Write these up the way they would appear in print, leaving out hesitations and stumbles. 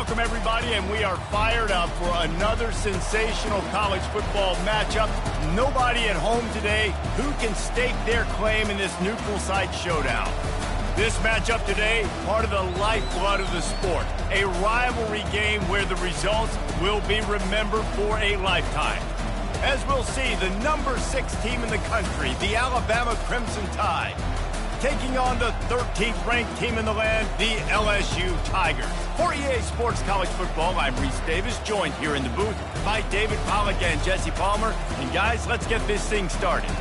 Welcome, everybody, and we are fired up for another sensational college football matchup. Nobody at home today who can stake their claim in this neutral site showdown. This matchup today, part of the lifeblood of the sport, a rivalry game where the results will be remembered for a lifetime. As we'll see, the number 6 team in the country, the Alabama Crimson Tide, taking on the 13th ranked team in the land, the LSU Tigers. For EA Sports College Football, I'm Reese Davis, joined here in the booth by David Pollack and Jesse Palmer. And guys, let's get this thing started.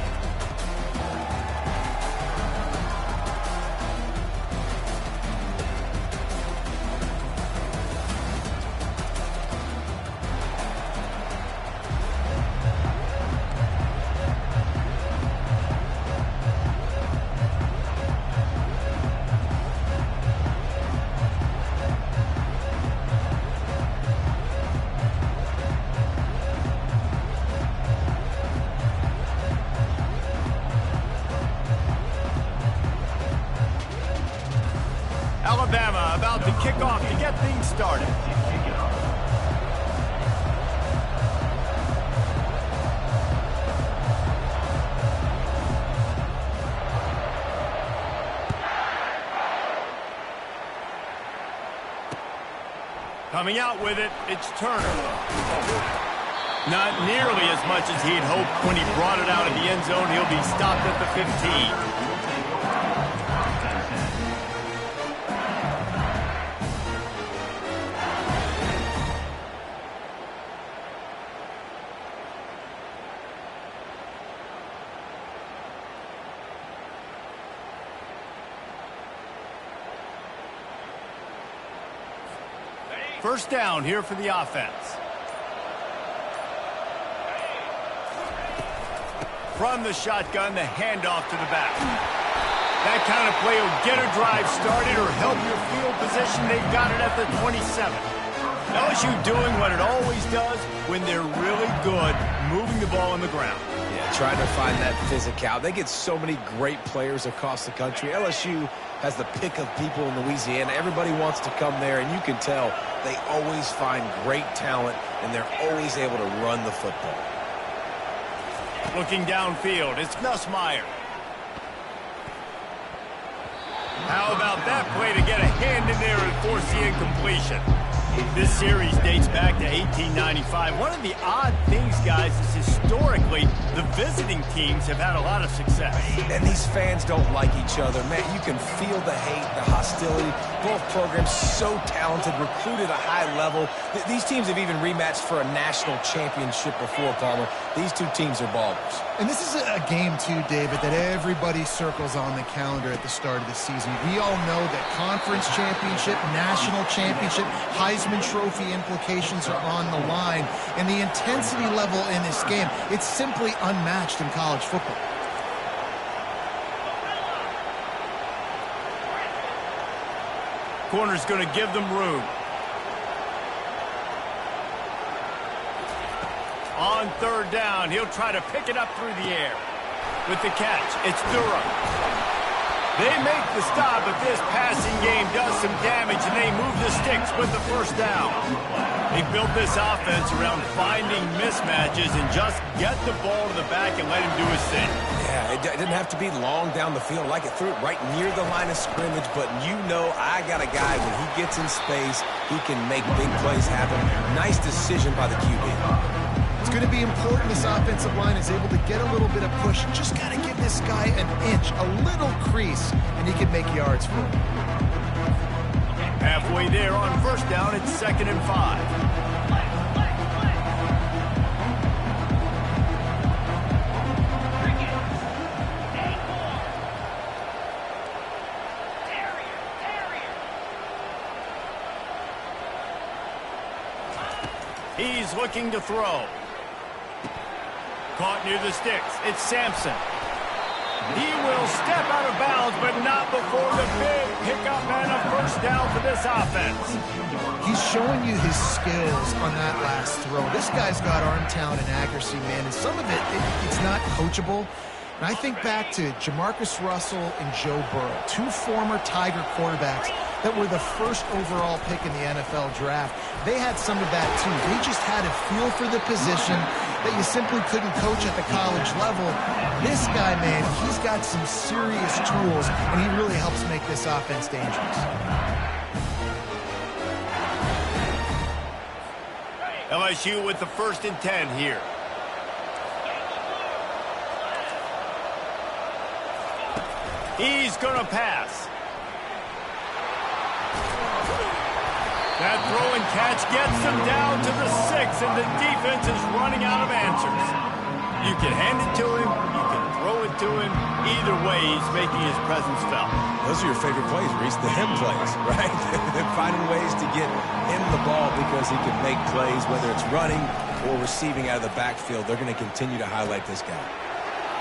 Alabama about to kick off to get things started. Coming out with it, it's Turner. Not nearly as much as he'd hoped when he brought it out of the end zone. He'll be stopped at the 15. First down here for the offense. From the shotgun, the handoff to the back. That kind of play will get a drive started or help your field position. They've got it at the 27. LSU doing what it always does when they're really good, moving the ball on the ground. Yeah, trying to find that physicality. They get so many great players across the country. LSU has the pick of people in Louisiana. Everybody wants to come there, and you can tell they always find great talent, and they're always able to run the football. Looking downfield, it's Nussmeier. How about that play to get a hand in there and force the incompletion? This series dates back to 1895. One of the odd things, guys, is historically the visiting teams have had a lot of success. And these fans don't like each other. Man, you can feel the hate, the hostility. Both programs so talented, recruited at a high level. These teams have even rematched for a national championship before, Palmer. These two teams are ballers. And this is a game, too, David, that everybody circles on the calendar at the start of the season. We all know that conference championship, national championship, Heisman Trophy implications are on the line. And the intensity level in this game, it's simply unmatched in college football. Corner's going to give them room. On third down, he'll try to pick it up through the air. With the catch, it's Durham. They make the stop, but this passing game does some damage, and they move the sticks with the first down. They built this offense around finding mismatches and just get the ball to the back and let him do his thing. Yeah, it didn't have to be long down the field. Like it threw it right near the line of scrimmage, but you know I got a guy, when he gets in space, he can make big plays happen. Nice decision by the QB. It's going to be important this offensive line is able to get a little bit of push. Just got to give this guy an inch, a little crease, and he can make yards for him. Halfway there on first down, it's 2nd and 5. He's looking to throw. Caught near the sticks. It's Sampson. He will step out of bounds, but not before the big pickup and a first down for this offense. He's showing you his skills on that last throw. This guy's got arm talent and accuracy, man, and some of it's not coachable. And I think back to Jamarcus Russell and Joe Burrow, two former Tiger quarterbacks that were the first overall pick in the NFL draft, they had some of that too. They just had a feel for the position that you simply couldn't coach at the college level. This guy, man, he's got some serious tools, and he really helps make this offense dangerous. LSU with the 1st and 10 here. He's going to pass. That throw and catch gets him down to the 6, and the defense is running out of answers. You can hand it to him, you can throw it to him. Either way, he's making his presence felt. Those are your favorite plays, Reese, the him plays, right? They're finding ways to get him the ball because he can make plays, whether it's running or receiving out of the backfield. They're going to continue to highlight this guy.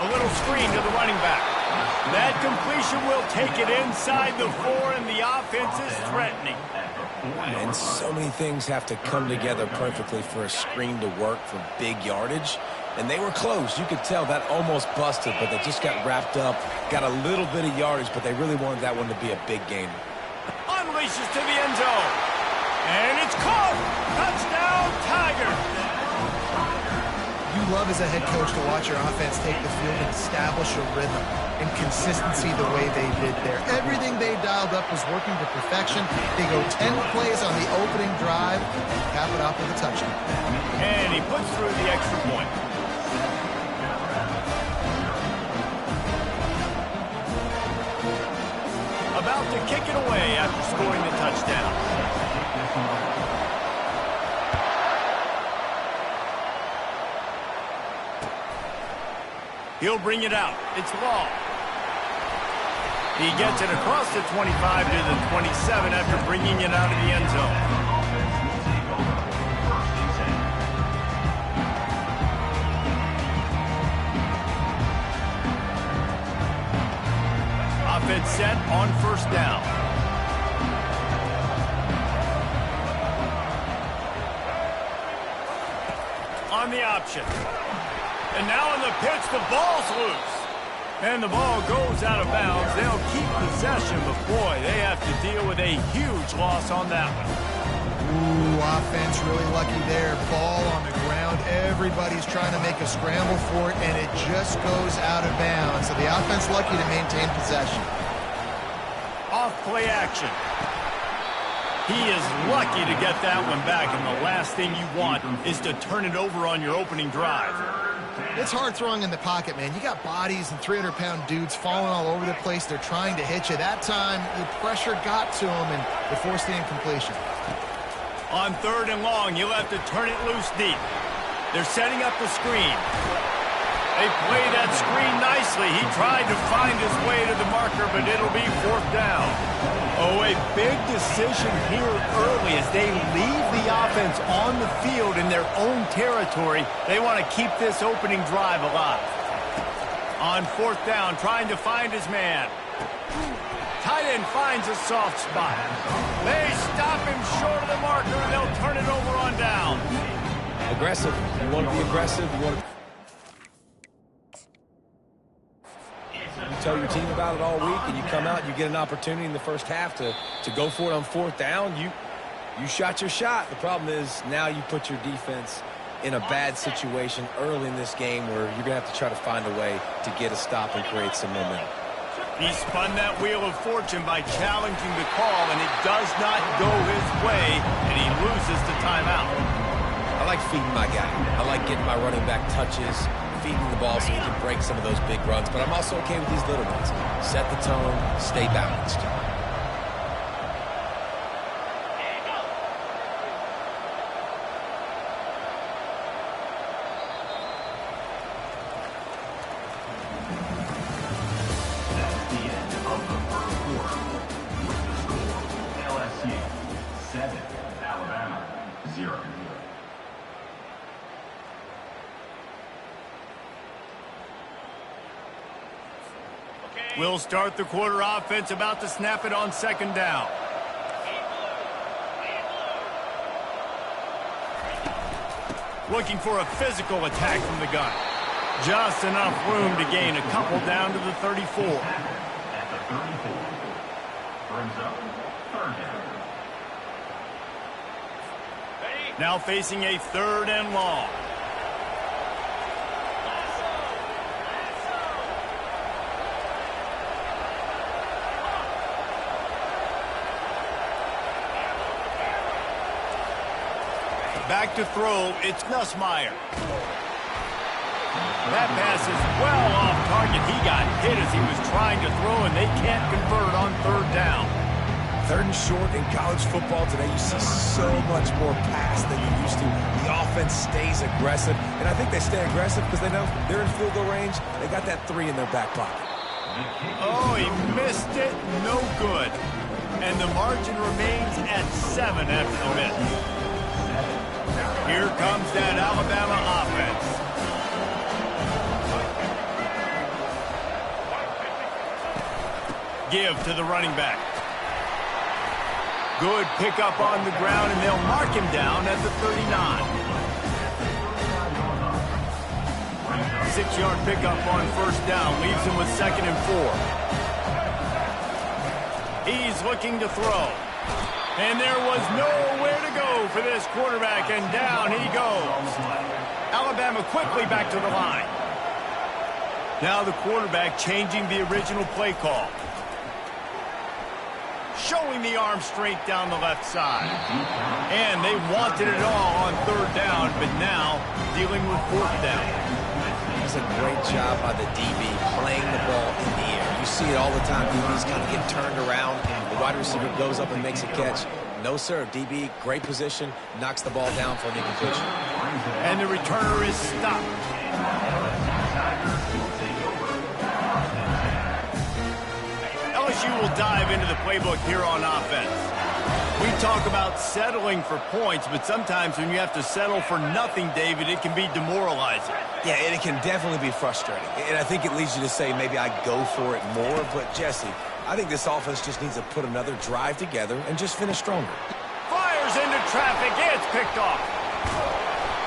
A little screen to the running back. That completion will take it inside the 4, and the offense is threatening. And so many things have to come together perfectly for a screen to work for big yardage. And they were close. You could tell that almost busted, but they just got wrapped up, got a little bit of yardage, but they really wanted that one to be a big gain. Unleashes to the end zone. And it's caught. Touchdown, Tiger. You love as a head coach to watch your offense take the field and establish a rhythm and consistency the way they did there. Everything they dialed up was working to perfection. They go 10 plays on the opening drive, cap it off with a touchdown. And he puts through the extra point. About to kick it away after scoring the touchdown. He'll bring it out. It's Law. He gets it across the 25 to the 27 after bringing it out of the end zone. Offense set on 1st down. On the option. And now on the pitch, the ball's loose. And the ball goes out of bounds. They'll keep possession, but boy, they have to deal with a huge loss on that one. Ooh, offense really lucky there. Ball on the ground. Everybody's trying to make a scramble for it, and it just goes out of bounds. So the offense lucky to maintain possession. Off play action. He is lucky to get that one back, and the last thing you want is to turn it over on your opening drive. It's hard throwing in the pocket, man. You got bodies and 300-pound dudes falling all over the place. They're trying to hit you. That time, the pressure got to him, and they forced the incompletion. On 3rd and long, you'll have to turn it loose deep. They're setting up the screen. They play that screen nicely. He tried to find his way to the marker, but it'll be 4th down. Oh, a big decision here early as they leave the offense on the field in their own territory. They want to keep this opening drive alive. On 4th down, trying to find his man. Tight end finds a soft spot. They stop him short of the marker, and they'll turn it over on down. Aggressive. You want to be aggressive. You want to... You tell your team about it all week, and you come out, you get an opportunity in the first half to go for it on 4th down. You shot your shot. The problem is now you put your defense in a bad situation early in this game where you're going to have to try to find a way to get a stop and create some momentum. He spun that wheel of fortune by challenging the call, and it does not go his way, and he loses the timeout. I like feeding my guy. I like getting my running back touches, feeding the ball so he can break some of those big runs, but I'm also okay with these little ones. Set the tone, stay balanced. We'll start the quarter. Offense about to snap it on 2nd down. Looking for a physical attack from the gun. Just enough room to gain a couple down to the 34. At the 34. Brings up Now facing a 3rd and long. Back to throw, it's Nussmeier. That pass is well off target. He got hit as he was trying to throw, and they can't convert on 3rd down. 3rd and short in college football today. You see so much more pass than you used to. The offense stays aggressive, and I think they stay aggressive because they know they're in field goal range. They got that 3 in their back pocket. Oh, he missed it. No good. And the margin remains at 7 after the miss. Here comes that Alabama offense. Give to the running back. Good pickup on the ground, and they'll mark him down at the 39. 6-yard pickup on 1st down, leaves him with 2nd and 4. He's looking to throw. And there was nowhere to go for this quarterback, and down he goes. Alabama quickly back to the line. Now the quarterback changing the original play call. Showing the arm strength down the left side. And they wanted it all on 3rd down, but now dealing with 4th down. That's a great job by the DB playing the ball in the air. You see it all the time. DBs kind of get turned around. The wide receiver goes up and makes a catch. No, sir. DB, great position, knocks the ball down for an incompletion. And the returner is stopped. LSU will dive into the playbook here on offense. We talk about settling for points, but sometimes when you have to settle for nothing, David, it can be demoralizing. Yeah, and it can definitely be frustrating. And I think it leads you to say maybe I go for it more. But, Jesse, I think this offense just needs to put another drive together and just finish stronger. Fires into traffic. It's picked off.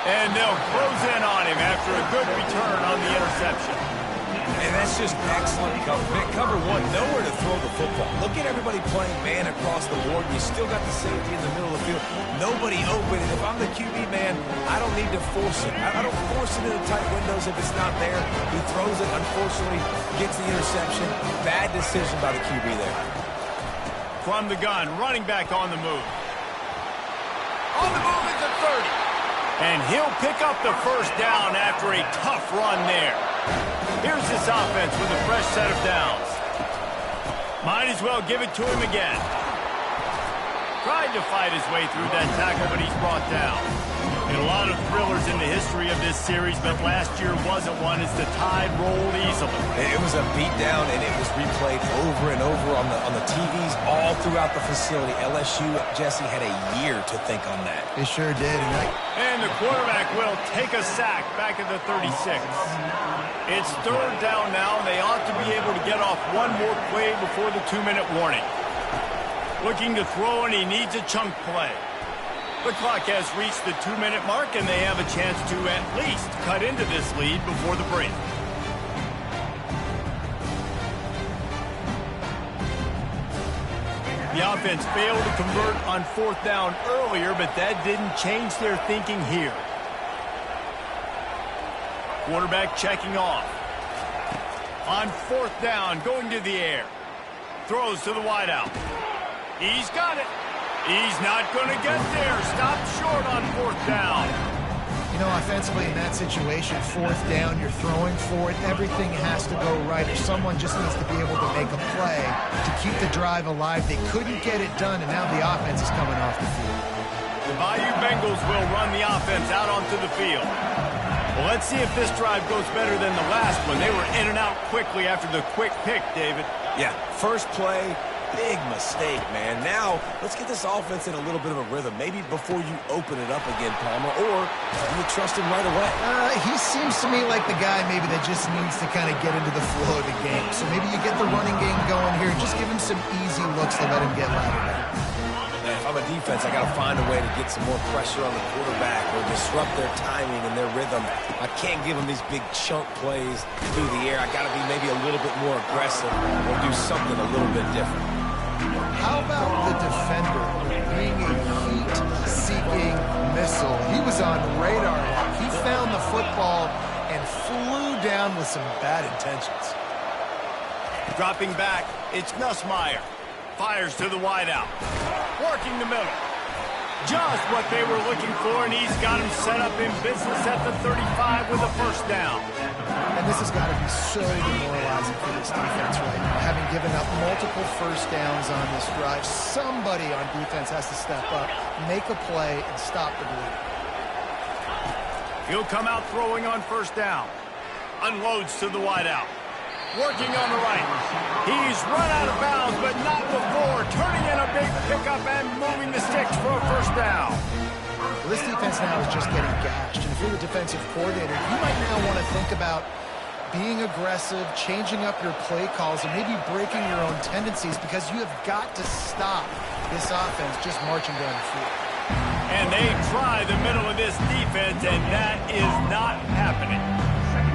And they'll close in on him after a good return on the interception. And that's just excellent cover. Cover 1, nowhere to throw the football. Look at everybody playing man across the board. You still got the safety in the middle of the field. Nobody open. And if I'm the QB, man, I don't need to force it. I don't force it into tight windows if it's not there. He throws it, unfortunately, gets the interception. Bad decision by the QB there. From the gun, running back on the move. On the move is the 30. And he'll pick up the 1st down after a tough run there. Here's this offense with a fresh set of downs. Might as well give it to him again. Tried to fight his way through that tackle, but he's brought down. And a lot of thrillers in the history of this series, but last year wasn't one as the tide rolled easily. It was a beatdown, and it was replayed over and over on the TVs all throughout the facility. LSU, Jesse, had a year to think on that. They sure did. And the quarterback will take a sack back at the 36. It's 3rd down now, and they ought to be able to get off one more play before the 2-minute warning. Looking to throw, and he needs a chunk play. The clock has reached the 2-minute mark, and they have a chance to at least cut into this lead before the break. The offense failed to convert on 4th down earlier, but that didn't change their thinking here. Quarterback checking off. On 4th down, going to the air. Throws to the wideout. He's got it. He's not going to get there. Stopped short on 4th down. You know, offensively in that situation, 4th down, you're throwing for it. Everything has to go right, or someone just needs to be able to make a play to keep the drive alive. They couldn't get it done, and now the offense is coming off the field. The Bayou Bengals will run the offense out onto the field. Well, let's see if this drive goes better than the last one. They were in and out quickly after the quick pick, David. Yeah, first play, big mistake, man. Now, let's get this offense in a little bit of a rhythm. Maybe before you open it up again, Palmer, or do you trust him right away? He seems to me like the guy maybe that just needs to kind of get into the flow of the game. So maybe you get the running game going here. Just give him some easy looks to let him get louder. If I'm a defense, I got to find a way to get some more pressure on the quarterback or disrupt their timing and their rhythm. I can't give them these big chunk plays through the air. I got to be maybe a little bit more aggressive or do something a little bit different. How about the defender being a heat-seeking missile? He was on radar. He found the football and flew down with some bad intentions. Dropping back, it's Ncaa. Fires to the wideout. Working the middle. Just what they were looking for, and he's got him set up in business at the 35 with a first down. And this has got to be so demoralizing for this defense right now. Having given up multiple first downs on this drive, somebody on defense has to step up, make a play, and stop the bleed. He'll come out throwing on first down. Unloads to the wideout. Working on the right. He's run out of bounds, but not before. Turning in a big pickup and moving the sticks for a first down. Well, this defense now is just getting gashed. And if you're the defensive coordinator, you might now want to think about being aggressive, changing up your play calls, and maybe breaking your own tendencies, because you have got to stop this offense just marching down the field. And they try the middle of this defense, and that is not happening.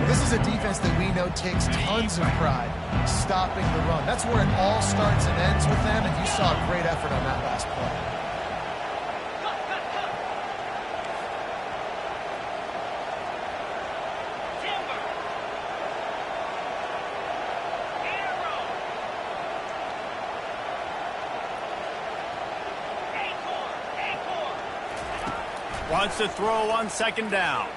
This is a defense that we know takes tons of pride stopping the run. That's where it all starts and ends with them, and you saw a great effort on that last play. Wants to throw on second down.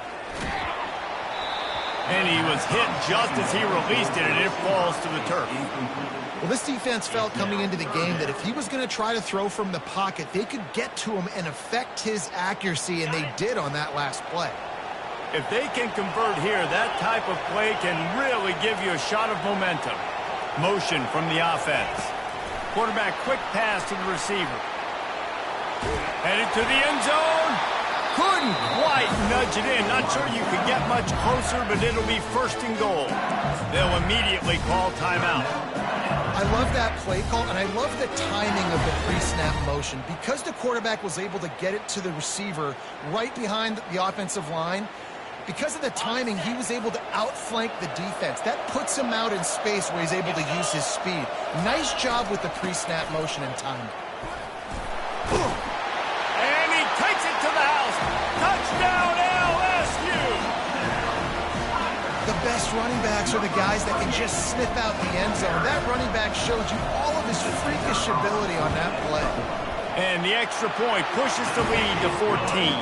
And he was hit just as he released it, and it falls to the turf. Well, this defense felt coming into the game that if he was going to try to throw from the pocket, they could get to him and affect his accuracy, and they did on that last play. If they can convert here, that type of play can really give you a shot of momentum. Motion from the offense. Quarterback quick pass to the receiver. Headed to the end zone. Couldn't quite nudge it in. Not sure you could get much closer, but it'll be first and goal. They'll immediately call timeout. I love that play call, and I love the timing of the pre-snap motion. Because the quarterback was able to get it to the receiver right behind the offensive line, because of the timing, he was able to outflank the defense. That puts him out in space where he's able to use his speed. Nice job with the pre-snap motion and timing. And he takes it to the house. Touchdown, LSU! The best running backs are the guys that can just sniff out the end zone. That running back showed you all of his freakish ability on that play. And the extra point pushes the lead to 14.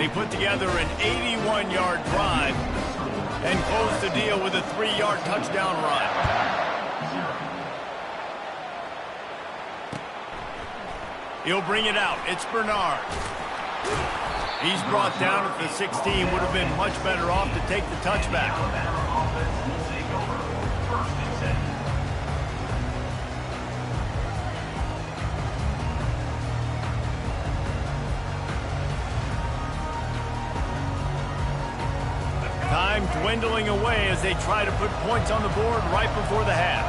They put together an 81-yard drive and close the deal with a 3-yard touchdown run. He'll bring it out. It's Bernard. He's brought down at the 16. Would have been much better off to take the touchback. Time dwindling away as they try to put points on the board right before the half.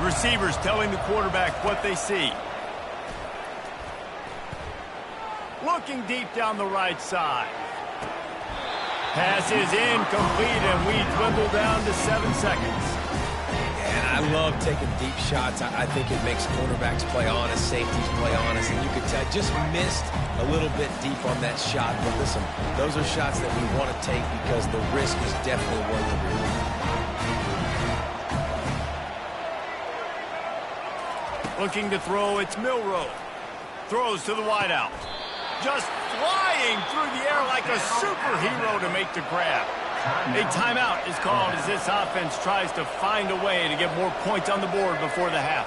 Receivers telling the quarterback what they see. Looking deep down the right side. Pass is incomplete, and we dwindle down to 7 seconds. And I love taking deep shots. I think it makes quarterbacks play honest, safeties play honest, and you could tell just missed a little bit deep on that shot. But listen, those are shots that we want to take because the risk is definitely worth the reward. Looking to throw, it's Milroe. Throws to the wideout. Just flying through the air like a superhero to make the grab. A timeout is called as this offense tries to find a way to get more points on the board before the half.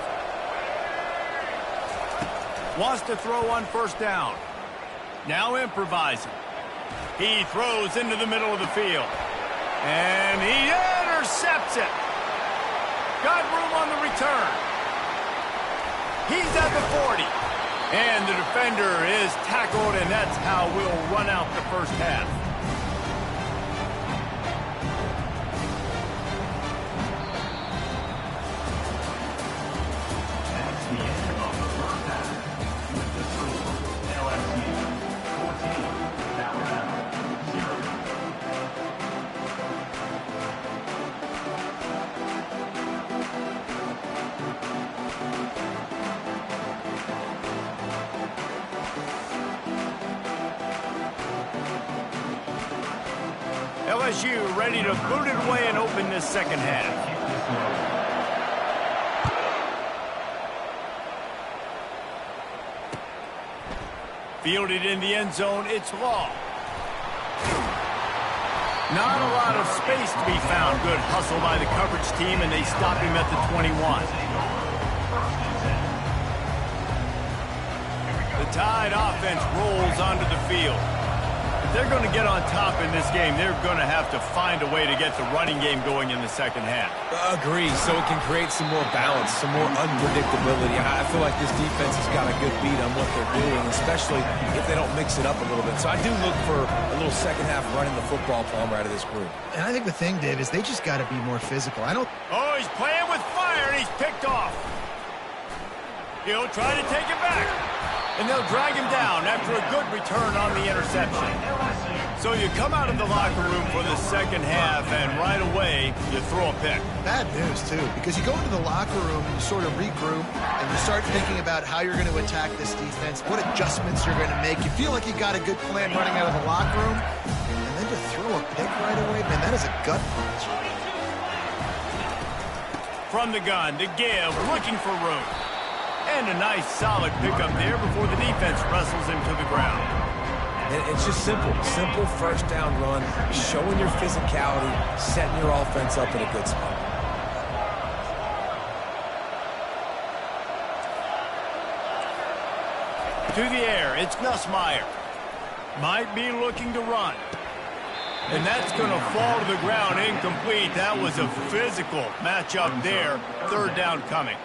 Wants to throw on first down. Now improvising. He throws into the middle of the field. And he intercepts it. Got room on the return. He's at the 40. And the defender is tackled, and that's how we'll run out the first half. That's the end of the first half. With the score, LSU 14, Alabama 0. LSU ready to boot it away and open this second half. Fielded in the end zone, it's Law. Not a lot of space to be found. Good hustle by the coverage team, and they stop him at the 21. The Tide offense rolls onto the field. If they're going to get on top in this game, they're going to have to find a way to get the running game going in the second half. Agree, so it can create some more balance, some more unpredictability. I feel like this defense has got a good beat on what they're doing, especially if they don't mix it up a little bit. So I do look for a little second half running the football Palmer out of this group. And I think the thing, Dave, is they just got to be more physical. Oh, he's playing with fire, and he's picked off. He'll try to take it back. And they'll drag him down after a good return on the interception. So you come out of the locker room for the second half, and right away, you throw a pick. Bad news, too, because you go into the locker room and you sort of regroup, and you start thinking about how you're going to attack this defense, what adjustments you're going to make. You feel like you got a good plan running out of the locker room, and then to throw a pick right away, man, that is a gut punch. From the gun, to give, looking for room. And a nice, solid pickup there before the defense wrestles him to the ground. And it's just simple. Simple first down run, showing your physicality, setting your offense up in a good spot. To the air, it's Nussmeier. Might be looking to run. And that's going to fall to the ground incomplete. That was a physical matchup there. Third down coming.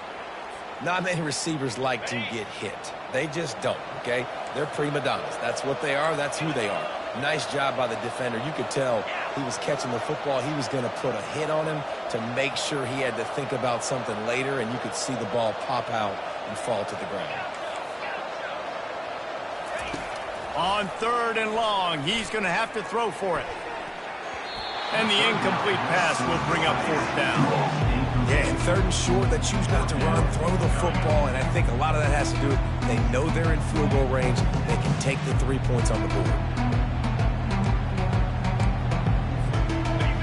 Not many receivers like to get hit. They just don't, okay? They're prima donnas. That's what they are. That's who they are. Nice job by the defender. You could tell he was catching the football. He was going to put a hit on him to make sure he had to think about something later, and you could see the ball pop out and fall to the ground. On third and long, he's going to have to throw for it. And the incomplete pass will bring up fourth down. Yeah, and third and short, they choose not to run, throw the football, and I think a lot of that has to do with they know they're in field goal range. They can take the 3 points on the board.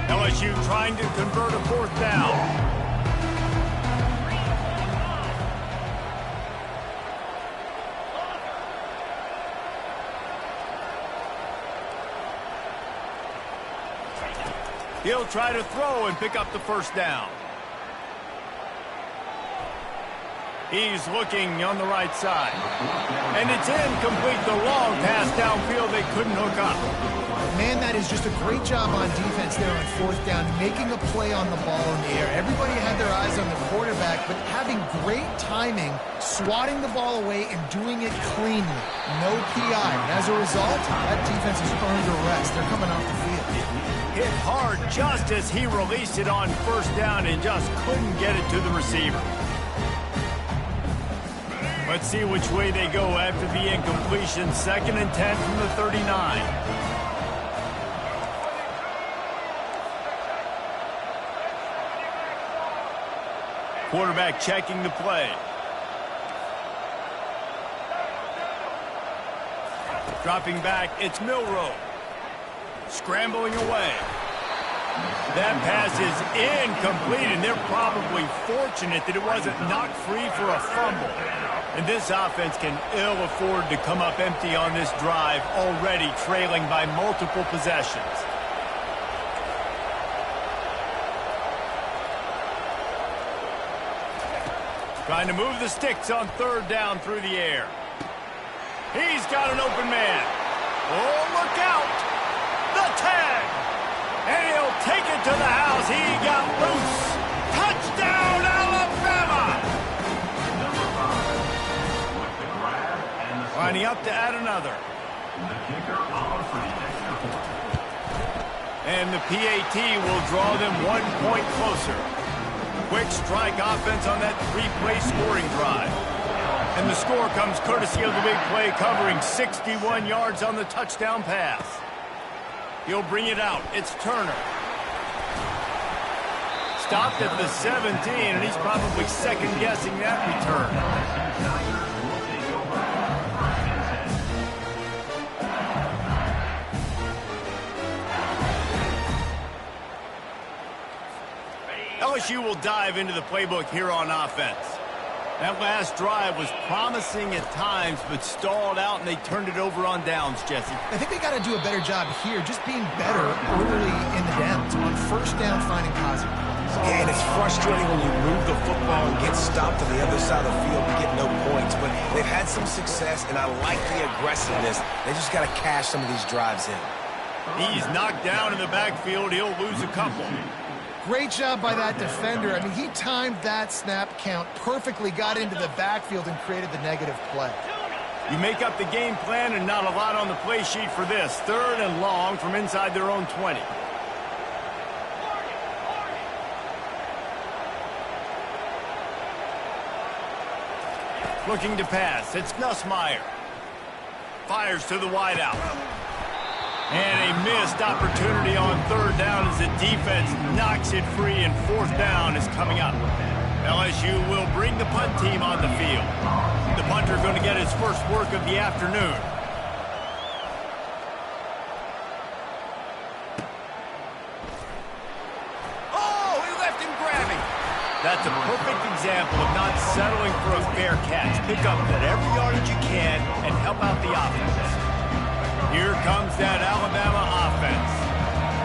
LSU trying to convert a fourth down. He'll try to throw and pick up the first down. He's looking on the right side. And it's incomplete. The long pass downfield they couldn't hook up. Man, that is just a great job on defense there on fourth down, making a play on the ball in the air. Everybody had their eyes on the quarterback, but having great timing, swatting the ball away, and doing it cleanly. No PI. And as a result, that defense has earned a rest. They're coming off the field. Hit hard just as he released it on first down and just couldn't get it to the receiver. Let's see which way they go after the incompletion. 2nd and 10 from the 39. Quarterback checking the play. Dropping back, it's Milroe. Scrambling away. That pass is incomplete, and they're probably fortunate that it wasn't knocked free for a fumble. And this offense can ill afford to come up empty on this drive, already trailing by multiple possessions. Trying to move the sticks on third down through the air. He's got an open man. Oh, look out! The tag! And he'll take it to the house. He got loose. Touchdown, Alabama! Lining up to add another. And the PAT will draw them 1 point closer. Quick strike offense on that 3-play scoring drive. And the score comes courtesy of the big play, covering 61 yards on the touchdown pass. He'll bring it out. It's Turner. Stopped at the 17, and he's probably second-guessing that return. LSU will dive into the playbook here on offense. That last drive was promising at times, but stalled out, and they turned it over on downs, Jesse. I think they got to do a better job here, just being better early in the downs. On first down, finding positive points. Yeah, and it's frustrating when you move the football and get stopped on the other side of the field and get no points. But they've had some success, and I like the aggressiveness. They just got to cash some of these drives in. He's knocked down in the backfield. He'll lose a couple. Great job by that defender. I mean, he timed that snap count perfectly, got into the backfield, and created the negative play. You make up the game plan and not a lot on the play sheet for this. 3rd and long from inside their own 20. Looking to pass. It's Nussmeier. Fires to the wideout. And a missed opportunity on 3rd down as the defense knocks it free, and 4th down is coming up. LSU will bring the punt team on the field. The punter going to get his first work of the afternoon. Oh, he left him grabbing. That's a perfect example of not settling for a fair catch. Pick up that every yardage you can and help out the offense. Here comes that Alabama offense.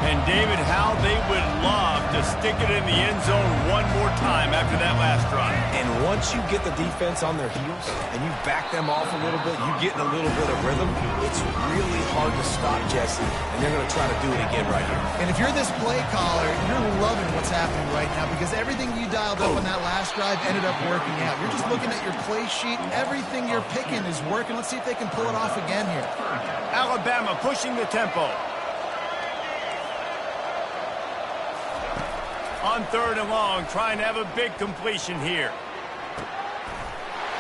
And David, how they would love to stick it in the end zone one more time after that last drive. And once you get the defense on their heels and you back them off a little bit, you get in a little bit of rhythm, it's really hard to stop, Jesse, and they're going to try to do it again right here. And if you're this play caller, you're loving what's happening right now because everything you dialed up on that last drive ended up working out. You're just looking at your play sheet. Everything you're picking is working. Let's see if they can pull it off again here. Alabama pushing the tempo. On 3rd and long, trying to have a big completion here.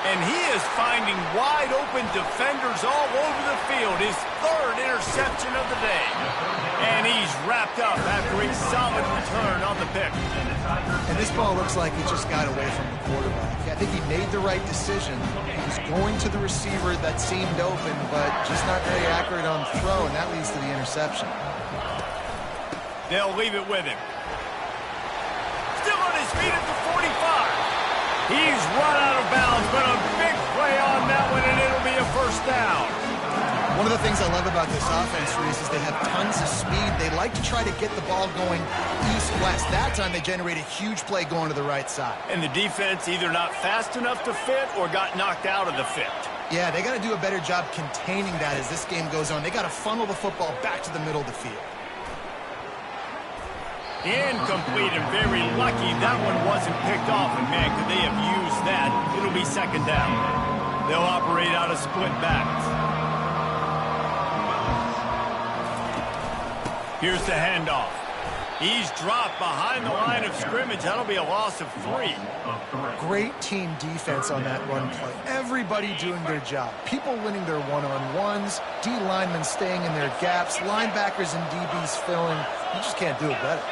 And he is finding wide open defenders all over the field. His 3rd interception of the day. And he's wrapped up after a solid return on the pick. And this ball looks like he just got away from the quarterback. I think he made the right decision. He was going to the receiver that seemed open, but just not very accurate on the throw, and that leads to the interception. They'll leave it with him. Still on his feet at the 45. He's run out of bounds, but a big play on that one, and it'll be a 1st down. One of the things I love about this offense, Reese, is they have tons of speed. They like to try to get the ball going east-west. That time they generate a huge play going to the right side. And the defense either not fast enough to fit or got knocked out of the fit. Yeah, they got to do a better job containing that as this game goes on. They got to funnel the football back to the middle of the field. Incomplete, and very lucky that one wasn't picked off. And man, could they have used that? It'll be 2nd down. They'll operate out of split backs. Here's the handoff. He's dropped behind the line of scrimmage. That'll be a loss of 3. Great team defense on that run play. Everybody doing their job. People winning their one-on-ones, D linemen staying in their gaps, linebackers and DBs filling. You just can't do it better.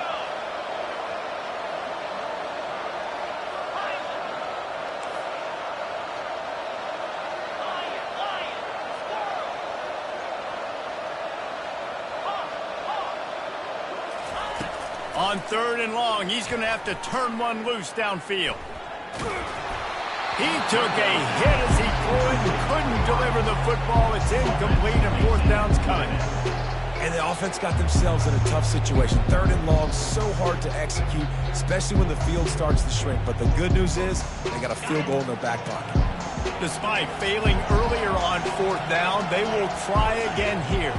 On 3rd and long, he's going to have to turn one loose downfield. He took a hit as he threw it and couldn't deliver the football. It's incomplete, and 4th down's coming. And the offense got themselves in a tough situation. 3rd and long, so hard to execute, especially when the field starts to shrink. But the good news is they got a field goal in their back pocket. Despite failing earlier on 4th down, they will try again here.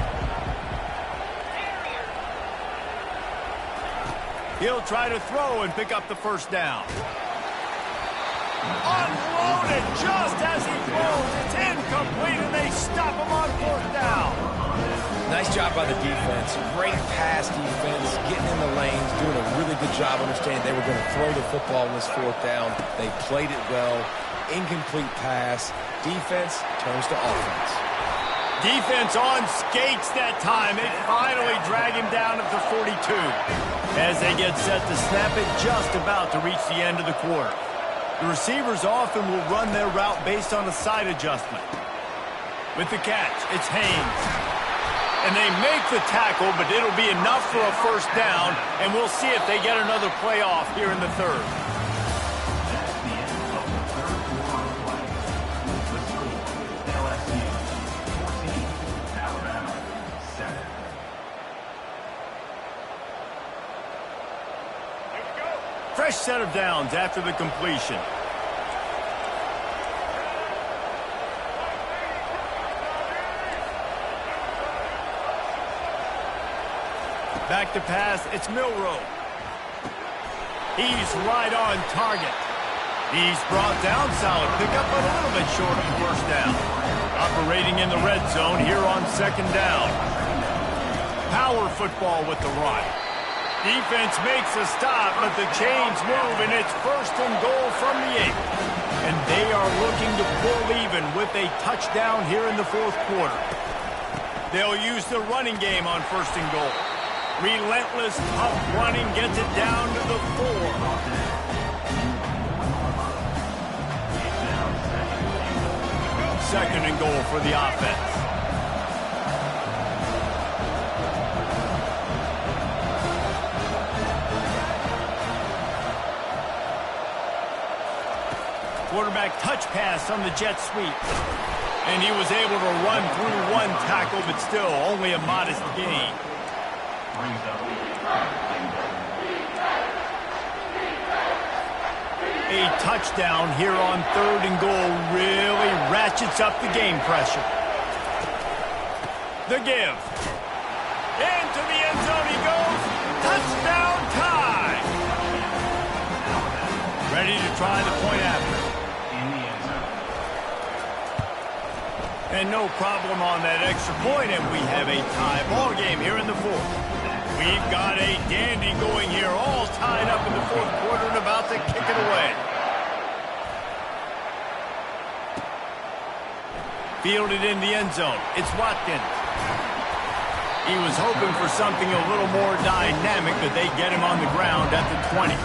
He'll try to throw and pick up the 1st down. Unloaded just as he throws. It's incomplete, and they stop him on 4th down. Nice job by the defense. Great pass defense, getting in the lanes, doing a really good job understanding they were going to throw the football in this 4th down. They played it well. Incomplete pass. Defense turns to offense. Defense on skates that time. They finally drag him down at the 42. As they get set to snap it, just about to reach the end of the quarter. The receivers often will run their route based on a side adjustment. With the catch, it's Haynes. And they make the tackle, but it'll be enough for a first down, and we'll see if they get another play off here in the third. That's the end of the third quarter of play. The score, LSU 14, Alabama 7. Fresh set of downs after the completion. Back to pass, it's Milroe. He's right on target. He's brought down, solid pickup, but a little bit short of the first down. Operating in the red zone here on second down. Power football with the run. Defense makes a stop, but the chains move, and it's first and goal from the 8. And they are looking to pull even with a touchdown here in the fourth quarter. They'll use the running game on first and goal. Relentless, tough running gets it down to the 4. Second and goal for the offense. Quarterback touch pass on the jet sweep. And he was able to run through one tackle, but still only a modest gain. A touchdown here on third and goal really ratchets up the game pressure. The give. Into the end zone he goes. Touchdown tie. Ready to try the point after. And no problem on that extra point, and we have a tie ball game here in the fourth. We've got a dandy going here, all tied up in the fourth quarter and about to kick it away. Fielded in the end zone. It's Watkins. He was hoping for something a little more dynamic, but they get him on the ground at the 20.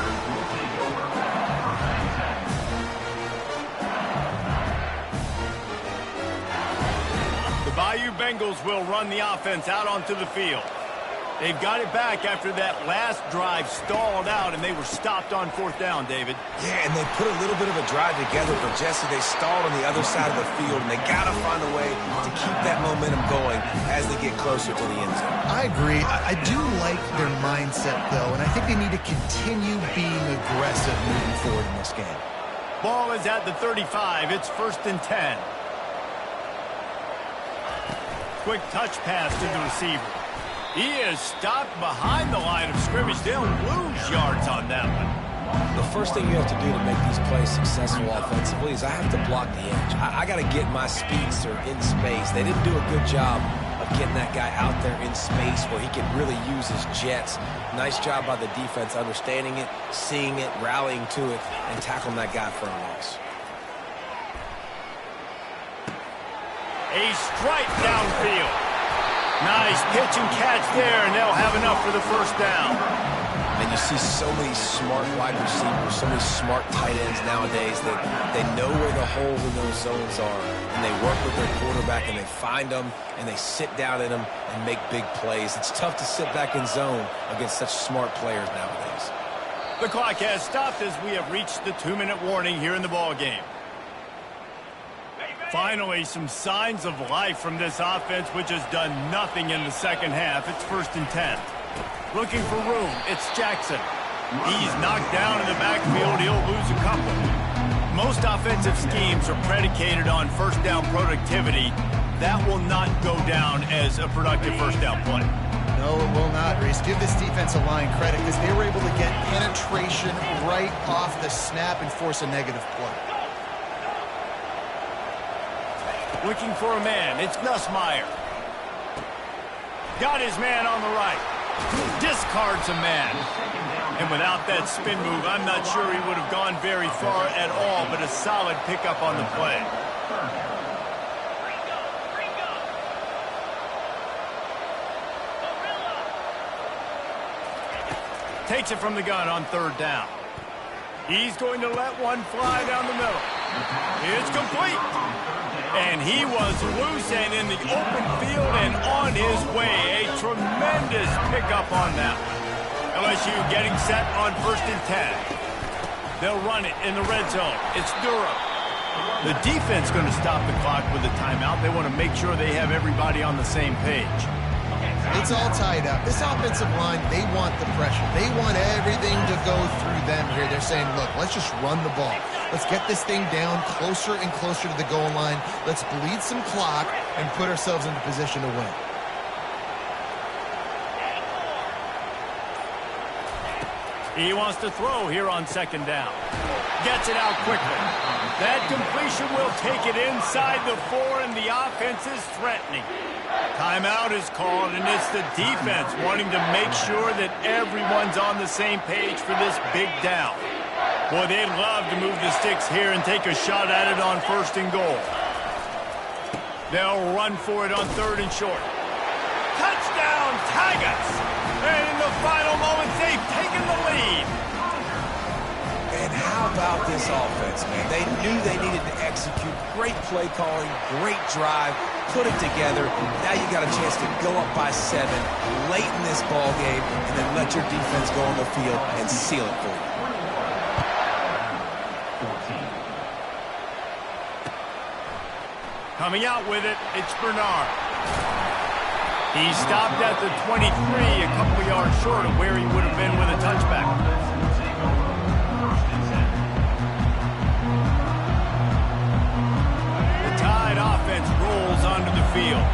Bayou Bengals will run the offense out onto the field. They've got it back after that last drive stalled out, and they were stopped on fourth down, David. Yeah, and they put a little bit of a drive together, but Jesse, they stalled on the other side of the field, and they got to find a way to keep that momentum going as they get closer to the end zone. I agree. I do like their mindset, though, and I think they need to continue being aggressive moving forward in this game. Ball is at the 35. It's first and 10. Quick touch pass to the receiver. He is stopped behind the line of scrimmage. They'll lose yards on that one. The first thing you have to do to make these plays successful offensively is I have to block the edge. I got to get my speedster in space. They didn't do a good job of getting that guy out there in space where he could really use his jets. Nice job by the defense understanding it, seeing it, rallying to it, and tackling that guy for a loss. A strike downfield. Nice pitch and catch there, and they'll have enough for the first down. And you see so many smart wide receivers, so many smart tight ends nowadays that they know where the holes in those zones are, and they work with their quarterback, and they find them, and they sit down in them and make big plays. It's tough to sit back in zone against such smart players nowadays. The clock has stopped as we have reached the 2-minute warning here in the ball game. Finally, some signs of life from this offense, which has done nothing in the second half. It's first and 10. Looking for room. It's Jackson. He's knocked down in the backfield. He'll lose a couple. Most offensive schemes are predicated on first down productivity. That will not go down as a productive first down play. No, it will not, Reese. Give this defensive line credit because they were able to get penetration right off the snap and force a negative play. Looking for a man. It's Nussmeier. Got his man on the right. Discards a man. And without that spin move, I'm not sure he would have gone very far at all, but a solid pickup on the play. Takes it from the gun on third down. He's going to let one fly down the middle. It's complete. And he was loose and in the open field and on his way. A tremendous pickup on that one. LSU getting set on 1st and 10. They'll run it in the red zone. It's Durham. The defense going to stop the clock with a timeout. They want to make sure they have everybody on the same page. It's all tied up. This offensive line, they want the pressure. They want everything to go through them here. They're saying, look, let's just run the ball. Let's get this thing down closer and closer to the goal line. Let's bleed some clock and put ourselves into position to win. He wants to throw here on 2nd down. Gets it out quickly. That completion will take it inside the 4, and the offense is threatening. Timeout is called, and it's the defense wanting to make sure that everyone's on the same page for this big down. Boy, they'd love to move the sticks here and take a shot at it on 1st and goal. They'll run for it on 3rd and short. Touchdown, Tigers! And in the final moments, they've taken the lead. And how about this offense, man? They knew they needed to execute. Great play calling, great drive, put it together. Now you got a chance to go up by 7 late in this ball game and then let your defense go on the field and seal it for you. Coming out with it, it's Bernard. He stopped at the 23, a couple yards short of where he would have been with a touchback. The Tide offense rolls onto the field.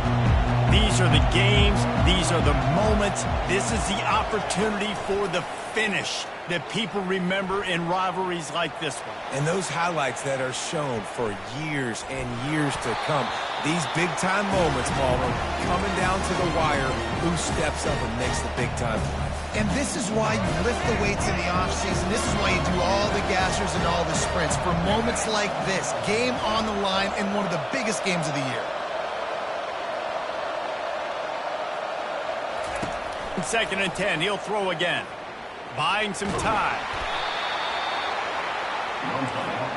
These are the games. These are the moments. This is the opportunity for the finish that people remember in rivalries like this one. And those highlights that are shown for years and years to come. These big-time moments, Marlon, coming down to the wire, who steps up and makes the big-time play. And this is why you lift the weights in the offseason. This is why you do all the gassers and all the sprints. For moments like this, game on the line in one of the biggest games of the year. 2nd and 10, he'll throw again. Buying some time.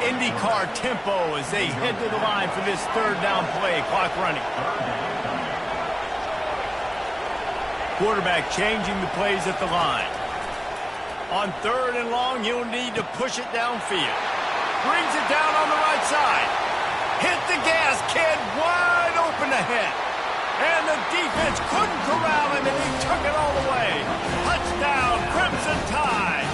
IndyCar tempo as they head to the line for this 3rd down play. Clock running. Quarterback changing the plays at the line. On 3rd and long, he'll need to push it downfield. Brings it down on the right side. Hit the gas, kid. Wide open ahead. And the defense couldn't corral him, and he took it all the way. Touchdown, Crimson Tide.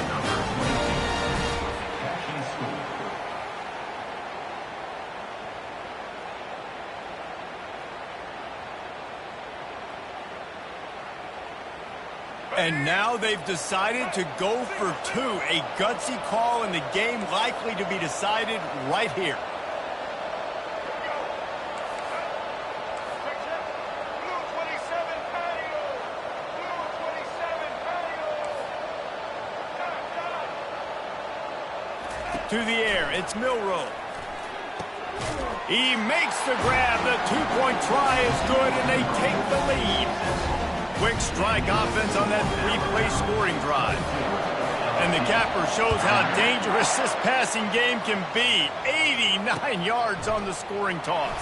And now they've decided to go for 2. A gutsy call, and the game likely to be decided right here. To the air, it's Milroe. He makes the grab. The 2-point try is good, and they take the lead. Quick strike offense on that 3-play scoring drive. And the capper shows how dangerous this passing game can be. 89 yards on the scoring toss.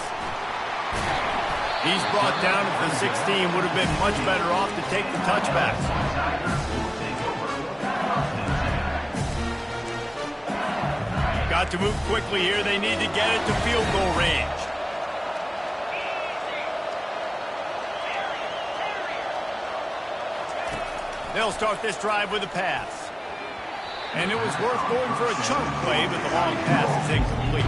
He's brought down at the 16. Would have been much better off to take the touchbacks. Got to move quickly here. They need to get it to field goal range. They'll start this drive with a pass. And it was worth going for a chunk play, but the long pass is incomplete.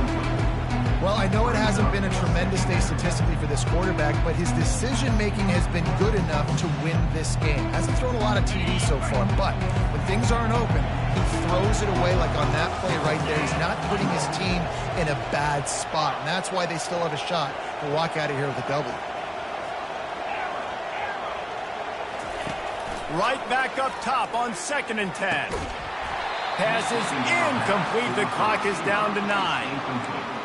Well, I know it hasn't been a tremendous day statistically for this quarterback, but his decision-making has been good enough to win this game. Hasn't thrown a lot of TDs so far, but when things aren't open, he throws it away like on that play right there. He's not putting his team in a bad spot, and that's why they still have a shot to walk out of here with a W. Right back up top on 2nd and 10. Pass is incomplete. The clock is down to 9.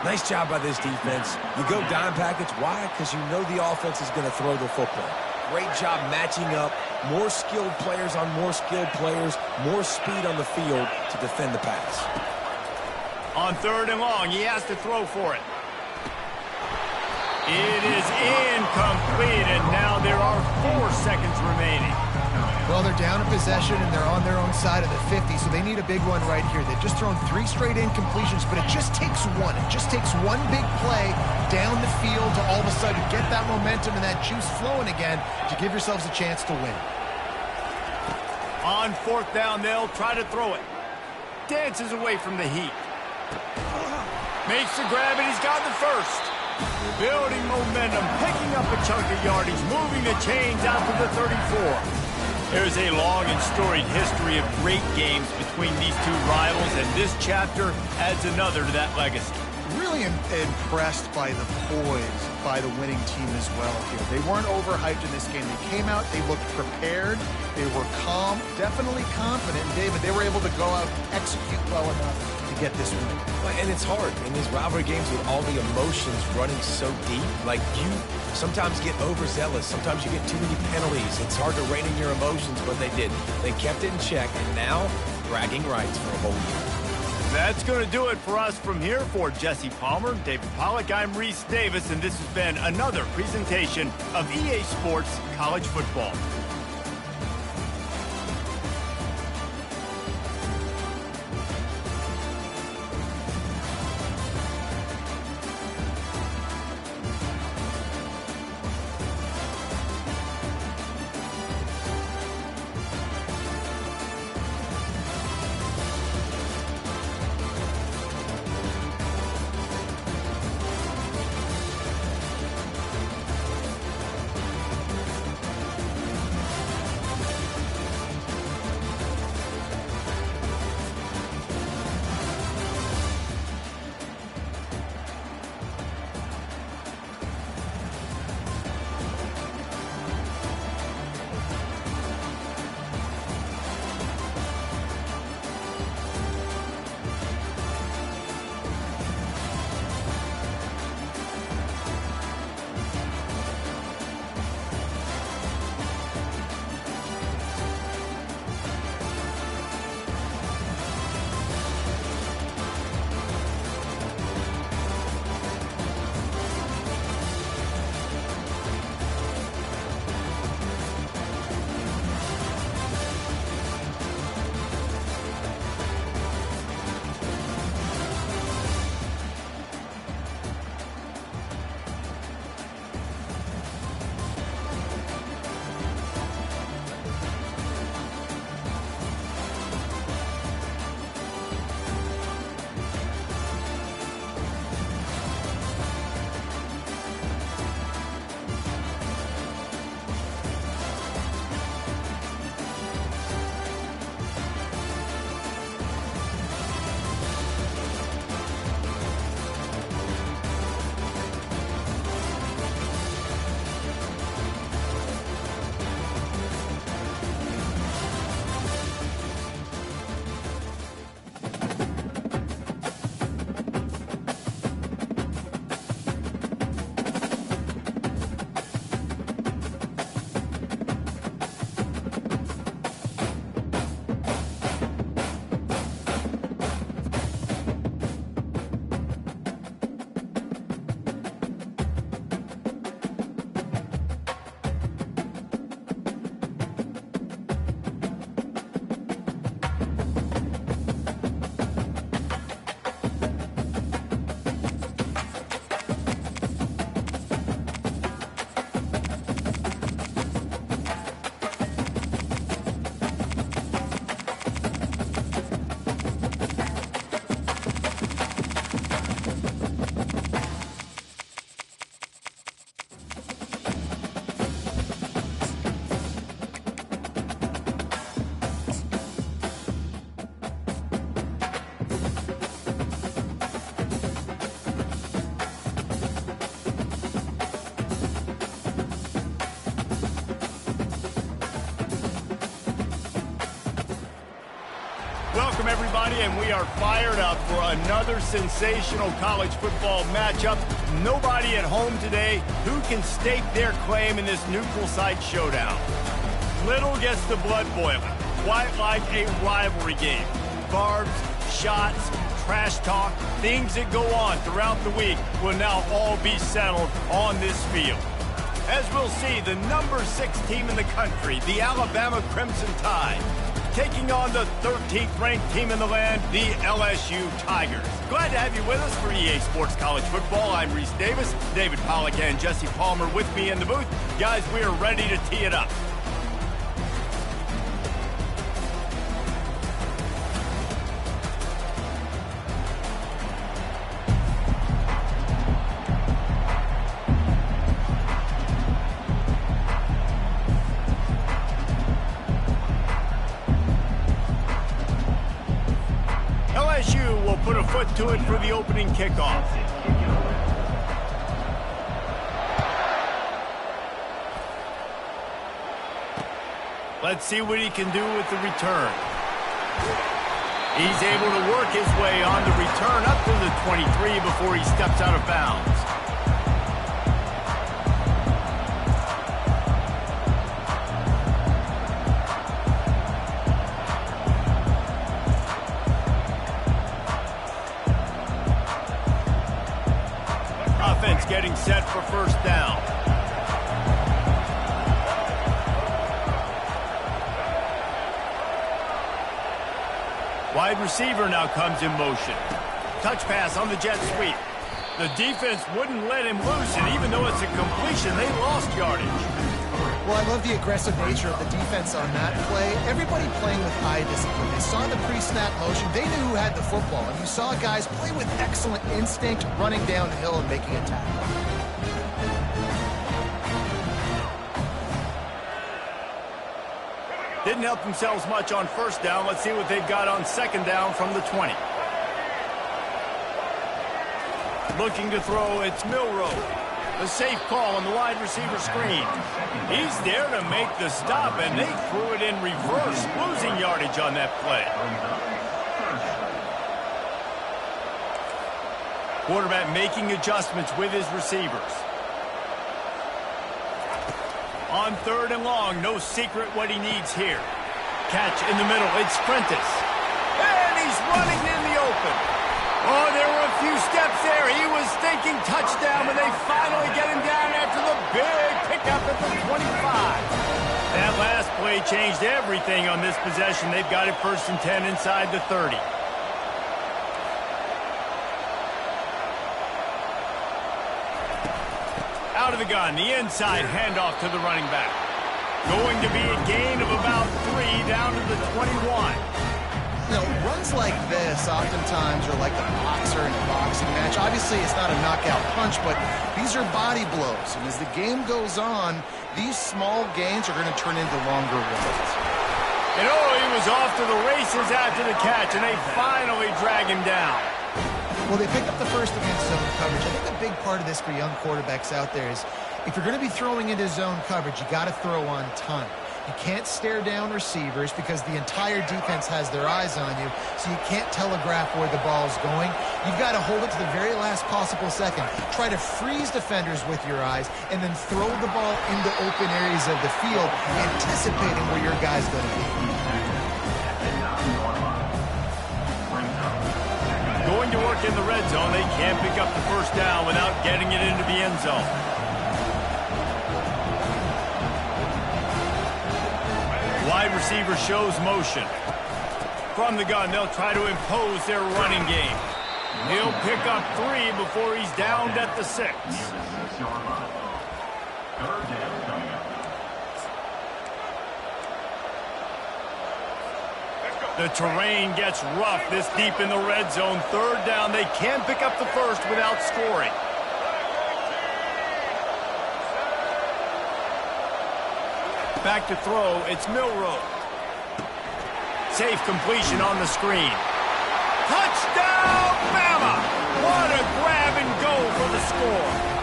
Nice job by this defense. You go dime package. Why? Because you know the offense is going to throw the football. Great job matching up. More skilled players on more skilled players. More speed on the field to defend the pass. On 3rd and long, he has to throw for it. It is incomplete, and now there are 4 seconds remaining. Well, they're down in possession, and they're on their own side of the 50, so they need a big one right here. They've just thrown 3 straight incompletions, but it just takes one. It just takes one big play down the field to all of a sudden get that momentum and that juice flowing again to give yourselves a chance to win. On 4th down, they'll try to throw it. Dances away from the heat. Makes the grab, and he's got the first. Building momentum, picking up a chunk of yardage, moving the chains out to the 34. There's a long and storied history of great games between these 2 rivals, and this chapter adds another to that legacy. Really impressed by the poise by the winning team as well here. They weren't overhyped in this game. They came out, they looked prepared, they were calm, definitely confident. And David, they were able to go out and execute well enough to get this win. And it's hard in these rivalry games with all the emotions running so deep. Like, you sometimes get overzealous. Sometimes you get too many penalties. It's hard to rein in your emotions, but they did. They kept it in check, and now bragging rights for a whole year. That's going to do it for us from here. For Jesse Palmer, David Pollack, I'm Reese Davis, and this has been another presentation of EA Sports College Football. Welcome, everybody, and we are fired up for another sensational college football matchup. Nobody at home today who can stake their claim in this neutral site showdown. Little gets the blood boiling, quite like a rivalry game. Barbs, shots, trash talk, things that go on throughout the week will now all be settled on this field. As we'll see, the number 6 team in the country, the Alabama Crimson Tide, taking on the 13th ranked team in the land, the LSU Tigers. Glad to have you with us for EA Sports College Football. I'm Reese Davis, David Pollack and Jesse Palmer with me in the booth. Guys, we are ready to tee it up. LSU will put a foot to it for the opening kickoff. Let's see what he can do with the return. He's able to work his way on the return up to the 23 before he steps out of bounds. Offense getting set for first down. Wide receiver now comes in motion. Touch pass on the jet sweep. The defense wouldn't let him loose, and even though it's a completion, they lost yardage. Well, I love the aggressive nature of the defense on that play. Everybody playing with eye discipline. They saw the pre-snap motion. They knew who had the football. And you saw guys play with excellent instinct, running down the hill and making a tackle. Didn't help themselves much on first down. Let's see what they've got on second down from the 20. Looking to throw, it's Milroe. The safe call on the wide receiver screen. He's there to make the stop, and they threw it in reverse, losing yardage on that play. Quarterback making adjustments with his receivers. On third and long, no secret what he needs here. Catch in the middle, it's Prentice. And he's running in the open. Oh, there were a few steps there. He was thinking touchdown, but they finally get him down after the big pickup at the 25. That last play changed everything on this possession. They've got it first and 10 inside the 30. Out of the gun, the inside handoff to the running back. Going to be a gain of about 3 down to the 21. You know, runs like this oftentimes are like a boxer in a boxing match. Obviously, it's not a knockout punch, but these are body blows. And as the game goes on, these small gains are going to turn into longer runs. And oh, he was off to the races after the catch, and they finally drag him down. Well, they pick up the first against zone coverage. I think a big part of this for young quarterbacks out there is if you're going to be throwing into zone coverage, you got to throw on time. You can't stare down receivers because the entire defense has their eyes on you, so you can't telegraph where the ball's going. You've got to hold it to the very last possible second. Try to freeze defenders with your eyes and then throw the ball into open areas of the field, anticipating where your guy's going to be. Going to work in the red zone, they can't pick up the first down without getting it into the end zone. Wide receiver shows motion. From the gun, they'll try to impose their running game. He'll pick up 3 before he's downed at the 6. The terrain gets rough this deep in the red zone. Third down, they can't pick up the first without scoring. Back to throw, it's Milroe. Safe completion on the screen. Touchdown, Bama! What a grab and go for the score.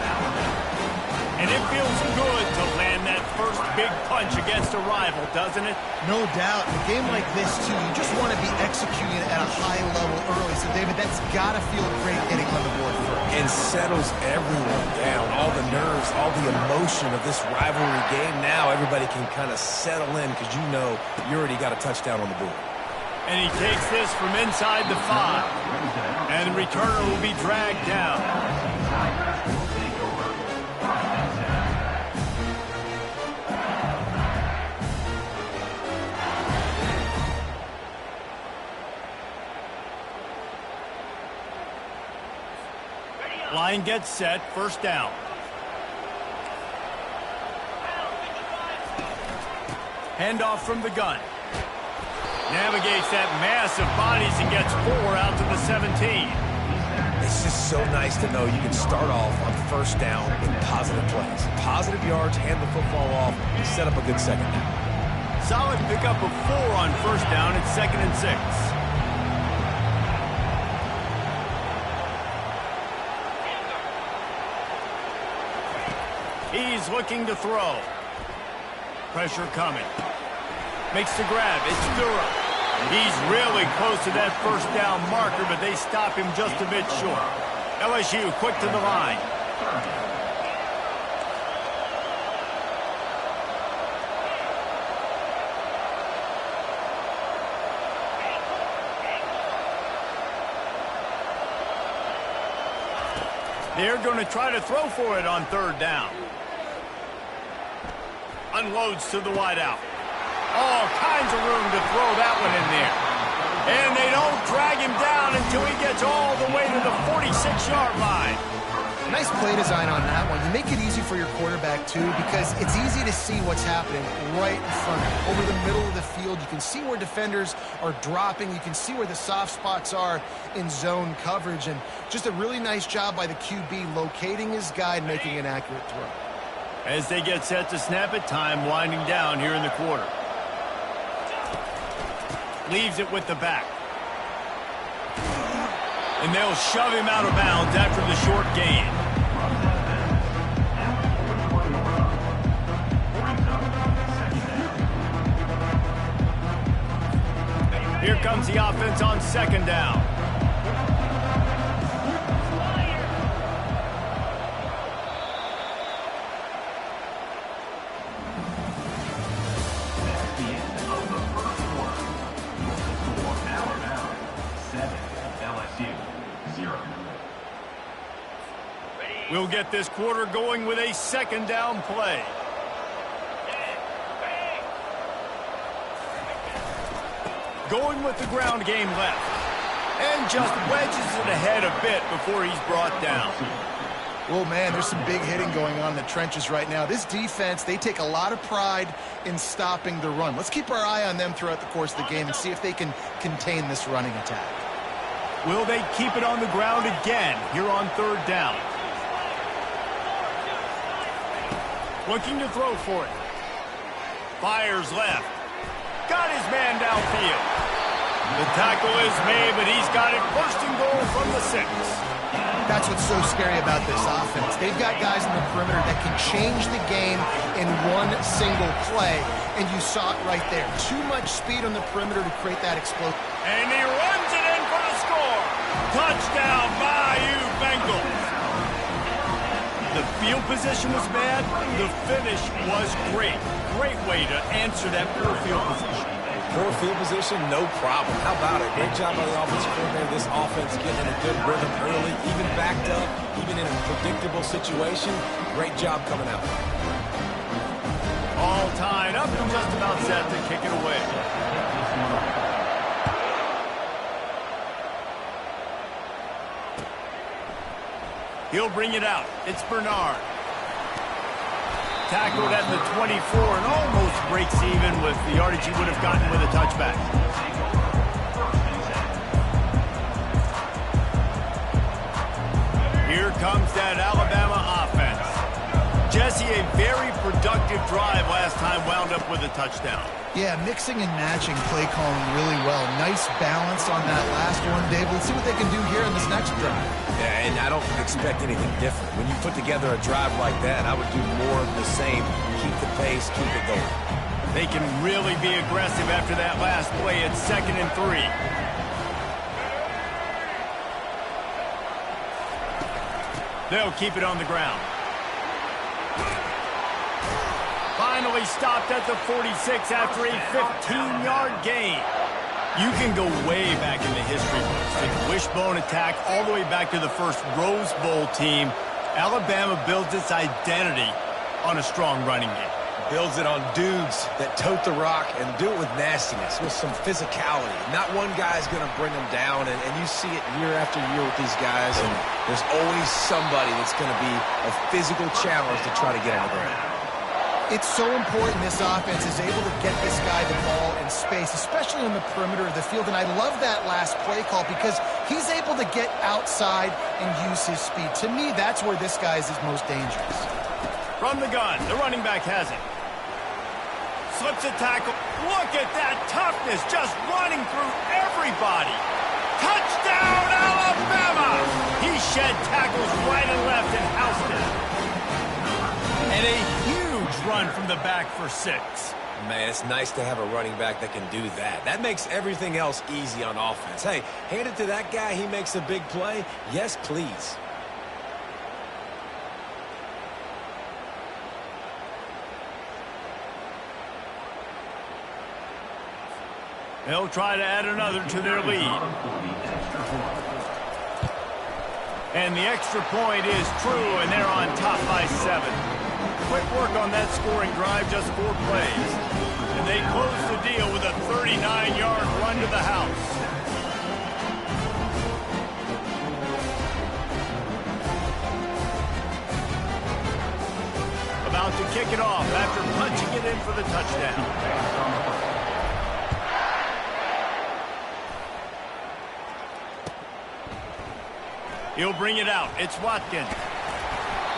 And it feels good to land that first big punch against a rival, doesn't it? No doubt. In a game like this, too, you just want to be executing at a high level early. So, David, that's got to feel great getting on the board first. And settles everyone down. All the nerves, all the emotion of this rivalry game. Now everybody can kind of settle in because you know you already got a touchdown on the board. And he takes this from inside the 5. And the returner will be dragged down. Tigers will take over. First and 10. Line gets set, first down. Handoff from the gun. Navigates that mass of bodies and gets 4 out to the 17. It's just so nice to know you can start off on first down with positive plays. Positive yards, hand the football off, and set up a good second down. Solid pickup of 4 on first down at 2nd and 6. He's looking to throw. Pressure coming. Makes the grab. It's Durham. He's really close to that first down marker, but they stop him just a bit short. LSU quick to the line. They're going to try to throw for it on third down. Unloads to the wideout. All kinds of room to throw that one in there. And they don't drag him down until he gets all the way to the 46-yard line. Nice play design on that one. You make it easy for your quarterback, too, because it's easy to see what's happening right in front of you. Over the middle of the field, you can see where defenders are dropping. You can see where the soft spots are in zone coverage. And just a really nice job by the QB locating his guy and making an accurate throw. As they get set to snap it, time winding down here in the quarter. Leaves it with the back. And they'll shove him out of bounds after the short gain. Here comes the offense on second down. We'll get this quarter going with a second down play. Going with the ground game left. And just wedges it ahead a bit before he's brought down. Oh, man, there's some big hitting going on in the trenches right now. This defense, they take a lot of pride in stopping the run. Let's keep our eye on them throughout the course of the game and see if they can contain this running attack. Will they keep it on the ground again here on third down? Looking to throw for it. Fires left. Got his man downfield. The tackle is made, but he's got it first and goal from the 6. That's what's so scary about this offense. They've got guys in the perimeter that can change the game in one single play, and you saw it right there. Too much speed on the perimeter to create that explosion. And he runs it in for the score. Touchdown, Bayou Bengals. The field position was bad. The finish was great. Great way to answer that poor field position. Poor field position, no problem. How about it? Great job by the offensive coordinator. This offense getting in a good rhythm early, even backed up, even in a predictable situation. Great job coming out. All tied up and just about set to kick it away. He'll bring it out. It's Bernard. Tackled at the 24 and almost breaks even with the yardage he would have gotten with a touchback. Here comes that Alabama offense. Jesse, a very productive drive last time, wound up with a touchdown. Yeah, mixing and matching play calling really well. Nice balance on that last one, Dave. Let's see what they can do here in this next drive. Yeah, and I don't expect anything different. When you put together a drive like that, I would do more of the same. Keep the pace, keep it going. They can really be aggressive after that last play at 2nd and 3. They'll keep it on the ground. Finally stopped at the 46 after a 15-yard gain. You can go way back in the history books to the wishbone attack all the way back to the first Rose Bowl team. Alabama builds its identity on a strong running game. Builds it on dudes that tote the rock and do it with nastiness, with some physicality. Not one guy's going to bring them down, and you see it year after year with these guys, and there's always somebody that's going to be a physical challenge to try to get on the ground. It's so important this offense is able to get this guy the ball in space, especially on the perimeter of the field. And I love that last play call because he's able to get outside and use his speed. To me, that's where this guy is his most dangerous. From the gun, the running back has it. Slips a tackle. Look at that toughness, just running through everybody. Touchdown, Alabama! He shed tackles right and left and housed it. And a huge run from the back for 6. Man, it's nice to have a running back that can do that. That makes everything else easy on offense. Hey, hand it to that guy, he makes a big play. Yes, please. They'll try to add another to their lead. And the extra point is true, and they're on top by 7. Quick work on that scoring drive, just 4 plays. And they close the deal with a 39-yard run to the house. About to kick it off after punching it in for the touchdown. He'll bring it out. It's Watkins.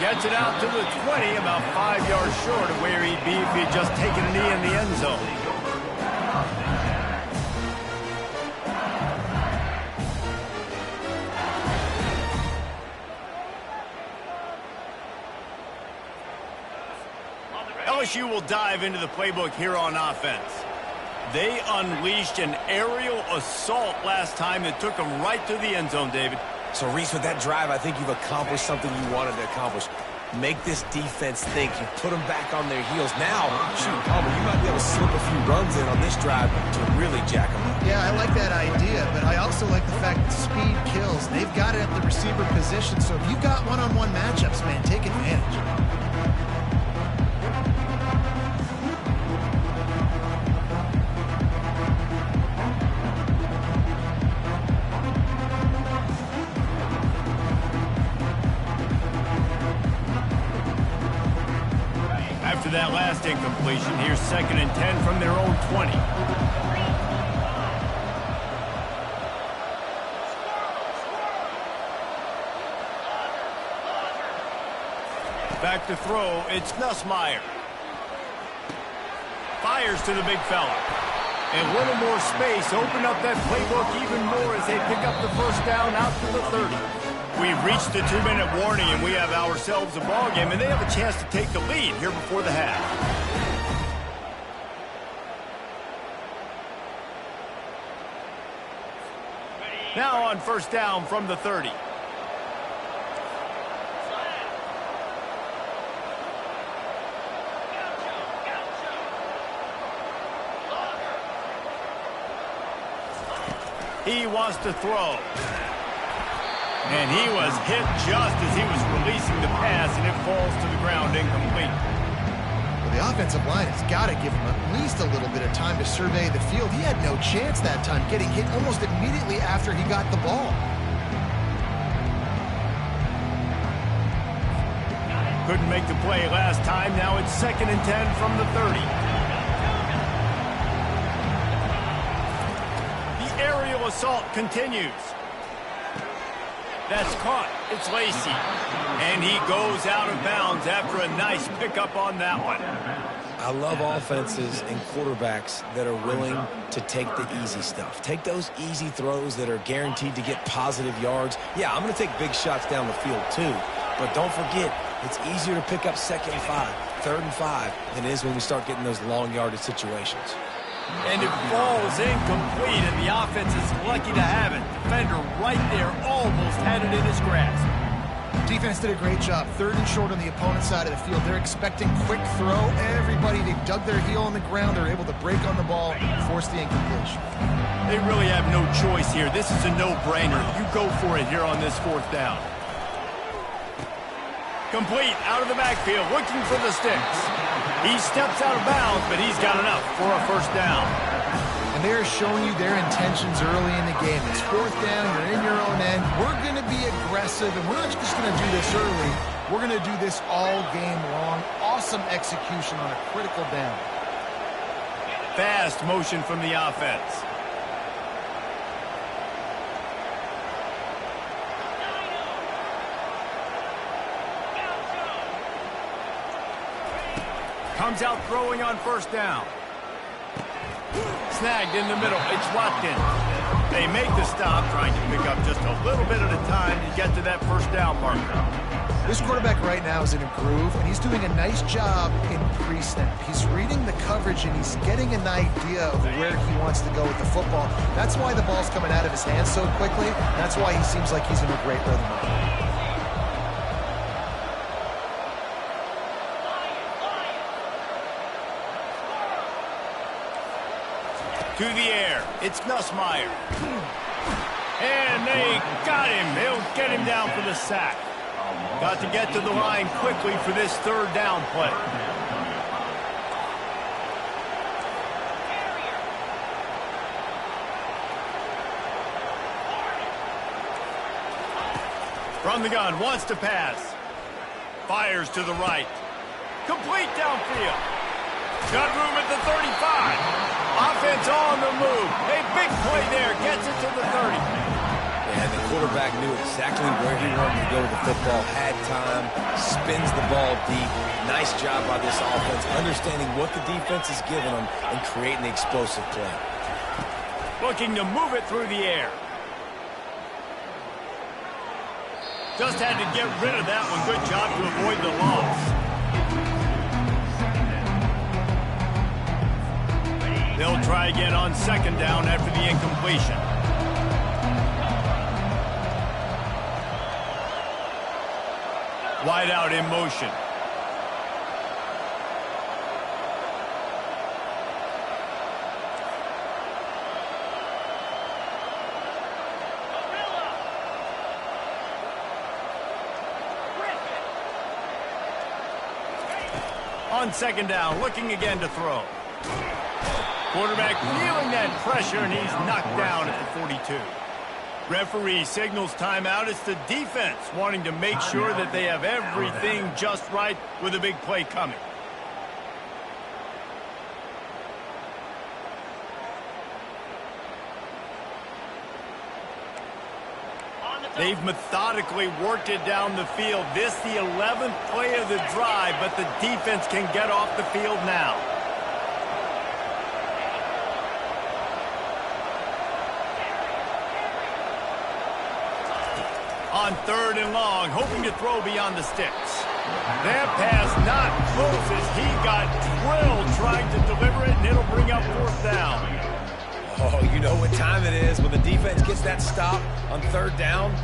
Gets it out to the 20, about 5 yards short of where he'd be if he'd just taken a knee in the end zone. LSU will dive into the playbook here on offense. They unleashed an aerial assault last time that took them right to the end zone, David. So, Reese, with that drive, I think you've accomplished something you wanted to accomplish. Make this defense think. You put them back on their heels. Now, shoot, Palmer, you might be able to slip a few runs in on this drive to really jack them up. Yeah, I like that idea, but I also like the fact that speed kills. They've got it at the receiver position, so if you've got one-on-one matchups, man, take advantage. After that last incompletion, here's 2nd and 10 from their own 20. Back to throw, it's Nussmeier. Fires to the big fella. And a little more space, open up that playbook even more as they pick up the first down out to the 30. We've reached the 2-minute warning, and we have ourselves a ball game, and they have a chance to take the lead here before the half. Now on first down from the 30. He wants to throw. And he was hit just as he was releasing the pass, and it falls to the ground incomplete. Well, the offensive line has got to give him at least a little bit of time to survey the field. He had no chance that time, getting hit almost immediately after he got the ball. Couldn't make the play last time. Now it's 2nd and 10 from the 30. The aerial assault continues. That's caught. It's Lacey. And he goes out of bounds after a nice pickup on that one. I love offenses and quarterbacks that are willing to take the easy stuff. Take those easy throws that are guaranteed to get positive yards. Yeah, I'm going to take big shots down the field too. But don't forget, it's easier to pick up 2nd and 5, 3rd and 5 than it is when we start getting those long yardage situations. And it falls incomplete, and the offense is lucky to have it. Defender right there almost had it in his grasp. Defense did a great job. 3rd and short on the opponent's side of the field. They're expecting quick throw. Everybody, they dug their heel on the ground. They're able to break on the ball, force the incompletion. They really have no choice here. This is a no-brainer. You go for it here on this 4th down. Complete out of the backfield, looking for the sticks. He steps out of bounds, but he's got enough for a 1st down. And they're showing you their intentions early in the game. It's 4th down, you're in your own end. We're going to be aggressive, and we're not just going to do this early. We're going to do this all game long. Awesome execution on a critical down. Fast motion from the offense. Comes out throwing on 1st down. Snagged in the middle. It's Watkins. They make the stop, trying to pick up just a little bit at a time to get to that 1st down marker. This quarterback right now is in a groove, and he's doing a nice job in pre-snap. He's reading the coverage, and he's getting an idea of where he wants to go with the football. That's why the ball's coming out of his hands so quickly. That's why he seems like he's in a great rhythm. To the air, it's Nussmeier. And they got him. They'll get him down for the sack. Got to get to the line quickly for this 3rd down play. From the gun, wants to pass. Fires to the right. Complete downfield. Got room at the 35. Offense on the move. A big play there. Gets it to the 30. And the quarterback knew exactly where he wanted to go with the football. Had time. Spins the ball deep. Nice job by this offense. Understanding what the defense is giving them and creating the explosive play. Looking to move it through the air. Just had to get rid of that one. Good job to avoid the loss. They'll try again on 2nd down after the incompletion. Wide out in motion. On 2nd down, looking again to throw. Quarterback feeling that pressure, and he's knocked down at the 42. Referee signals timeout. It's the defense wanting to make sure that they have everything just right with a big play coming. They've methodically worked it down the field. This the 11th play of the drive, but the defense can get off the field now. On 3rd and long, hoping to throw beyond the sticks. That pass not close as he got drilled trying to deliver it, and it'll bring up 4th down. Oh, you know what time it is when the defense gets that stop on 3rd down.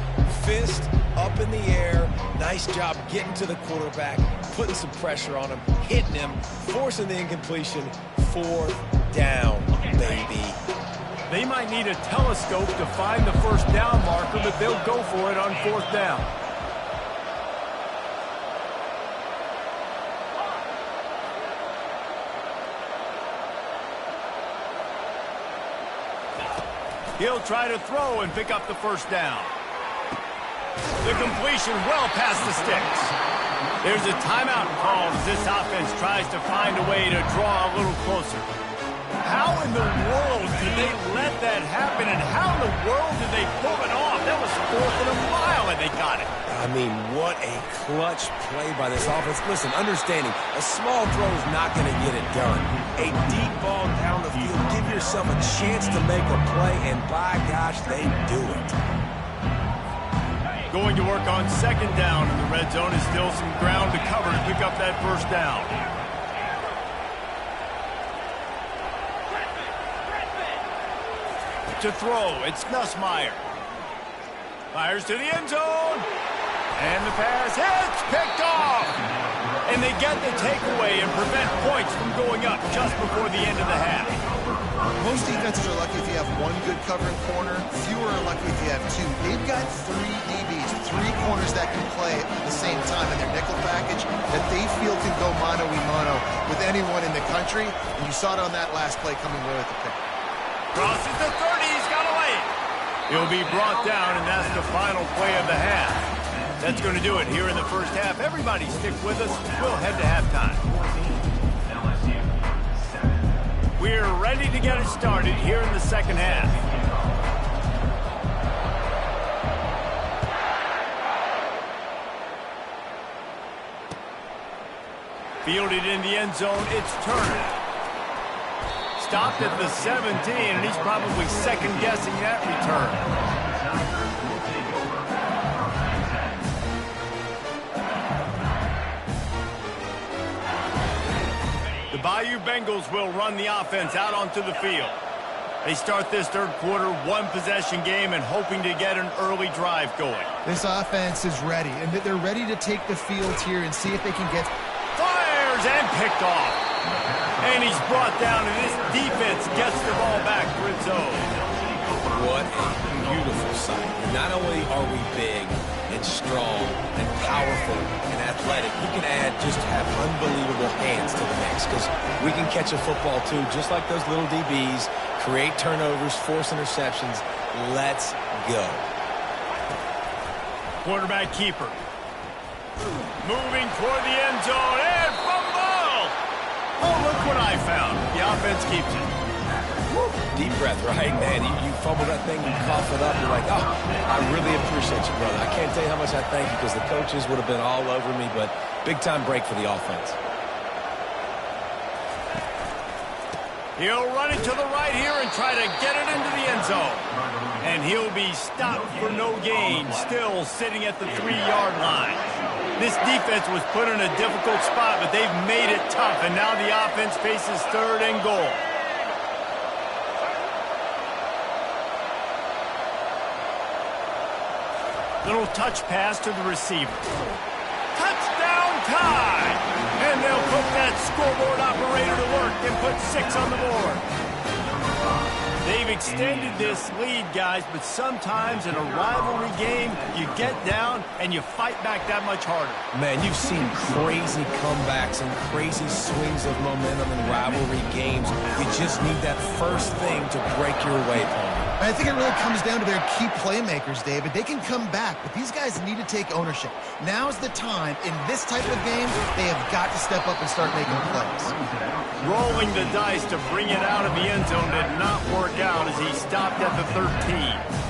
Fist up in the air. Nice job getting to the quarterback, putting some pressure on him, hitting him, forcing the incompletion. 4th down, baby. They might need a telescope to find the 1st down marker, but they'll go for it on 4th down. He'll try to throw and pick up the 1st down. The completion well past the sticks. There's a timeout called as this offense tries to find a way to draw a little closer. How in the world did they let that happen, and how in the world did they pull it off? That was 4th and a mile, and they got it. I mean, what a clutch play by this offense. Listen, understanding, a small throw is not going to get it done. A deep ball down the field, give yourself a chance to make a play, and by gosh, they do it. Going to work on 2nd down, and the red zone is still some ground to cover to pick up that 1st down. To throw, it's Nussmeier. Fires to the end zone. And the pass hits, picked off. And they get the takeaway and prevent points from going up just before the end of the half. Most defenses are lucky if you have one good covering corner. Fewer are lucky if you have two. They've got three DBs, three corners that can play at the same time in their nickel package that they feel can go mano-a-mano with anyone in the country. And you saw it on that last play coming away with the pick. Crosses the 30, he's got away. He'll be brought down, and that's the final play of the half. That's going to do it here in the first half. Everybody stick with us. We'll head to halftime. We're ready to get it started here in the second half. Fielded in the end zone, it's Turner. Stopped at the 17, and he's probably second-guessing that return. The Bayou Bengals will run the offense out onto the field. They start this third quarter one-possession game and hoping to get an early drive going. This offense is ready, and they're ready to take the field here and see if they can get... Fires and picked off. And he's brought down, and this defense gets the ball back for its own. What a beautiful sight. Not only are we big and strong and powerful and athletic, we can just have unbelievable hands to the mix because we can catch a football too, just like those little DBs, create turnovers, force interceptions. Let's go. Quarterback keeper. Moving toward the end zone and fumble! Oh, look what I found. The offense keeps it. Woo. Deep breath, right, man? You fumble that thing, you cough it up, you're like, oh, I really appreciate you, brother. I can't tell you how much I thank you because the coaches would have been all over me, but big-time break for the offense. He'll run it to the right here and try to get it into the end zone. And he'll be stopped for no gain, still sitting at the 3-yard line. This defense was put in a difficult spot, but they've made it tough, and now the offense faces third and goal. Little touch pass to the receiver. Touchdown tie! And they'll put that scoreboard operator to work and put 6 on the board. They've extended this lead, guys, but sometimes in a rivalry game, you get down and you fight back that much harder. Man, you've seen crazy comebacks and crazy swings of momentum in rivalry games. You just need that first thing to break your way, Paul. I think it really comes down to their key playmakers, David. They can come back, but these guys need to take ownership. Now's the time. In this type of game, they have got to step up and start making plays. Rolling the dice to bring it out of the end zone did not work out as he stopped at the 13.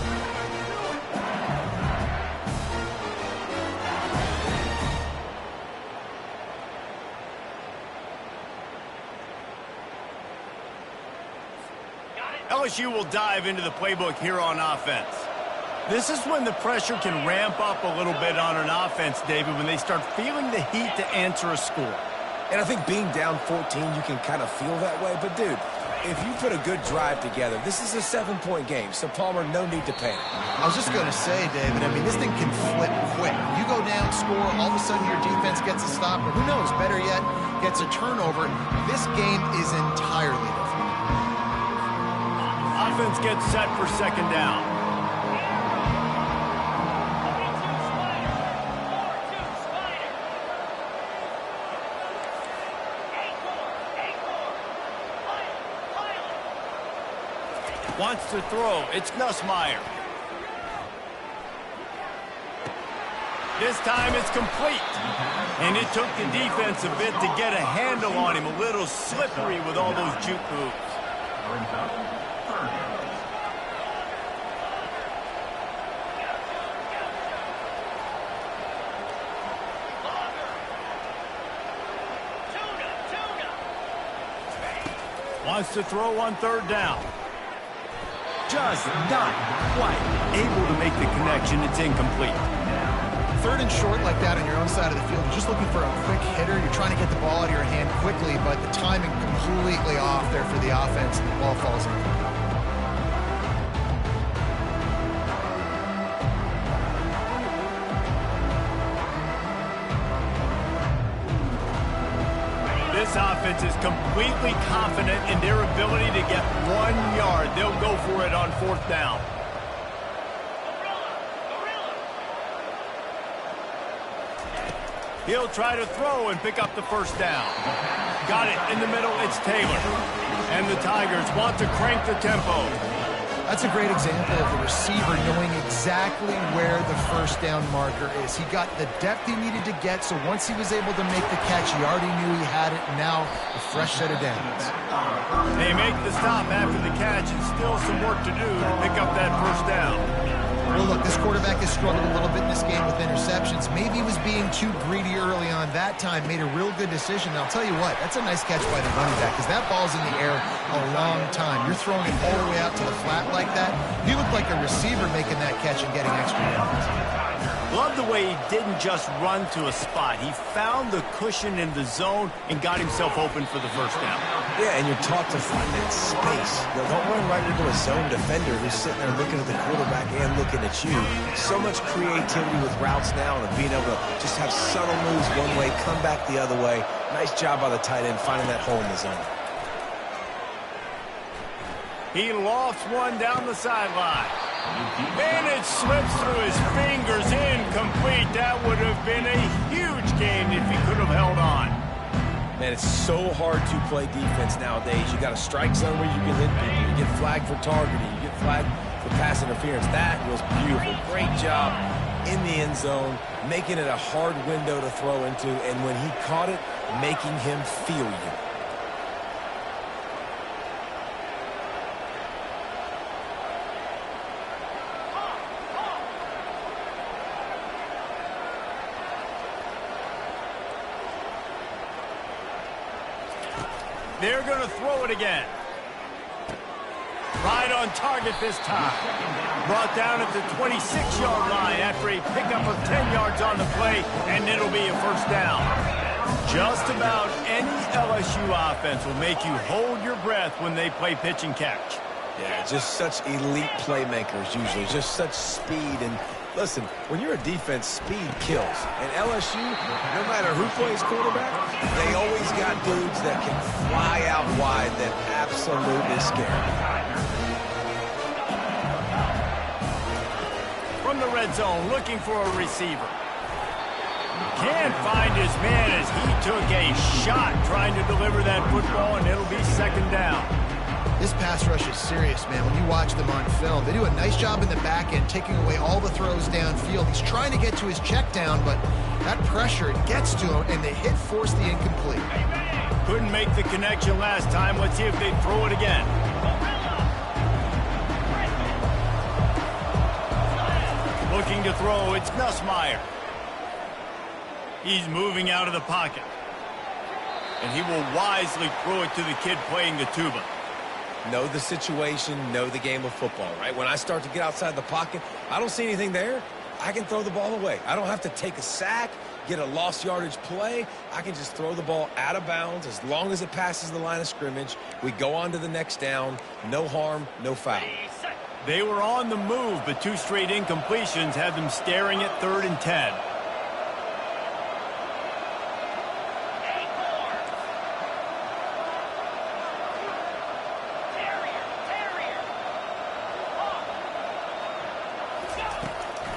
LSU will dive into the playbook here on offense. This is when the pressure can ramp up a little bit on an offense, David, when they start feeling the heat to answer a score. And I think being down 14, you can kind of feel that way. But, dude, if you put a good drive together, this is a 7-point game. So, Palmer, no need to panic. I was just going to say, David, I mean, this thing can flip quick. You go down, score, all of a sudden your defense gets a stop, or who knows, better yet, gets a turnover. This game is entirely different. Offense gets set for second down. Wants to throw. It's Nussmeier. This time it's complete. And it took the defense a bit to get a handle on him. A little slippery with all those juke moves. Wants to throw on third down. Just not quite able to make the connection. It's incomplete. Third and short like that on your own side of the field, you're just looking for a quick hitter. You're trying to get the ball out of your hand quickly, but the timing completely off there for the offense, and the ball falls in. defense is completely confident in their ability to get 1 yard. They'll go for it on 4th down. He'll try to throw and pick up the 1st down. Got it in the middle. It's Taylor. And the Tigers want to crank the tempo. That's a great example of the receiver knowing exactly where the 1st down marker is. He got the depth he needed to get, so once he was able to make the catch, he already knew he had it, and now a fresh set of downs. They make the stop after the catch, and still some work to do to pick up that 1st down. Well, look, this quarterback has struggled a little bit in this game with interceptions. Maybe he was being too greedy early on that time, made a real good decision. And I'll tell you what, that's a nice catch by the running back, because that ball's in the air a long time. You're throwing it all the way out to the flat like that. He looked like a receiver making that catch and getting extra yards. Love the way he didn't just run to a spot. He found the cushion in the zone and got himself open for the 1st down. Yeah, and you're taught to find that space. Don't run right into a zone defender who's sitting there looking at the quarterback and looking at you. So much creativity with routes now and being able to just have subtle moves one way, come back the other way. Nice job by the tight end finding that hole in the zone. He lofts one down the sideline. And it slips through his fingers, incomplete. That would have been a huge gain if he could have held on. Man, it's so hard to play defense nowadays. You got a strike zone where you can hit people. You get flagged for targeting. You get flagged for pass interference. That was beautiful. Great job in the end zone, making it a hard window to throw into. And when he caught it, making him feel you. They're going to throw it again. Right on target this time. Brought down at the 26-yard line after a pickup of 10 yards on the play, and it'll be a 1st down. Just about any LSU offense will make you hold your breath when they play pitch and catch. Yeah, just such elite playmakers usually, just such speed. And listen, when you're a defense, speed kills. And LSU, no matter who plays quarterback, they always got dudes that can fly out wide that absolutely scare. From the red zone, looking for a receiver. Can't find his man as he took a shot trying to deliver that football, and it'll be 2nd down. This pass rush is serious, man. When you watch them on film, they do a nice job in the back end, taking away all the throws downfield. He's trying to get to his check down, but that pressure gets to him, and the hit forced the incomplete. Couldn't make the connection last time. Let's see if they throw it again. Looking to throw, it's Nussmeier. He's moving out of the pocket. And he will wisely throw it to the kid playing the tuba. Know the situation, know the game of football, right? When I start to get outside the pocket, I don't see anything there. I can throw the ball away. I don't have to take a sack, get a lost yardage play. I can just throw the ball out of bounds as long as it passes the line of scrimmage. We go on to the next down. No harm, no foul. They were on the move, but 2 straight incompletions had them staring at 3rd and 10.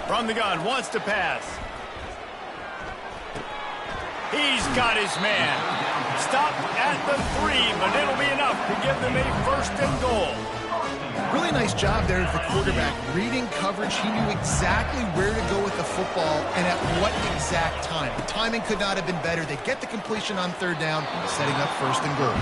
From the gun, wants to pass. He's got his man. Stopped at the 3, but it'll be enough to give them a 1st and goal. Really nice job there of the quarterback. Reading coverage, he knew exactly where to go with the football and at what exact time. The timing could not have been better. They get the completion on 3rd down, setting up 1st and goal.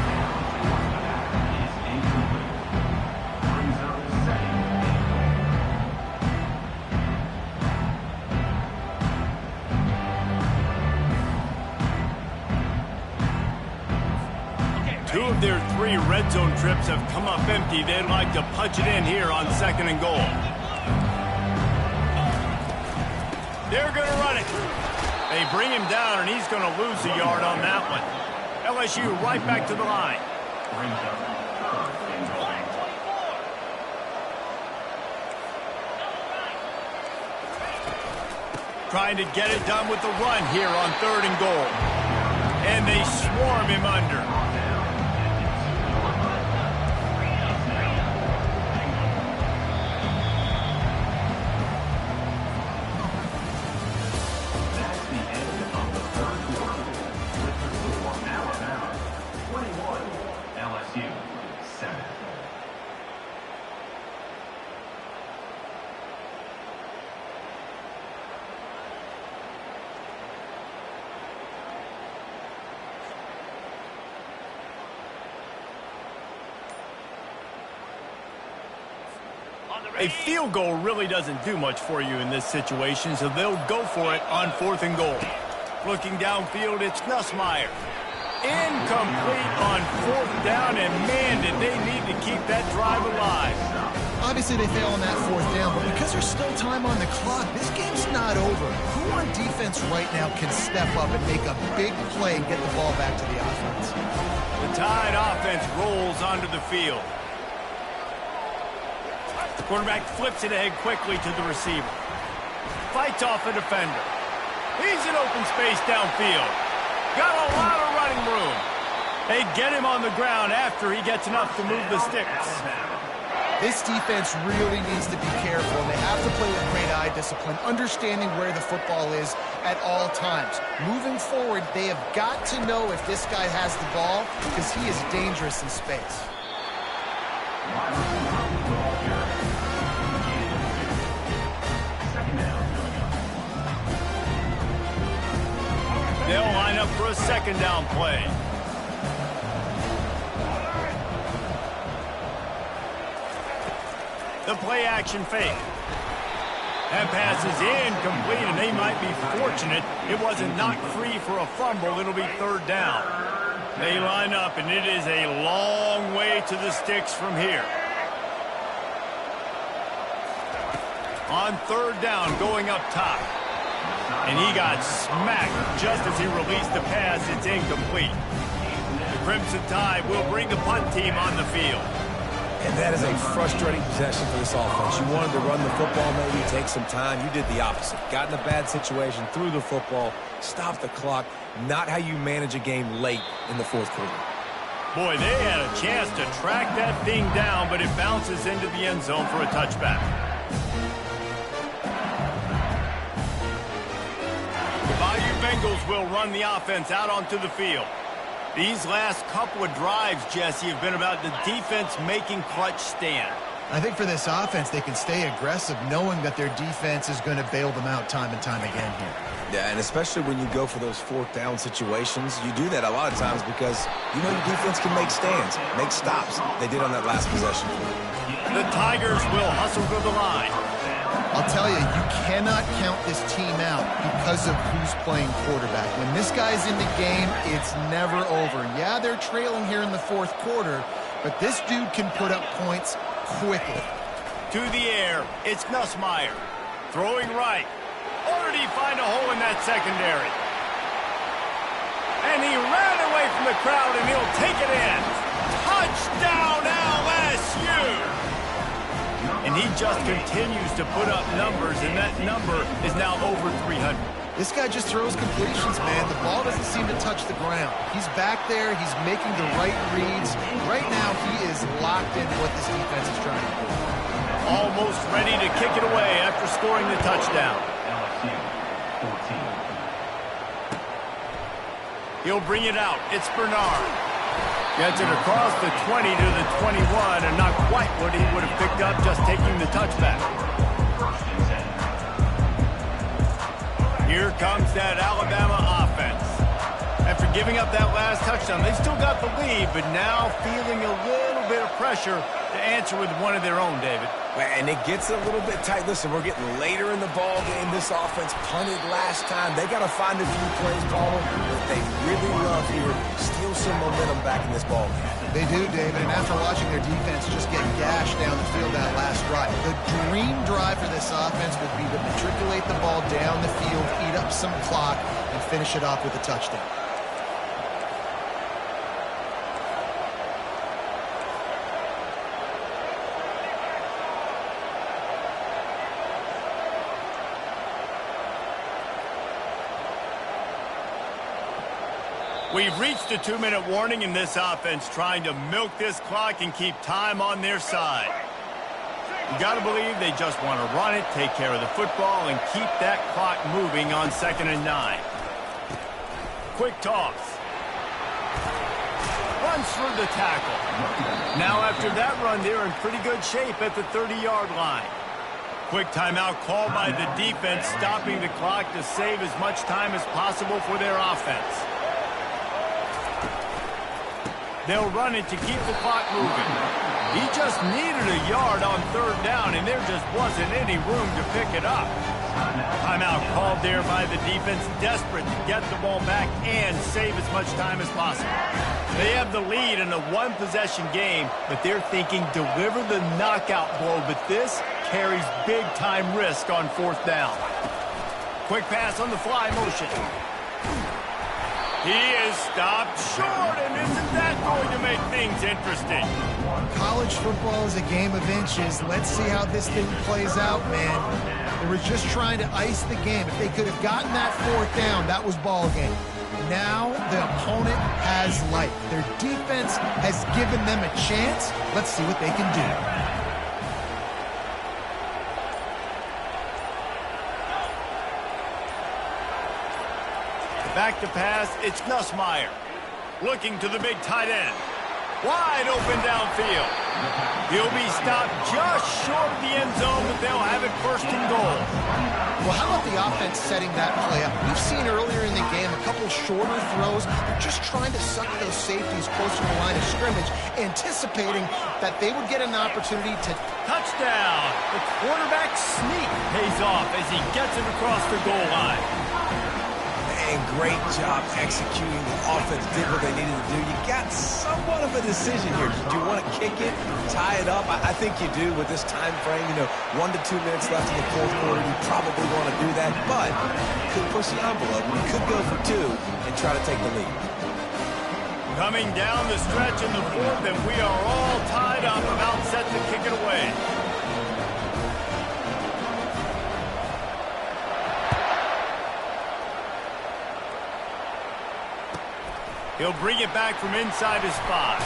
Two of their 3 red zone trips have come up empty. They'd like to punch it in here on 2nd and goal. They're going to run it. They bring him down, and he's going to lose a yard on that one. LSU right back to the line. Trying to get it done with the run here on 3rd and goal. And they swarm him under. A field goal really doesn't do much for you in this situation, so they'll go for it on 4th and goal. Looking downfield, it's Ncaa. Incomplete on 4th down, and man, did they need to keep that drive alive. Obviously, they fail on that 4th down, but because there's still time on the clock, this game's not over. Who on defense right now can step up and make a big play and get the ball back to the offense? The Tide offense rolls onto the field. The quarterback flips it ahead quickly to the receiver. Fights off a defender. He's in open space downfield. Got a lot of running room. They get him on the ground after he gets enough to move the sticks. This defense really needs to be careful, and they have to play with great eye discipline, understanding where the football is at all times. Moving forward, they have got to know if this guy has the ball, because he is dangerous in space. They'll line up for a 2nd down play. The play action fake. That pass is incomplete, and they might be fortunate it wasn't knocked free for a fumble. It'll be 3rd down. They line up, and it is a long way to the sticks from here. On 3rd down, going up top. And he got smacked just as he released the pass. It's incomplete. The Crimson Tide will bring the punt team on the field. And that is a frustrating possession for this offense. You wanted to run the football, maybe take some time. You did the opposite. Got in a bad situation, threw the football, stopped the clock. Not how you manage a game late in the 4th quarter. Boy, they had a chance to track that thing down, but it bounces into the end zone for a touchback. The Bayou Bengals will run the offense out onto the field. These last couple of drives, Jesse, have been about the defense making clutch stand. I think for this offense, they can stay aggressive knowing that their defense is going to bail them out time and time again here. Yeah, and especially when you go for those 4th down situations, you do that a lot of times because you know your defense can make stands, make stops. They did on that last possession. The Tigers will hustle to the line. I'll tell you, you cannot count this team out because of who's playing quarterback. When this guy's in the game, it's never over. Yeah, they're trailing here in the 4th quarter, but this dude can put up points quickly. To the air, it's Ncaa. Throwing right. Or did he find a hole in that secondary? And he ran away from the crowd, and he'll take it in. Touchdown, LSU! And he just continues to put up numbers, and that number is now over 300. This guy just throws completions, man. The ball doesn't seem to touch the ground. He's back there. He's making the right reads. Right now, he is locked into what this defense is trying to do. Almost ready to kick it away after scoring the touchdown. LSU 14. He'll bring it out. It's Bernard. Gets it across the 20 to the 21, and not quite what he would have picked up just taking the touchback. Here comes that Alabama offense. After giving up that last touchdown, they still got the lead, but now feeling a little bit of pressure to answer with one of their own, David. And it gets a little bit tight. Listen, we're getting later in the ball game. This offense punted last time. They got to find a few plays, Paul, that they really love here. Steal some momentum back in this ball game. They do, David, and after watching their defense just get gashed down the field that last drive, the dream drive for this offense would be to matriculate the ball down the field, eat up some clock, and finish it off with a touchdown. We've reached a 2-minute warning in this offense, trying to milk this clock and keep time on their side. You got to believe they just want to run it, take care of the football, and keep that clock moving on 2nd and 9. Quick toss. Runs through the tackle. Now after that run, they're in pretty good shape at the 30-yard line. Quick timeout called by the defense, stopping the clock to save as much time as possible for their offense. They'll run it to keep the clock moving. He just needed a yard on third down, and there just wasn't any room to pick it up. Timeout called there by the defense, desperate to get the ball back and save as much time as possible. They have the lead in a one-possession game, but they're thinking deliver the knockout blow, but this carries big-time risk on fourth down. Quick pass on the fly motion. He is stopped short, and isn't that going to make things interesting? College football is a game of inches. Let's see how this thing plays out, man. They were just trying to ice the game. If they could have gotten that fourth down, that was ball game. Now the opponent has life. Their defense has given them a chance. Let's see what they can do. Back to pass, it's Ncaa. Looking to the big tight end. Wide open downfield. He'll be stopped just short of the end zone, but they'll have it first and goal. Well, how about the offense setting that play up? We've seen earlier in the game a couple shorter throws. They're just trying to suck those safeties closer to the line of scrimmage, anticipating that they would get an opportunity to... Touchdown! The quarterback sneak pays off as he gets it across the goal line. And great job executing. The offense did what they needed to do. You got somewhat of a decision here. Do you want to kick it, tie it up? I think you do with this time frame. 1 to 2 minutes left in the fourth quarter. You probably want to do that, but you could push the envelope. You could go for 2 and try to take the lead. Coming down the stretch in the fourth, and we are all tied up, about set to kick it away. He'll bring it back from inside his 5.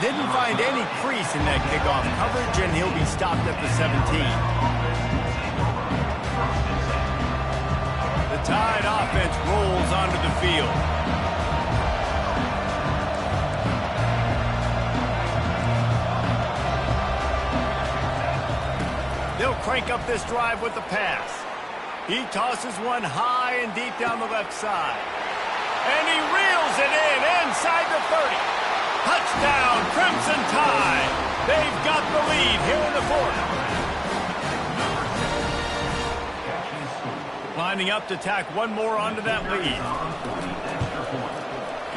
Didn't find any crease in that kickoff coverage, and he'll be stopped at the 17. The Tide offense rolls onto the field. They'll crank up this drive with the pass. He tosses one high and deep down the left side. And he reels it in inside the 30. Touchdown, Crimson Tide. They've got the lead here in the fourth. Lining up to tack one more onto that lead.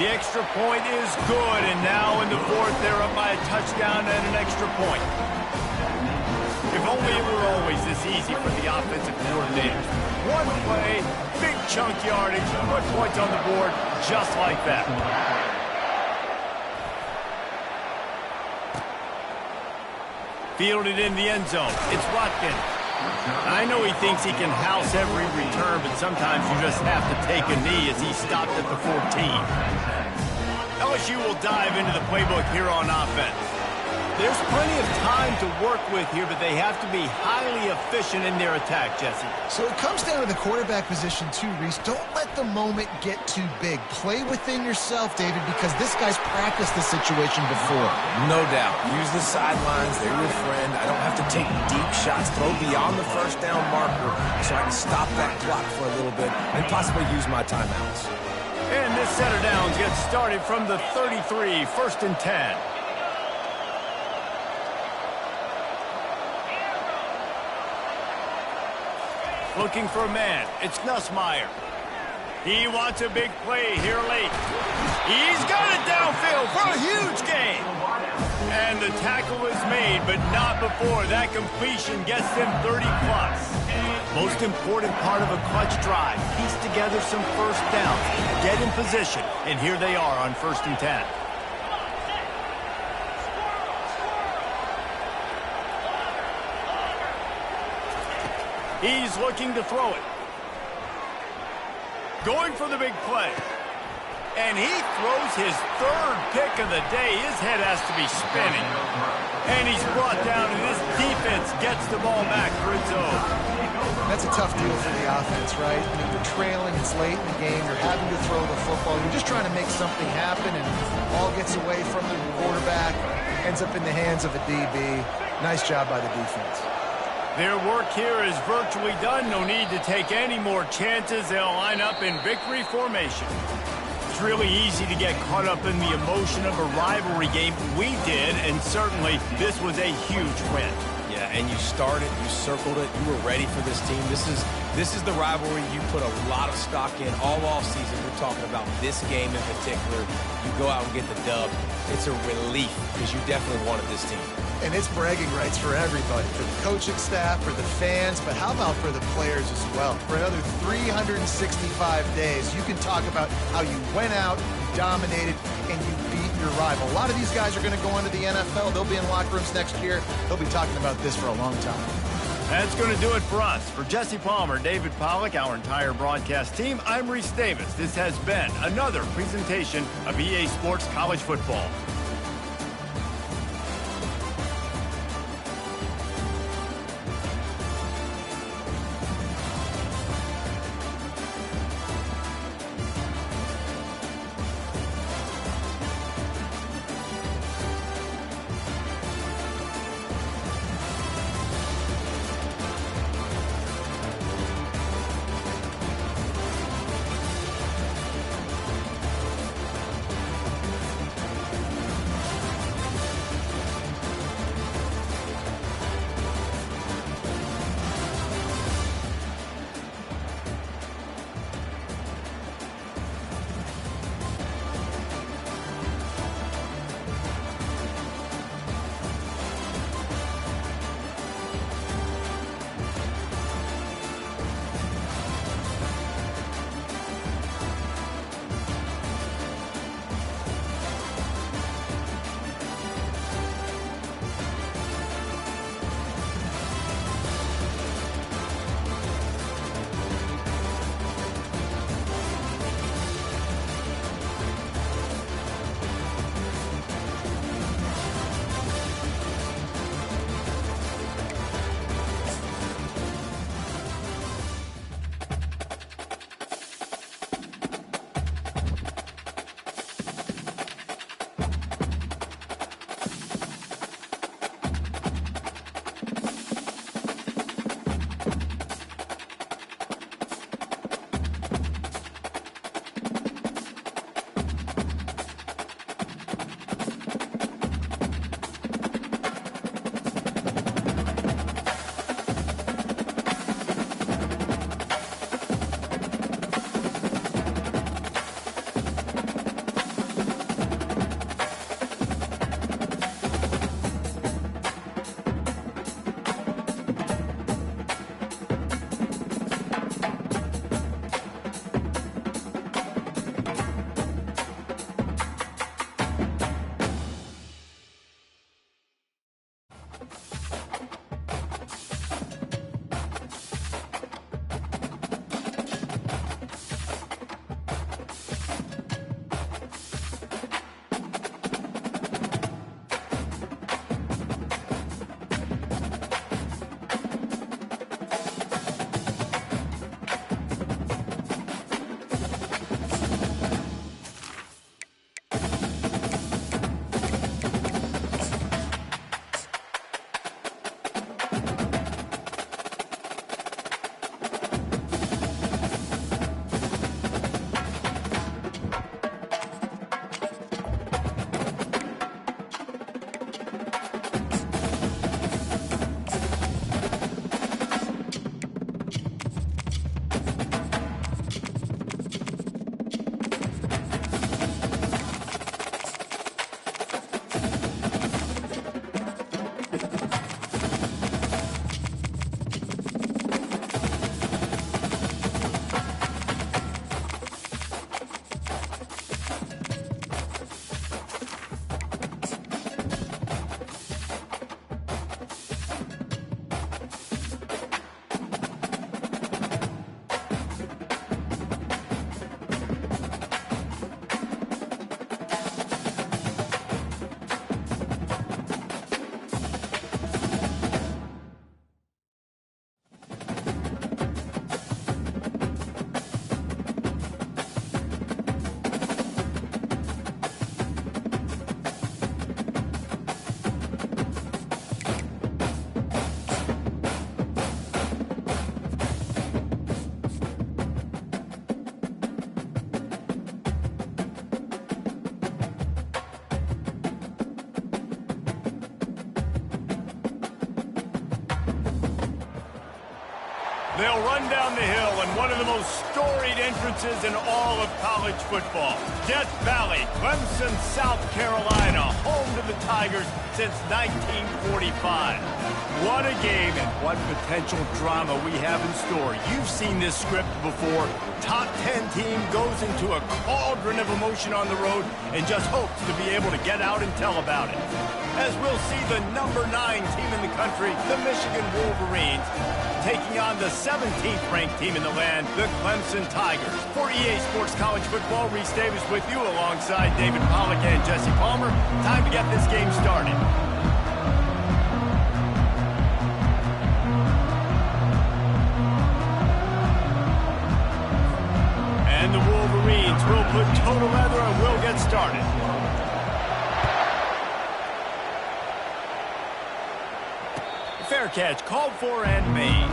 The extra point is good, and now in the fourth, they're up by a touchdown and an extra point. If only it were always this easy for the offensive coordinators. One play, big chunk yardage, put points on the board just like that. Fielded in the end zone. It's Watkins. I know he thinks he can house every return, but sometimes you just have to take a knee as he stopped at the 14. LSU will dive into the playbook here on offense. There's plenty of time to work with here, but they have to be highly efficient in their attack, Jesse. So it comes down to the quarterback position too, Reese. Don't let the moment get too big. Play within yourself, David, because this guy's practiced this situation before. No doubt. Use the sidelines. They're your friend. I don't have to take deep shots. Throw beyond the first down marker so I can stop that clock for a little bit and possibly use my timeouts. And this set of downs gets started from the 33, 1st and 10. Looking for a man. It's Ncaa. He wants a big play here late. He's got it downfield for a huge gain. And the tackle is made, but not before that completion gets them 30-plus. Most important part of a clutch drive. Piece together some first downs. Get in position. And here they are on 1st and 10. He's looking to throw it. Going for the big play. And he throws his 3rd pick of the day. His head has to be spinning. And he's brought down, and this defense gets the ball back for its own. That's a tough deal for the offense, right? I mean, you're trailing, it's late in the game, you're having to throw the football. You're just trying to make something happen, and ball gets away from the quarterback, ends up in the hands of a DB. Nice job by the defense. Their work here is virtually done. No need to take any more chances. They'll line up in victory formation. it's really easy to get caught up in the emotion of a rivalry game. We did, and certainly this was a huge win. Yeah, and you started, you circled it, you were ready for this team. This is the rivalry you put a lot of stock in all off season. We're talking about this game in particular. You go out and get the dub. It's a relief because you definitely wanted this team. And it's bragging rights for everybody, for the coaching staff, for the fans, but how about for the players as well? For another 365 days, you can talk about how you went out, you dominated, and you beat your rival. A lot of these guys are going to go on to the NFL. They'll be in locker rooms next year. They'll be talking about this for a long time. That's going to do it for us. For Jesse Palmer, David Pollack, our entire broadcast team, I'm Reese Davis. This has been another presentation of EA Sports College Football. They'll run down the hill in one of the most storied entrances in all of college football. Death Valley, Clemson, South Carolina, home to the Tigers since 1945. What a game and what potential drama we have in store. You've seen this script before. Top 10 team goes into a cauldron of emotion on the road and just hopes to be able to get out and tell about it. As we'll see the number 9 team in the country, the Michigan Wolverines, taking on the 17th ranked team in the land, the Clemson Tigers. For EA Sports College Football, Reese Davis with you alongside David Pollack and Jesse Palmer. Time to get this game started. And the Wolverines will put total leather and will get started. Fair catch called for and made.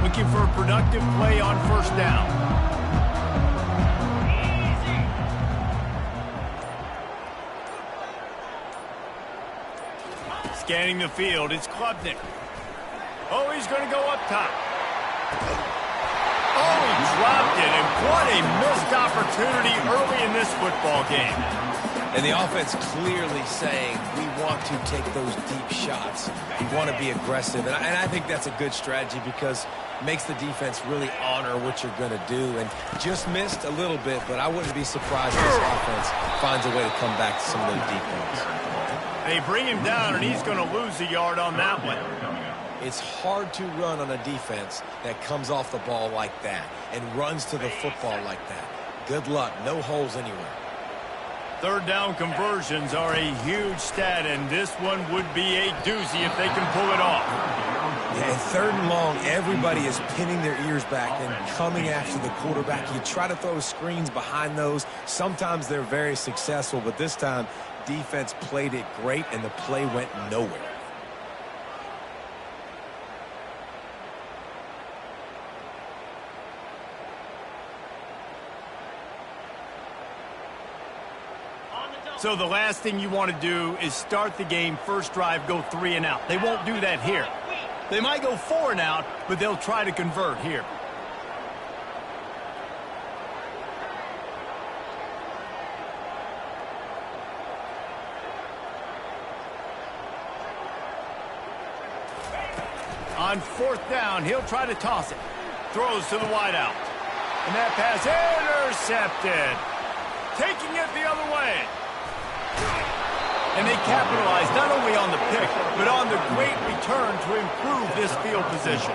Looking for a productive play on first down. Scanning the field, it's Klubnik. Oh, he's going to go up top. Oh, he dropped it, and what a missed opportunity early in this football game. And the offense clearly saying, we want to take those deep shots. We want to be aggressive, and I think that's a good strategy because it makes the defense really honor what you're going to do. And just missed a little bit, but I wouldn't be surprised if this offense finds a way to come back to some of those deep ones. They bring him down, and he's going to lose a yard on that one. It's hard to run on a defense that comes off the ball like that and runs to the football like that. Good luck. No holes anywhere. Third down conversions are a huge stat, and this one would be a doozy if they can pull it off. Yeah, and third and long, everybody is pinning their ears back and coming after the quarterback. You try to throw screens behind those. Sometimes they're very successful, but this time, defense played it great, and the play went nowhere. So the last thing you want to do is start the game, first drive, go 3 and out. They won't do that here. They might go 4 and out, but they'll try to convert here. On fourth down, he'll try to toss it. Throws to the wideout. And that pass intercepted. Taking it the other way. And they capitalize not only on the pick, but on the great return to improve this field position.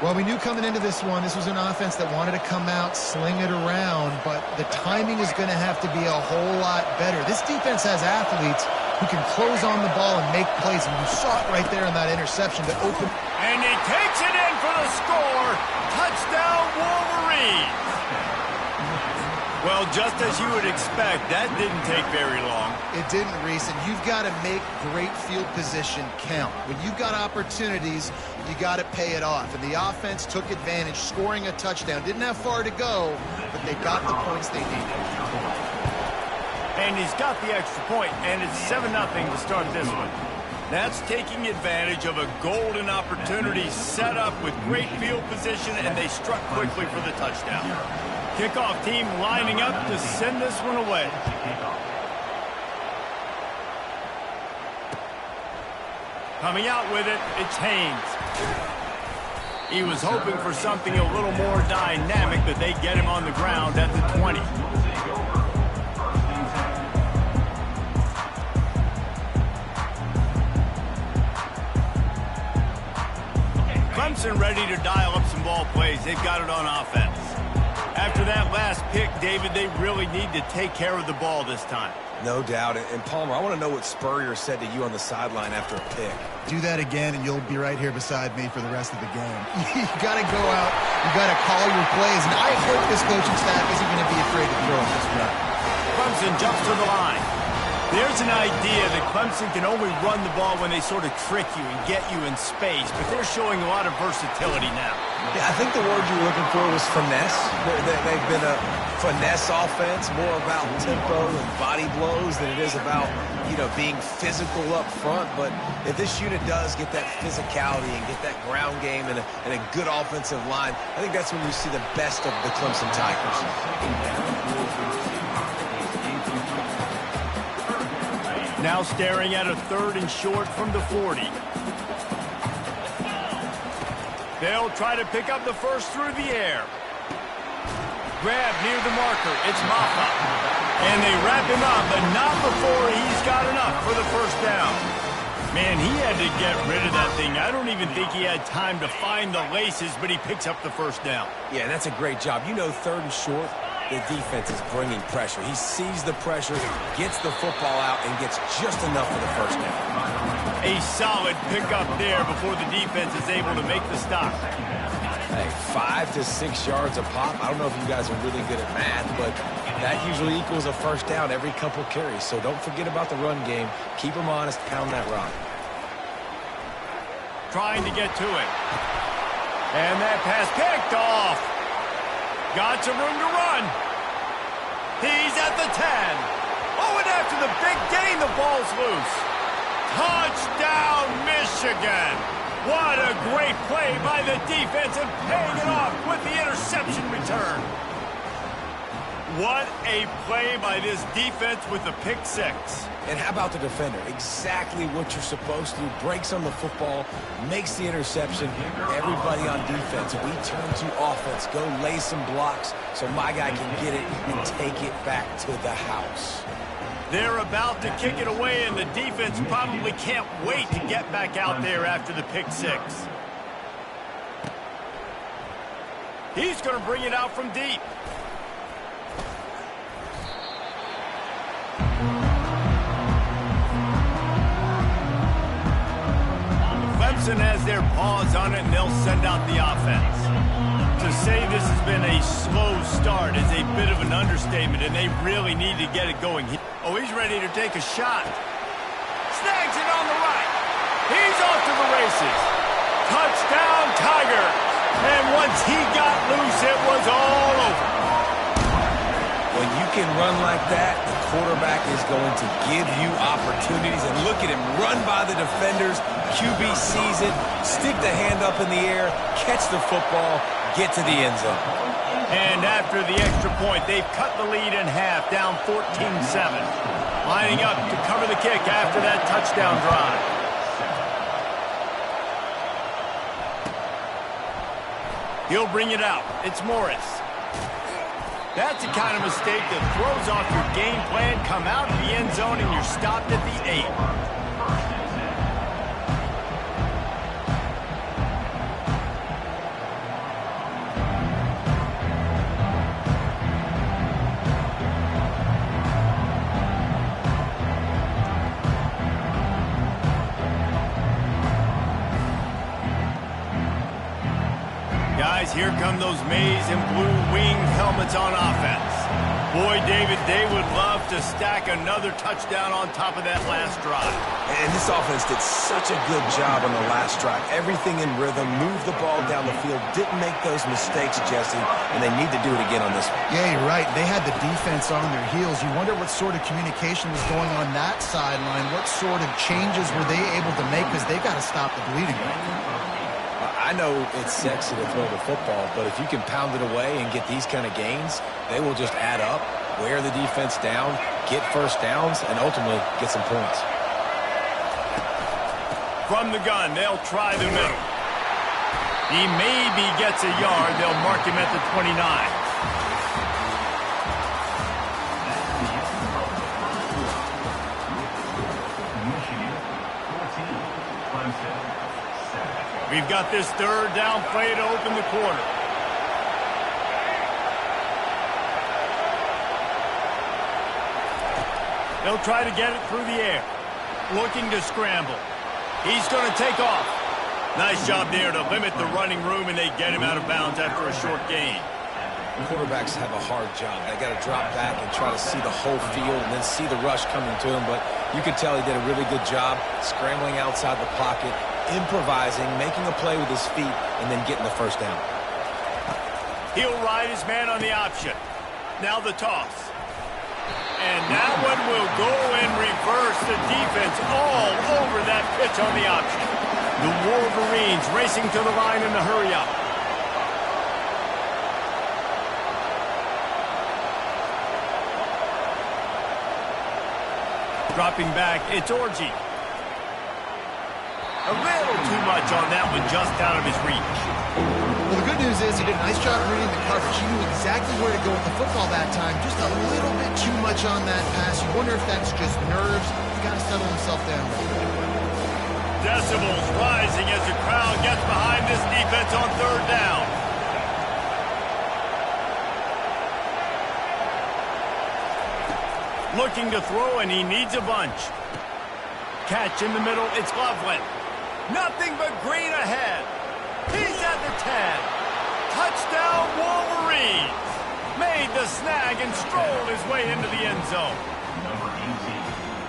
Well, we knew coming into this one, this was an offense that wanted to come out, sling it around, but the timing is going to have to be a whole lot better. This defense has athletes who can close on the ball and make plays, and you saw it right there on that interception to open. And he takes it in for the score. Touchdown, Wolverines. Well, just as you would expect, that didn't take very long. It didn't, Reese, and you've got to make great field position count. When you've got opportunities, you got to pay it off. And the offense took advantage, scoring a touchdown. Didn't have far to go, but they got the points they needed. And he's got the extra point, and it's 7-0 to start this one. That's taking advantage of a golden opportunity set up with great field position, and they struck quickly for the touchdown. Kickoff team lining up to send this one away. Coming out with it, it's Haynes. He was hoping for something a little more dynamic, but they get him on the ground at the 20. Clemson ready to dial up some ball plays. They've got it on offense. After that last pick, David, they really need to take care of the ball this time. No doubt. And Palmer, I want to know what Spurrier said to you on the sideline after a pick. Do that again, and you'll be right here beside me for the rest of the game. You got to go out. You got to call your plays. And I hope this coaching staff isn't going to be afraid to throw at this point. Clemson jumps to the line. There's an idea that Clemson can only run the ball when they sort of trick you and get you in space, but they're showing a lot of versatility now. Yeah, I think the word you were looking for was finesse. They've been a finesse offense, more about tempo and body blows than it is about, being physical up front. But if this unit does get that physicality and get that ground game and a good offensive line, I think that's when you see the best of the Clemson Tigers. Now staring at a 3rd and short from the 40. They'll try to pick up the first through the air. Grab near the marker. It's Maffa. And they wrap him up, but not before he's got enough for the first down. Man, he had to get rid of that thing. I don't even think he had time to find the laces, but he picks up the first down. Yeah, that's a great job. 3rd and short. The defense is bringing pressure. He sees the pressure, gets the football out, and gets just enough for the first down. A solid pickup there before the defense is able to make the stop. Hey, 5 to 6 yards a pop. I don't know if you guys are really good at math, but that usually equals a first down every couple carries. So don't forget about the run game. Keep them honest. Pound that rock. Trying to get to it. And that pass picked off. Got some room to run. He's at the 10. Oh, and after the big gain, the ball's loose. Touchdown, Michigan. What a great play by the defense and paying it off with the interception return. What a play by this defense with the pick 6. And how about the defender? Exactly what you're supposed to do. Breaks on the football, makes the interception. Everybody on defense, we turn to offense. Go lay some blocks so my guy can get it and take it back to the house. They're about to kick it away, and the defense probably can't wait to get back out there after the pick 6. He's going to bring it out from deep. Clemson has their paws on it, and they'll send out the offense. To say this has been a slow start is a bit of an understatement, and they really need to get it going. Oh, he's ready to take a shot. Snags it on the right. He's off to the races. Touchdown, Tiger. And once he got loose, it was all over. When you can run like that, the quarterback is going to give you opportunities. And look at him run by the defenders. QB sees it, stick the hand up in the air, catch the football, get to the end zone. And after the extra point, they've cut the lead in half, down 14-7. Lining up to cover the kick after that touchdown drive. He'll bring it out. It's Morris. That's the kind of mistake that throws off your game plan. Come out of the end zone and you're stopped at the 8. Guys, here come those maize and blue winged helmets on offense. Boy, David, they would love to stack another touchdown on top of that last drive. And this offense did such a good job on the last drive. Everything in rhythm, moved the ball down the field, didn't make those mistakes, Jesse, and they need to do it again on this one. Yeah, you're right. They had the defense on their heels. You wonder what sort of communication was going on that sideline. What sort of changes were they able to make, because they got to stop the bleeding. I know it's sexy to throw the football, but if you can pound it away and get these kind of gains, they will just add up, wear the defense down, get first downs, and ultimately get some points. From the gun, they'll try the middle. He maybe gets a yard. They'll mark him at the 29. We've got this third down play to open the quarter. They'll try to get it through the air. Looking to scramble. He's going to take off. Nice job there to limit the running room, and they get him out of bounds after a short gain. Quarterbacks have a hard job. They got to drop back and try to see the whole field and then see the rush coming to him. But you can tell he did a really good job scrambling outside the pocket, improvising, making a play with his feet, and then getting the first down. He'll ride his man on the option. Now the toss. And that one will go and reverse the defense all over that pitch on the option. The Wolverines racing to the line in the hurry-up. Dropping back, it's Orji. A little too much on that one, just out of his reach. Well, the good news is he did a nice job reading the coverage. He knew exactly where to go with the football that time. Just a little bit too much on that pass. You wonder if that's just nerves. He's got to settle himself down. Decibels rising as the crowd gets behind this defense on third down. Looking to throw, and he needs a bunch. Catch in the middle, it's Loveland. Nothing but green ahead. He's at the 10. Touchdown, Wolverines. Made the snag and strolled his way into the end zone.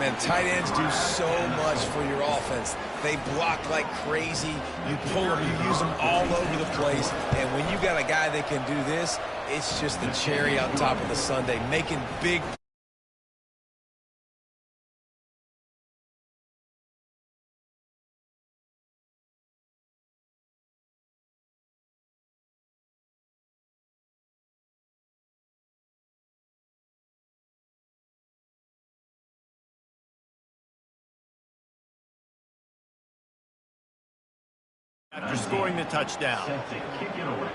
Man, tight ends do so much for your offense. They block like crazy. You pull them, you use them all over the place. And when you got a guy that can do this, it's just the cherry on top of the sundae, making big after scoring the touchdown. Set to kick it away.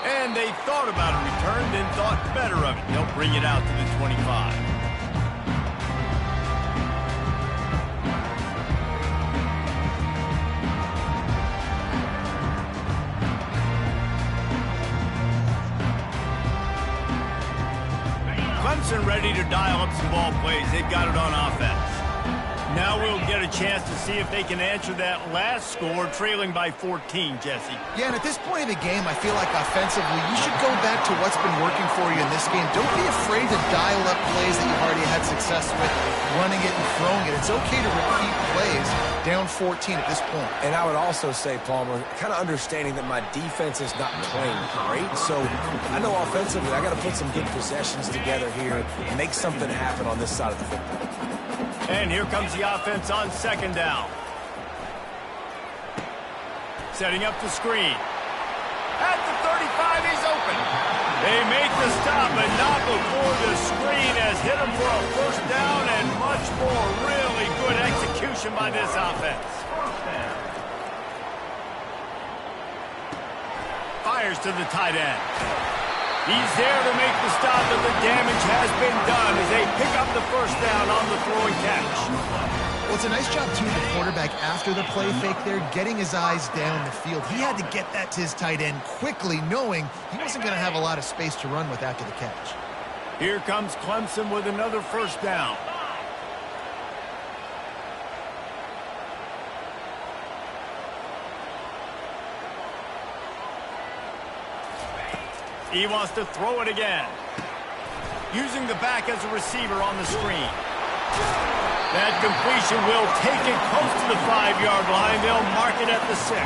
And they thought about a return, then thought better of it. They'll bring it out to the 25. Clemson ready to dial up some ball plays. They've got it on offense. Now we'll get a chance to see if they can answer that last score, trailing by 14, Jesse. Yeah, and at this point of the game, I feel like offensively, you should go back to what's been working for you in this game. Don't be afraid to dial up plays that you've already had success with, running it and throwing it. It's okay to repeat plays down 14 at this point. And I would also say, Palmer, kind of understanding that my defense is not playing great. So I know offensively I got to put some good possessions together here and make something happen on this side of the football. And here comes the offense on second down. Setting up the screen. At the 35, he's open. They make the stop, but not before the screen has hit him for a first down and much more. Really good execution by this offense. Fires to the tight end. He's there to make the stop, and the damage has been done as they pick up the first down on the throw and catch. Well, it's a nice job, too, the quarterback, after the play fake there, getting his eyes down the field. He had to get that to his tight end quickly, knowing he wasn't going to have a lot of space to run with after the catch. Here comes Clemson with another first down. He wants to throw it again. Using the back as a receiver on the screen. That completion will take it close to the 5-yard line. They'll mark it at the 6.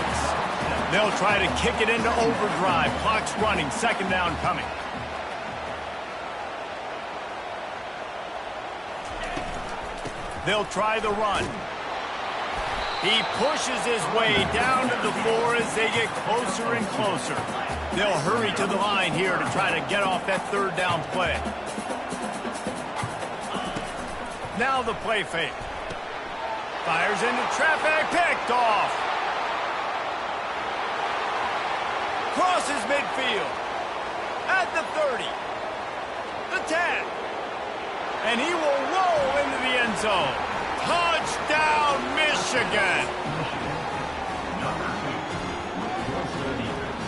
They'll try to kick it into overdrive. Clock's running. Second down coming. They'll try the run. He pushes his way down to the 4 as they get closer and closer. They'll hurry to the line here to try to get off that third down play. Now the play fake. Fires into traffic, picked off. Crosses midfield. At the 30. The 10. And he will roll into the end zone. Touchdown, Michigan. Number 2 will force the defense.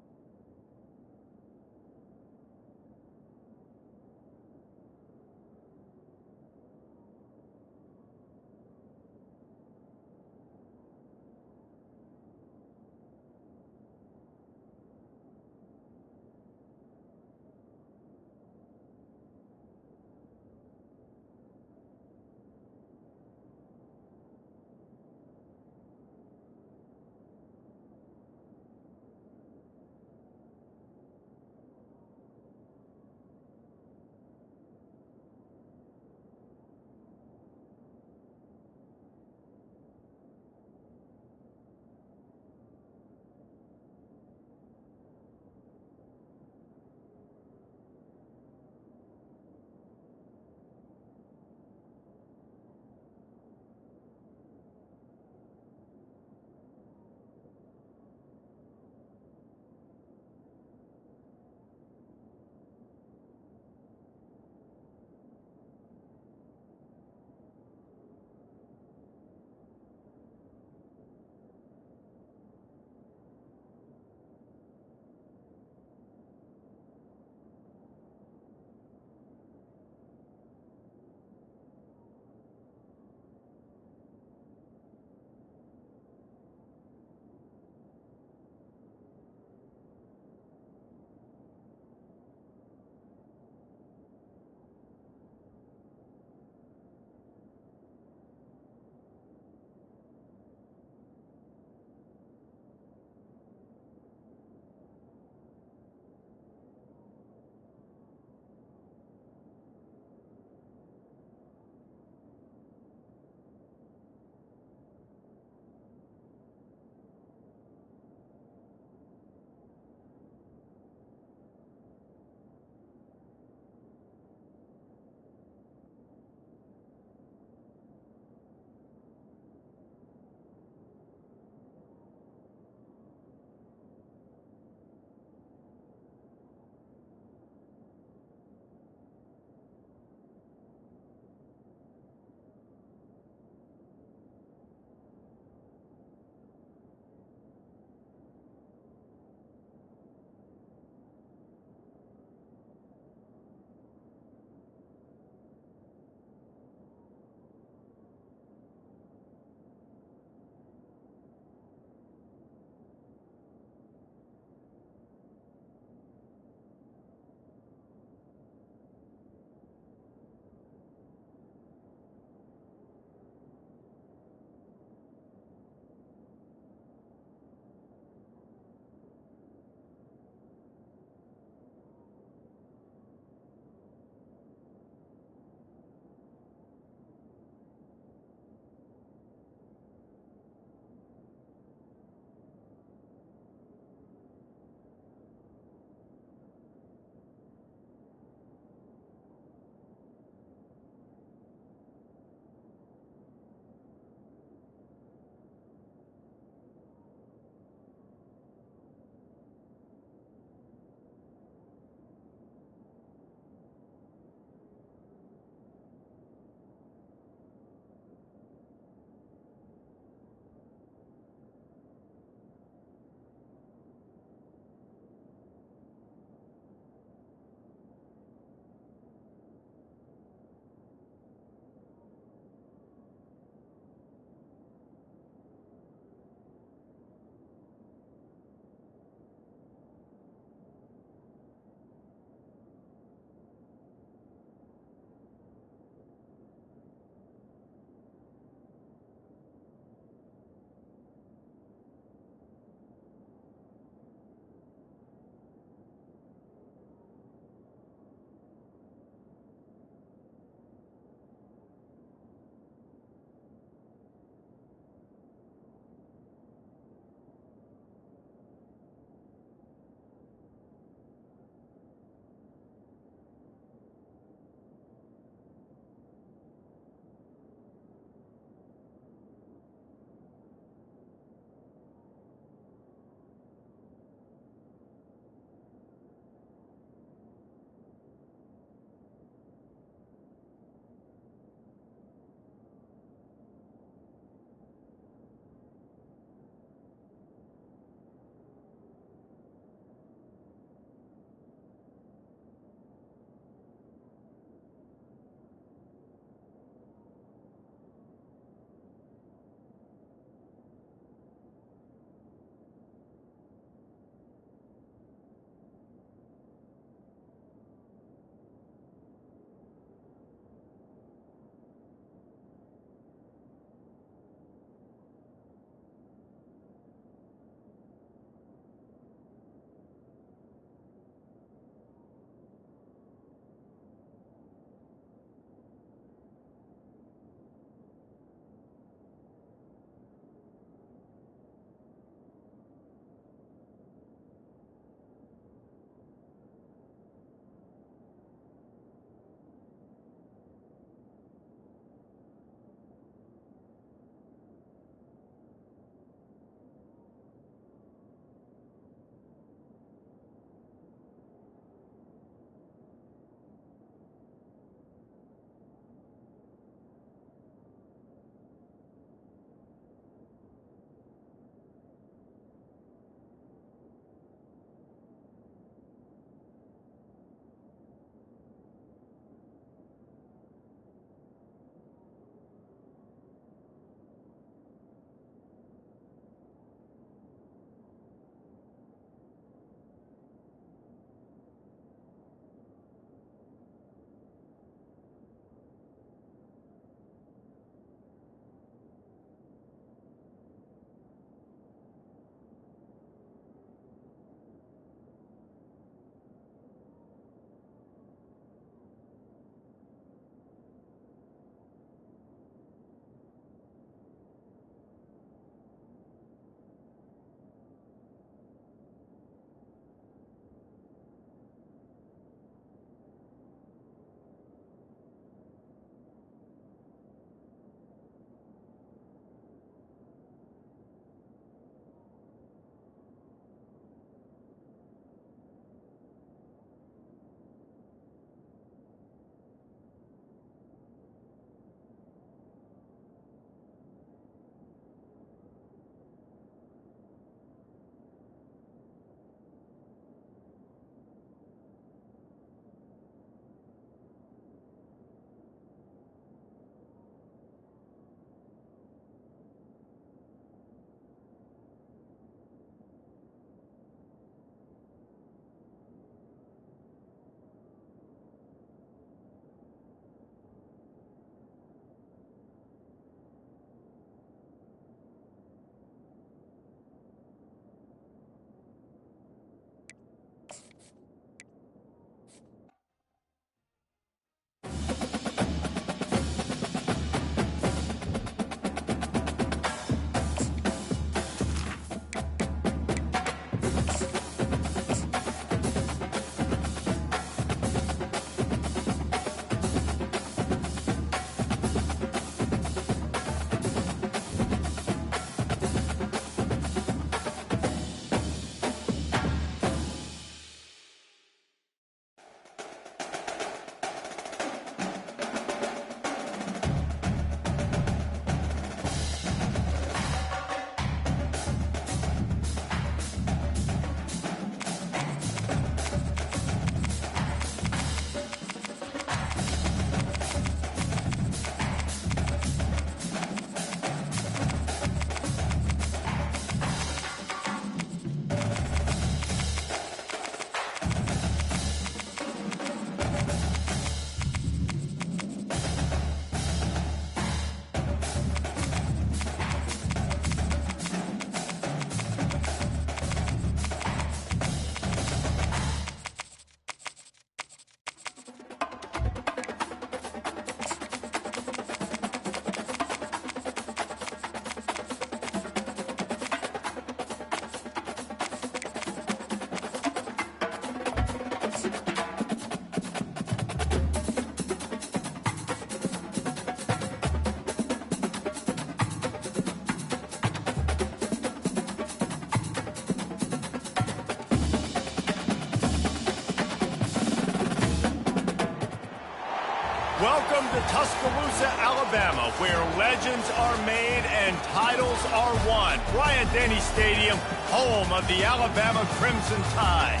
Welcome to Tuscaloosa, Alabama, where legends are made and titles are won. Bryant-Denny Stadium, home of the Alabama Crimson Tide.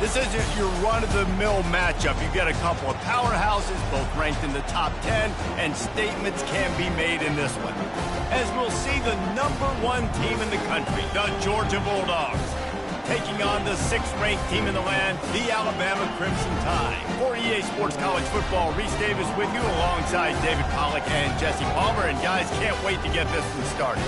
This isn't your run-of-the-mill matchup. You've got a couple of powerhouses, both ranked in the top 10, and statements can be made in this one. As we'll see the #1 team in the country, the Georgia Bulldogs, taking on the 6th-ranked team in the land, the Alabama Crimson Tide. For EA Sports College Football, Reese Davis with you alongside David Pollack and Jesse Palmer. And guys, can't wait to get this one started.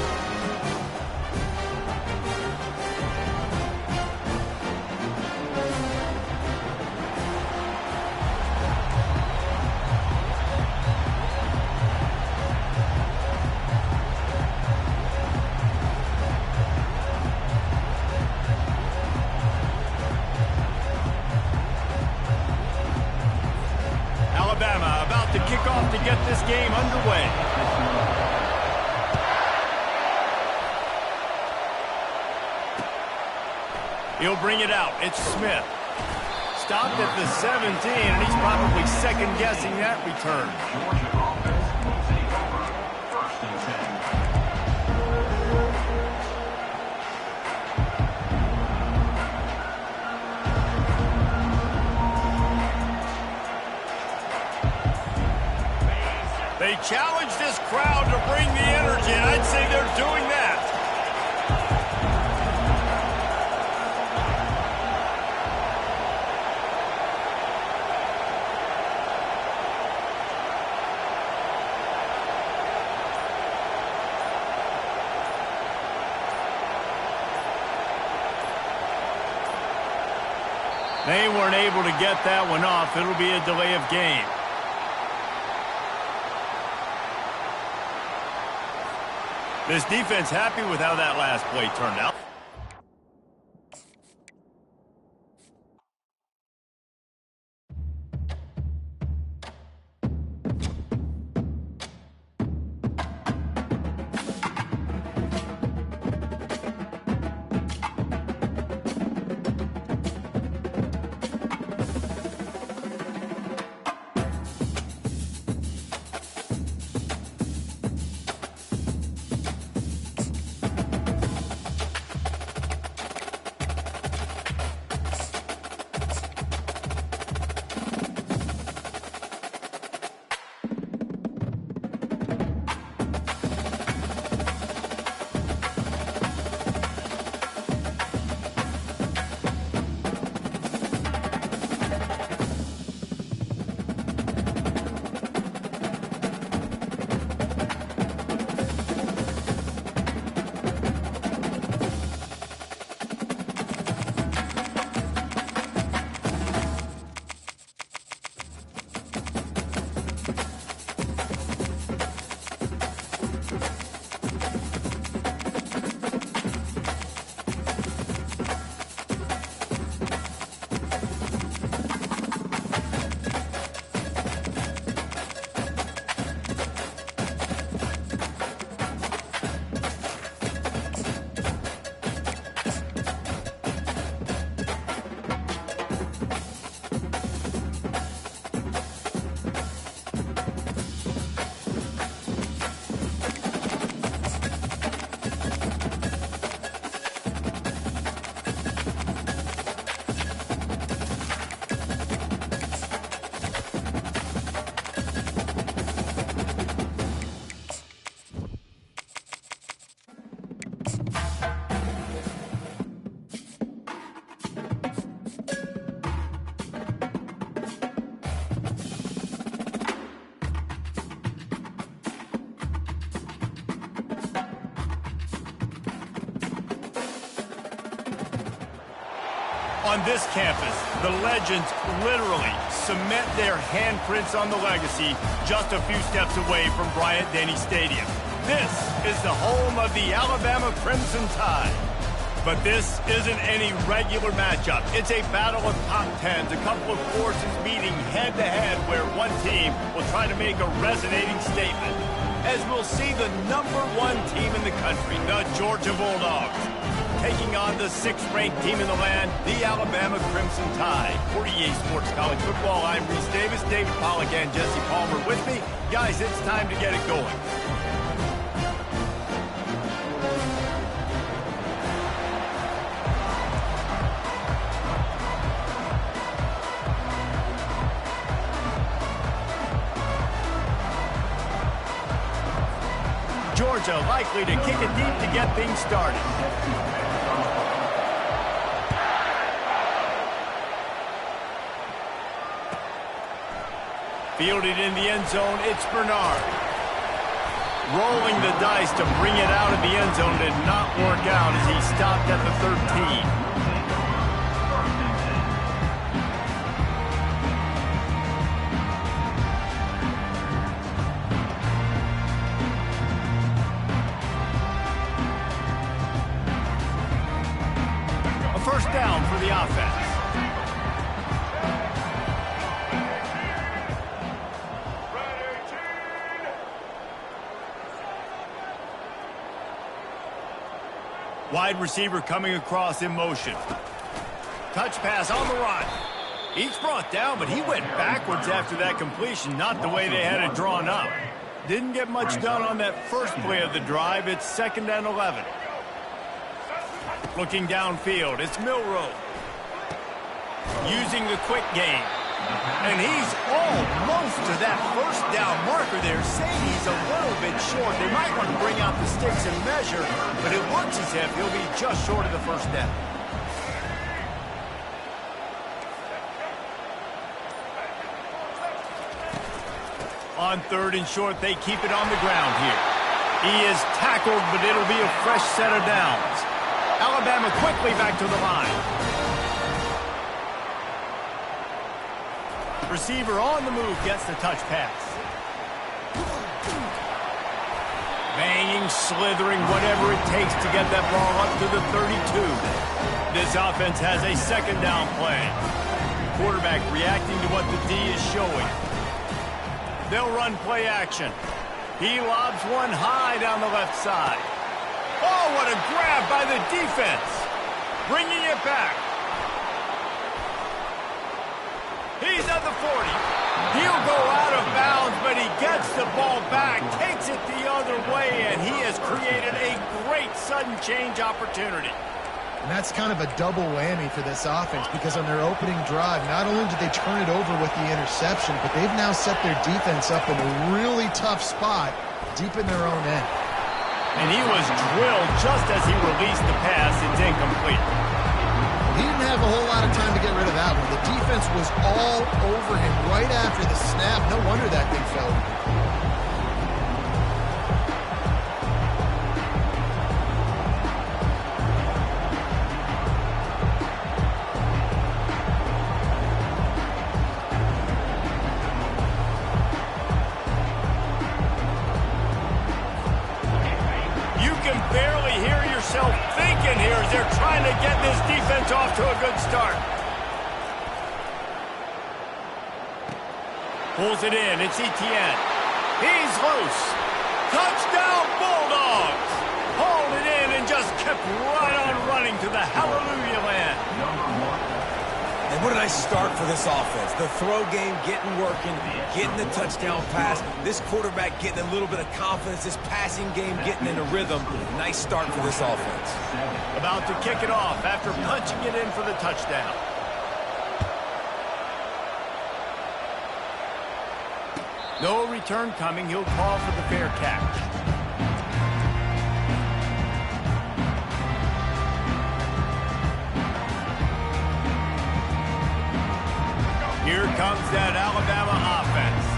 Alabama about to kick off to get this game underway. He'll bring it out. It's Smith. Stopped at the 17, and he's probably second-guessing that return. Georgia offense will take over. 1st and 10. They challenge this crowd to bring the energy, and I'd say they're doing that. They weren't able to get that one off. It'll be a delay of game. This defense happy with how that last play turned out. On this campus, the legends literally cement their handprints on the legacy just a few steps away from Bryant-Denny Stadium. This is the home of the Alabama Crimson Tide. But this isn't any regular matchup. It's a battle of top tens, a couple of forces meeting head-to-head where one team will try to make a resonating statement. as we'll see the #1 team in the country, the Georgia Bulldogs, taking on the 6th-ranked team in the land, the Alabama Crimson Tide. For EA Sports College Football, I'm Reese Davis, David Pollack, and Jesse Palmer with me. Guys, it's time to get it going. Georgia likely to kick it deep to get things started. Fielded in the end zone, it's Bernard. Rolling the dice to bring it out of the end zone did not work out as he stopped at the 13. First down for the offense. Wide receiver coming across in motion. Touch pass on the run. He's brought down, but he went backwards after that completion, not the way they had it drawn up. Didn't get much done on that first play of the drive. It's 2nd and 11. Looking downfield, it's Milroe. Using the quick game. And he's almost to that first down marker there, saying he's a little bit short. They might want to bring out the sticks and measure, but it looks as if he'll be just short of the first down. On 3rd and short, they keep it on the ground here. He is tackled, but it'll be a fresh set of downs. Alabama quickly back to the line. Receiver on the move gets the touch pass. Banging, slithering, whatever it takes to get that ball up to the 32. This offense has a 2nd down play. Quarterback reacting to what the D is showing. They'll run play action. He lobs one high down the left side. Oh, what a grab by the defense. Bringing it back. He's at the 40. He'll go out of bounds, but he gets the ball back, takes it the other way, and he has created a great sudden change opportunity. And that's kind of a double whammy for this offense because on their opening drive, not only did they turn it over with the interception, but they've now set their defense up in a really tough spot deep in their own end. And he was drilled just as he released the pass. It's incomplete. He didn't have a whole lot of time to get rid of that one. The defense was all over him right after the snap. No wonder that thing fell. Thinking here as they're trying to get this defense off to a good start. Pulls it in. It's Etienne. He's loose. Touchdown Bulldogs. Hauled it in and just kept right on running to the hallelujah land. And what a nice start for this offense. The throw game getting working, getting the touchdown pass. This quarterback getting a little bit of confidence. This passing game getting in a rhythm. Nice start for this offense. About to kick it off after punching it in for the touchdown. No return coming. He'll call for the fair catch. Here comes that Alabama offense.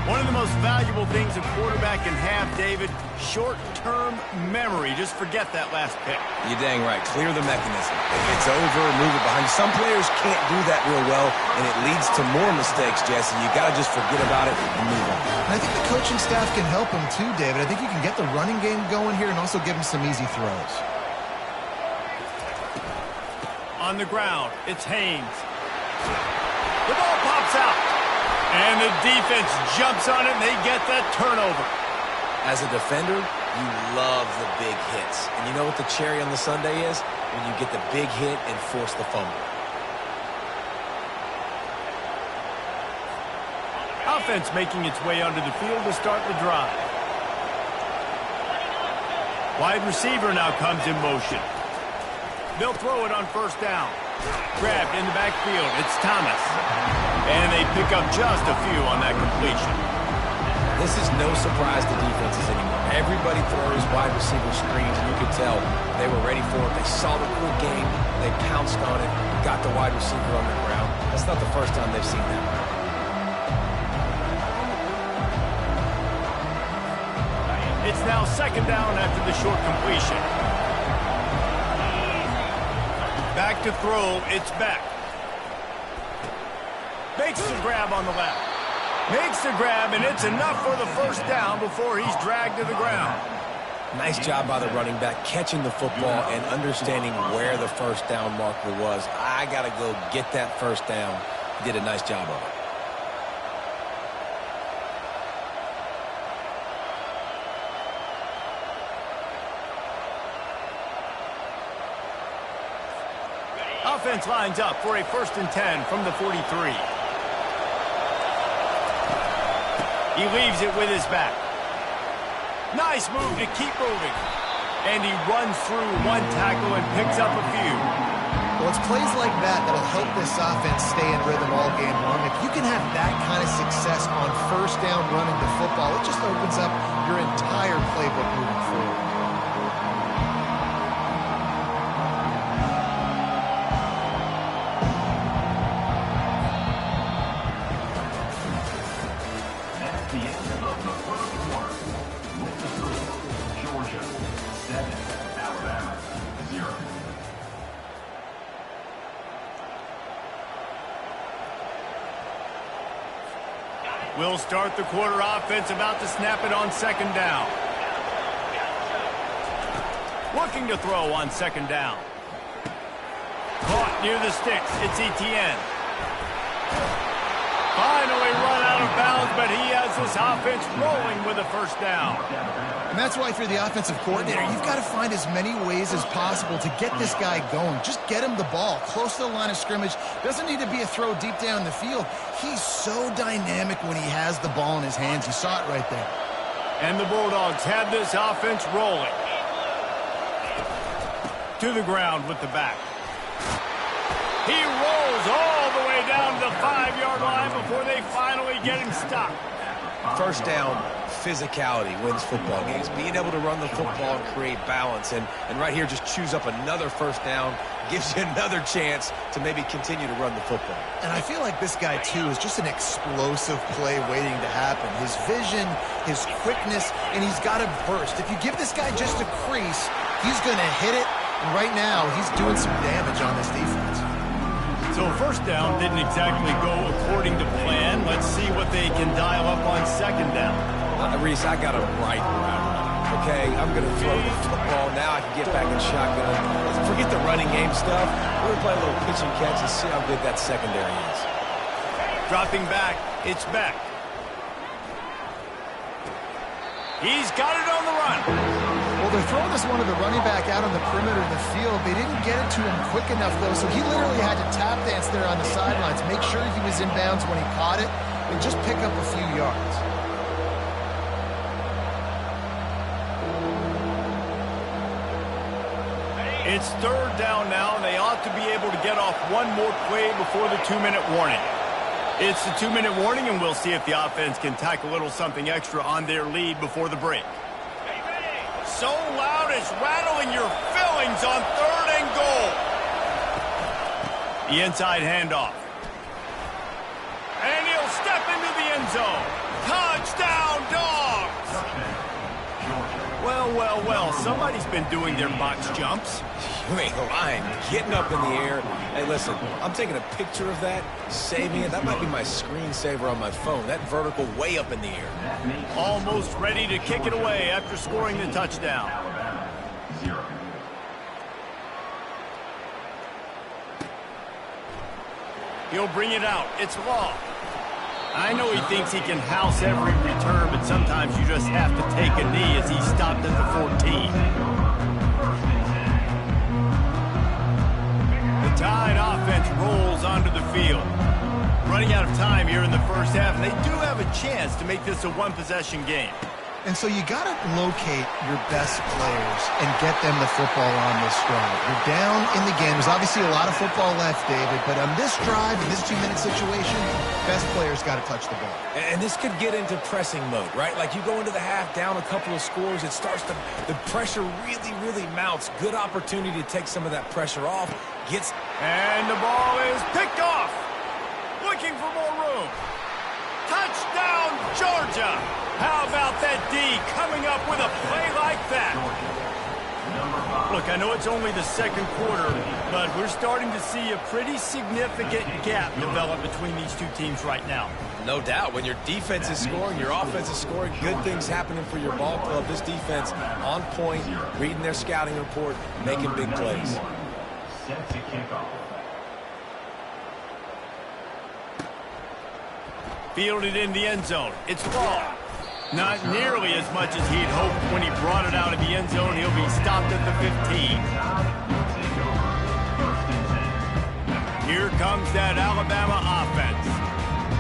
One of the most valuable things a quarterback can have, David, short-term memory. Just forget that last pick. You're dang right. Clear the mechanism. If it's over, move it behind. Some players can't do that real well, and it leads to more mistakes, Jesse. You got to just forget about it and move on. And I think the coaching staff can help him too, David. I think you can get the running game going here and also give him some easy throws. On the ground, it's Haynes. The ball pops out. And the defense jumps on it, and they get that turnover. As a defender, you love the big hits. And you know what the cherry on the sundae is? When you get the big hit and force the fumble. Offense making its way onto the field to start the drive. Wide receiver now comes in motion. They'll throw it on first down. Grabbed in the backfield. It's Thomas. And they pick up just a few on that completion. This is no surprise to defenses anymore. Everybody throws wide receiver screens, and you could tell they were ready for it. They saw the quick game. They pounced on it, got the wide receiver on the ground. That's not the first time they've seen that. It's now second down after the short completion. Back to throw, it's Beck. Makes the grab on the left. Makes the grab, and it's enough for the first down before he's dragged to the ground. Nice job by the running back, catching the football and understanding where the first down marker was. I got to go get that first down. He did a nice job of it. Offense lines up for a 1st and 10 from the 43. He leaves it with his back. Nice move to keep moving. And he runs through one tackle and picks up a few. Well, it's plays like that that'll help this offense stay in rhythm all game long. If you can have that kind of success on first down running the football, it just opens up your entire playbook moving forward. We'll start the quarter offense, about to snap it on second down. Looking to throw on second down. Caught near the sticks. It's Etienne. Finally run out of bounds, but he has this offense rolling with a first down. And that's why if you're the offensive coordinator, you've got to find as many ways as possible to get this guy going. Just get him the ball close to the line of scrimmage. Doesn't need to be a throw deep down the field. He's so dynamic when he has the ball in his hands. You saw it right there. And the Bulldogs have this offense rolling. To the ground with the back. He rolls all the way down to the 5-yard line before they finally get him stopped. First down, physicality wins football games. Being able to run the football and create balance. And right here, just choose up another first down. Gives you another chance to maybe continue to run the football. And I feel like this guy, too, is just an explosive play waiting to happen. His vision, his quickness, and he's got a burst. If you give this guy just a crease, he's going to hit it. And right now, he's doing some damage on this defense. So first down didn't exactly go according to plan. Let's see what they can dial up on second down. Reese, I got a right route. Okay, I'm going to throw the football. Now I can get back in shotgun. Let's forget the running game stuff. We're going to play a little pitch and catch and see how good that secondary is. Dropping back, it's Beck. He's got it on the run. Well, they're throwing this one to the running back out on the perimeter of the field. They didn't get it to him quick enough, though, so he literally had to tap dance there on the sidelines, make sure he was in bounds when he caught it, and just pick up a few yards. It's third down now, and they ought to be able to get off one more play before the 2-minute warning. It's the 2-minute warning, and we'll see if the offense can tack a little something extra on their lead before the break. So loud it's rattling your fillings on 3rd and goal. The inside handoff. And he'll step into the end zone. Touchdown, Dogs! Well, somebody's been doing their box jumps. You ain't lying. Getting up in the air. Hey, listen, I'm taking a picture of that, saving it. That might be my screensaver on my phone. That vertical way up in the air. Almost ready to kick it away after scoring the touchdown. Alabama, 0. He'll bring it out. It's Law. I know he thinks he can house every return, but sometimes you just have to take a knee as he stopped at the 14. The Tide offense rolls onto the field. Running out of time here in the first half, and they do have a chance to make this a one-possession game. And so you got to locate your best players and get them the football on this drive. You're down in the game. There's obviously a lot of football left, David, but on this drive, in this 2-minute situation, best players got to touch the ball. And this could get into pressing mode, right? Like you go into the half down a couple of scores, it starts to, the pressure really, really mounts. Good opportunity to take some of that pressure off. And the ball is picked off. Looking for more room. Touchdown, Georgia. How about that D coming up with a play like that? Look, I know it's only the second quarter, but we're starting to see a pretty significant gap develop between these two teams right now. No doubt. When your defense is scoring, your offense is scoring, good things happening for your ball club. This defense on point, reading their scouting report, making big plays. Set to kick off. Fielded in the end zone. It's ball. Not nearly as much as he'd hoped when he brought it out of the end zone. He'll be stopped at the 15. Here comes that Alabama offense.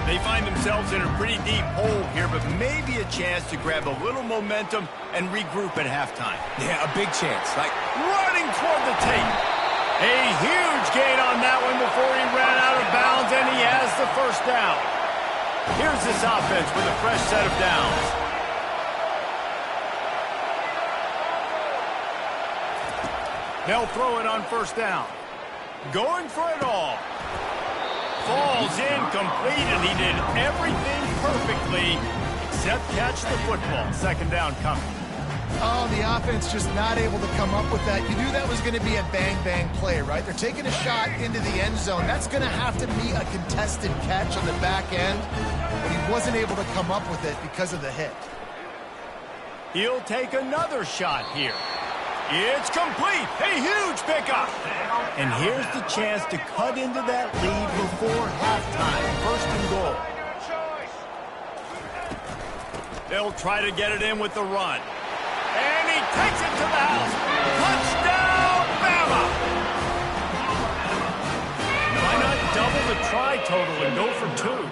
They find themselves in a pretty deep hole here, but maybe a chance to grab a little momentum and regroup at halftime. Yeah, a big chance. Like running toward the tape. A huge gain on that one before he ran out of bounds, and he has the first down. Here's this offense with a fresh set of downs. They'll throw it on first down. Going for it all. Falls incomplete, and he did everything perfectly except catch the football. Second down coming. Oh, the offense just not able to come up with that. You knew that was going to be a bang-bang play, right? They're taking a shot into the end zone. That's going to have to be a contested catch on the back end, but he wasn't able to come up with it because of the hit. He'll take another shot here. It's complete. A huge pickup. And here's the chance to cut into that lead before halftime. First and goal. They'll try to get it in with the run. And he takes it to the house. Touchdown, Bama! Why not double the try total and go for two?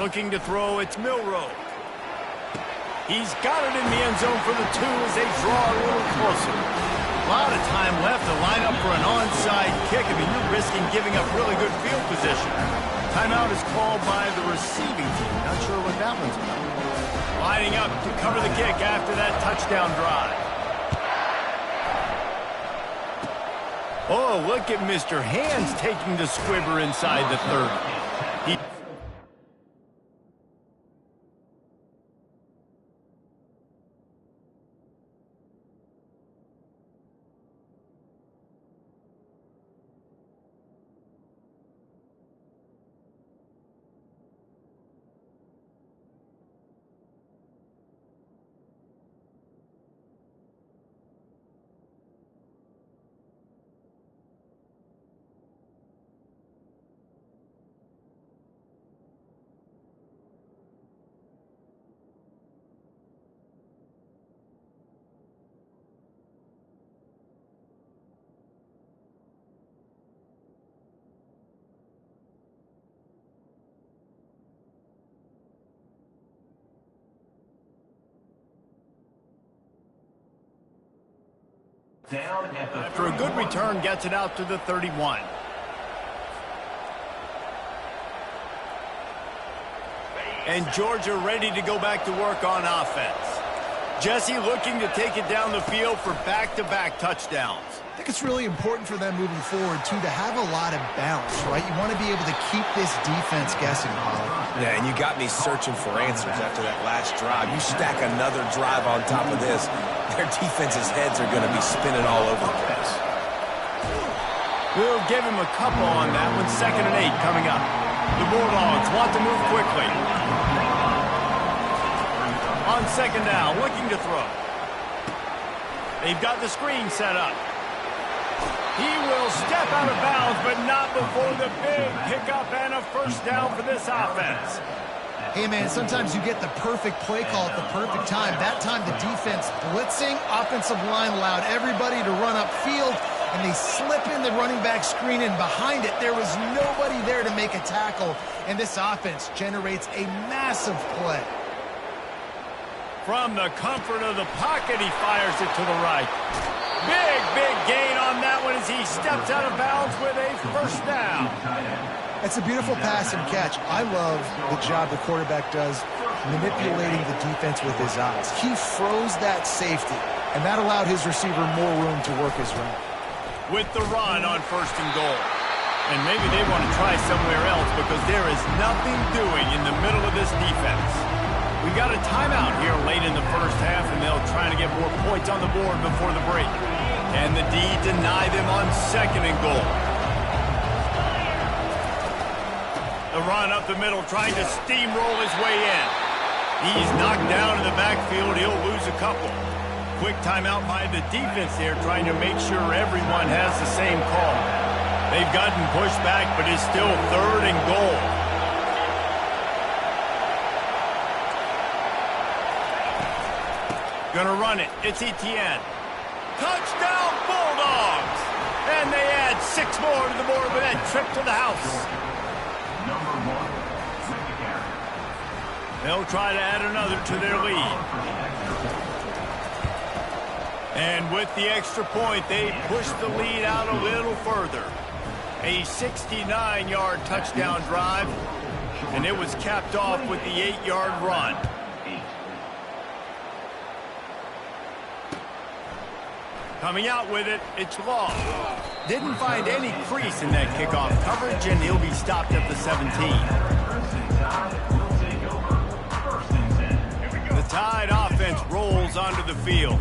Looking to throw, it's Milroe. He's got it in the end zone for the two as they draw a little closer. A lot of time left to line up for an onside kick. I mean, you're risking giving up really good field position. Timeout is called by the receiving team. Not sure what that one's about. Lining up to cover the kick after that touchdown drive. Oh, look at Mr. Hands taking the squibber inside the 30. Down at the After a good return, gets it out to the 31. And Georgia ready to go back to work on offense. Jesse looking to take it down the field for back-to-back touchdowns. I think it's really important for them moving forward, too, to have a lot of bounce, right? You want to be able to keep this defense guessing, Paul. Yeah, and you got me searching for answers after that last drive. You stack another drive on top of this, their defense's heads are going to be spinning all over the place. We'll give him a couple on that one. 2nd and 8 coming up. The Bulldogs want to move quickly. On 2nd down, looking to throw. They've got the screen set up. He will step out of bounds, but not before the big pickup and a first down for this offense. Hey, man, sometimes you get the perfect play call at the perfect time. That time the defense blitzing, offensive line allowed everybody to run upfield, and they slip in the running back screen, and behind it there was nobody there to make a tackle, and this offense generates a massive play. From the comfort of the pocket, he fires it to the right. Big gain on that one as he steps out of bounds with a first down. It's a beautiful pass and catch. I love the job the quarterback does manipulating the defense with his eyes. He froze that safety, and that allowed his receiver more room to work his route. With the run on first and goal. And maybe they want to try somewhere else because there is nothing doing in the middle of this defense. We got a timeout here late in the first half, and they'll try to get more points on the board before the break. And the D deny them on second and goal. The run up the middle, trying to steamroll his way in. He's knocked down in the backfield. He'll lose a couple. Quick timeout by the defense there, trying to make sure everyone has the same call. They've gotten pushed back, but it's still third and goal. Gonna run it. It's Etienne. Touchdown, Bulldogs! And they add 6 more to the board with that trip to the house. Number 1, second carry. They'll try to add another to their lead. And with the extra point, they push the lead out a little further. A 69-yard touchdown drive, and it was capped off with the 8-yard run. Coming out with it, it's Law. Didn't find any crease in that kickoff coverage, and he'll be stopped at the 17. The Tide offense rolls onto the field.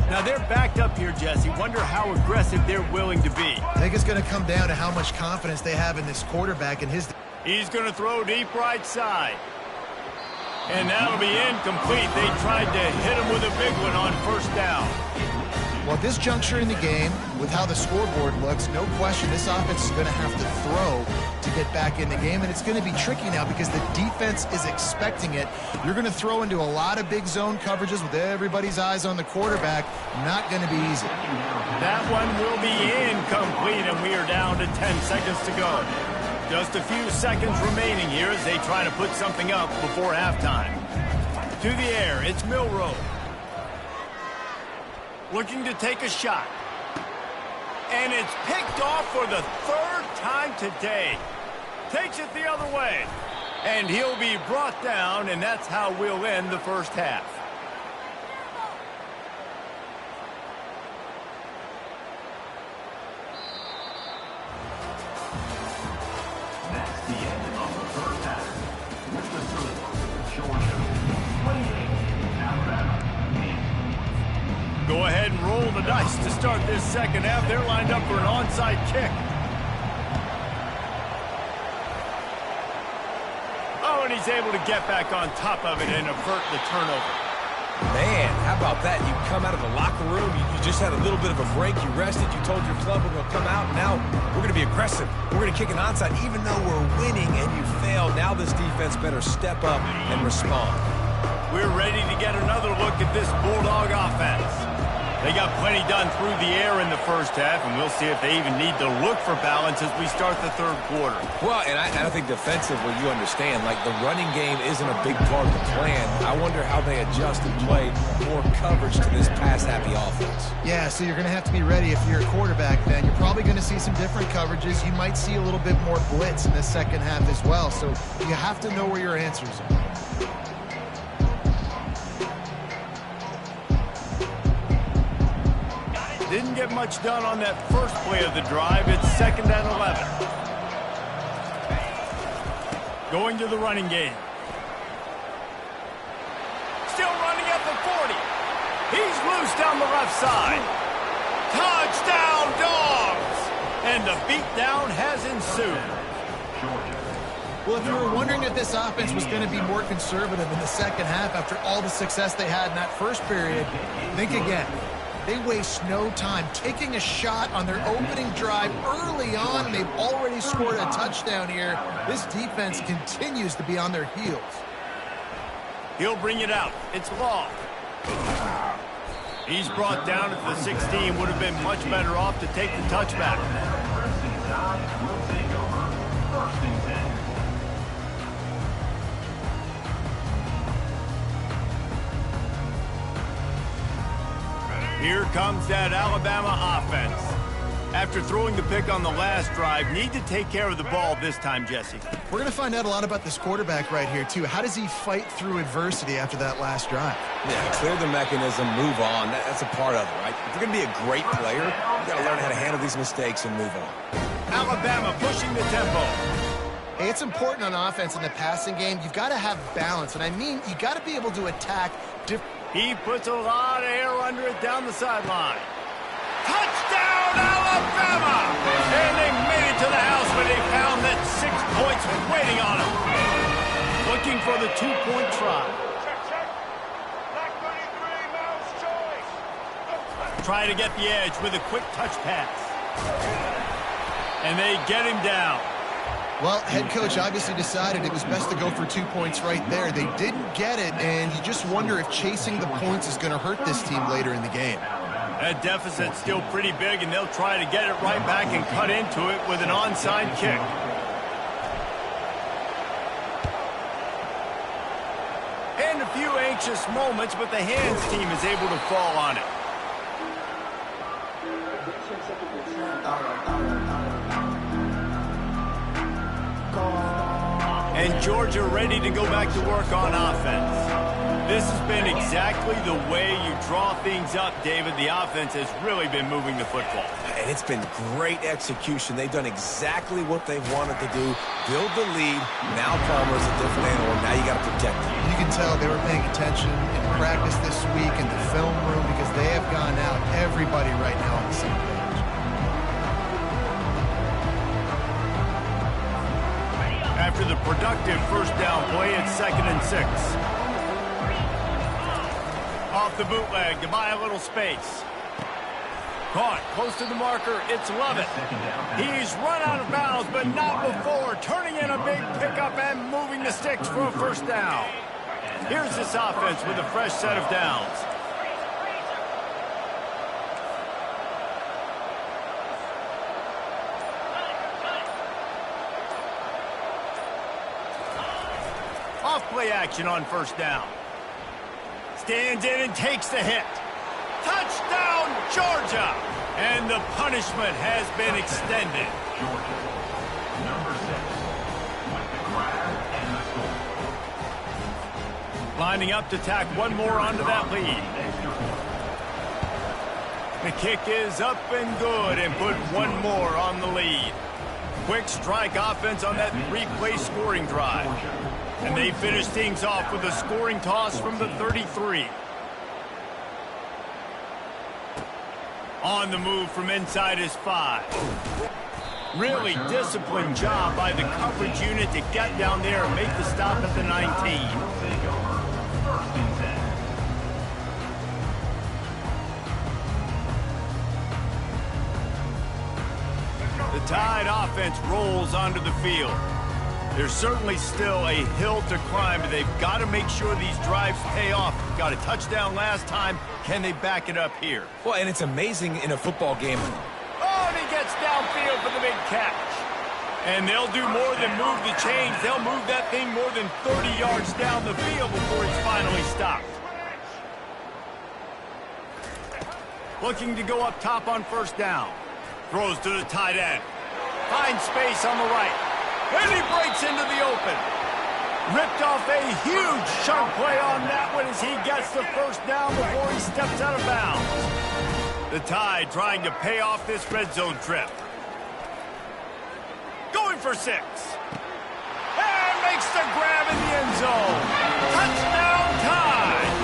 Now they're backed up here, Jesse. Wonder how aggressive they're willing to be. I think it's going to come down to how much confidence they have in this quarterback and his... He's going to throw deep right side. And that'll be incomplete. They tried to hit him with a big one on first down. Well, at this juncture in the game, with how the scoreboard looks, no question this offense is going to have to throw to get back in the game, and it's going to be tricky now because the defense is expecting it. You're going to throw into a lot of big zone coverages with everybody's eyes on the quarterback. Not going to be easy. That one will be incomplete, and we are down to 10 seconds to go. Just a few seconds remaining here as they try to put something up before halftime. To the air, it's Milroe. Looking to take a shot. And it's picked off for the 3rd time today. Takes it the other way. And he'll be brought down, and that's how we'll end the first half. That's the end of the first half. With the score, Georgia 28, Alabama 8. Go ahead and roll the dice to start this second half. They're lined up for an onside kick. Oh, and he's able to get back on top of it and avert the turnover. Man, how about that? You come out of the locker room, you just had a little bit of a break, you rested, you told your club we're going to come out, and now we're going to be aggressive. We're going to kick an onside even though we're winning and you failed. Now this defense better step up and respond. We're ready to get another look at this Bulldog offense. They got plenty done through the air in the first half, and we'll see if they even need to look for balance as we start the third quarter. Well, and I think defensively, you understand, like the running game isn't a big part of the plan. I wonder how they adjust and play more coverage to this pass-happy offense. Yeah, so you're going to have to be ready if you're a quarterback then. You're probably going to see some different coverages. You might see a little bit more blitz in the second half as well, so you have to know where your answers are. Didn't get much done on that first play of the drive. It's 2nd and 11. Going to the running game. Still running at the 40. He's loose down the left side. Touchdown, Dogs! And the beatdown has ensued. Well, if you were wondering if this offense was going to be more conservative in the second half after all the success they had in that first period, think again. They waste no time taking a shot on their opening drive early on, and they've already scored a touchdown here. This defense continues to be on their heels. He'll bring it out. It's Law. He's brought down at the 16. Would have been much better off to take the touchback. Here comes that Alabama offense. After throwing the pick on the last drive, need to take care of the ball this time, Jesse. We're going to find out a lot about this quarterback right here, too. How does he fight through adversity after that last drive? Yeah, clear the mechanism, move on. That's a part of it, right? If you're going to be a great player, you got to learn how to handle these mistakes and move on. Alabama pushing the tempo. Hey, it's important on offense in the passing game. You've got to have balance, and I mean you got to be able to attack different. He puts a lot of air under it down the sideline. Touchdown, Alabama! And they made it to the house where they found that 6 points was waiting on them. Looking for the 2-point try. Try to get the edge with a quick touch pass. And they get him down. Well, head coach obviously decided it was best to go for 2 points right there. They didn't get it, and you just wonder if chasing the points is going to hurt this team later in the game. That deficit's still pretty big, and they'll try to get it right back and cut into it with an onside kick. And a few anxious moments, but the hands team is able to fall on it. And Georgia ready to go back to work on offense. This has been exactly the way you draw things up, David. The offense has really been moving the football. And it's been great execution. They've done exactly what they've wanted to do. Build the lead. Now Palmer's a different animal. Now you got to protect him. You can tell they were paying attention in practice this week in the film room because they have gone out, everybody right now on the same page. After the productive first down play, it's 2nd and 6. Off the bootleg to buy a little space. Caught close to the marker. It's Lovett. He's run out of bounds, but not before. Turning in a big pickup and moving the sticks for a first down. Here's this offense with a fresh set of downs. Off-play action on first down. Stands in and takes the hit. Touchdown, Georgia! And the punishment has been extended. Georgia, number 6, with the grab and the score. Lining up to tack one more onto that lead. The kick is up and good and put one more on the lead. Quick strike offense on that 3-play scoring drive. And they finish things off with a scoring toss from the 33. On the move from inside his 5. Really disciplined job by the coverage unit to get down there and make the stop at the 19. The Tide offense rolls onto the field. There's certainly still a hill to climb, but they've got to make sure these drives pay off. Got a touchdown last time. Can they back it up here? Well, and it's amazing in a football game. Oh, and he gets downfield for the big catch. And they'll do more than move the chains. They'll move that thing more than 30 yards down the field before he's finally stopped. Looking to go up top on first down. Throws to the tight end. Finds space on the right. And he breaks into the open. Ripped off a huge chunk play on that one as he gets the first down before he steps out of bounds. The Tide trying to pay off this red zone trip. Going for 6. And makes the grab in the end zone. Touchdown Tide.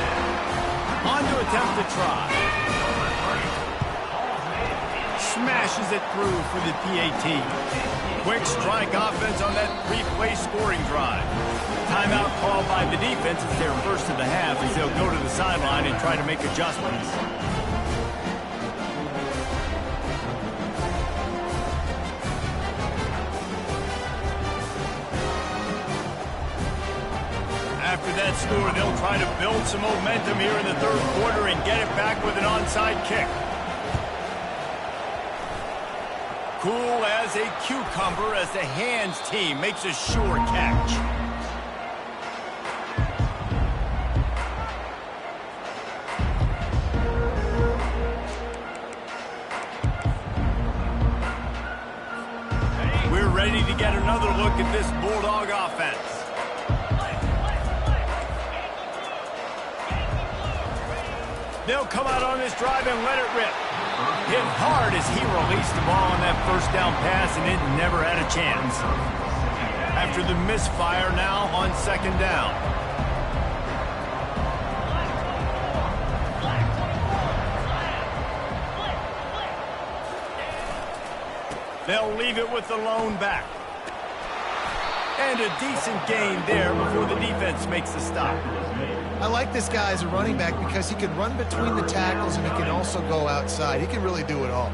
On to attempt to try. Smashes it through for the PAT. Quick strike offense on that 3-play scoring drive. Timeout called by the defense. It's their first of the half as they'll go to the sideline and try to make adjustments. that score. They'll try to build some momentum here in the third quarter and get it back with an onside kick. Cool as a cucumber as the hands team makes a sure catch. We're ready to get another look at this Bulldog offense. They'll come out on this drive and let it rip. Hit hard as he released the ball on that first down pass, and it never had a chance. After the misfire, now on second down. They'll leave it with the lone back. And a decent gain there before the defense makes the stop. I like this guy as a running back because he can run between the tackles and he can also go outside. He can really do it all.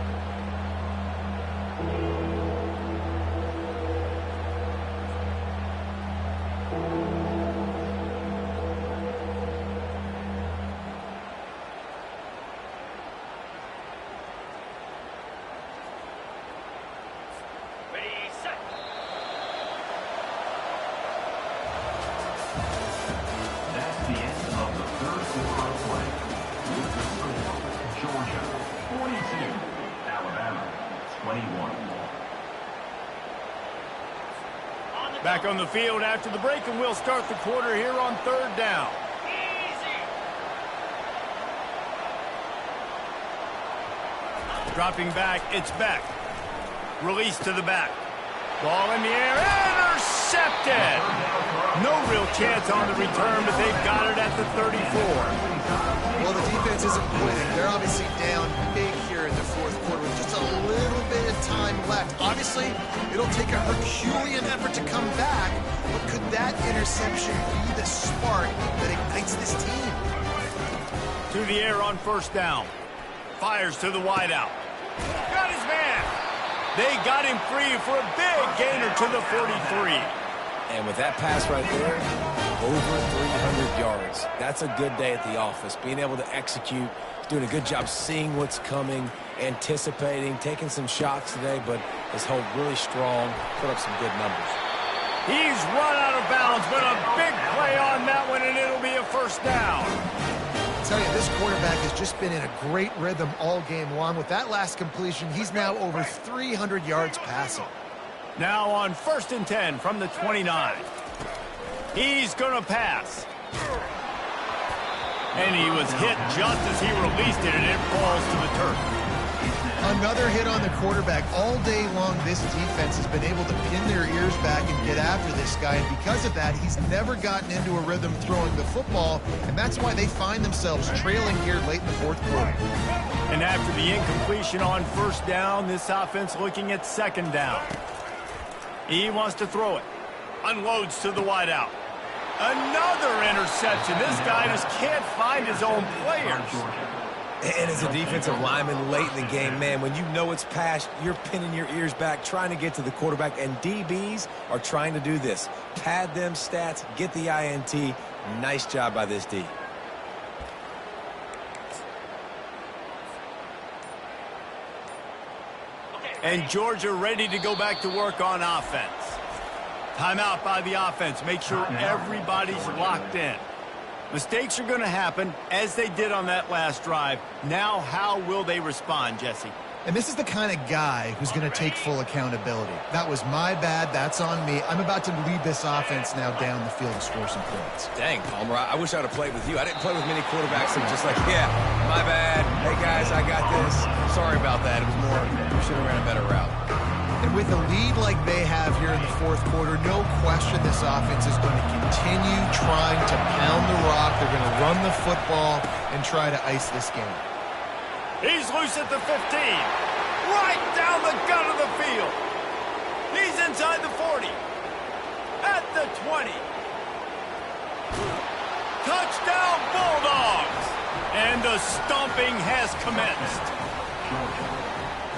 That's the end of the third quarter of play. With the score, Georgia 42, Alabama 21. Back on the field after the break, and we'll start the quarter here on third down. Dropping back, it's back. Release to the back. Ball in the air, intercepted! No real chance on the return, but they've got it at the 34. Well, the defense isn't quitting. They're obviously down big here in the fourth quarter with just a little bit of time left. Obviously, it'll take a Herculean effort to come back, but could that interception be the spark that ignites this team? To the air on first down. Fires to the wideout. Got his man. They got him free for a big gainer to the 43. And with that pass right there, over 300 yards. That's a good day at the office. Being able to execute, doing a good job seeing what's coming, anticipating, taking some shots today, but has held really strong, put up some good numbers. He's run out of bounds, but a big play on that one, and it'll be a first down. I tell you, this quarterback has just been in a great rhythm all game long. With that last completion, he's now over 300 yards passing. Now on first and 10 from the 29. He's going to pass. And he was hit just as he released it, and it falls to the turf. Another hit on the quarterback. All day long, this defense has been able to pin their ears back and get after this guy. And because of that, he's never gotten into a rhythm throwing the football. And that's why they find themselves trailing here late in the fourth quarter. And after the incompletion on first down, this offense looking at second down. He wants to throw it. Unloads to the wideout. Another interception. This guy just can't find his own players. And as a defensive lineman late in the game, man, when you know it's passed, you're pinning your ears back, trying to get to the quarterback, and DBs are trying to do this. Pad them stats, get the INT. Nice job by this D. And Georgia ready to go back to work on offense. Timeout by the offense. Make sure everybody's locked in. Mistakes are going to happen, as they did on that last drive. Now, how will they respond, Jesse? And this is the kind of guy who's going to take full accountability. That was my bad. That's on me. I'm about to lead this offense now down the field and score some points. Dang, Palmer, I wish I'd have played with you. I didn't play with many quarterbacks that were just like, yeah, my bad. Hey, guys, I got this. Sorry about that. It was more, we should have ran a better route. And with a lead like they have here in the fourth quarter, no question this offense is going to continue trying to pound the rock. They're going to run the football and try to ice this game. He's loose at the 15. Right down the gut of the field. He's inside the 40. At the 20. Touchdown Bulldogs. And the stomping has commenced.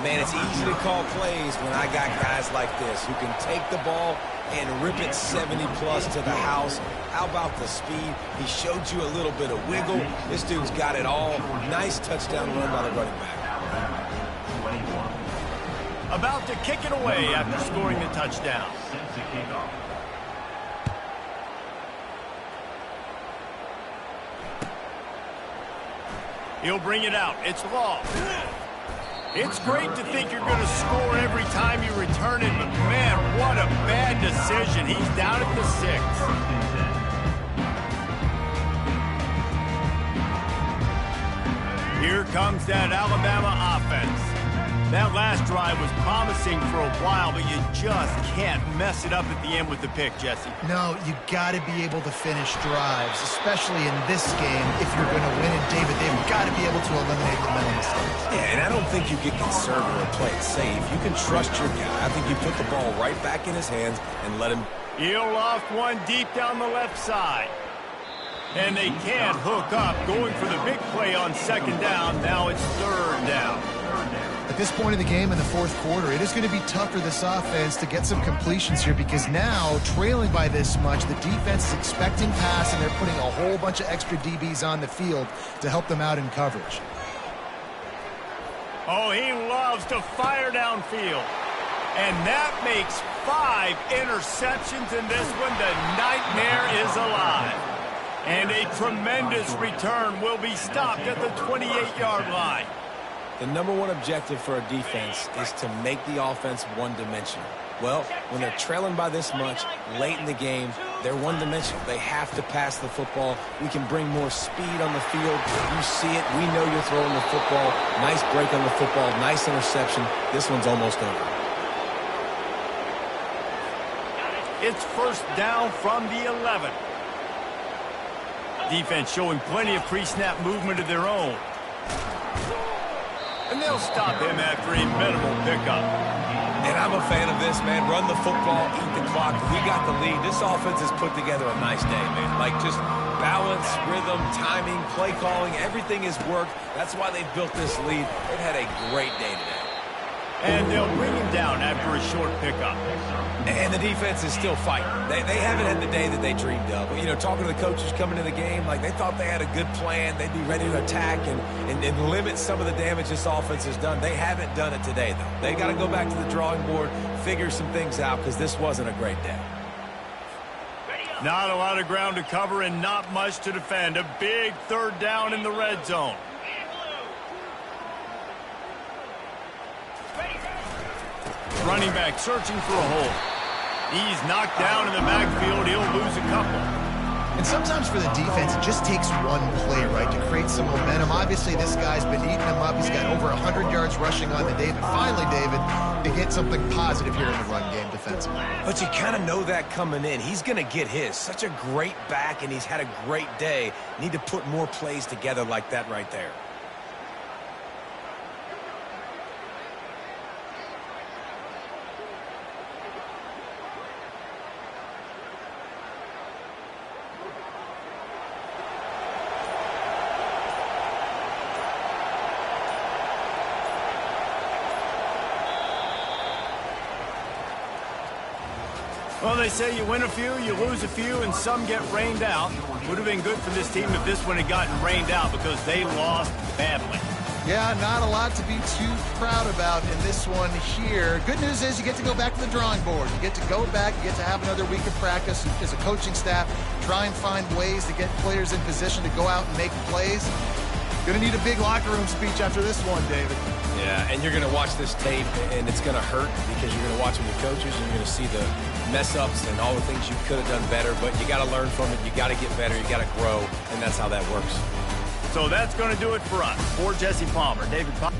Man, it's easy to call plays when I got guys like this who can take the ball and rip it 70-plus to the house. How about the speed? He showed you a little bit of wiggle. This dude's got it all. Nice touchdown run by the running back. About to kick it away after scoring the touchdown. He'll bring it out. It's Law. It's great to think you're going to score every time you return it, but man, what a bad decision. He's down at the 6. Here comes that Alabama offense. That last drive was promising for a while, but you just can't mess it up at the end with the pick, Jesse. No, you got to be able to finish drives, especially in this game. If you're going to win it, David, they've got to be able to eliminate the mental mistakes. Yeah, and I don't think you get conservative or play it safe. You can trust your guy. I think you put the ball right back in his hands and let him. He'll loft one deep down the left side. And they can't hook up. Going for the big play on second down. Now it's third down. At this point in the game in the fourth quarter, it is going to be tough for this offense to get some completions here because now, trailing by this much, the defense is expecting pass and they're putting a whole bunch of extra DBs on the field to help them out in coverage. Oh, he loves to fire downfield. And that makes 5 interceptions in this one. The nightmare is alive. And a tremendous return will be stopped at the 28-yard line. The number one objective for a defense is to make the offense one-dimensional. Well, when they're trailing by this much late in the game, they're one-dimensional. They have to pass the football. We can bring more speed on the field. You see it. We know you're throwing the football. Nice break on the football. Nice interception. This one's almost over. It's first down from the 11. Defense showing plenty of pre-snap movement of their own. And they'll stop him after a minimal pickup. And I'm a fan of this, man. Run the football, eat the clock. We got the lead. This offense has put together a nice day, man. Like just balance, rhythm, timing, play calling, everything has worked. That's why they've built this lead. They've had a great day today. And they'll bring him down after a short pickup. And the defense is still fighting. They haven't had the day that they dreamed of. You know, talking to the coaches coming into the game, like they thought they had a good plan. They'd be ready to attack and limit some of the damage this offense has done. They haven't done it today, though. They got to go back to the drawing board, figure some things out, because this wasn't a great day. Not a lot of ground to cover and not much to defend. A big third down in the red zone. Running back searching for a hole. He's knocked down in the backfield. He'll lose a couple. And sometimes for the defense, it just takes one play, right, to create some momentum. Obviously, this guy's been eating them up. He's got over 100 yards rushing on the day. But finally, David, to get something positive here in the run game defensively. But you kind of know that coming in. He's going to get his. Such a great back, and he's had a great day. Need to put more plays together like that right there. Well, they say you win a few, you lose a few, and some get rained out. Would have been good for this team if this one had gotten rained out because they lost badly. Yeah, not a lot to be too proud about in this one here. Good news is you get to go back to the drawing board. You get to go back, you get to have another week of practice as a coaching staff, try and find ways to get players in position to go out and make plays. Going to need a big locker room speech after this one, David. Yeah, and you're going to watch this tape, and it's going to hurt because you're going to watch with your coaches, and you're going to see the mess-ups and all the things you could have done better, but you got to learn from it. You got to get better. You got to grow, and that's how that works. So that's going to do it for us. For Jesse Palmer, David Palmer.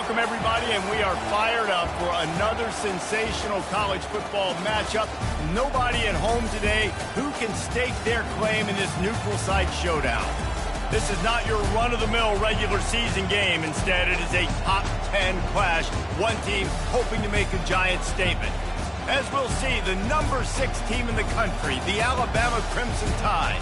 Welcome, everybody, and we are fired up for another sensational college football matchup. Nobody at home today who can stake their claim in this neutral site showdown. This is not your run-of-the-mill regular season game. Instead, it is a top 10 clash, one team hoping to make a giant statement. As we'll see, the number 6 team in the country, the Alabama Crimson Tide,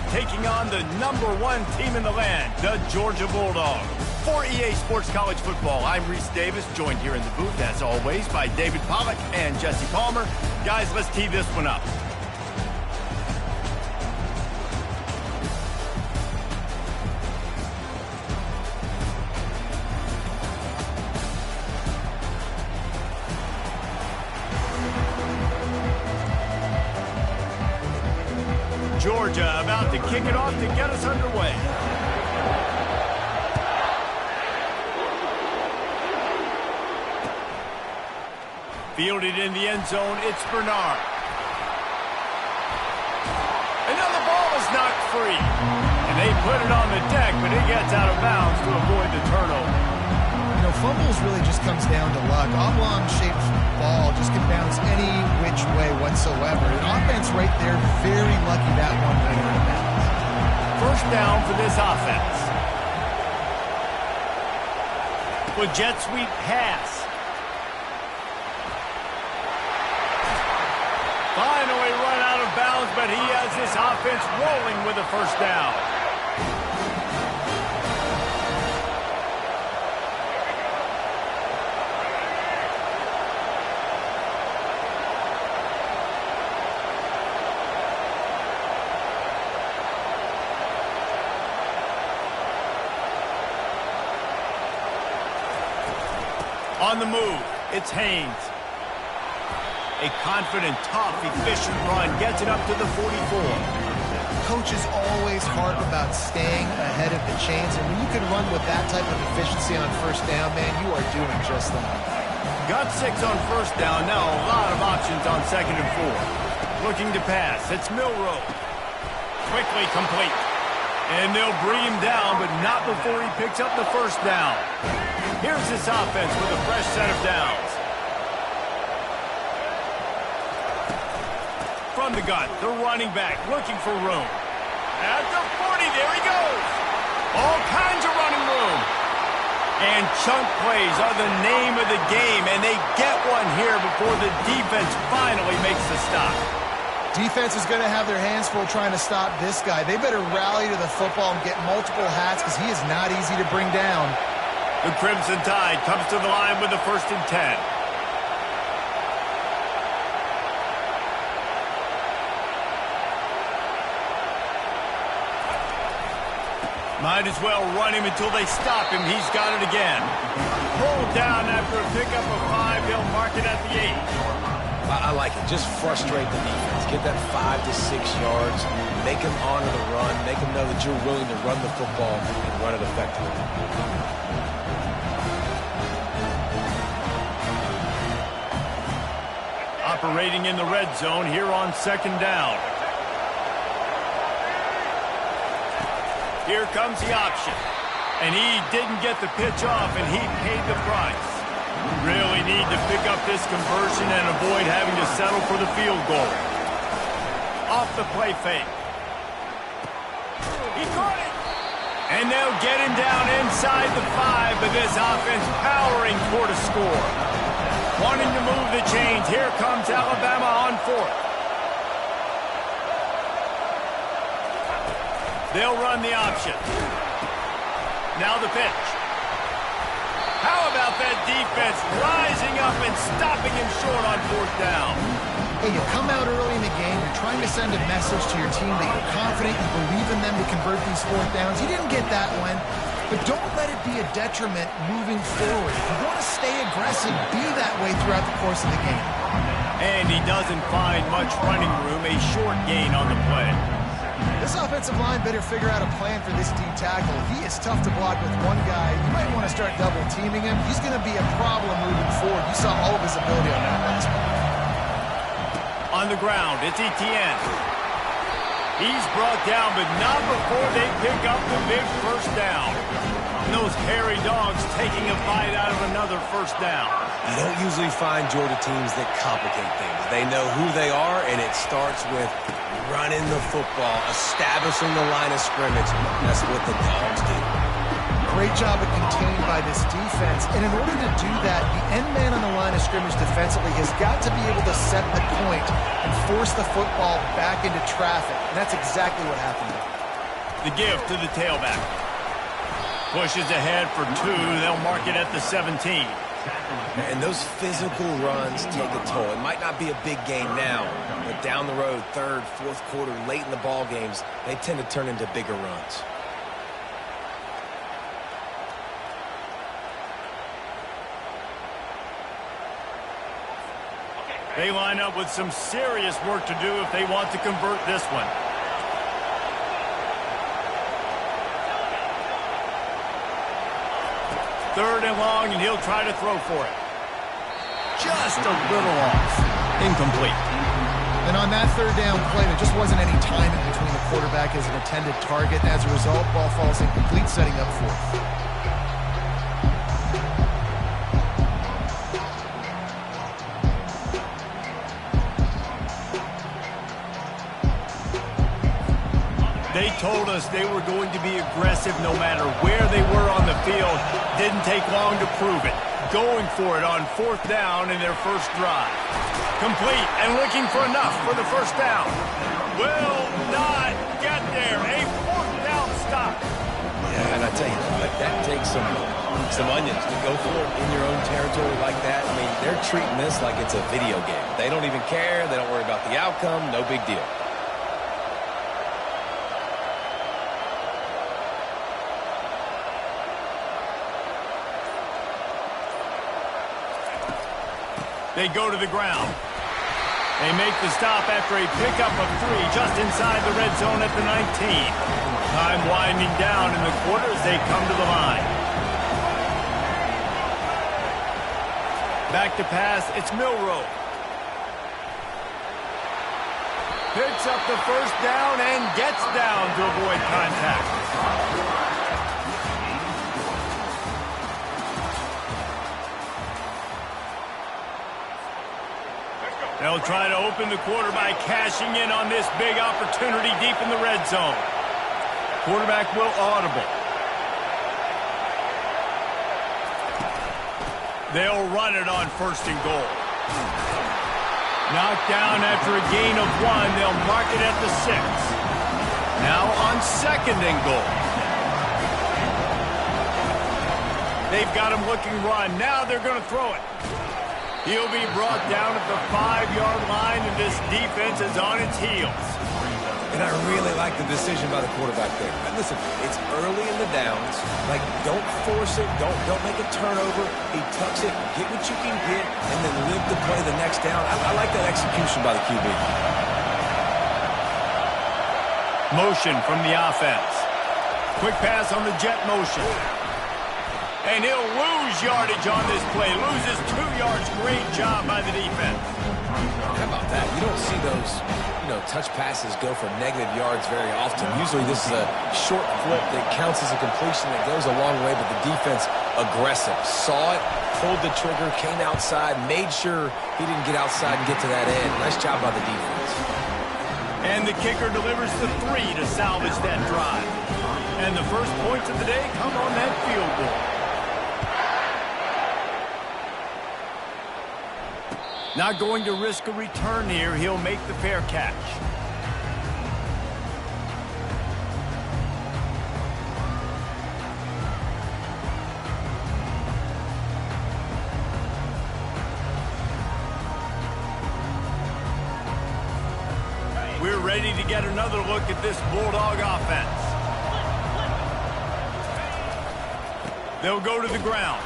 taking on the number 1 team in the land, the Georgia Bulldogs. For EA Sports College Football, I'm Reese Davis, joined here in the booth, as always, by David Pollack and Jesse Palmer. Guys, let's tee this one up. Georgia about to kick it off to get us underway. Fielded in the end zone, it's Bernard. And now the ball is knocked free. And they put it on the deck, but it gets out of bounds to avoid the turnover. You know, fumbles really just comes down to luck. Oblong-shaped ball just can bounce any which way whatsoever. An offense right there, very lucky that one went out of bounds. First down for this offense. With jet sweep pass. Finally run out of bounds, but he has this offense rolling with a first down. On the move, it's Haynes. A confident, tough, efficient run gets it up to the 44. Coaches always harp about staying ahead of the chains, and when you can run with that type of efficiency on first down, man, you are doing just that. Got 6 on first down, now a lot of options on second and 4. Looking to pass, it's Milroe. Quickly complete. And they'll bring him down, but not before he picks up the first down. Here's this offense with a fresh set of downs. From the gun, the running back looking for room. At the 40, there he goes. All kinds of running room. And chunk plays are the name of the game, and they get one here before the defense finally makes the stop. Defense is going to have their hands full trying to stop this guy. They better rally to the football and get multiple hats because he is not easy to bring down. The Crimson Tide comes to the line with the 1st and 10. Might as well run him until they stop him. He's got it again. Pulled down after a pickup of 5. They'll mark it at the 8. I like it. Just frustrate the defense. Get that 5 to 6 yards. Make them honor the run. Make them know that you're willing to run the football and run it effectively. Operating in the red zone here on 2nd down. Here comes the option. And he didn't get the pitch off, and he paid the price. Really need to pick up this conversion and avoid having to settle for the field goal. Off the play fake. He caught it. And they'll get him down inside the 5, but this offense powering toward a score. Wanting to move the chains. Here comes Alabama on 4th. They'll run the option. Now the pitch. How about that defense rising up and stopping him short on 4th down? Hey, you come out early in the game, you're trying to send a message to your team that you're confident, you believe in them to convert these 4th downs. You didn't get that one, but don't let it be a detriment moving forward. If you want to stay aggressive, be that way throughout the course of the game. And he doesn't find much running room, a short gain on the play. This offensive line better figure out a plan for this D tackle. He is tough to block with one guy. You might want to start double teaming him. He's going to be a problem moving forward. You saw all of his ability on that last one. On the ground, it's Etienne. He's brought down, but not before they pick up the big first down. And those hairy dogs taking a bite out of another first down. You don't usually find Georgia teams that complicate things. They know who they are, and it starts with running the football, establishing the line of scrimmage. That's what the dogs do. Great job of contained by this defense. And in order to do that, the end man on the line of scrimmage defensively has got to be able to set the point and force the football back into traffic. And that's exactly what happened there. The give to the tailback. Pushes ahead for 2. They'll mark it at the 17. And those physical runs take a toll. It might not be a big game now, but down the road, third, fourth quarter, late in the ball games, they tend to turn into bigger runs. They line up with some serious work to do if they want to convert this one. Third and long, and he'll try to throw for it. Just a little off. Incomplete. And on that third down play, there just wasn't any timing between the quarterback as an intended target. As a result, ball falls incomplete, setting up fourth. They told us they were going to be aggressive no matter where they were on the field. Didn't take long to prove it. Going for it on fourth down in their first drive. Complete and looking for enough for the first down. Will not get there. A fourth down stop. Yeah, and I tell you, like, that takes some onions to go for it in your own territory like that. I mean, they're treating this like it's a video game. They don't even care. They don't worry about the outcome. No big deal. They go to the ground. They make the stop after a pickup of 3 just inside the red zone at the 19. Time winding down in the quarter as they come to the line. Back to pass, it's Milroe. Picks up the first down and gets down to avoid contact. They'll try to open the quarter by cashing in on this big opportunity deep in the red zone. Quarterback will audible. They'll run it on first and goal. Knocked down after a gain of 1. They'll mark it at the 6. Now on second and goal. They've got him looking run. Now they're going to throw it. He'll be brought down at the 5-yard line, and this defense is on its heels. And I really like the decision by the quarterback there. And listen, it's early in the downs. Like, don't force it. Don't make a turnover. He tucks it, get what you can get, and then live to play the next down. I like that execution by the QB. Motion from the offense. Quick pass on the jet motion. And he'll lose yardage on this play. Loses 2 yards. Great job by the defense. How about that? You don't see those, touch passes go for negative yards very often. Usually this is a short flip that counts as a completion that goes a long way, but the defense aggressive. Saw it, pulled the trigger, came outside, made sure he didn't get outside and get to that end. Nice job by the defense. And the kicker delivers the 3 to salvage that drive. And the first points of the day come on that field goal. Not going to risk a return here. He'll make the fair catch. We're ready to get another look at this Bulldog offense. They'll go to the ground.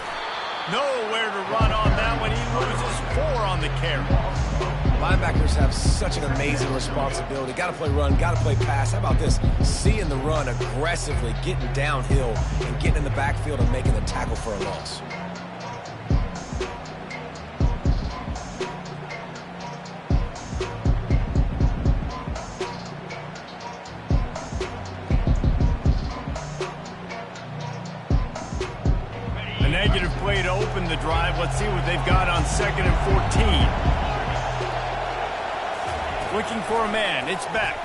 Nowhere to run on that one. He loses 4 on the carry. Linebackers have such an amazing responsibility. Got to play run, got to play pass. How about this? Seeing the run aggressively, getting downhill, and getting in the backfield and making the tackle for a loss. opened the drive. Let's see what they've got on 2nd and 14. Looking for a man. It's Beck.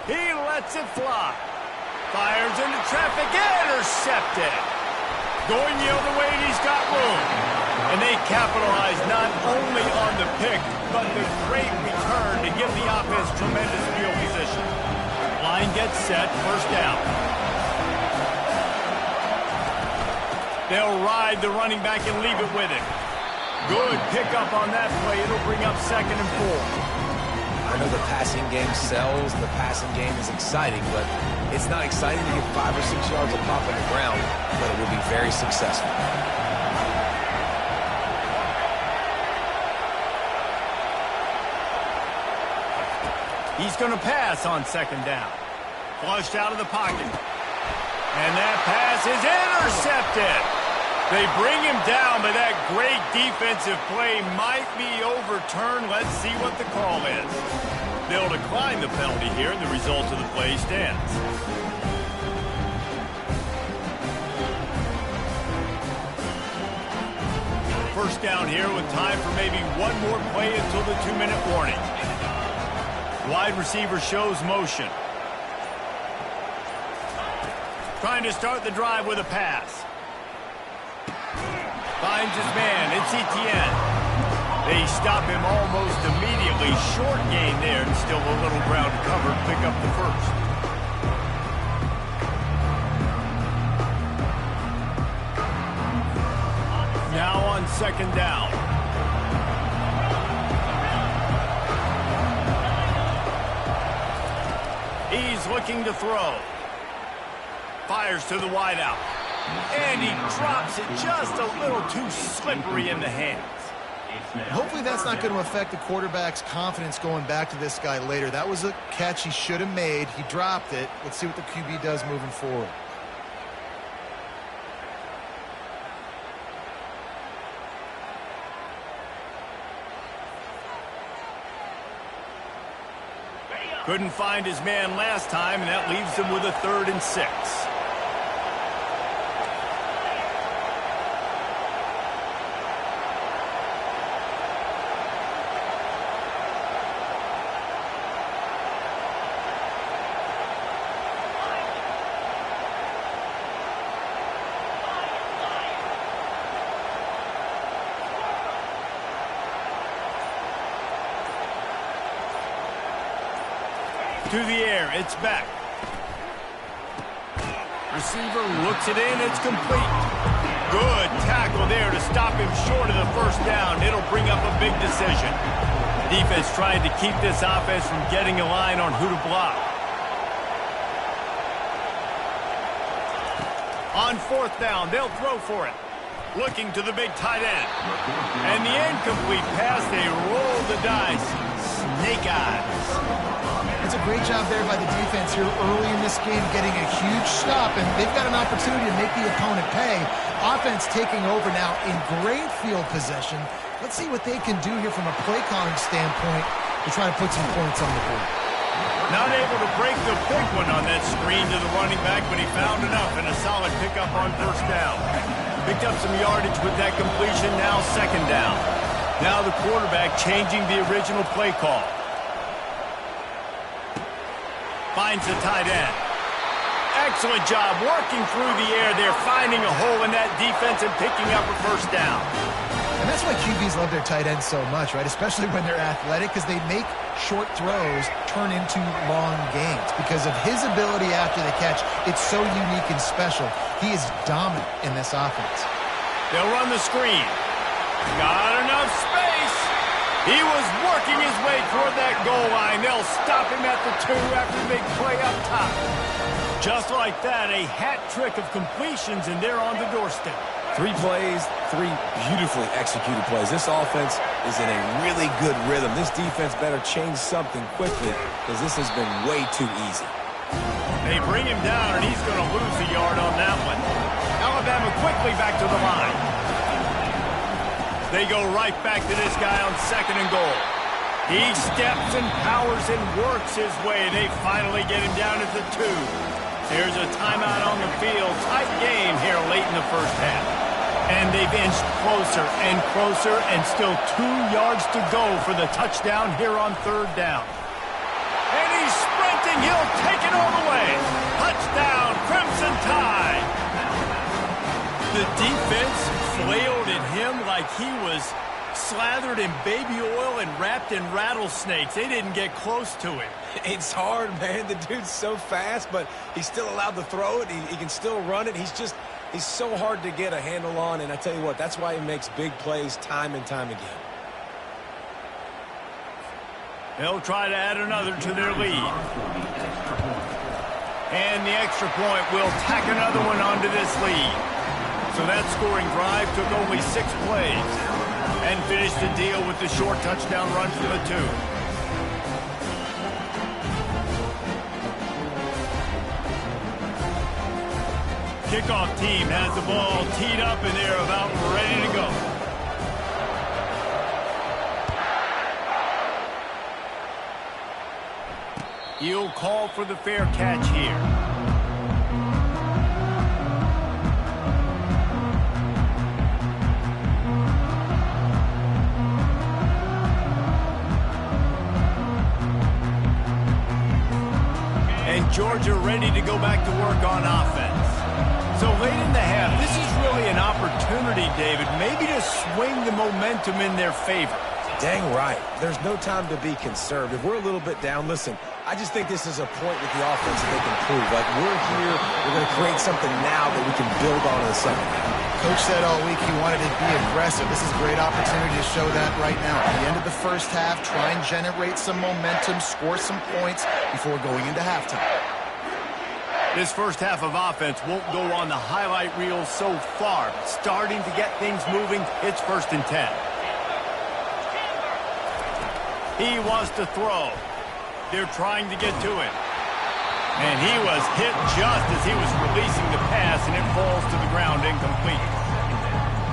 He lets it fly. Fires into traffic. Intercepted. Going the other way, and he's got room. And they capitalize not only on the pick, but the great return to give the offense tremendous field position. Line gets set. First down. They'll ride the running back and leave it with him. Good pickup on that play. It'll bring up 2nd and 4. I know the passing game sells. The passing game is exciting, but it's not exciting to get 5 or 6 yards of pop on the ground, but it will be very successful. He's going to pass on 2nd down. Flushed out of the pocket. And that pass is intercepted. They bring him down, but that great defensive play might be overturned. Let's see what the call is. They'll decline the penalty here, and the result of the play stands. First down here with time for maybe one more play until the 2-minute warning. Wide receiver shows motion. Trying to start the drive with a pass. Finds his man. It's Etienne. They stop him almost immediately. Short gain there, and still a little ground covered. Pick up the first. Now on 2nd down. He's looking to throw. Fires to the wideout. And he drops it just a little too slippery in the hands. Hopefully that's not going to affect the quarterback's confidence going back to this guy later. That was a catch he should have made. He dropped it. Let's see what the QB does moving forward. Couldn't find his man last time, and that leaves him with a 3rd and 6. To the air, it's back. Receiver looks it in, it's complete. Good tackle there to stop him short of the first down. It'll bring up a big decision. Defense trying to keep this offense from getting a line on who to block. On 4th down, they'll throw for it. Looking to the big tight end. And the incomplete pass, they roll the dice. Snake eyes. It's a great job there by the defense here early in this game, getting a huge stop, and they've got an opportunity to make the opponent pay. Offense taking over now in great field possession. Let's see what they can do here from a play calling standpoint to try to put some points on the board. Not able to break the big one on that screen to the running back, but he found enough and a solid pickup on 1st down. Picked up some yardage with that completion, now 2nd down. Now the quarterback changing the original play call. Finds the tight end. Excellent job working through the air there, finding a hole in that defense and picking up a 1st down. And that's why QBs love their tight ends so much, right? Especially when they're athletic, because they make short throws turn into long gains. Because of his ability after the catch, it's so unique and special. He is dominant in this offense. They'll run the screen. Got enough space. He was working his way toward that goal line. They'll stop him at the 2 after the big play up top. Just like that, a hat trick of completions, and they're on the doorstep. 3 plays, 3 beautifully executed plays. This offense is in a really good rhythm. This defense better change something quickly because this has been way too easy. They bring him down, and he's going to lose a yard on that one. Alabama quickly back to the line. They go right back to this guy on 2nd and goal. He steps and powers and works his way. They finally get him down at the 2. There's a timeout on the field. Tight game here late in the 1st half. And they've inched closer and closer, and still 2 yards to go for the touchdown here on 3rd down. And he's sprinting. He'll take it all the way. Touchdown, Crimson Tide. The defense flailed at him like he was slathered in baby oil and wrapped in rattlesnakes. They didn't get close to him. It's hard, man. The dude's so fast, but he's still allowed to throw it. He can still run it. He's so hard to get a handle on, and I tell you what, that's why he makes big plays time and time again. They'll try to add another to their lead. And the extra point will tack another one onto this lead. So that scoring drive took only 6 plays and finished the deal with the short touchdown run for the 2. Kickoff team has the ball teed up, and they're about ready to go. He'll call for the fair catch here. And Georgia ready to go back to work on offense. So late in the half, this is really an opportunity, David, maybe to swing the momentum in their favor. Dang right. There's no time to be conservative. We're a little bit down. Listen, I just think this is a point with the offense that they can prove. Like, we're here, we're going to create something now that we can build on in the second half. Coach said all week he wanted to be aggressive. This is a great opportunity to show that right now. At the end of the first half, try and generate some momentum, score some points before going into halftime. This first half of offense won't go on the highlight reel so far. Starting to get things moving, it's 1st and 10. He wants to throw. They're trying to get to him. And he was hit just as he was releasing the pass, and it falls to the ground incomplete.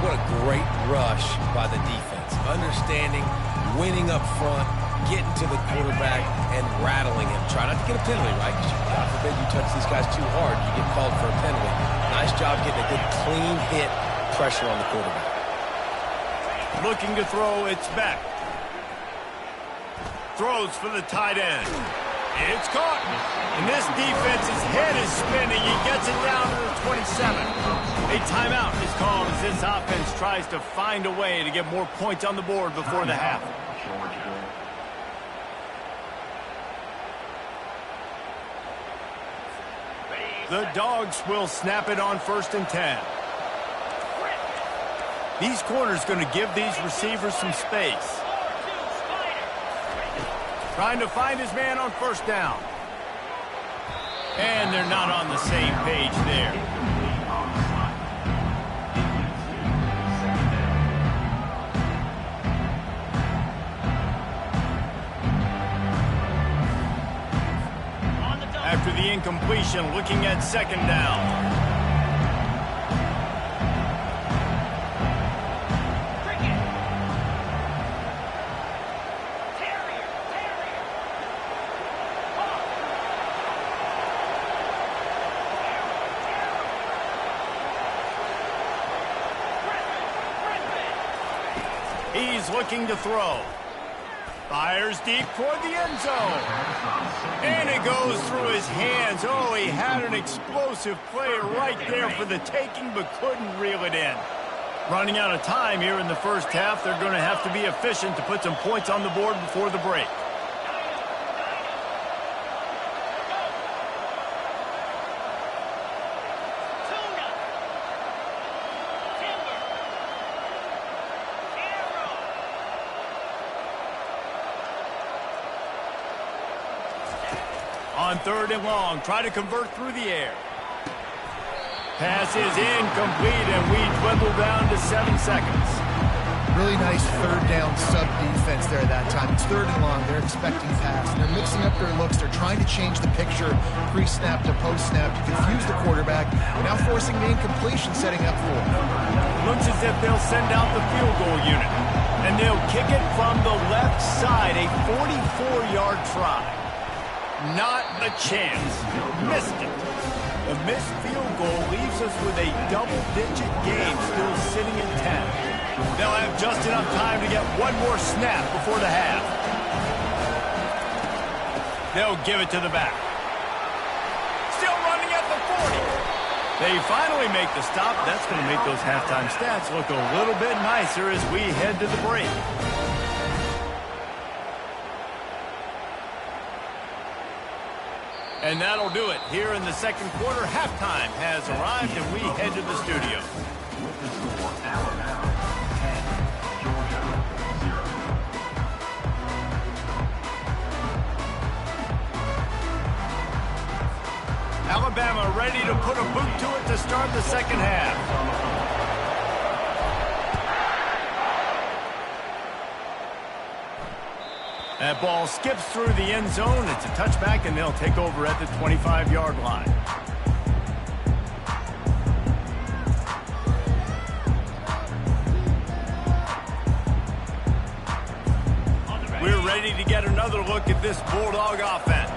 What a great rush by the defense. Understanding, winning up front, getting to the quarterback, and rattling him. Try not to get a penalty, right? Because God forbid you touch these guys too hard, you get called for a penalty. Nice job getting a good clean hit, pressure on the quarterback. Looking to throw, it's Beck. Throws for the tight end. It's caught. And this defense's head is spinning. He gets it down to the 27. A timeout is called as this offense tries to find a way to get more points on the board before the half. The Dogs will snap it on 1st and 10. These corners going to give these receivers some space. Trying to find his man on 1st down. And they're not on the same page there. After the incompletion, looking at 2nd down. He's looking to throw. Fires deep toward the end zone. And it goes through his hands. Oh, he had an explosive play right there for the taking, but couldn't reel it in. Running out of time here in the first half. They're going to have to be efficient to put some points on the board before the break. On 3rd and long, try to convert through the air. Pass is incomplete, and we dwindle down to 7 seconds. Really nice 3rd down sub defense there that time. It's 3rd and long. They're expecting pass. They're mixing up their looks. They're trying to change the picture pre-snap to post-snap to confuse the quarterback. They're now forcing the incompletion, setting up for it. Looks as if they'll send out the field goal unit. And they'll kick it from the left side, a 44-yard try. Not a chance. Missed it. The missed field goal leaves us with a double-digit game still sitting at 10. They'll have just enough time to get one more snap before the half. They'll give it to the back. Still running at the 40. They finally make the stop. That's going to make those halftime stats look a little bit nicer as we head to the break. And that'll do it here in the second quarter. Halftime has arrived, and we head to the studio. With the score, Alabama 10, Georgia 0. Alabama ready to put a boot to it to start the second half. That ball skips through the end zone. It's a touchback, and they'll take over at the 25-yard line. We're ready to get another look at this Bulldog offense.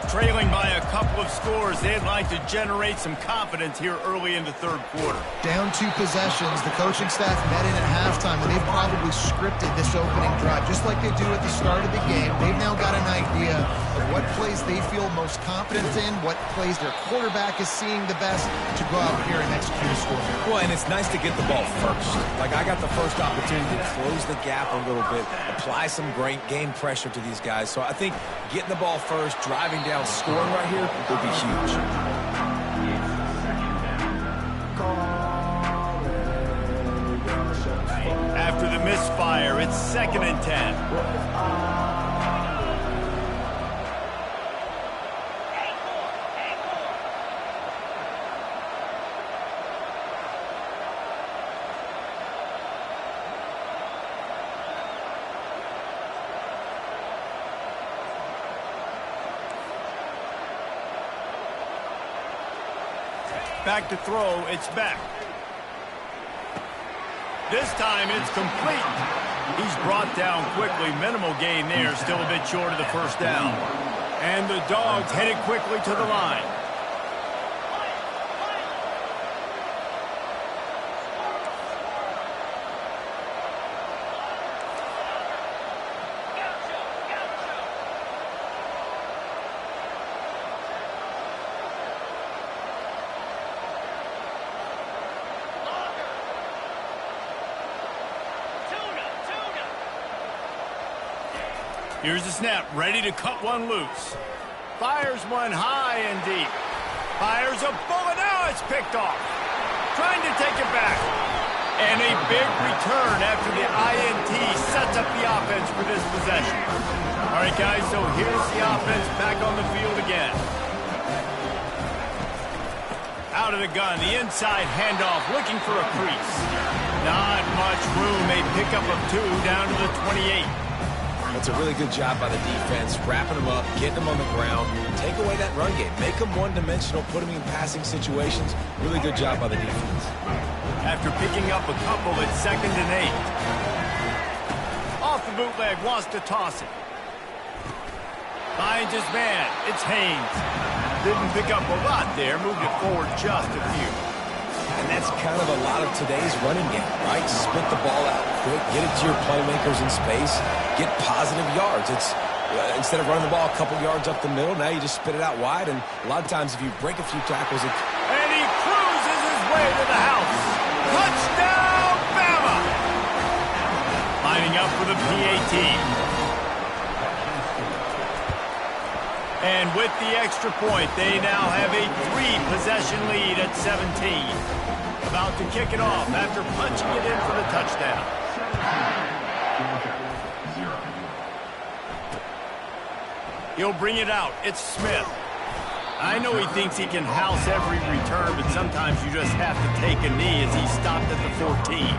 Trailing by a couple of scores, they'd like to generate some confidence here early in the third quarter. Down 2 possessions, the coaching staff met in at halftime, and they've probably scripted this opening drive, just like they do at the start of the game. They've now got an idea of what plays they feel most confident in, what plays their quarterback is seeing the best to go out here and execute a score. Well, and it's nice to get the ball first. Like, I got the first opportunity to close the gap a little bit, apply some great game pressure to these guys. So I think getting the ball first, driving down, scoring right here would be huge. After the misfire, it's 2nd and 10. Back to throw, it's back. This time it's complete. He's brought down quickly. Minimal gain there, still a bit short of the first down. And the Dogs headed quickly to the line. Here's the snap, ready to cut one loose. Fires one high and deep. Fires a bullet, now it's picked off. Trying to take it back. And a big return after the INT sets up the offense for this possession. All right, guys, so here's the offense back on the field again. Out of the gun, the inside handoff, looking for a crease. Not much room, a pickup of 2 down to the 28. That's a really good job by the defense, wrapping them up, getting them on the ground, take away that run game, make them one-dimensional, put them in passing situations. Really good job by the defense. After picking up a couple, it's 2nd and 8. Off the bootleg, wants to toss it. Finds his man, it's Haynes. Didn't pick up a lot there, moved it forward just a few. And that's kind of a lot of today's running game, right? Split the ball out quick, get it to your playmakers in space, get positive yards. It's instead of running the ball a couple yards up the middle, now you just spit it out wide. And a lot of times if you break a few tackles, and he cruises his way to the house. Touchdown, Bama! Lining up for the PAT. And with the extra point, they now have a 3-possession lead at 17. About to kick it off after punching it in for the touchdown. He'll bring it out. It's Smith. I know he thinks he can house every return, but sometimes you just have to take a knee as he stopped at the 14.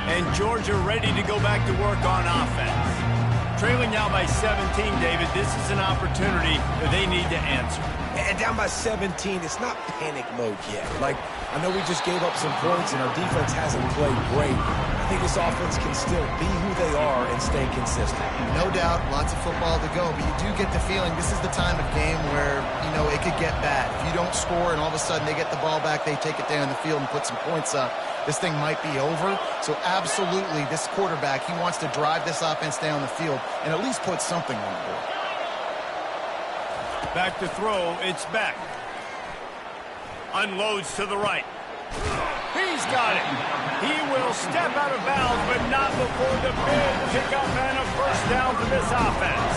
And Georgia ready to go back to work on offense. Trailing now by 17, David, this is an opportunity that they need to answer. and down by 17, it's not panic mode yet. Like, I know we just gave up some points and our defense hasn't played great. I think this offense can still be who they are and stay consistent. No doubt, lots of football to go, but you do get the feeling this is the time of game where, you know, it could get bad. If you don't score and all of a sudden they get the ball back, they take it down the field and put some points up, this thing might be over. So absolutely, this quarterback, he wants to drive this offense down the field and at least put something on the board. Back to throw, it's back. Unloads to the right. He's got it. He will step out of bounds, but not before the big pickup and a first down for this offense.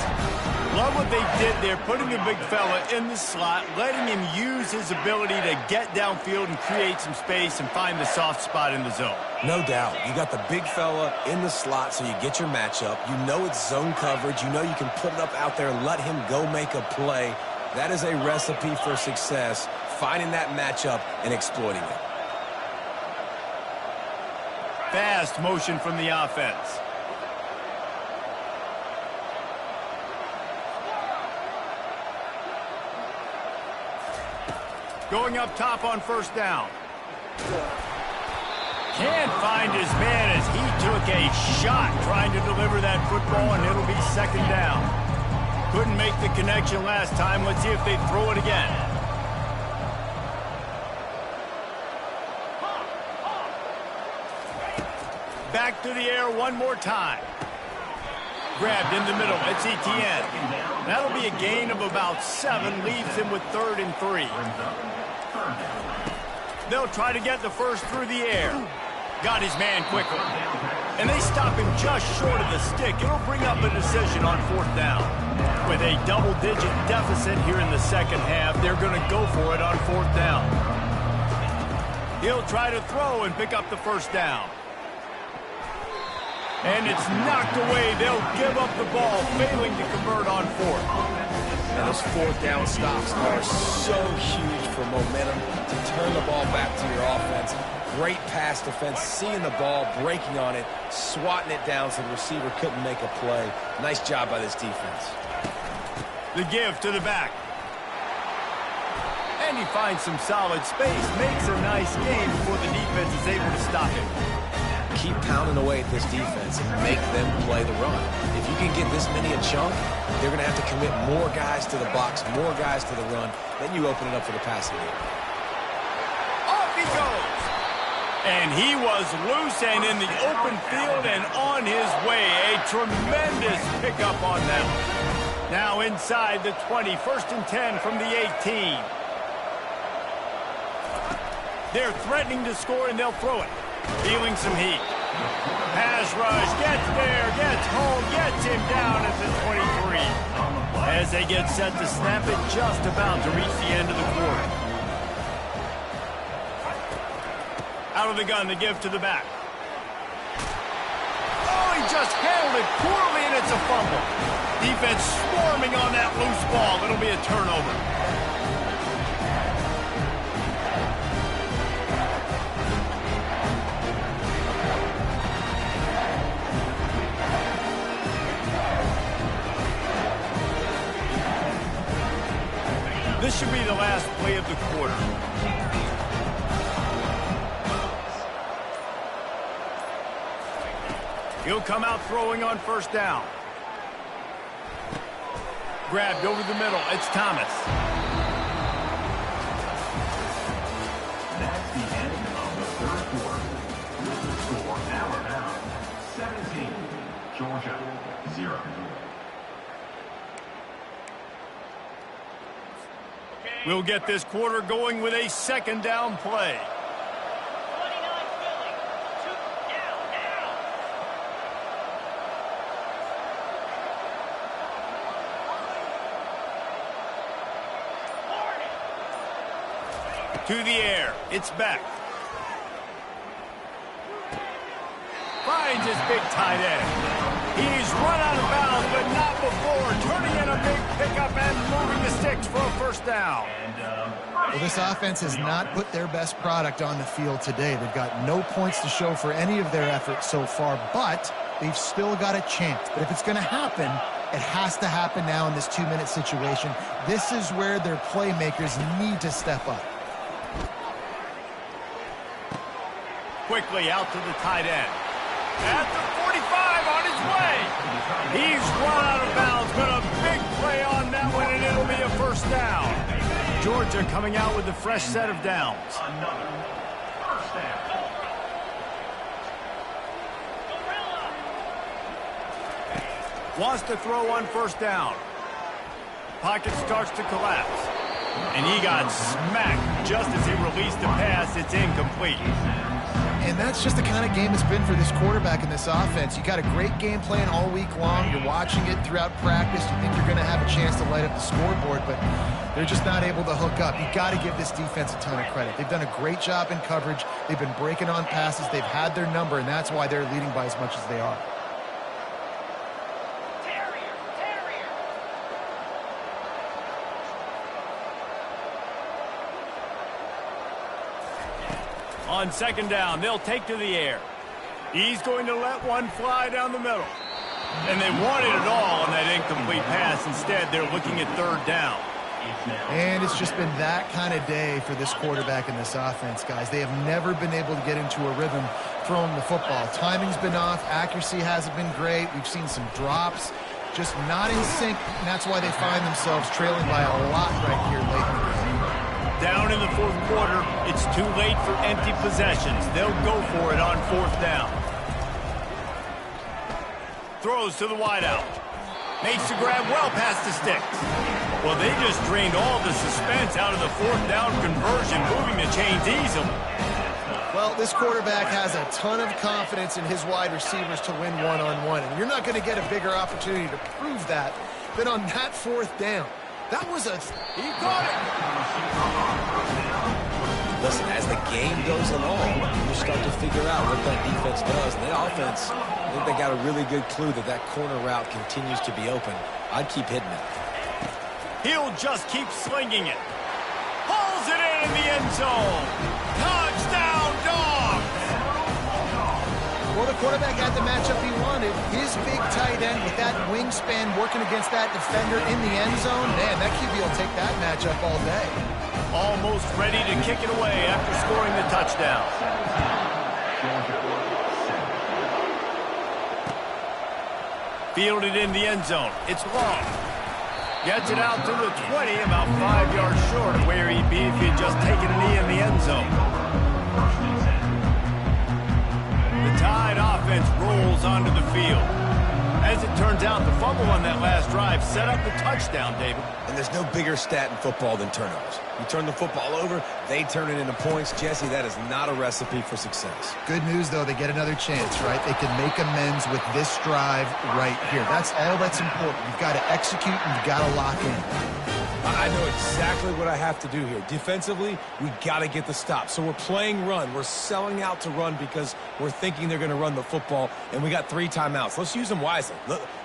Love what they did there, putting the big fella in the slot, letting him use his ability to get downfield and create some space and find the soft spot in the zone. No doubt. You got the big fella in the slot, so you get your matchup. You know it's zone coverage. You know you can put it up out there and let him go make a play. That is a recipe for success, finding that matchup and exploiting it. Fast motion from the offense. Going up top on first down. Can't find his man as he took a shot trying to deliver that football, and it'll be second down. Couldn't make the connection last time. Let's see if they throw it again. Back to the air one more time. Grabbed in the middle. It's Etienne. That'll be a gain of about 7. Leaves him with 3rd and 3. They'll try to get the first through the air. Got his man quickly. And they stop him just short of the stick. It'll bring up a decision on 4th down. With a double-digit deficit here in the second half, they're going to go for it on 4th down. He'll try to throw and pick up the first down. And it's knocked away. They'll give up the ball, failing to convert on 4th. And those 4th down stops are so huge for momentum to turn the ball back to your offense. Great pass defense, seeing the ball, breaking on it, swatting it down so the receiver couldn't make a play. Nice job by this defense. The give to the back. And he finds some solid space, makes a nice gain before the defense is able to stop him. Keep pounding away at this defense and make them play the run. If you can get this many a chunk, they're going to have to commit more guys to the box, more guys to the run. Then you open it up for the passing game. Off he goes. And he was loose and in the open field and on his way. A tremendous pickup on them. Now inside the 20, 1st and 10 from the 18. They're threatening to score and they'll throw it. Feeling some heat. Pass rush, gets there, gets home, gets him down at the 23. As they get set to snap it, just about to reach the end of the quarter. Out of the gun, the give to the back. Oh, he just handled it poorly, and it's a fumble. Defense swarming on that loose ball. It'll be a turnover. This should be the last play of the quarter. He'll come out throwing on first down. Grabbed over the middle. It's Thomas. That's the end of the 3rd quarter. With the score Alabama 17, Georgia 0. We'll get this quarter going with a 2nd down play. To the air. It's back. Finds his big tight end. He's run out of bounds, but not before. Turning in a big pickup and moving the sticks for a first down. Well, this offense has not put their best product on the field today. They've got no points to show for any of their efforts so far, but they've still got a chance. But if it's going to happen, it has to happen now in this 2-minute situation. This is where their playmakers need to step up. Quickly out to the tight end. At the 45, on his way. He's run out of bounds, but a big play on that one, and it'll be a first down. Georgia coming out with a fresh set of downs. Another first down. Wants to throw on first down. Pocket starts to collapse. And he got smacked just as he released the pass. It's incomplete. And that's just the kind of game it's been for this quarterback in this offense. You got a great game plan all week long. You're watching it throughout practice. You think you're going to have a chance to light up the scoreboard, but they're just not able to hook up. You got to give this defense a ton of credit. They've done a great job in coverage. They've been breaking on passes. They've had their number, and that's why they're leading by as much as they are. On second down, they'll take to the air. He's going to let one fly down the middle. And they wanted it all on that incomplete pass. Instead, they're looking at third down. And it's just been that kind of day for this quarterback in this offense, guys. They have never been able to get into a rhythm throwing the football. Timing's been off. Accuracy hasn't been great. We've seen some drops. Just not in sync, and that's why they find themselves trailing by a lot right here late in the game. Down in the fourth quarter, it's too late for empty possessions. They'll go for it on fourth down. Throws to the wideout. Makes the grab well past the sticks. Well, they just drained all the suspense out of the fourth down conversion, moving the chains easily. Well, this quarterback has a ton of confidence in his wide receivers to win one-on-one, and you're not going to get a bigger opportunity to prove that than on that fourth down. That was a... He caught it! Listen, as the game goes along, you start to figure out what that defense does. And that offense, I think they got a really good clue that that corner route continues to be open. I'd keep hitting it. He'll just keep slinging it. Pulls it in the end zone. Touchdown, Dogs! Well, the quarterback had the matchup he wanted. His big tight end with that wingspan working against that defender in the end zone. Man, that QB will take that matchup all day. Almost ready to kick it away after scoring the touchdown. Fielded in the end zone. It's long. Gets it out to the 20, about 5 yards short of where he'd be if he'd just taken a knee in the end zone. The Tide offense rolls onto the field. As it turns out, the fumble on that last drive set up the touchdown, David. And there's no bigger stat in football than turnovers. You turn the football over, they turn it into points. Jesse, that is not a recipe for success. Good news, though, they get another chance, right? They can make amends with this drive right here. That's all that's important. You've got to execute and you've got to lock in. I know exactly what I have to do here. Defensively, we got to get the stop. So we're playing run. We're selling out to run because we're thinking they're going to run the football, and we got 3 timeouts. Let's use them wisely.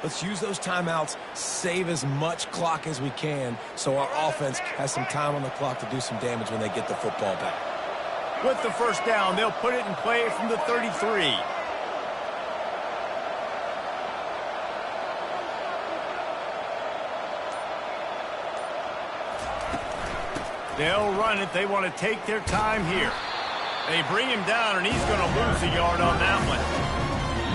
Let's use those timeouts, save as much clock as we can so our offense has some time on the clock to do some damage when they get the football back. With the first down, they'll put it in play from the 33. They'll run it. They want to take their time here. They bring him down, and he's going to lose a yard on that one.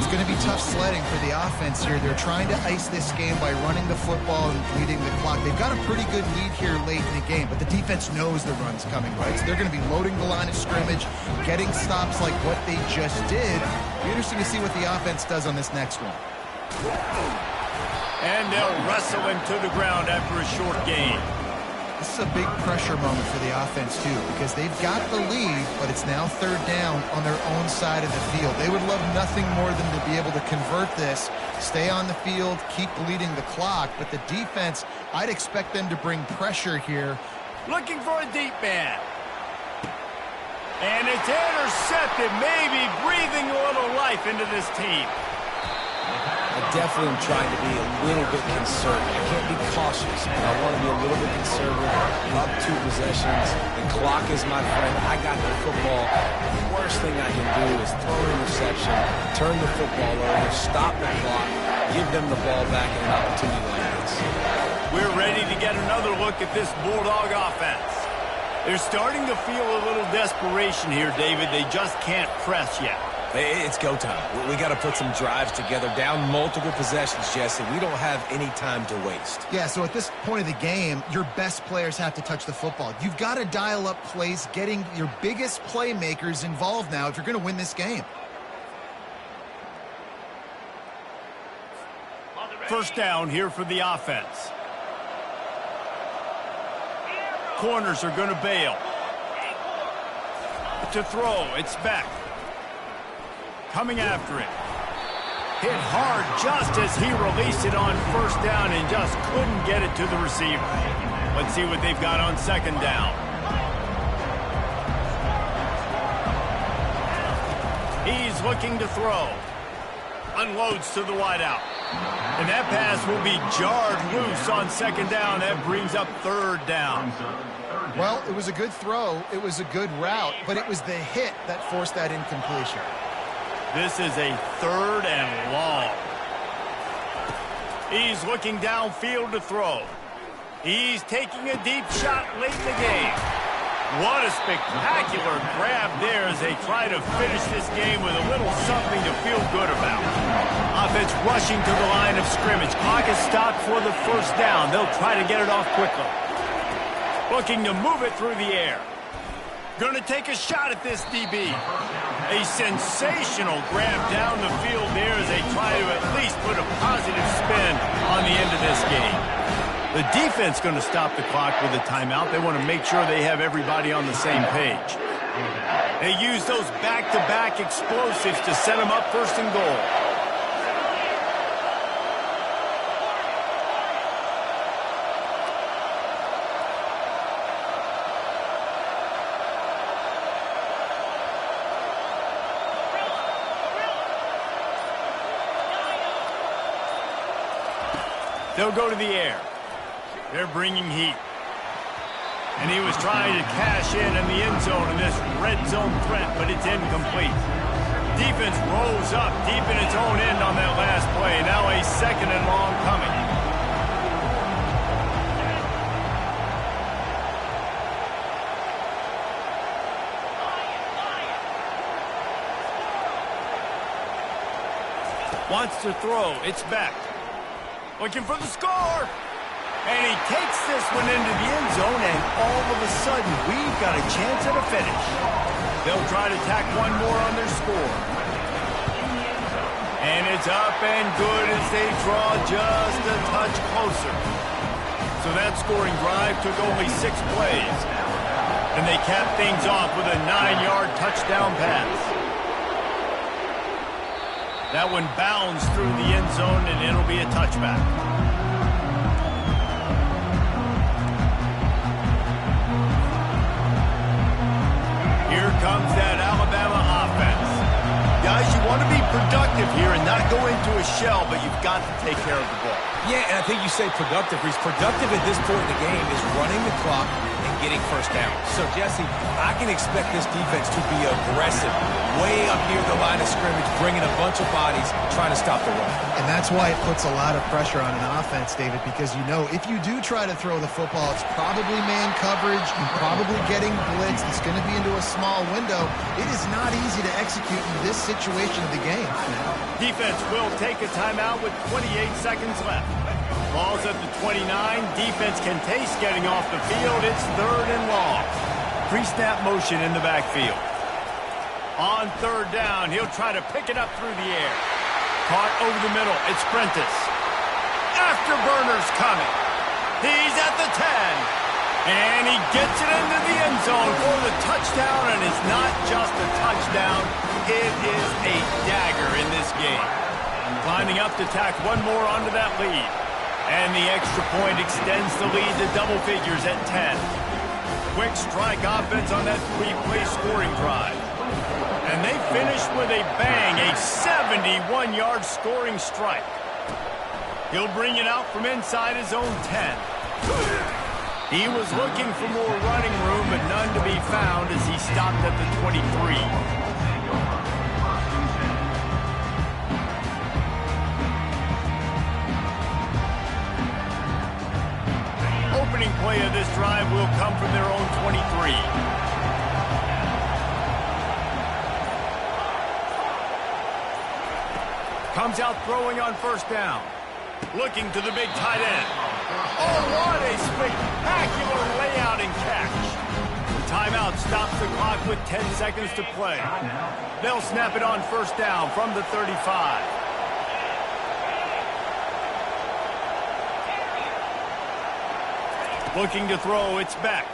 It's going to be tough sledding for the offense here. They're trying to ice this game by running the football and leading the clock. They've got a pretty good lead here late in the game, but the defense knows the run's coming, right? So they're going to be loading the line of scrimmage, getting stops like what they just did. It'll be interesting to see what the offense does on this next one. And they'll wrestle him to the ground after a short gain. This is a big pressure moment for the offense, too, because they've got the lead, but it's now third down on their own side of the field. They would love nothing more than to be able to convert this, stay on the field, keep bleeding the clock. But the defense, I'd expect them to bring pressure here. Looking for a deep man. And it's intercepted, maybe breathing a little life into this team. I definitely am trying to be a little bit conservative. I can't be cautious, but I want to be a little bit conservative. Up 2 possessions. The clock is my friend. I got the football. The worst thing I can do is throw an interception, turn the football over, stop the clock, give them the ball back in an opportunity like this. We're ready to get another look at this Bulldog offense. They're starting to feel a little desperation here, David. They just can't press yet. It's go time. We got to put some drives together, down multiple possessions, Jesse. We don't have any time to waste. Yeah, so at this point of the game, your best players have to touch the football. You've got to dial up plays, getting your biggest playmakers involved now if you're going to win this game. First down here for the offense. Corners are going to bail. To throw, it's Beck. Coming after it. Hit hard just as he released it on first down and just couldn't get it to the receiver. Let's see what they've got on second down. He's looking to throw. Unloads to the wideout. And that pass will be jarred loose on second down. That brings up third down. Well, it was a good throw. It was a good route, but it was the hit that forced that incompletion. This is a third and long. He's looking downfield to throw. He's taking a deep shot late in the game. What a spectacular grab there as they try to finish this game with a little something to feel good about. Offense rushing to the line of scrimmage. Clock is stopped for the first down. They'll try to get it off quickly. Looking to move it through the air. Going to take a shot at this DB. A sensational grab down the field there as they try to at least put a positive spin on the end of this game. The defense going to stop the clock with a timeout. They want to make sure they have everybody on the same page. They use those back-to-back explosives to set them up first and goal. They'll go to the air. They're bringing heat. And he was trying to cash in the end zone in this red zone threat, but it's incomplete. Defense rolls up deep in its own end on that last play. Now a second and long coming. Wants to throw. It's back. Looking for the score. And he takes this one into the end zone, and all of a sudden, we've got a chance at a finish. They'll try to tack one more on their score. And it's up and good as they draw just a touch closer. So that scoring drive took only 6 plays. And they capped things off with a 9-yard touchdown pass. That one bounds through the end zone, and it'll be a touchback. Here comes that Alabama offense. Guys, you want to be productive here and not go into a shell, but you've got to take care of the ball. Yeah, and I think you say productive. He's productive at this point in the game is running the clock and getting first down. So, Jesse, I can expect this defense to be aggressive, way up near the line of scrimmage, bringing a bunch of bodies, trying to stop the run. And that's why it puts a lot of pressure on an offense, David, because you know if you do try to throw the football, it's probably man coverage, you're probably getting blitzed, it's going to be into a small window. It is not easy to execute in this situation of the game. Defense will take a timeout with 28 seconds left. Ball's at the 29. Defense can taste getting off the field. It's third and long. Pre-snap motion in the backfield. On third down, he'll try to pick it up through the air. Caught over the middle. It's Prentice. Afterburner's coming. He's at the 10. And he gets it into the end zone for the touchdown. And it's not just a touchdown. It is a dagger in this game. Lining up to tack one more onto that lead. And the extra point extends the lead to double figures at 10. Quick strike offense on that 3-play scoring drive. And they finish with a bang, a 71-yard scoring strike. He'll bring it out from inside his own 10. He was looking for more running room, but none to be found as he stopped at the 23. Opening play of this drive will come from their own 23. Comes out throwing on first down. Looking to the big tight end. Oh, what a spectacular layout and catch. The timeout stops the clock with 10 seconds to play. They'll snap it on first down from the 35. Looking to throw, it's Beck.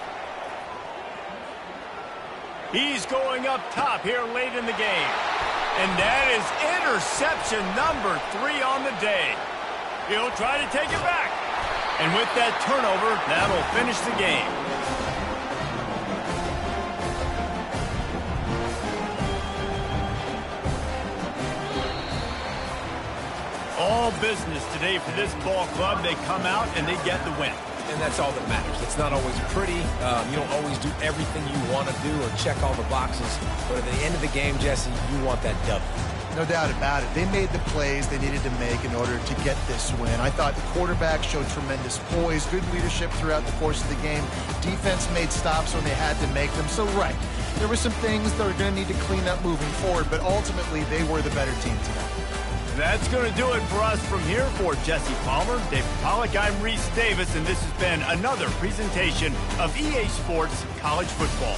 He's going up top here late in the game. And that is interception number 3 on the day. He'll try to take it back. And with that turnover, that'll finish the game. All business today for this ball club. They come out and they get the win. And that's all that matters. It's not always pretty. You don't always do everything you want to do or check all the boxes. But at the end of the game, Jesse, you want that W. No doubt about it. They made the plays they needed to make in order to get this win. I thought the quarterback showed tremendous poise, good leadership throughout the course of the game. Defense made stops when they had to make them. So, right, there were some things that are going to need to clean up moving forward, but ultimately they were the better team today. That's going to do it for us from here. For Jesse Palmer, David Pollack, I'm Reese Davis, and this has been another presentation of EA Sports College Football.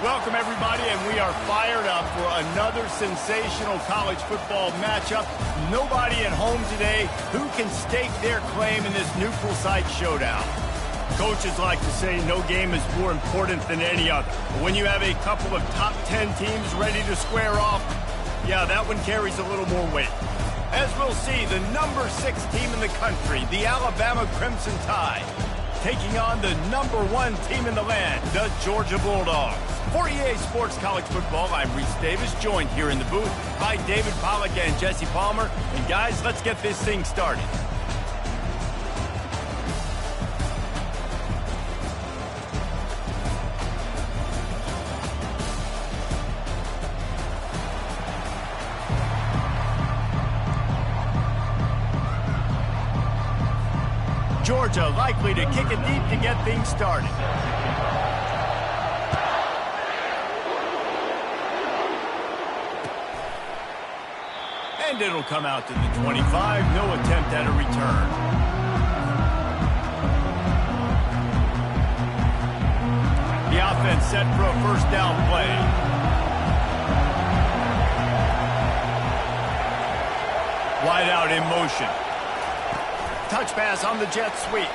Welcome, everybody, and we are fired up for another sensational college football matchup. Nobody at home today who can stake their claim in this neutral site showdown. Coaches like to say no game is more important than any other. But when you have a couple of top 10 teams ready to square off, yeah, that one carries a little more weight. As we'll see, the number 6 team in the country, the Alabama Crimson Tide, taking on the number 1 team in the land, the Georgia Bulldogs. For EA Sports College Football, I'm Reese Davis, joined here in the booth by David Pollack and Jesse Palmer. And guys, let's get this thing started. Georgia likely to kick it deep to get things started. And it'll come out to the 25. No attempt at a return. The offense set for a first down play. Wide out in motion. Touch pass on the jet sweep.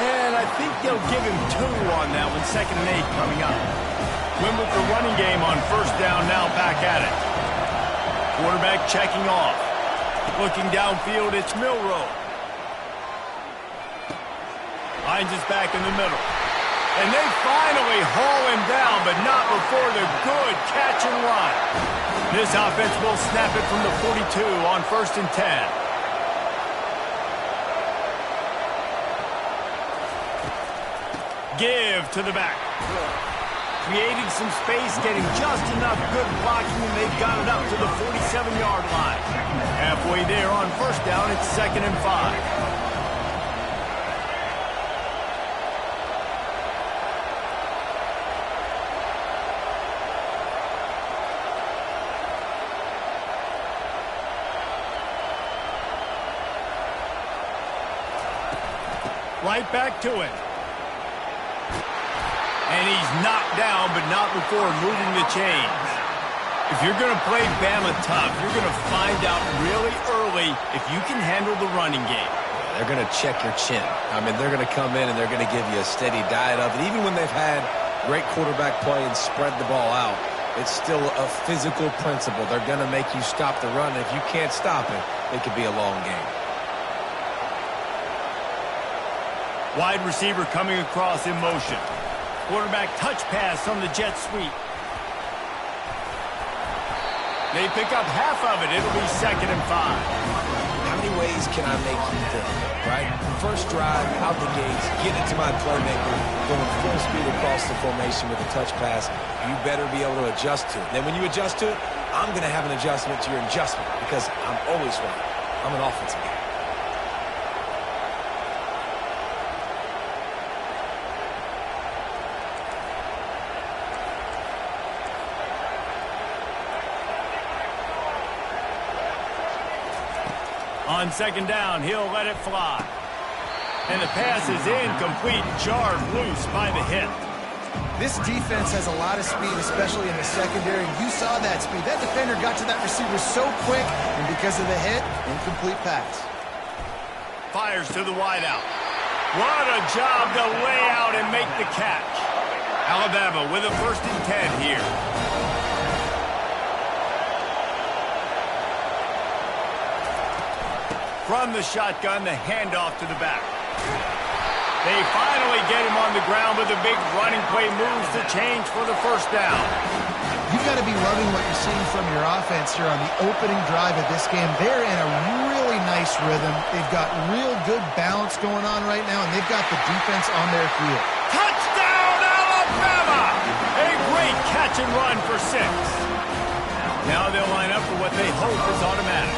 And I think they'll give him 2 on that one. 2nd and 8 coming up. Win with the running game on first down, now back at it. Quarterback checking off. Looking downfield, it's Milroe. Finds his back in the middle. And they finally haul him down, but not before the good catch and run. This offense will snap it from the 42 on 1st and 10. Give to the back. Creating some space, getting just enough good blocking, and they've got it up to the 47-yard line. Halfway there on first down, it's 2nd and 5. Right back to it. And he's knocked down, but not before moving the chains. If you're going to play Bama tough, you're going to find out really early if you can handle the running game. They're going to check your chin. I mean, they're going to come in and they're going to give you a steady diet of it. Even when they've had great quarterback play and spread the ball out, it's still a physical principle. They're going to make you stop the run. If you can't stop it, it could be a long game. Wide receiver coming across in motion. Quarterback touch pass on the jet sweep. They pick up half of it. It'll be 2nd and 5. How many ways can I make you think, right? First drive, out the gates, get it to my playmaker, going full speed across the formation with a touch pass. You better be able to adjust to it. Then when you adjust to it, I'm going to have an adjustment to your adjustment because I'm always right. I'm an offensive guy. On 2nd down, he'll let it fly. And the pass is incomplete, jarred loose by the hit. This defense has a lot of speed, especially in the secondary. You saw that speed. That defender got to that receiver so quick, and because of the hit, incomplete pass. Fires to the wideout. What a job to lay out and make the catch. Alabama with a 1st and 10 here. From the shotgun, the handoff to the back. They finally get him on the ground with a big running play, moves the change for the first down. You've got to be loving what you're seeing from your offense here on the opening drive of this game. They're in a really nice rhythm. They've got real good balance going on right now, and they've got the defense on their heel. Touchdown, Alabama! A great catch and run for 6. Now they'll line up for what they hope is automatic.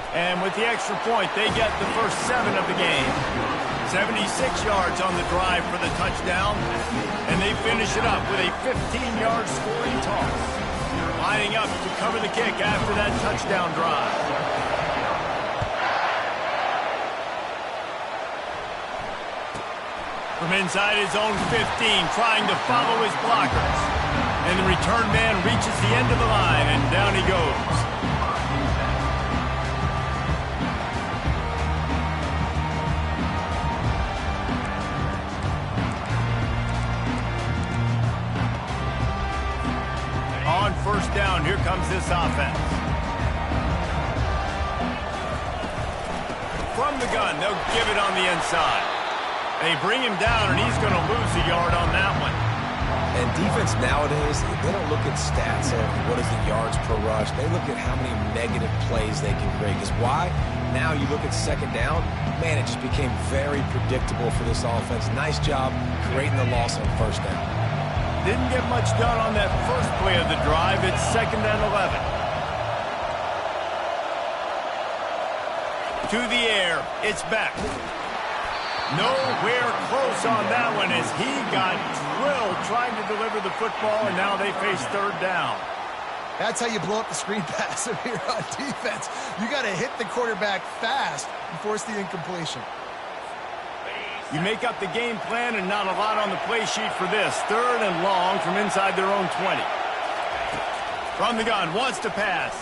And with the extra point, they get the first 7 of the game. 76 yards on the drive for the touchdown. And they finish it up with a 15-yard scoring toss. Lining up to cover the kick after that touchdown drive. From inside his own 15, trying to follow his blockers. And the return man reaches the end of the line, and down he goes. On first down, here comes this offense. From the gun, they'll give it on the inside. They bring him down, and he's going to lose a yard on that one. And defense nowadays, they don't look at stats of what is the yards per rush. They look at how many negative plays they can create. Because why? Now you look at second down, man, it just became very predictable for this offense. Nice job creating the loss on first down. Didn't get much done on that first play of the drive. It's 2nd and 11. To the air, it's back. Nowhere close on that one as he got drilled trying to deliver the football, and now they face third down. That's how you blow up the screen pass here on defense. You got to hit the quarterback fast and force the incompletion. You make up the game plan and not a lot on the play sheet for this. 3rd and long from inside their own 20. From the gun, wants to pass.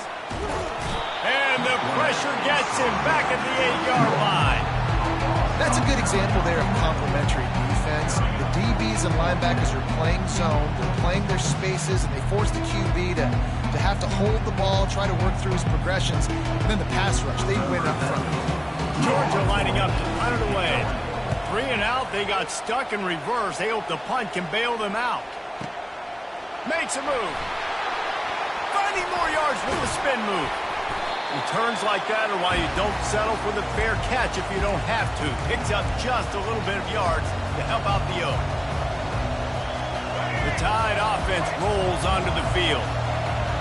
And the pressure gets him back at the 8-yard line. That's a good example there of complementary defense. The DBs and linebackers are playing zone, they're playing their spaces, and they force the QB to have to hold the ball, try to work through his progressions, and then the pass rush, they win up front. Georgia lining up to punt it away. 3 and out, they got stuck in reverse. They hope the punt can bail them out. Makes a move. Finding more yards with the spin move. Returns like that are why you don't settle for the fair catch if you don't have to. Picks up just a little bit of yards to help out the Oak. The Tide offense rolls onto the field.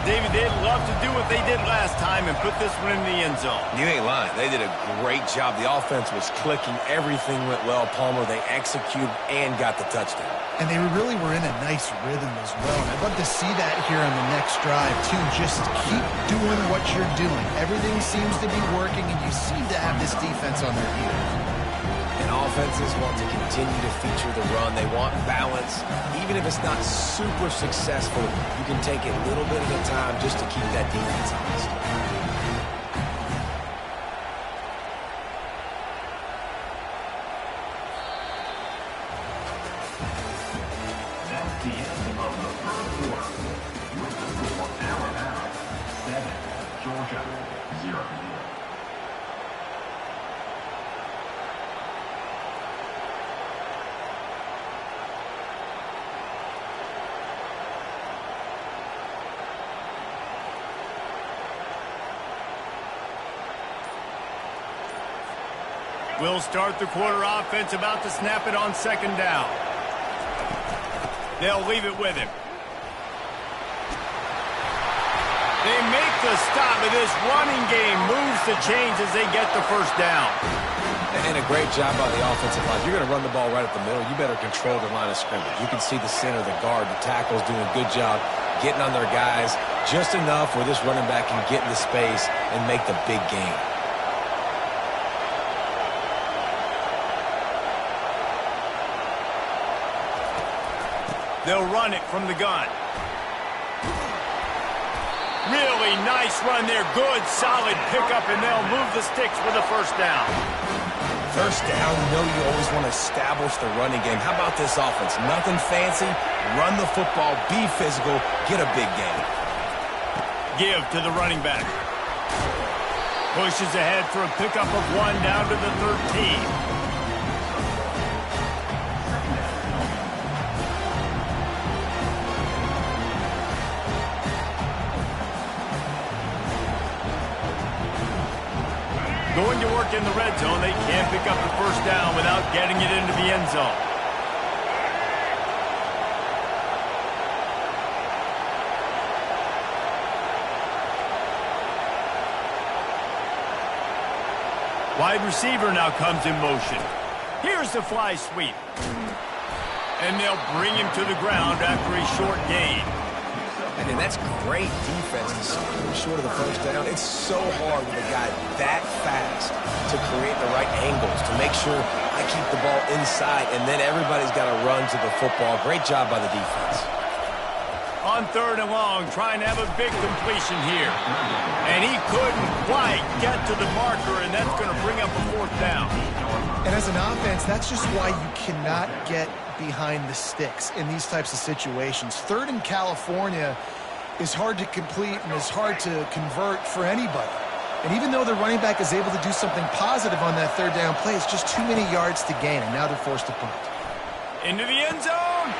David, they'd love to do what they did last time and put this one in the end zone. You ain't lying. They did a great job. The offense was clicking. Everything went well. Palmer, they executed and got the touchdown. And they really were in a nice rhythm as well. And I'd love to see that here on the next drive, too. Just keep doing what you're doing. Everything seems to be working, and you seem to have this defense on their heels. And offenses want to continue to feature the run. They want balance. Even if it's not super successful, you can take it little bit at a time just to keep that defense honest. That's the end of the first quarter. With the score, Alabama 7, Georgia 0. We'll start the quarter offense, about to snap it on 2nd down. They'll leave it with him. They make the stop, but this running game moves the chains as they get the first down. And a great job by the offensive line. You're going to run the ball right up the middle. You better control the line of scrimmage. You can see the center, the guard, the tackle's doing a good job getting on their guys just enough where this running back can get into space and make the big game. They'll run it from the gun. Really nice run there. Good, solid pickup, and they'll move the sticks with a first down. First down, you always want to establish the running game. How about this offense? Nothing fancy. Run the football, be physical, get a big gain. Give to the running back. Pushes ahead for a pickup of 1 down to the 13. Going to work in the red zone. They can't pick up the first down without getting it into the end zone. Wide receiver now comes in motion. Here's the fly sweep. And they'll bring him to the ground after a short gain. And that's great defense to score short of the first down. It's so hard with a guy that fast to create the right angles, to make sure I keep the ball inside, and then everybody's got to run to the football. Great job by the defense. On 3rd and long, trying to have a big completion here. And he couldn't quite get to the marker, and that's going to bring up a 4th down. And as an offense, that's just why you cannot get behind the sticks in these types of situations. 3rd in California is hard to complete and is hard to convert for anybody. And even though the running back is able to do something positive on that 3rd down play, it's just too many yards to gain, and now they're forced to punt. Into the end zone,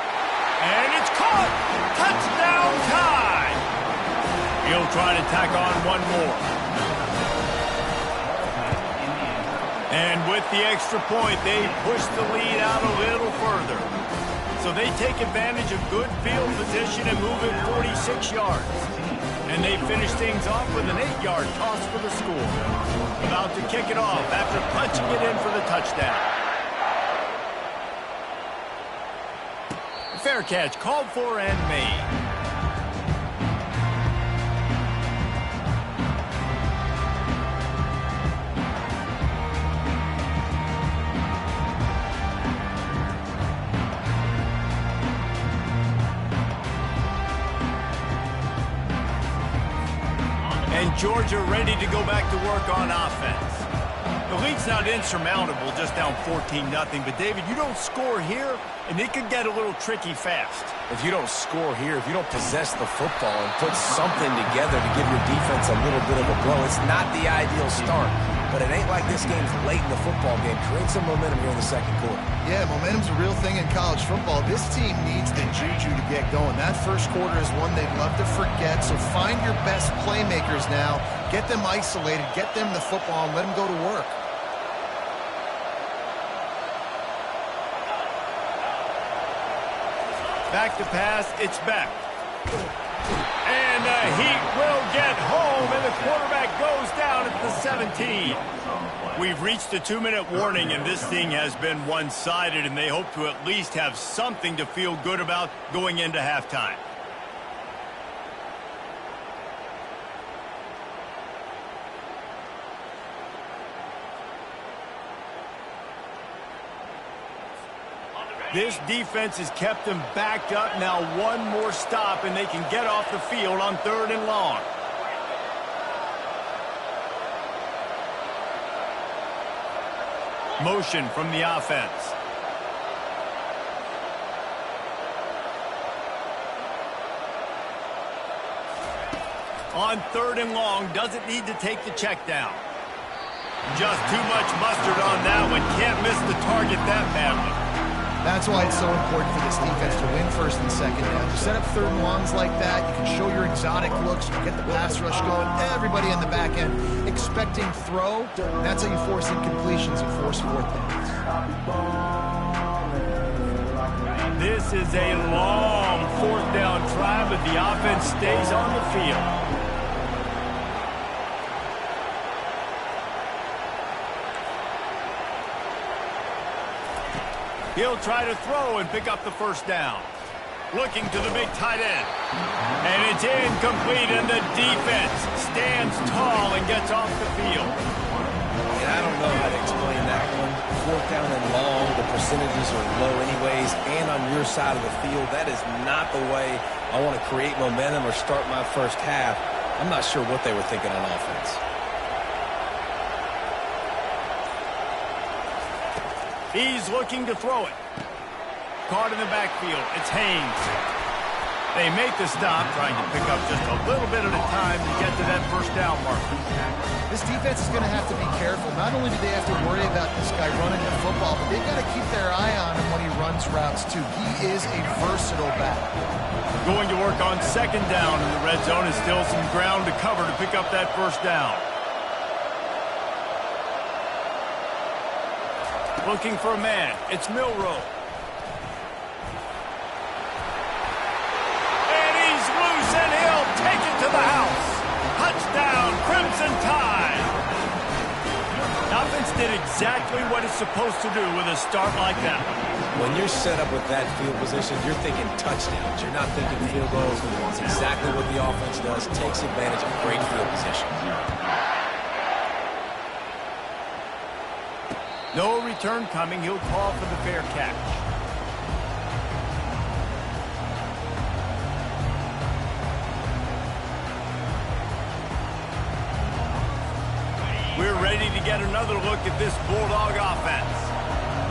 and it's caught. Touchdown tie. He'll try to tack on one more. And with the extra point, they push the lead out a little further. So they take advantage of good field position and move it 46 yards. And they finish things off with an 8-yard toss for the score. About to kick it off after punching it in for the touchdown. Fair catch called for and made. And Georgia ready to go back to work on offense. The lead's not insurmountable, just down 14-0. But, David, you don't score here, and it could get a little tricky fast. If you don't score here, if you don't possess the football and put something together to give your defense a little bit of a blow, it's not the ideal start. But it ain't like this game's late in the football game. Create some momentum here in the 2nd quarter. Yeah, momentum's a real thing in college football. This team needs the juju to get going. That 1st quarter is one they'd love to forget. So find your best playmakers now. Get them isolated. Get them the football and let them go to work. Back to pass. It's back. And the Heat will get home, and the quarterback goes down at the 17. We've reached a 2-minute warning, and this thing has been one-sided, and they hope to at least have something to feel good about going into halftime. This defense has kept them backed up. Now one more stop, and they can get off the field on 3rd and long. Motion from the offense. On 3rd and long, doesn't need to take the check down. Just too much mustard on that one. Can't miss the target that badly. That's why it's so important for this defense to win 1st and 2nd down. You set up 3rd and longs like that, you can show your exotic looks, you get the pass rush going, everybody in the back end expecting throw. That's how you force incompletions and force 4th downs. This is a long 4th down try, but the offense stays on the field. He'll try to throw and pick up the 1st down. Looking to the big tight end. And it's incomplete, and the defense stands tall and gets off the field. Yeah, I don't know how to explain that one. 4th down and long, the percentages are low anyways, and on your side of the field, that is not the way I want to create momentum or start my first half. I'm not sure what they were thinking on offense. He's looking to throw it. Caught in the backfield. It's Haynes. They make the stop, trying to pick up just a little bit at a time to get to that 1st down marker. This defense is going to have to be careful. Not only do they have to worry about this guy running the football, but they've got to keep their eye on him when he runs routes, too. He is a versatile back. Going to work on 2nd down in the red zone, is still some ground to cover to pick up that 1st down. Looking for a man. It's Milroe. And he's loose, and he'll take it to the house. Touchdown, Crimson Tide. The offense did exactly what it's supposed to do with a start like that. When you're set up with that field position, you're thinking touchdowns. You're not thinking field goals. It's exactly what the offense does. Takes advantage of great field position. No return coming. He'll call for the fair catch. We're ready to get another look at this Bulldog offense.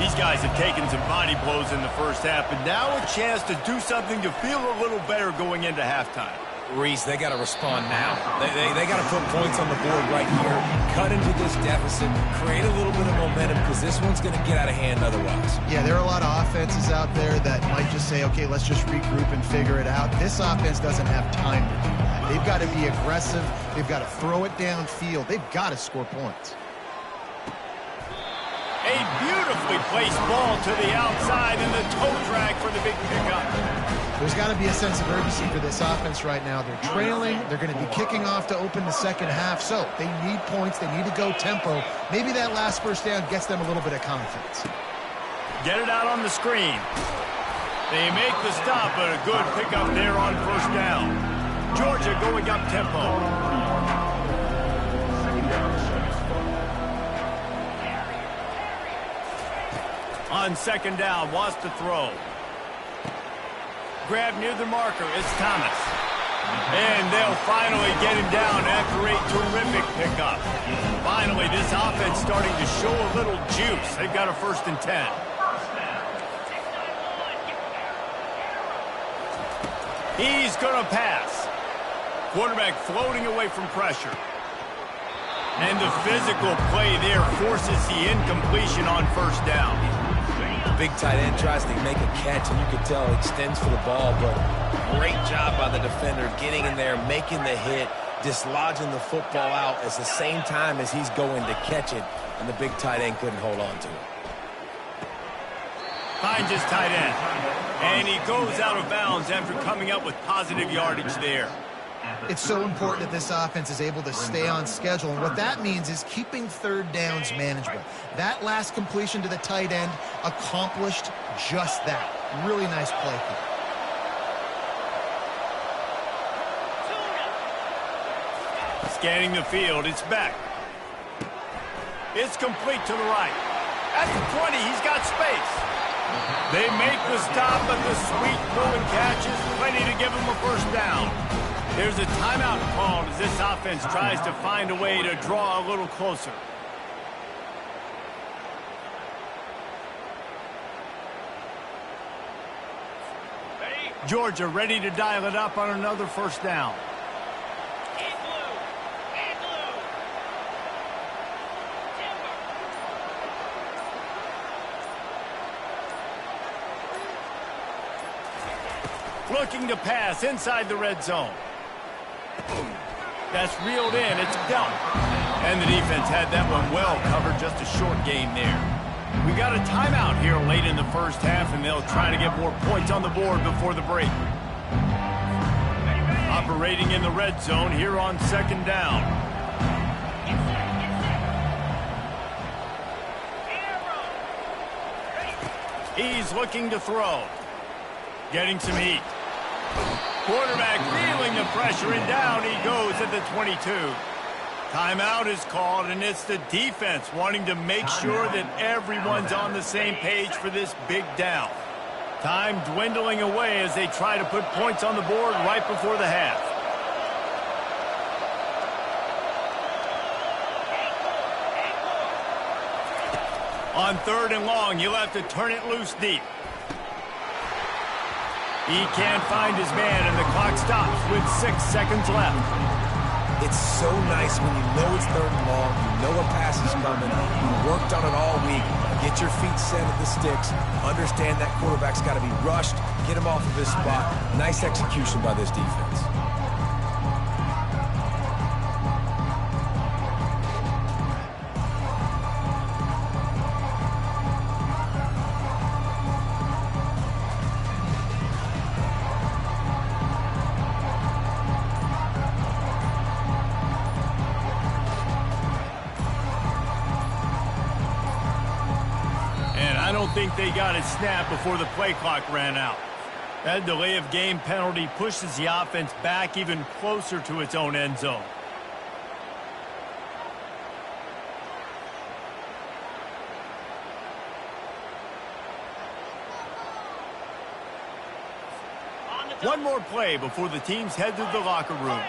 These guys have taken some body blows in the first half, but now a chance to do something to feel a little better going into halftime. Reese, they got to respond now. They got to put points on the board right here, cut into this deficit, create a little bit of momentum, because this one's going to get out of hand otherwise. Yeah, there are a lot of offenses out there that might just say, okay, let's just regroup and figure it out. This offense doesn't have time to do that. They've got to be aggressive. They've got to throw it downfield. They've got to score points. A beautifully placed ball to the outside and the toe drag for the big pickup. There's got to be a sense of urgency for this offense right now. They're trailing. They're going to be kicking off to open the second half, so they need points. They need to go tempo. Maybe that last first down gets them a little bit of confidence. Get it out on the screen. They make the stop, but a good pickup there on first down. Georgia going up tempo. On second down, wants to throw. Grab near the marker, it's Thomas. And they'll finally get him down after a terrific pickup. Finally, this offense starting to show a little juice. They've got a 1st and 10. He's going to pass. Quarterback floating away from pressure. And the physical play there forces the incompletion on first down. Big tight end tries to make a catch, and you can tell he extends for the ball, but great job by the defender getting in there, making the hit, dislodging the football out at the same time as he's going to catch it, and the big tight end couldn't hold on to it. Finds his tight end, and he goes out of bounds after coming up with positive yardage there. It's so important that this offense is able to stay on schedule, and what that means is keeping third downs manageable. That last completion to the tight end accomplished just that. Really nice play here. Scanning the field, it's back. It's complete to the right. At the 20, he's got space. They make the stop, but the sweet throw and catch is plenty to give him a first down. There's a timeout called as this offense tries to find a way to draw a little closer. Georgia ready to dial it up on another first down. Looking to pass inside the red zone. That's reeled in. It's dealt. And the defense had that one well covered. Just a short game there. We got a timeout here late in the first half, and they'll try to get more points on the board before the break. Operating in the red zone here on second down. He's looking to throw. Getting some heat. Quarterback feeling the pressure, and down he goes at the 22. Timeout is called, and it's the defense wanting to make sure that everyone's on the same page for this big down. Time dwindling away as they try to put points on the board right before the half. On 3rd and long, you'll have to turn it loose deep. He can't find his man, and the clock stops with 6 seconds left. It's so nice when you know it's 3rd and long, you know a pass is coming, you worked on it all week, get your feet set at the sticks, understand that quarterback's got to be rushed, get him off of his spot. Nice execution by this defense. don't think they got it snapped before the play clock ran out. That delay of game penalty pushes the offense back even closer to its own end zone. One more play before the teams head to the locker rooms.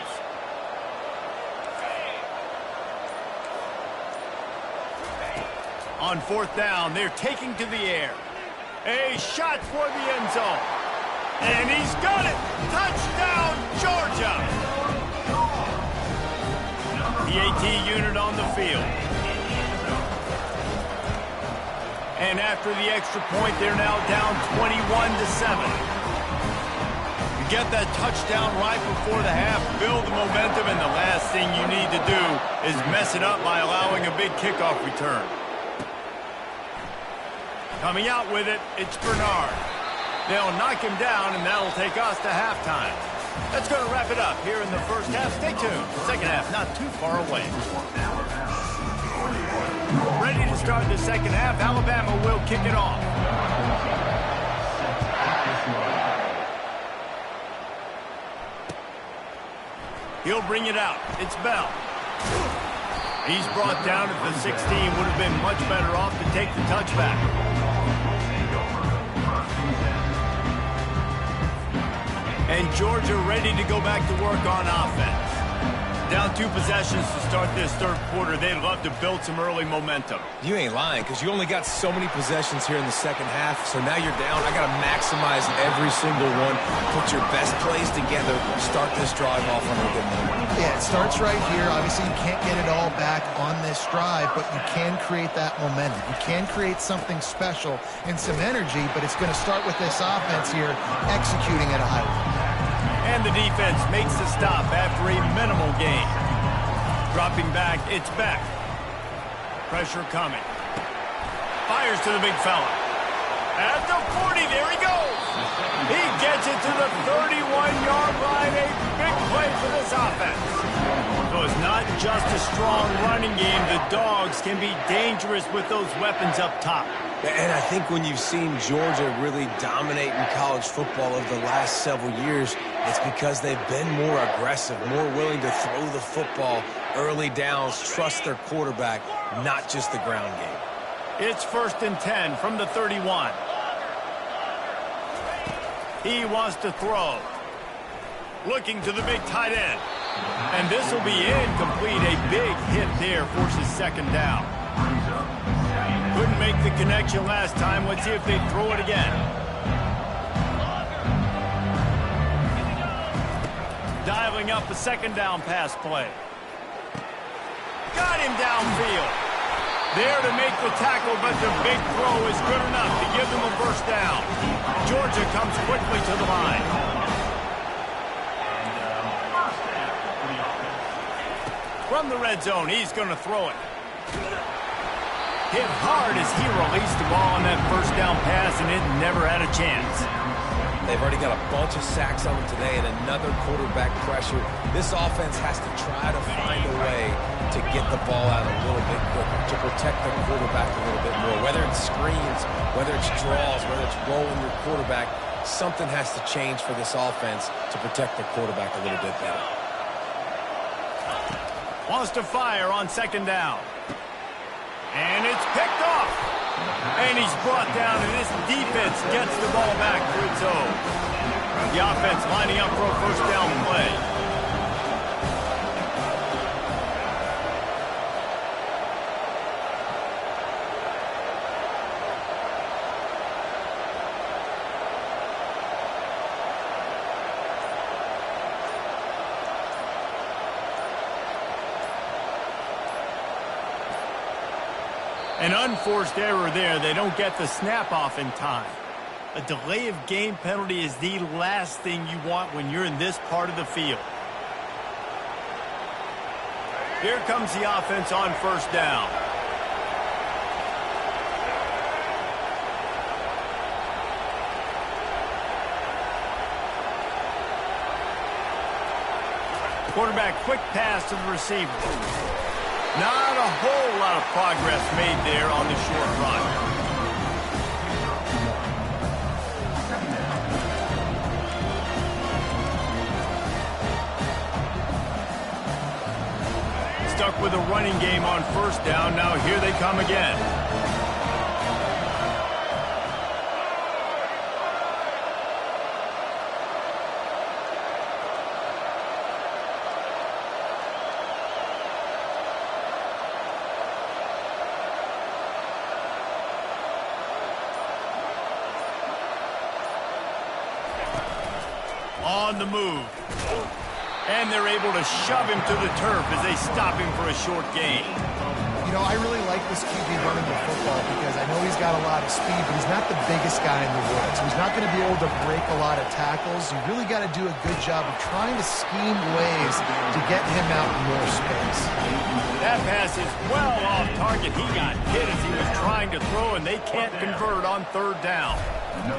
On fourth down, they're taking to the air. A shot for the end zone. And he's got it! Touchdown, Georgia! The AT unit on the field. And after the extra point, they're now down 21-7. Get that touchdown right before the half, build the momentum, and the last thing you need to do is mess it up by allowing a big kickoff return. Coming out with it, it's Bernard. They'll knock him down, and that'll take us to halftime. That's going to wrap it up here in the first half. Stay tuned. Second half not too far away. Ready to start the second half. Alabama will kick it off. He'll bring it out. It's Bell. He's brought down at the 16. Would have been much better off to take the touchback. And Georgia ready to go back to work on offense. Down 2 possessions to start this third quarter. They'd love to build some early momentum. You ain't lying, because you only got so many possessions here in the second half, so now you're down. I got to maximize every single one. Put your best plays together. Start this drive off on a good moment. Yeah, it starts right here. Obviously, you can't get it all back on this drive, but you can create that momentum. You can create something special and some energy, but it's going to start with this offense here executing at a high level. And the defense makes the stop after a minimal gain. Dropping back, it's Beck. Pressure coming. Fires to the big fella. At the 40, there he goes. He gets it to the 31-yard line. A big play for this offense. So it's not just a strong running game. The Dogs can be dangerous with those weapons up top. And I think when you've seen Georgia really dominate in college football over the last several years, it's because they've been more aggressive, more willing to throw the football early downs, trust their quarterback, not just the ground game. It's 1st and 10 from the 31. He wants to throw. Looking to the big tight end. And this will be incomplete. A big hit there forces second down. Couldn't make the connection last time. Let's see if they throw it again. Dialing up a second down pass play. Got him downfield. There to make the tackle, but the big throw is good enough to give them a first down. Georgia comes quickly to the line. From the red zone, he's going to throw it. Hit hard as he released the ball on that first down pass, and it never had a chance. They've already got a bunch of sacks on them today and another quarterback pressure. This offense has to try to find a way to get the ball out a little bit quicker, to protect the quarterback a little bit more. Whether it's screens, whether it's draws, whether it's rolling your quarterback, something has to change for this offense to protect the quarterback a little bit better. Wants to fire on second down. And it's picked off. And he's brought down, and this defense gets the ball back for its own. The offense lining up for a first down play. An unforced error there. They don't get the snap off in time. A delay of game penalty is the last thing you want when you're in this part of the field. Here comes the offense on first down. Quarterback quick pass to the receiver. Not a whole lot of progress made there on the short run. stuck with a running game on first down. Now here they come again. On the move. And they're able to shove him to the turf as they stop him for a short gain. You know, I really like this QB running the football because I know he's got a lot of speed, but he's not the biggest guy in the world. So he's not going to be able to break a lot of tackles. You really got to do a good job of trying to scheme ways to get him out in more space. That pass is well off target. He got hit as he was trying to throw, and they can't convert on third down.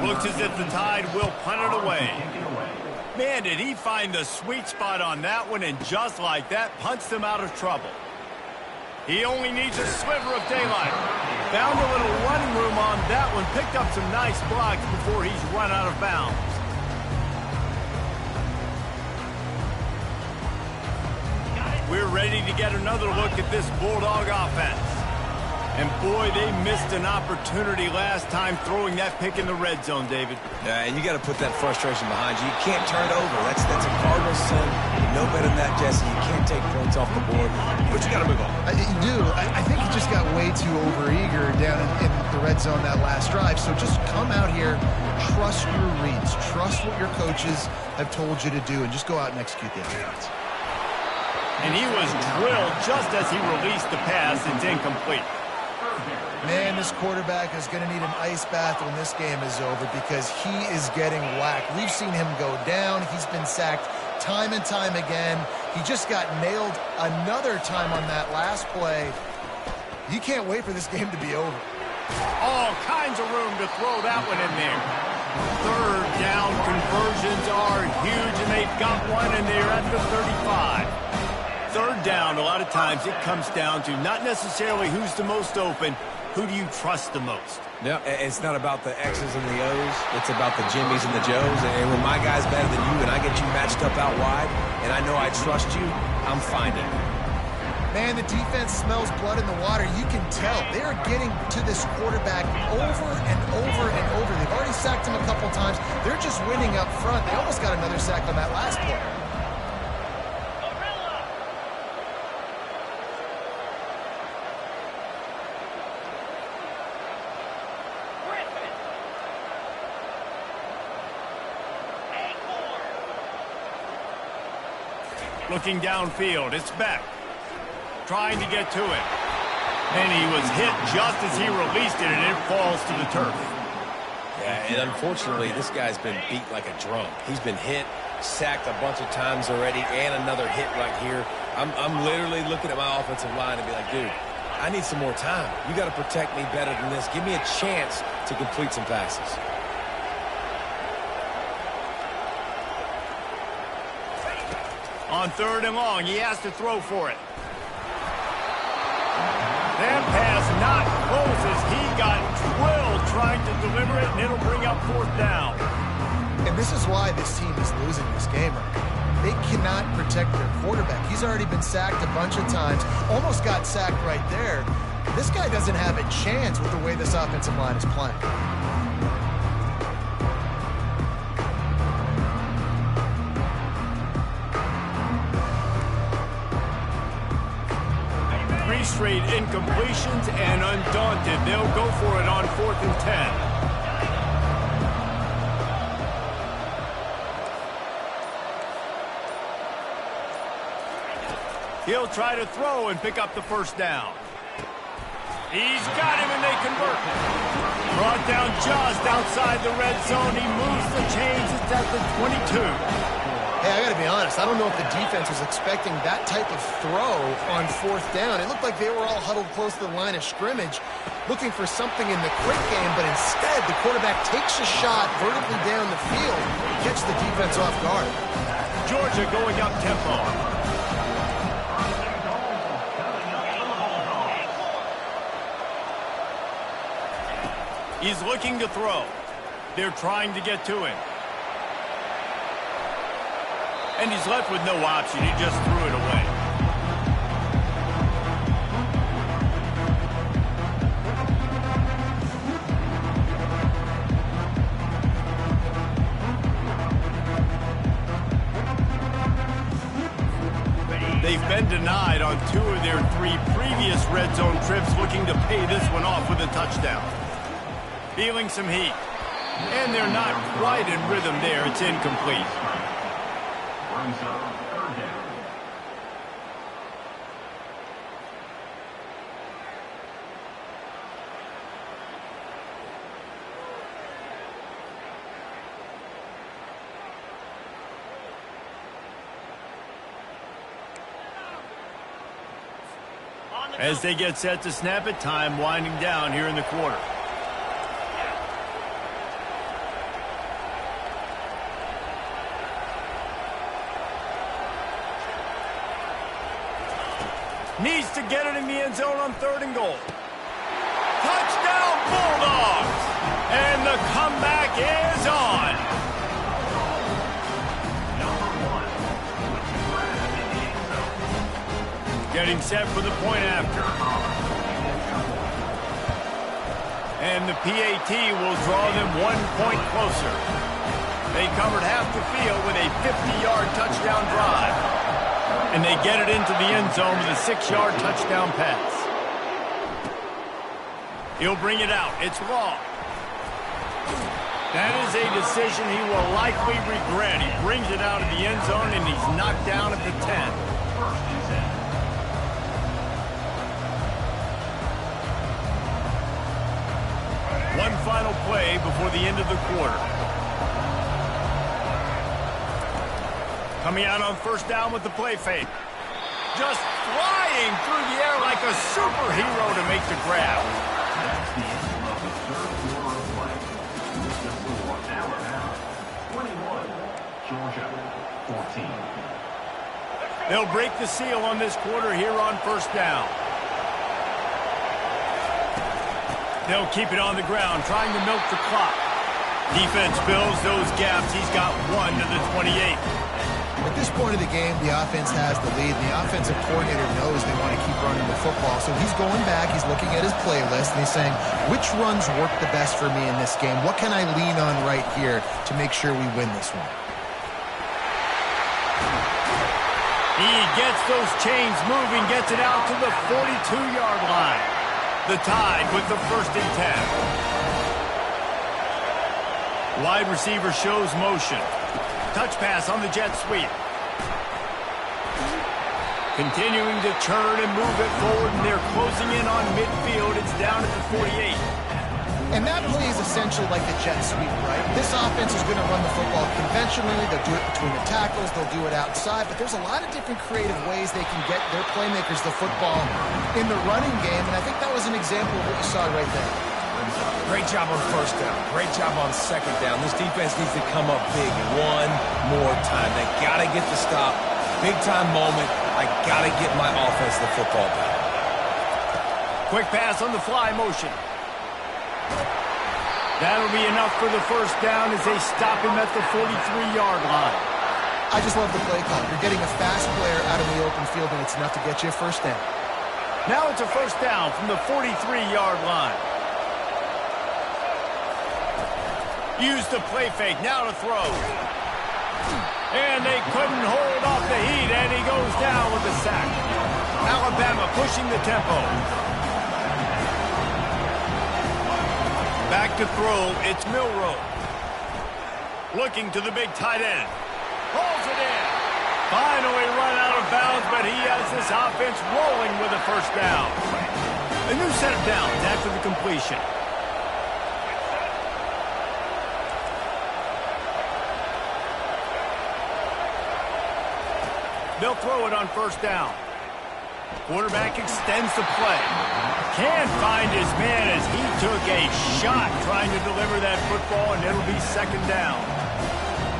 Looks as if the Tide will punt it away. Man, did he find the sweet spot on that one, and just like that, punched them out of trouble. He only needs a sliver of daylight. Found a little running room on that one, picked up some nice blocks before he's run out of bounds. We're ready to get another look at this Bulldog offense. And boy, they missed an opportunity last time throwing that pick in the red zone, David. Yeah, and you got to put that frustration behind you. You can't turn it over. That's a Cardinal sin. You know better than that, Jesse. You can't take points off the board, but you got to move on. You do. I think he just got way too overeager down in the red zone that last drive. So just come out here, trust your reads, trust what your coaches have told you to do, and just go out and execute the offense. And he was drilled just as he released the pass. It's incomplete. Man, this quarterback is going to need an ice bath when this game is over because he is getting whacked. We've seen him go down. He's been sacked time and time again. He just got nailed another time on that last play. You can't wait for this game to be over. All kinds of room to throw that one in there. Third down conversions are huge, and they've got one, and they're at the 35. Third down, a lot of times it comes down to not necessarily who's the most open, who do you trust the most? Yeah, it's not about the X's and the O's. It's about the Jimmys and the Joes. And when my guy's better than you and I get you matched up out wide, and I know I trust you, I'm finding it. Man, the defense smells blood in the water. You can tell. They're getting to this quarterback over and over and over. They've already sacked him a couple times. They're just winning up front. They almost got another sack on that last play. Looking downfield, it's Beck. Trying to get to it. And he was hit just as he released it, and it falls to the turf. Yeah, and unfortunately, this guy's been beat like a drum. He's been hit, sacked a bunch of times already, and another hit right here. I'm literally looking at my offensive line and be like, dude, I need some more time. You got to protect me better than this. Give me a chance to complete some passes. On third and long, he has to throw for it. That pass not close as he got drilled trying to deliver it, and it'll bring up fourth down. And this is why this team is losing this game right now. They cannot protect their quarterback. He's already been sacked a bunch of times, almost got sacked right there. This guy doesn't have a chance with the way this offensive line is playing. Straight incompletions, and undaunted, they'll go for it on 4th and 10. He'll try to throw and pick up the first down. He's got him, and they convert. Brought down just outside the red zone. He moves the chains. It's at the 22. Hey, I got to be honest. I don't know if the defense was expecting that type of throw on 4th down. It looked like they were all huddled close to the line of scrimmage, looking for something in the quick game, but instead the quarterback takes a shot vertically down the field, catch the defense off guard. Georgia going up tempo. He's looking to throw. They're trying to get to him. And he's left with no option. He just threw it away. denied on 2 of their 3 previous red zone trips, looking to pay this one off with a touchdown. Feeling some heat. And they're not quite in rhythm there. It's incomplete. Brings up third down. As they get set to snap it, time winding down here in the quarter. Needs to get it in the end zone on 3rd and goal. Touchdown, Bulldogs! And the comeback is on. Getting set for the point after. And the PAT will draw them 1 point closer. They covered half the field with a 50-yard touchdown drive. And they get it into the end zone with a 6-yard touchdown pass. He'll bring it out. It's long. That is a decision he will likely regret. He brings it out of the end zone, and he's knocked down at the 10. One final play before the end of the quarter. Coming out on 1st down with the play fake. Just flying through the air like a superhero to make the grab. That's the end of the third quarter of play. With the score, Alabama 21, Georgia 14. They'll break the seal on this quarter here on 1st down. They'll keep it on the ground, trying to milk the clock. Defense fills those gaps. He's got 1 to the 28. At this point of the game, the offense has the lead, and the offensive coordinator knows they want to keep running the football. So he's going back, he's looking at his playlist, and he's saying, which runs work the best for me in this game? What can I lean on right here to make sure we win this one? He gets those chains moving, gets it out to the 42-yard line. The Tide with the 1st and 10. Wide receiver shows motion. Touch pass on the jet sweep. Continuing to turn and move it forward, and they're closing in on midfield. It's down at the 48. And that play is essentially like the jet sweep, right? This offense is going to run the football conventionally. They'll do it between the tackles. They'll do it outside. But there's a lot of different creative ways they can get their playmakers the football in the running game. And I think that was an example of what you saw right there. Great job on 1st down. Great job on 2nd down. This defense needs to come up big one more time. They got to get the stop. Big time moment. I got to get my offense the football back. Quick pass on the fly motion. That'll be enough for the 1st down as they stop him at the 43-yard line. I just love the play call. You're getting a fast player out in the open field, and it's enough to get you a 1st down. Now it's a 1st down from the 43-yard line. Use the play fake, now to throw. And they couldn't hold off the heat, and he goes down with a sack. Alabama pushing the tempo. Back to throw, it's Milroe. Looking to the big tight end. Pulls it in. Finally run out of bounds, but he has this offense rolling with a 1st down. A new set of downs after the completion. They'll throw it on 1st down. Quarterback extends the play. Can't find his man as he took a shot trying to deliver that football, and it'll be 2nd down.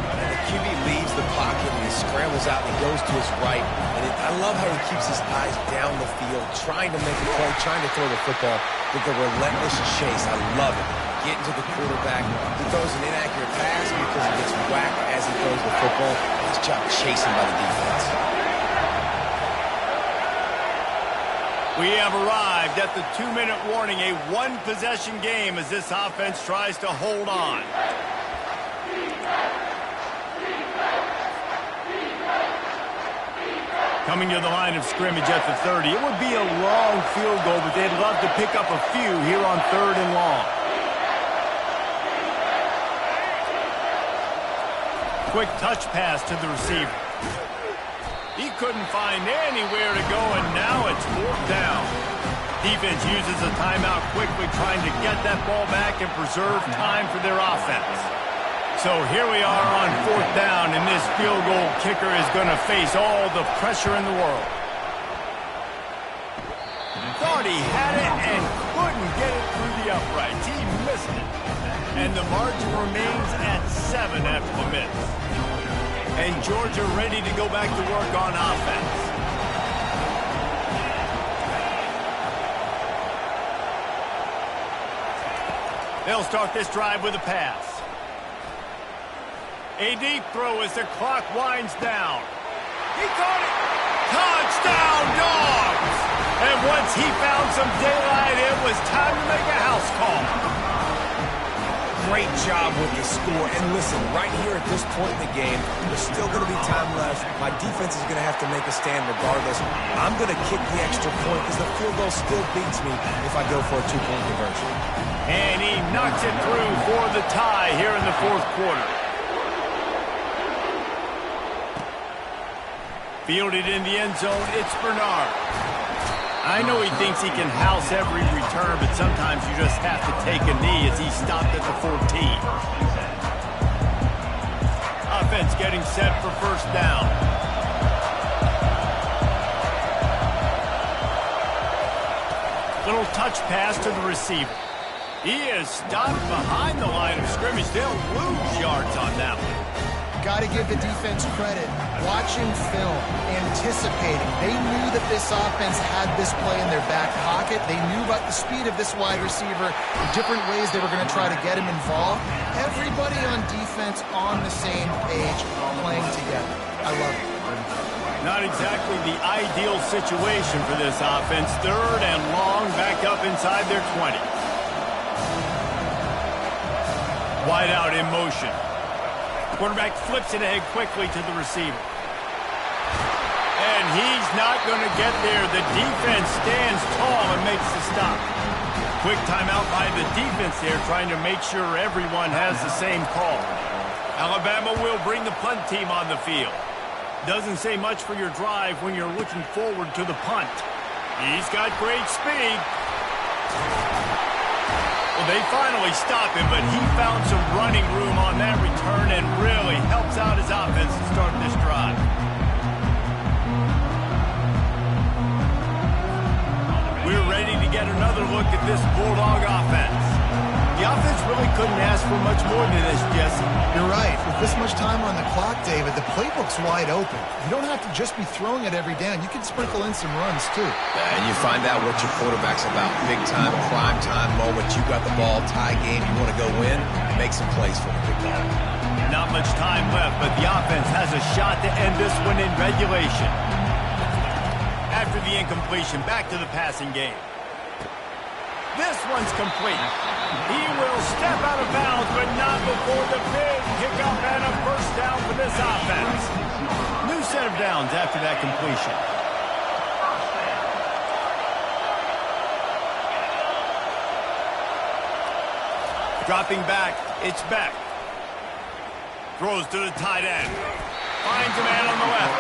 And the QB leaves the pocket and he scrambles out and he goes to his right. And I love how he keeps his eyes down the field, trying to make a play, trying to throw the football with a relentless chase. I love it. Getting to the quarterback. He throws an inaccurate pass because he gets whacked as he throws the football. Nice job chasing by the defense. We have arrived at the 2-minute warning, a 1-possession game as this offense tries to hold on. Coming to the line of scrimmage at the 30. It would be a long field goal, but they'd love to pick up a few here on 3rd and long. Quick touch pass to the receiver. He couldn't find anywhere to go, and now it's 4th down. Defense uses a timeout quickly, trying to get that ball back and preserve time for their offense. So here we are on 4th down, and this field goal kicker is going to face all the pressure in the world. Thought he had it and couldn't get it through the uprights. He missed it. And the margin remains at 7 after the miss. And Georgia ready to go back to work on offense. They'll start this drive with a pass. A deep throw as the clock winds down. He caught it. Touchdown, Dogs! And once he found some daylight, it was time to make a house call. Great job with the score. And listen, right here at this point in the game, there's still going to be time left. My defense is going to have to make a stand regardless. I'm going to kick the extra point because the field goal still beats me if I go for a 2-point conversion. And he knocks it through for the tie here in the 4th quarter. Fielded in the end zone, it's Bernard. I know he thinks he can house every return, but sometimes you just have to take a knee as he stopped at the 14. Offense getting set for 1st down. Little touch pass to the receiver. He is stopped behind the line of scrimmage. They'll lose yards on that one. Got to give the defense credit. Watching film, anticipating. They knew that this offense had this play in their back pocket. They knew about the speed of this wide receiver, the different ways they were going to try to get him involved. Everybody on defense on the same page, playing together. I love it. Not exactly the ideal situation for this offense. 3rd and long, back up inside their 20. Wide out in motion. Quarterback flips it ahead quickly to the receiver. And he's not going to get there. The defense stands tall and makes the stop. Quick timeout by the defense there, trying to make sure everyone has the same call. Alabama will bring the punt team on the field. Doesn't say much for your drive when you're looking forward to the punt. He's got great speed. Well, they finally stop him, but he found some running room on that return and really helps out his offense to start this drive. We're ready to get another look at this Bulldog offense. The offense really couldn't ask for much more than this, Jesse. You're right. With this much time on the clock, David, the playbook's wide open. You don't have to just be throwing it every down. You can sprinkle in some runs, too. And you find out what your quarterback's about. Big time, prime time moment. You got the ball, tie game. You want to go win? Make some plays for the big ball. Not much time left, but the offense has a shot to end this one in regulation. After the incompletion, back to the passing game. This one's complete. He will step out of bounds, but not before the big pickup and a 1st down for this offense. New set of downs after that completion. Dropping back, it's Beck. Throws to the tight end. Finds a man on the left.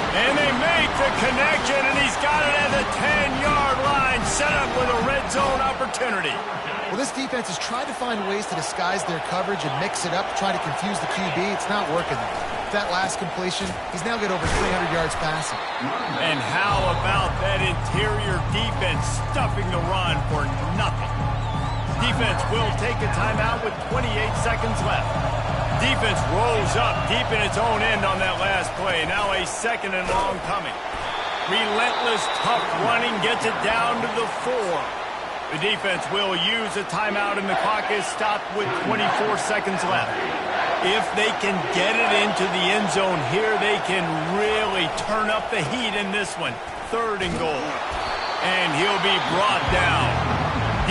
And they make the connection, and he's got it at the 10-yard line, set up with a red zone opportunity. Well, this defense has tried to find ways to disguise their coverage and mix it up, try to confuse the QB. It's not working there. That last completion, he's now got over 300 yards passing. And how about that interior defense stuffing the run for nothing? Defense will take a timeout with 28 seconds left. Defense rolls up deep in its own end on that last play. Now a 2nd and long coming. Relentless, tough running gets it down to the 4. The defense will use a timeout, and the clock is stopped with 24 seconds left. If they can get it into the end zone here, they can really turn up the heat in this one. 3rd and goal. And he'll be brought down.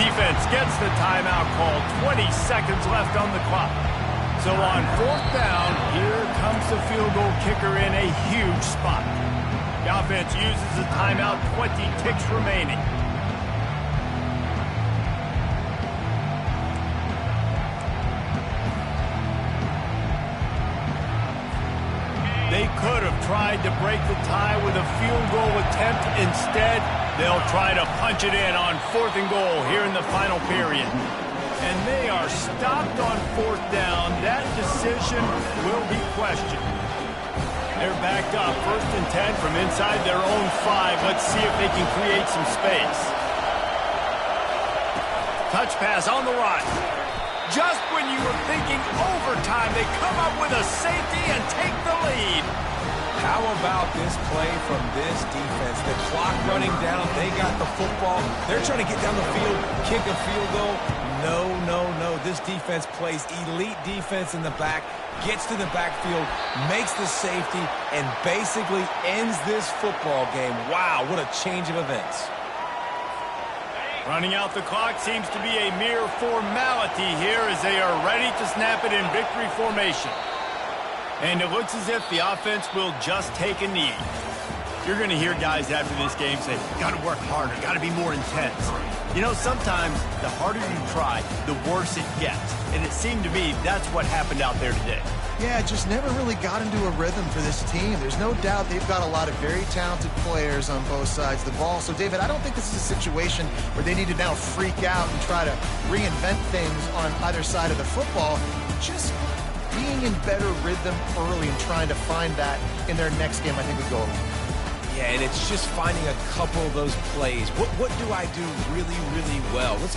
Defense gets the timeout call. 20 seconds left on the clock. So on 4th down, here comes the field goal kicker in a huge spot. The offense uses a timeout, 20 ticks remaining. They could have tried to break the tie with a field goal attempt. Instead, they'll try to punch it in on 4th and goal here in the final period. And they are stopped on 4th down. That decision will be questioned. They're backed up, 1st and 10 from inside their own 5. Let's see if they can create some space. Touch pass on the run. Just when you were thinking overtime, they come up with a safety and take the lead. How about this play from this defense? The clock running down, they got the football. They're trying to get down the field, kick a field goal. No, no, no. This defense plays elite defense in the back, gets to the backfield, makes the safety, and basically ends this football game. Wow, what a change of events. Running out the clock seems to be a mere formality here as they are ready to snap it in victory formation. And it looks as if the offense will just take a knee. You're going to hear guys after this game say, got to work harder, got to be more intense. You know, sometimes the harder you try, the worse it gets. And it seemed to me that's what happened out there today. Yeah, just never really got into a rhythm for this team. There's no doubt they've got a lot of very talented players on both sides of the ball. So, David, I don't think this is a situation where they need to now freak out and try to reinvent things on either side of the football. Just being in better rhythm early and trying to find that in their next game, I think would go a long way. Yeah, and it's just finding a couple of those plays. What do I do really, really well? Let's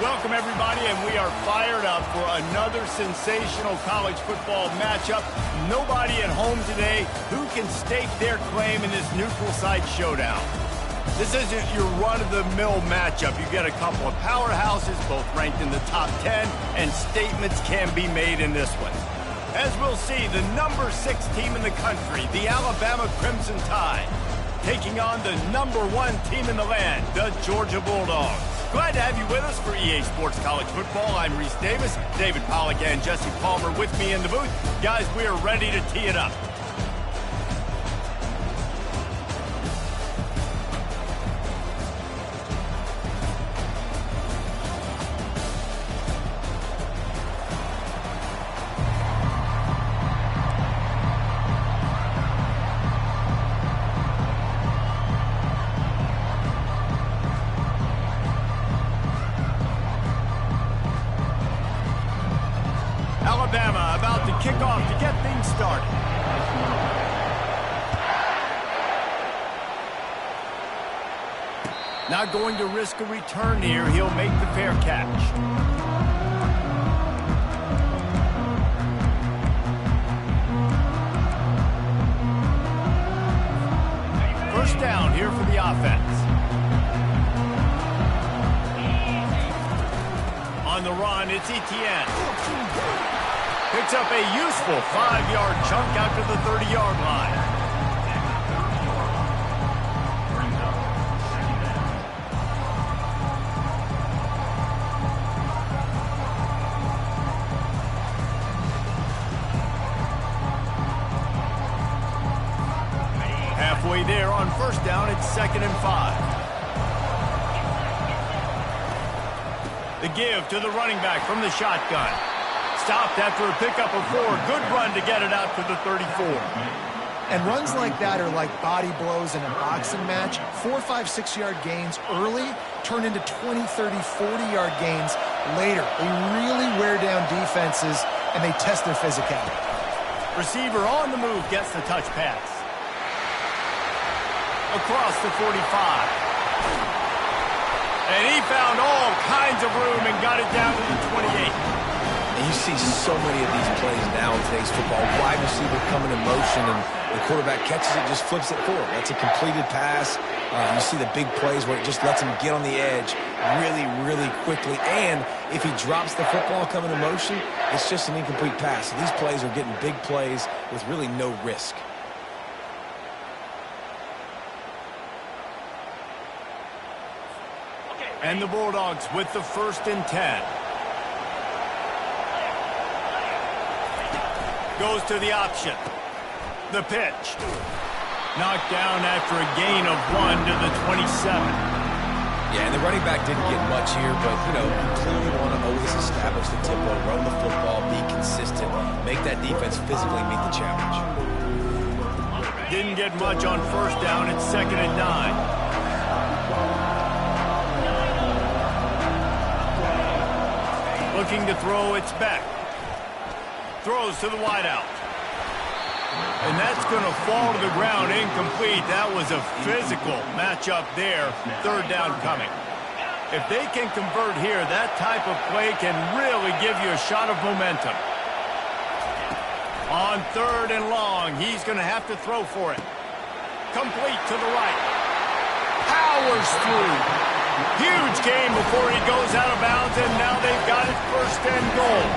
Welcome, everybody, and we are fired up for another sensational college football matchup. Nobody at home today who can stake their claim in this neutral site showdown. This isn't your run-of-the-mill matchup. You get a couple of powerhouses, both ranked in the top 10, and statements can be made in this one. As we'll see, the number 6 team in the country, the Alabama Crimson Tide, taking on the number 1 team in the land, the Georgia Bulldogs. Glad to have you with us for EA Sports College Football. I'm Reese Davis, David Pollack and Jesse Palmer with me in the booth. Guys, we are ready to tee it up. Alabama about to kick off to get things started. Not going to risk a return here. He'll make the fair catch. First down here for the offense. On the run, it's Etienne. Picks up a useful 5-yard chunk out to the 30-yard line. Halfway there on first down, it's 2nd and 5. The give to the running back from the shotgun. Stopped after a pickup of 4. Good run to get it out to the 34. And runs like that are like body blows in a boxing match. 4, 5, 6-yard gains early turn into 20, 30, 40-yard gains later. They really wear down defenses, and they test their physicality. Receiver on the move gets the touch pass. Across the 45. And he found all kinds of room and got it down to the 28. And you see so many of these plays now in today's football. Wide receiver coming in motion, and the quarterback catches it, just flips it forward. That's a completed pass. You see the big plays where it just lets him get on the edge really, really quickly. And if he drops the football coming in motion, it's just an incomplete pass. So these plays are getting big plays with really no risk. And the Bulldogs with the 1st and 10. Goes to the option. The pitch. Knocked down after a gain of 1 to the 27. Yeah, and the running back didn't get much here, but, you clearly want to always establish the tempo, run the football, be consistent, make that defense physically meet the challenge. Didn't get much on first down. It's 2nd and 9. Looking to throw, it's Beck. Throws to the wideout. And that's going to fall to the ground incomplete. That was a physical matchup there. 3rd down coming. If they can convert here, that type of play can really give you a shot of momentum. On 3rd and long, he's going to have to throw for it. Complete to the right. Powers through. Huge gain before he goes out of bounds, and now they've got it 1st and goal.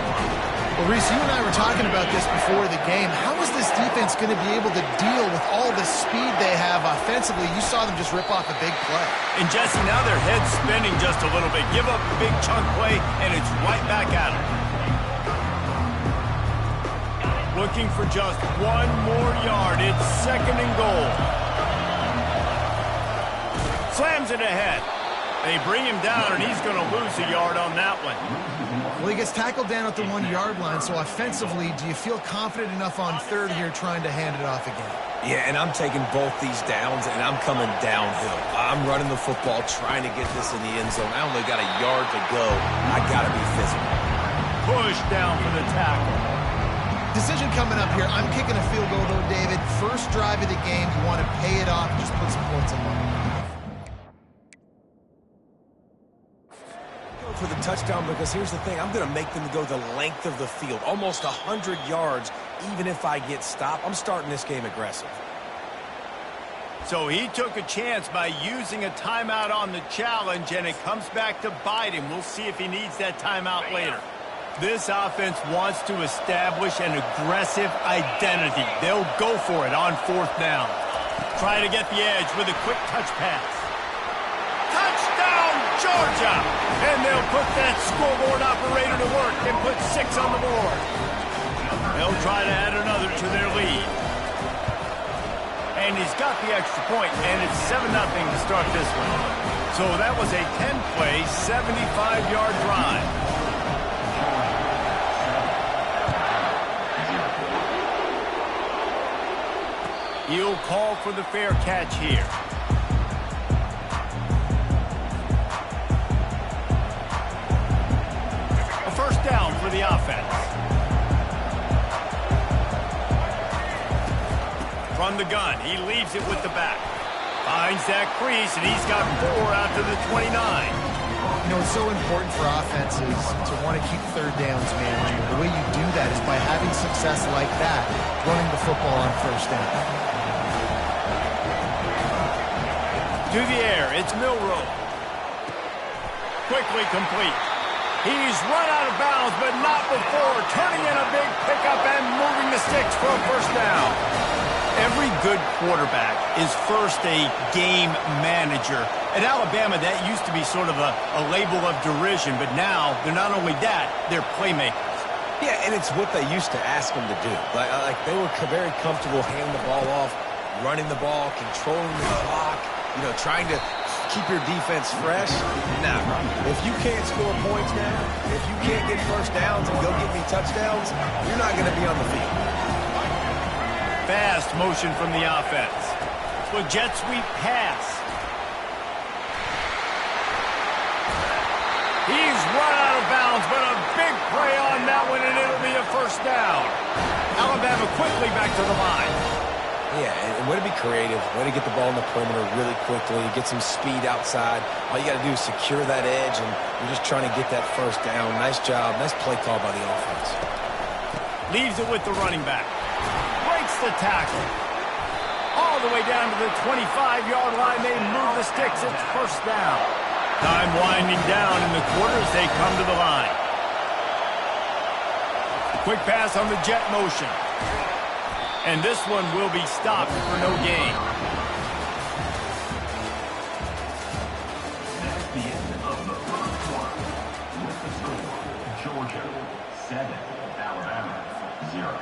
Well, Reese, you and I were talking about this before the game. How is this defense going to be able to deal with all the speed they have offensively? You saw them just rip off a big play. And Jesse, now their head's spinning just a little bit. Give up the big chunk play, and it's right back at them. Looking for just 1 more yard. It's 2nd and goal. Slams it ahead. They bring him down, and he's going to lose a yard on that one. Well, he gets tackled down at the 1-yard line, so offensively, do you feel confident enough on 3rd here trying to hand it off again? Yeah, and I'm taking both these downs, and I'm coming downhill. I'm running the football, trying to get this in the end zone. I only got a yard to go. I got to be physical. Push down for the tackle. Decision coming up here. I'm kicking a field goal, though, David. First drive of the game, you want to pay it off and just put some points in line. for the touchdown because here's the thing. I'm going to make them go the length of the field, almost 100 yards, even if I get stopped. I'm starting this game aggressive. So he took a chance by using a timeout on the challenge, and it comes back to bite him. We'll see if he needs that timeout later. This offense wants to establish an aggressive identity. They'll go for it on 4th down. Try to get the edge with a quick touch pass. Touchdown, Georgia! And they'll put that scoreboard operator to work and put 6 on the board. They'll try to add another to their lead. And he's got the extra point, and it's 7-0 to start this one. So that was a 10-play, 75-yard drive. He'll call for the fair catch here. A first down for the offense. From the gun, he leaves it with the back. Finds that crease, and he's got 4 out to the 29. You know, it's so important for offenses to want to keep 3rd downs managing. The way you do that is by having success like that, running the football on 1st down. To the air, it's Milroe. Quickly complete. He's run out of bounds, but not before turning in a big pickup and moving the sticks for a first down. Every good quarterback is first a game manager. At Alabama, that used to be sort of a label of derision, but now they're not only that, they're playmakers. Yeah, and it's what they used to ask them to do. Like they were very comfortable handing the ball off, running the ball, controlling the clock, you know, trying to keep your defense fresh. Nah, if you can't score points now, if you can't get first downs and go get me touchdowns, you're not going to be on the field. Fast motion from the offense. So jet sweep pass. He's run out of bounds, but a big play on that one, and it'll be a first down. Alabama quickly back to the line. Yeah, and way to be creative, way to get the ball in the perimeter really quickly, get some speed outside. All you got to do is secure that edge, and you're just trying to get that first down. Nice job. Nice play call by the offense. Leaves it with the running back. Breaks the tackle. All the way down to the 25-yard line. They move the sticks. It's first down. Time winding down in the quarter as they come to the line. Quick pass on the jet motion. And this one will be stopped for no gain. That's the end of the first quarter. With the score, Georgia 7, Alabama 0.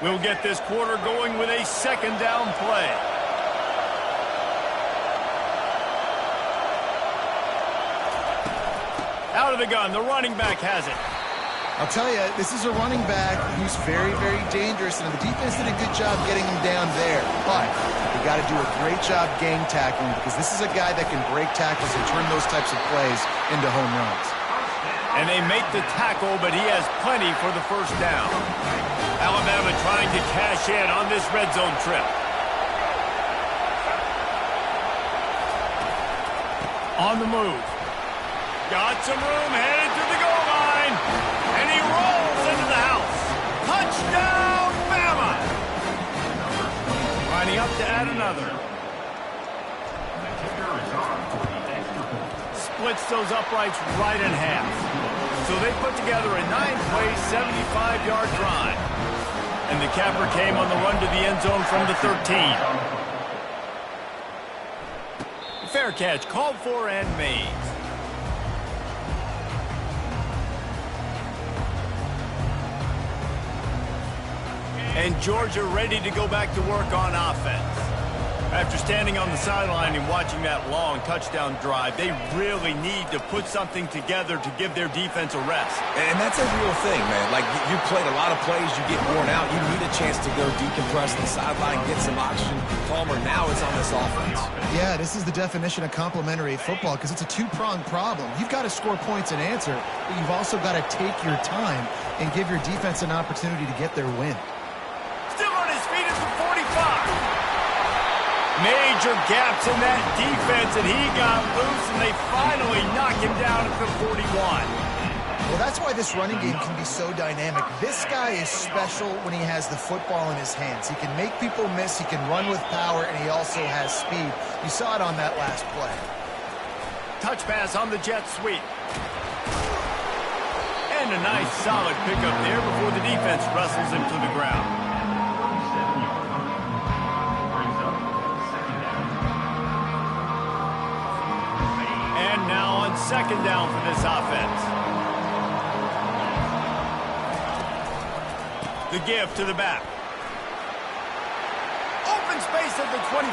We'll get this quarter going with a second down play. Out of the gun, the running back has it. I'll tell you, this is a running back who's very, very dangerous, and the defense did a good job getting him down there. But you got to do a great job gang tackling, because this is a guy that can break tackles and turn those types of plays into home runs. And they make the tackle, but he has plenty for the first down. Alabama trying to cash in on this red zone trip. On the move. Got some room, headed to the goal line. And he rolls into the house. Touchdown, Bama! Lining up to add another. Splits those uprights right in half. So they put together a 9-play, 75-yard drive. And the capper came on the run to the end zone from the 13. Fair catch called for and made. And Georgia ready to go back to work on offense. After standing on the sideline and watching that long touchdown drive, they really need to put something together to give their defense a rest. And that's a real thing, man. Like, you played a lot of plays, you get worn out, you need a chance to go decompress the sideline, get some oxygen. Palmer now is on this offense. Yeah, this is the definition of complementary football, because it's a two-pronged problem. You've got to score points and answer, but you've also got to take your time and give your defense an opportunity to get their win. Still on his feet at the 45. Major gaps in that defense, and he got loose, and they finally knock him down at the 41. Well, that's why this running game can be so dynamic. This guy is special when he has the football in his hands. He can make people miss, he can run with power, and he also has speed. You saw it on that last play. Touch pass on the jet sweep. And a nice solid pickup there before the defense wrestles him to the ground. And now on second down for this offense. The give to the back. Open space at the 25.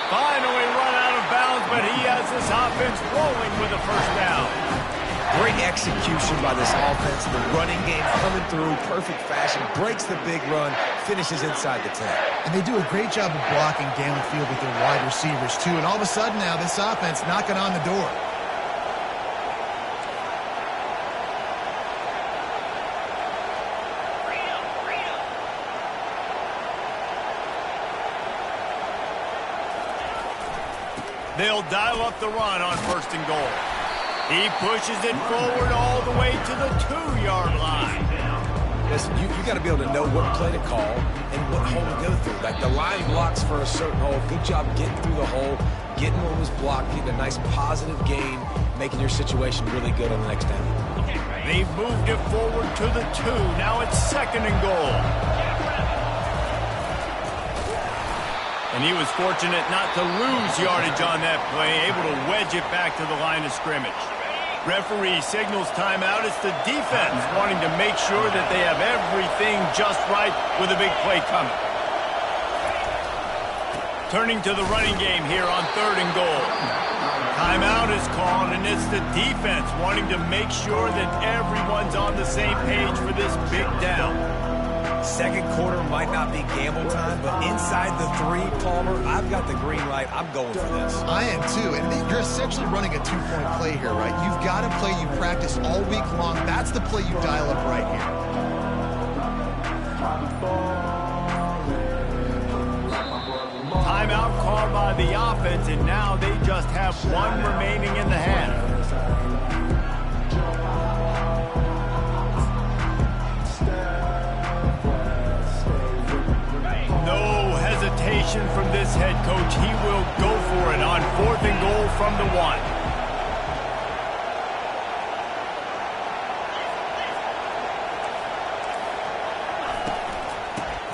Finally run out of bounds, but he has this offense rolling with a first down. Great execution by this offense. The running game coming through, perfect fashion, breaks the big run, finishes inside the 10. And they do a great job of blocking downfield with their wide receivers, too. And all of a sudden now, this offense knocking on the door. They'll dial up the run on first and goal. He pushes it forward all the way to the 2-yard line. Listen, you got to be able to know what play to call and what hole to go through. Like the line blocks for a certain hole. Good job getting through the hole, getting what was blocked, getting a nice positive gain, making your situation really good on the next down. They've moved it forward to the 2. Now it's second and goal. And he was fortunate not to lose yardage on that play, able to wedge it back to the line of scrimmage. Referee signals timeout. It's the defense wanting to make sure that they have everything just right with a big play coming. Turning to the running game here on third and goal. Timeout is called, and it's the defense wanting to make sure that everyone's on the same page for this big down. Second quarter might not be gamble time, but inside the 3, Palmer, I've got the green light. I'm going for this. I am too, and you're essentially running a 2-point play here, right? You've got to play you practice all week long. That's the play you dial up right here. Timeout called by the offense, and now they just have one remaining in the half. No hesitation from this head coach. He will go for it on fourth and goal from the 1.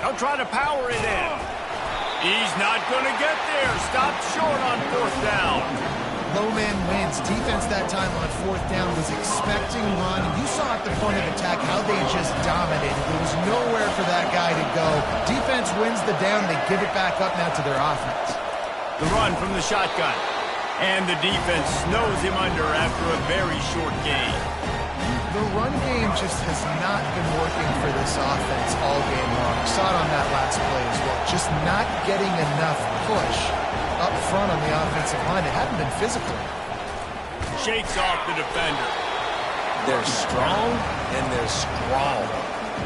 They'll try to power it in. He's not going to get there. Stopped short on fourth down. Low man wins. Defense that time on fourth down was expecting run. You saw at the point of attack how they just dominated. There was nowhere for that guy to go. Defense wins the down. They give it back up now to their offense. The run from the shotgun. And the defense snows him under after a very short gain. The run game just has not been working for this offense all game long. We saw it on that last play as well. Just not getting enough push up front on the offensive line. It hadn't been physical. Shakes off the defender. They're strong and they're strong.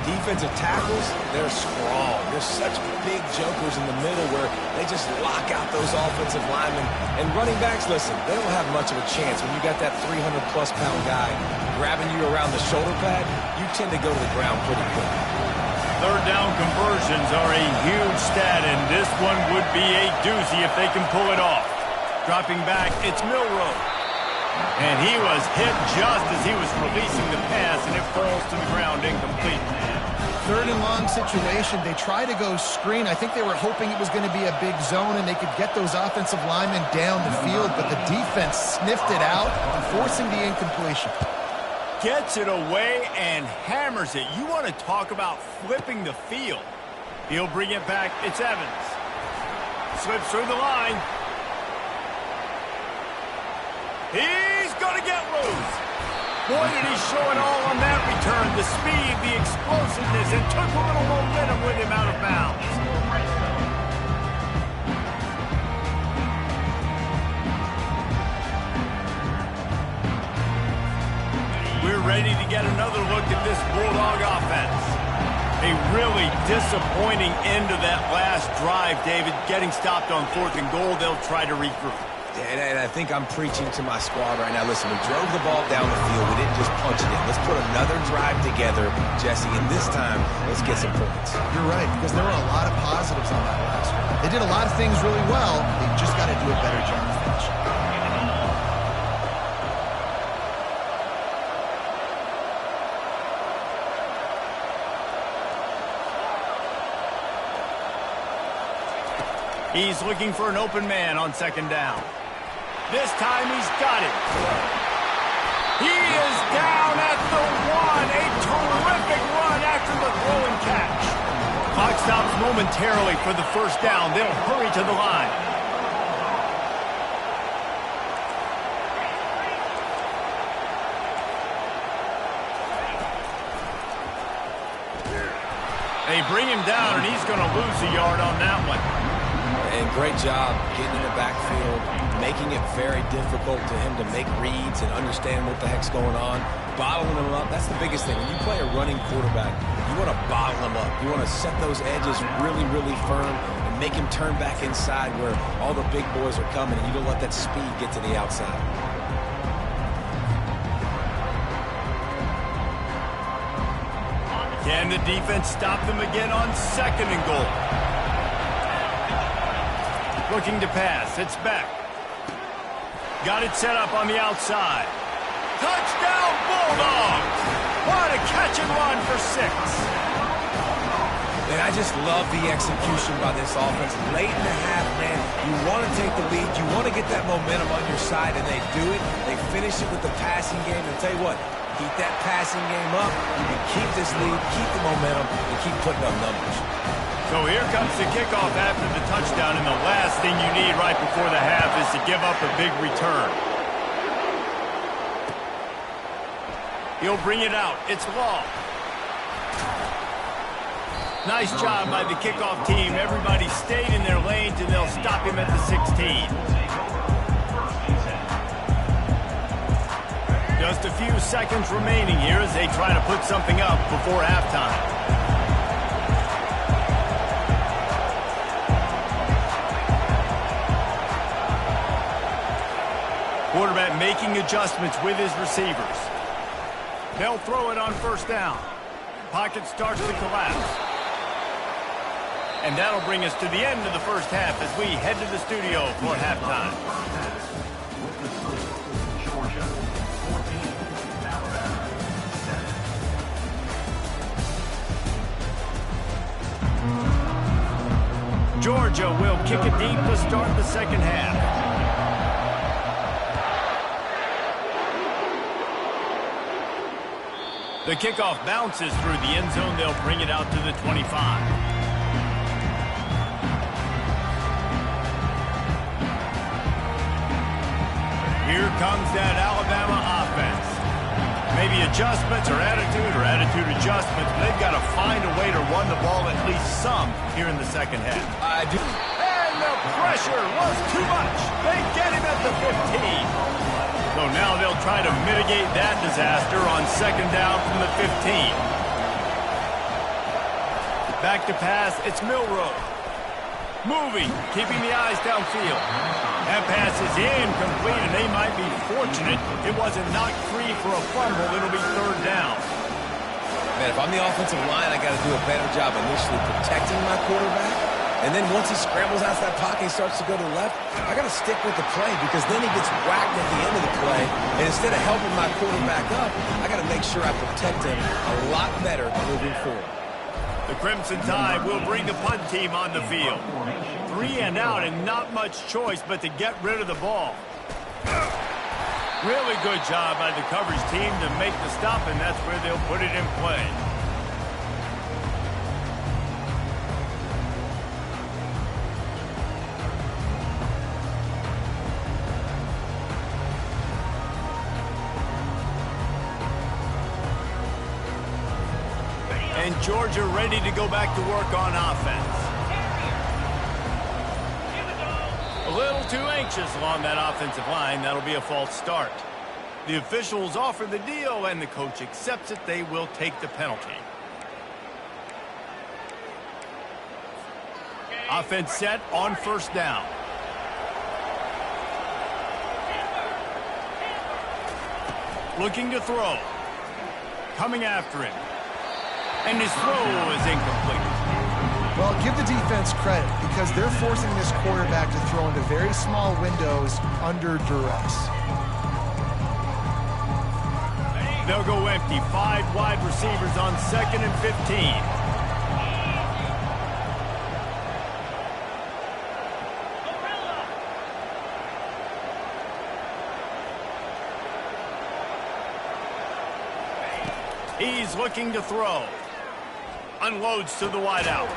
Defensive tackles, they're strong. They're such big jokers in the middle where they just lock out those offensive linemen. And running backs, listen, they don't have much of a chance. When you got that 300-plus pound guy grabbing you around the shoulder pad, you tend to go to the ground pretty quick. Third down conversions are a huge stat, and this one would be a doozy if they can pull it off. Dropping back, it's Milroe. And he was hit just as he was releasing the pass, and it falls to the ground incomplete. Third and long situation. They try to go screen. I think they were hoping it was going to be a big zone and they could get those offensive linemen down the field, but the defense sniffed it out, forcing the incompletion. Gets it away and hammers it. You want to talk about flipping the field. He'll bring it back. It's Evans. Slips through the line. He's going to get loose. Boy, did he show it all on that return. The speed, the explosiveness, and took a little momentum with him out of bounds. We're ready to get another look at this Bulldog offense. A really disappointing end to that last drive, David. Getting stopped on 4th and goal, they'll try to regroup. And I think I'm preaching to my squad right now. Listen, we drove the ball down the field. We didn't just punch it in. Let's put another drive together, Jesse, and this time, let's get some points. You're right, because there were a lot of positives on that last one. They did a lot of things really well. They just got to do a better job finishing. He's looking for an open man on 2nd down. This time he's got it. He is down at the 1. A terrific run after the throw and catch. Clock stops momentarily for the 1st down. They'll hurry to the line. They bring him down, and he's going to lose a yard on that one. And great job getting in the backfield, making it very difficult to him to make reads and understand what the heck's going on. Bottling him up, that's the biggest thing. When you play a running quarterback, you want to bottle him up. You want to set those edges really, really firm and make him turn back inside where all the big boys are coming, and you don't let that speed get to the outside. Can the defense stop them again on 2nd and goal? Looking to pass. It's back. Got it set up on the outside. Touchdown, Bulldogs! What a catch and run for 6. And I just love the execution by this offense. Late in the half, man, you want to take the lead. You want to get that momentum on your side, and they do it. They finish it with the passing game. And tell you what, keep that passing game up. You can keep this lead, keep the momentum, and keep putting up numbers. So here comes the kickoff after the touchdown, and the last thing you need right before the half is to give up a big return. He'll bring it out. It's Law. Nice job by the kickoff team. Everybody stayed in their lanes, and they'll stop him at the 16. Just a few seconds remaining here as they try to put something up before halftime. Quarterback making adjustments with his receivers. They'll throw it on 1st down. Pocket starts to collapse. And that'll bring us to the end of the 1st half as we head to the studio for halftime. Georgia will kick it deep to start the 2nd half. The kickoff bounces through the end zone. They'll bring it out to the 25. Here comes that Alabama offense. Maybe adjustments or attitude adjustments, but they've got to find a way to run the ball at least some here in the 2nd half. I do. And the pressure was too much. They get him at the 15. So now they'll try to mitigate that disaster on 2nd down from the 15. Back to pass, it's Milroe. Moving, keeping the eyes downfield. That pass is incomplete, and they might be fortunate it wasn't knocked free for a fumble. It'll be 3rd down. Man, if I'm the offensive line, I got to do a better job initially protecting my quarterback. And then once he scrambles out of that pocket, he starts to go to the left, I got to stick with the play because then he gets whacked at the end of the play. And instead of helping my quarterback up, I got to make sure I protect him a lot better moving forward. The Crimson Tide will bring the punt team on the field. 3 and out and not much choice but to get rid of the ball. Really good job by the coverage team to make the stop, and that's where they'll put it in play. And Georgia ready to go back to work on offense. A little too anxious along that offensive line. That'll be a false start. The officials offer the deal, and the coach accepts it. They will take the penalty. Offense set on first down. Looking to throw. Coming after him. And his throw is incomplete. Well, give the defense credit because they're forcing this quarterback to throw into very small windows under duress. They'll go empty. 5 wide receivers on 2nd and 15. He's looking to throw. Unloads to the wideout.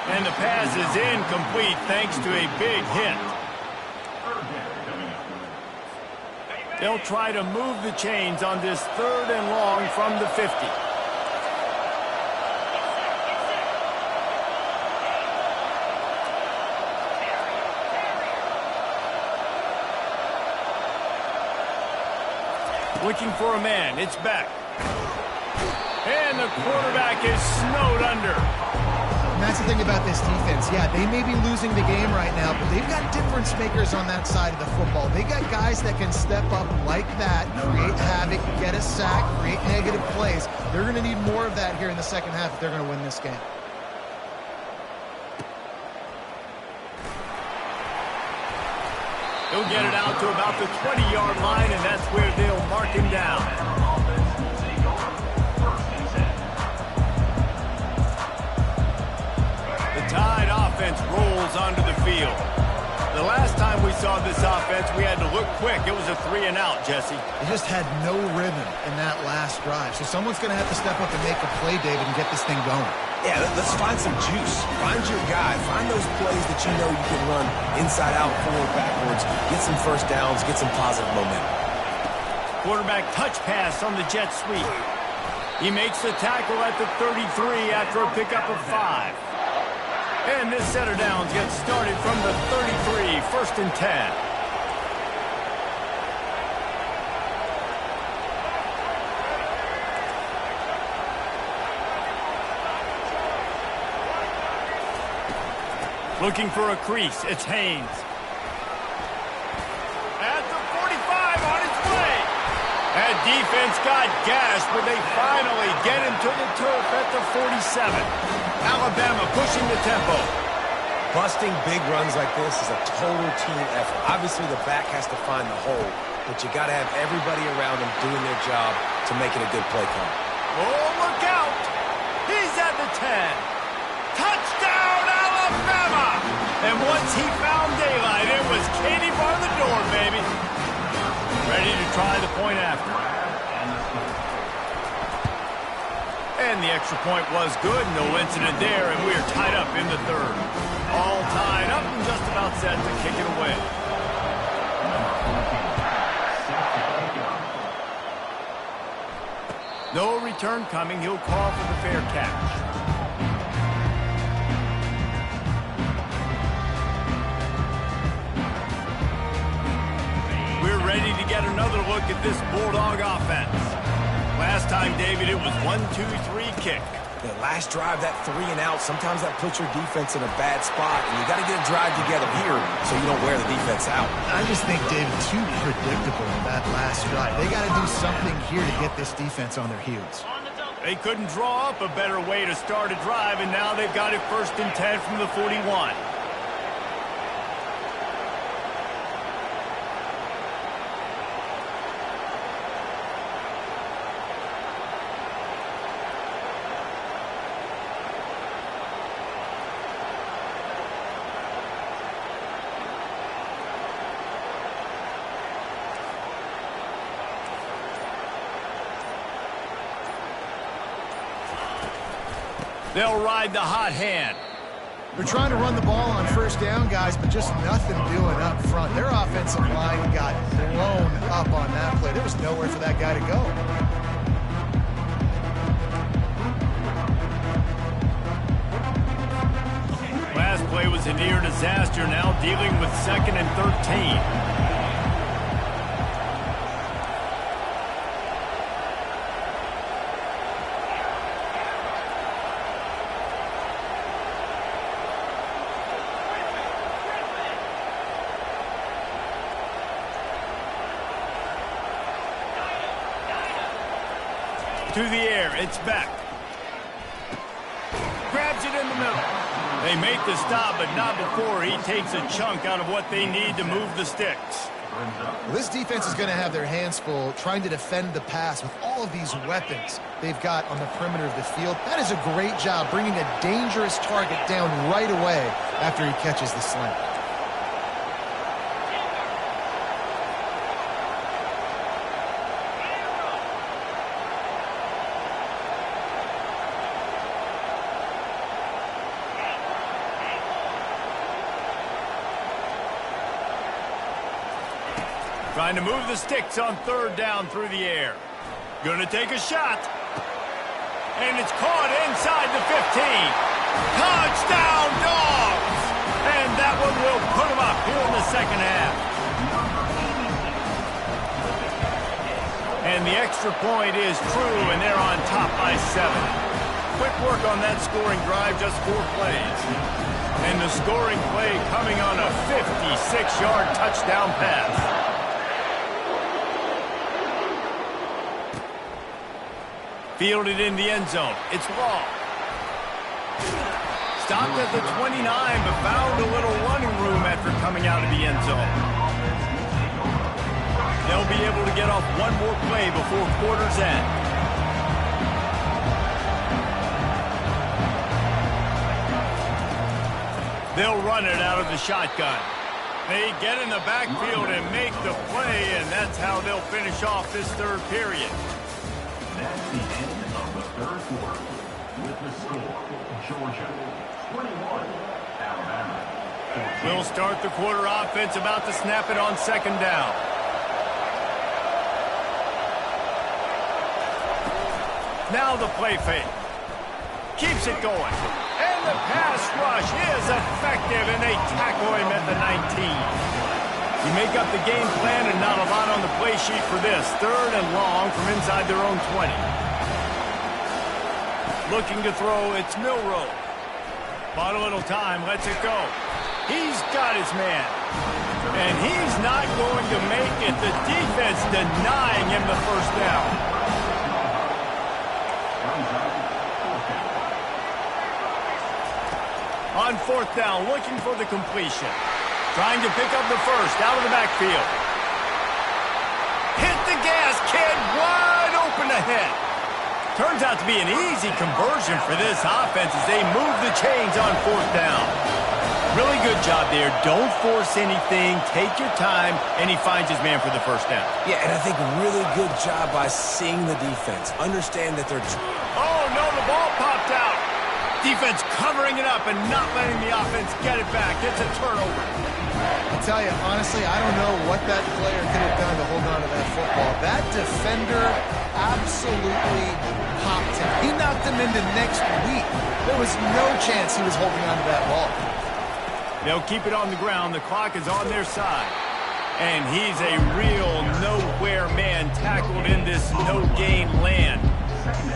And the pass is incomplete thanks to a big hit. They'll try to move the chains on this 3rd and long from the 50. Looking for a man. It's back. And the quarterback is snowed under. And that's the thing about this defense. Yeah, they may be losing the game right now, but they've got difference makers on that side of the football. They got guys that can step up like that, create havoc, get a sack, create negative plays. They're going to need more of that here in the second half if they're going to win this game. He'll get it out to about the 20-yard line, and that's where they'll mark him down. Tide offense rolls onto the field. The last time we saw this offense, we had to look quick. It was a 3 and out, Jesse. They just had no rhythm in that last drive. So someone's going to have to step up and make a play, David, and get this thing going. Yeah, let's find some juice. Find your guy. Find those plays that you know you can run inside out, forward, backwards. Get some first downs. Get some positive momentum. Quarterback touch pass on the jet sweep. He makes the tackle at the 33 after a pickup of 5. And this set of downs gets started from the 33, 1st and 10. Looking for a crease. It's Haynes. At the 45 on its way. That defense got gashed, but they finally get him to the turf at the 47. Alabama pushing the tempo. Busting big runs like this is a total team effort. Obviously, the back has to find the hole, but you got to have everybody around him doing their job to make it a good play call. Oh, look out! He's at the 10. Touchdown, Alabama! And once he found daylight, it was Katie bar the door, baby. Ready to try the point after. And the extra point was good. No incident there, and we're tied up in the 3rd. All tied up and just about set to kick it away. No return coming. He'll call for the fair catch. We're ready to get another look at this Bulldog offense. Last time, David, it was 1-2-3 kick. The last drive, that 3 and out, sometimes that puts your defense in a bad spot, and you got to get a drive together here so you don't wear the defense out. I just think, David, too predictable in that last drive. They got to do something here to get this defense on their heels. They couldn't draw up a better way to start a drive, and now they've got it 1st and 10 from the 41. They'll ride the hot hand. They're trying to run the ball on first down, guys, but just nothing doing up front. Their offensive line got blown up on that play. There was nowhere for that guy to go. Last play was a near disaster, now dealing with 2nd and 13. To the air, it's back. Grabs it in the middle. They make the stop, but not before he takes a chunk out of what they need to move the sticks. Well, this defense is going to have their hands full trying to defend the pass with all of these weapons they've got on the perimeter of the field. That is a great job bringing a dangerous target down right away after he catches the slant. Trying to move the sticks on third down through the air. Gonna take a shot. And it's caught inside the 15. Touchdown, Dogs! And that one will put them up here in the second half. And the extra point is true, and they're on top by 7. Quick work on that scoring drive, just 4 plays. And the scoring play coming on a 56-yard touchdown pass. Fielded in the end zone. It's Law. Stopped at the 29, but found a little running room after coming out of the end zone. They'll be able to get off one more play before quarter's end. They'll run it out of the shotgun. They get in the backfield and make the play, and that's how they'll finish off this third period. That's the end of the third quarter. With the score, Georgia 21, Alabama 14. We'll start the quarter offense, about to snap it on second down. Now the play fake. Keeps it going. And the pass rush is effective, and they tackle him at the 19. You make up the game plan and not a lot on the play sheet for this. Third and long from inside their own 20. Looking to throw, it's Milroe. Bought a little time, lets it go. He's got his man. And he's not going to make it. The defense denying him the first down. On fourth down, looking for the completion. Trying to pick up the first out of the backfield. Hit the gas, kid, wide open ahead. Turns out to be an easy conversion for this offense as they move the chains on fourth down. Really good job there. Don't force anything. Take your time, and he finds his man for the first down. Yeah, and I think really good job by seeing the defense. Understand that they're... Oh, no, the ball popped out. Defense covering it up and not letting the offense get it back. It's a turnover. I'll tell you, honestly, I don't know what that player could have done to hold on to that football. That defender absolutely popped him. He knocked him into next week. There was no chance he was holding on to that ball. They'll keep it on the ground. The clock is on their side. And he's a real nowhere man tackled in this no-gain land.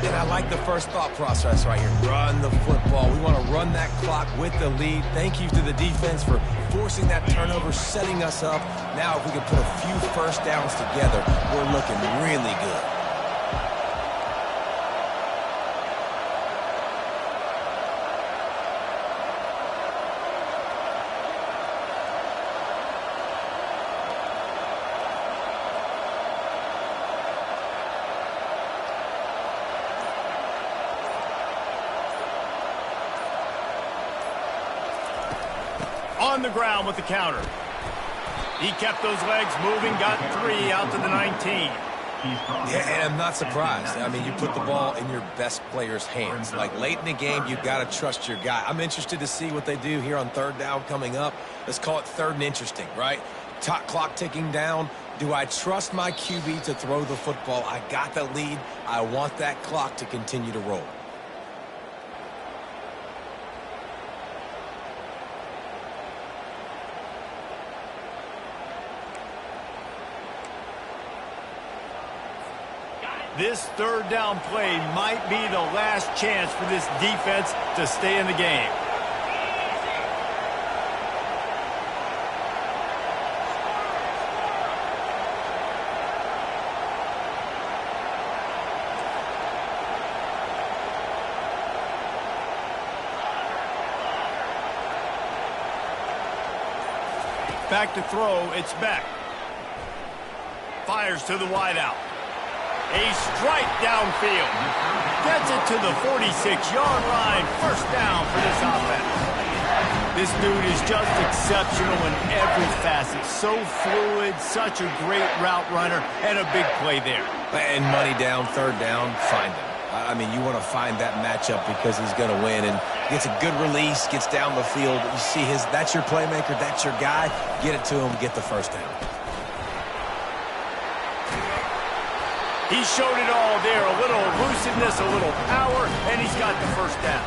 And I like the first thought process right here. Run the football. We want to run that clock with the lead. Thank you to the defense for forcing that turnover, setting us up. Now if we can put a few first downs together, we're looking really good. On the ground with the counter. He kept those legs moving, got 3 out to the 19. Yeah, and I'm not surprised. I mean, you put the ball in your best player's hands. Like, late in the game, you've got to trust your guy. I'm interested to see what they do here on third down coming up. Let's call it third and interesting, right? Clock ticking down. Do I trust my QB to throw the football? I got the lead. I want that clock to continue to roll. This third down play might be the last chance for this defense to stay in the game. Back to throw, it's Beck. Fires to the wideout. A strike downfield. Gets it to the 46-yard line. First down for this offense. This dude is just exceptional in every facet. So fluid, such a great route runner, and a big play there. And money down, third down, find him. I mean, you want to find that matchup because he's going to win, and gets a good release, gets down the field. You see that's your playmaker, that's your guy. Get it to him, get the first down. He showed it all there. A little elusiveness, a little power, and he's got the first down.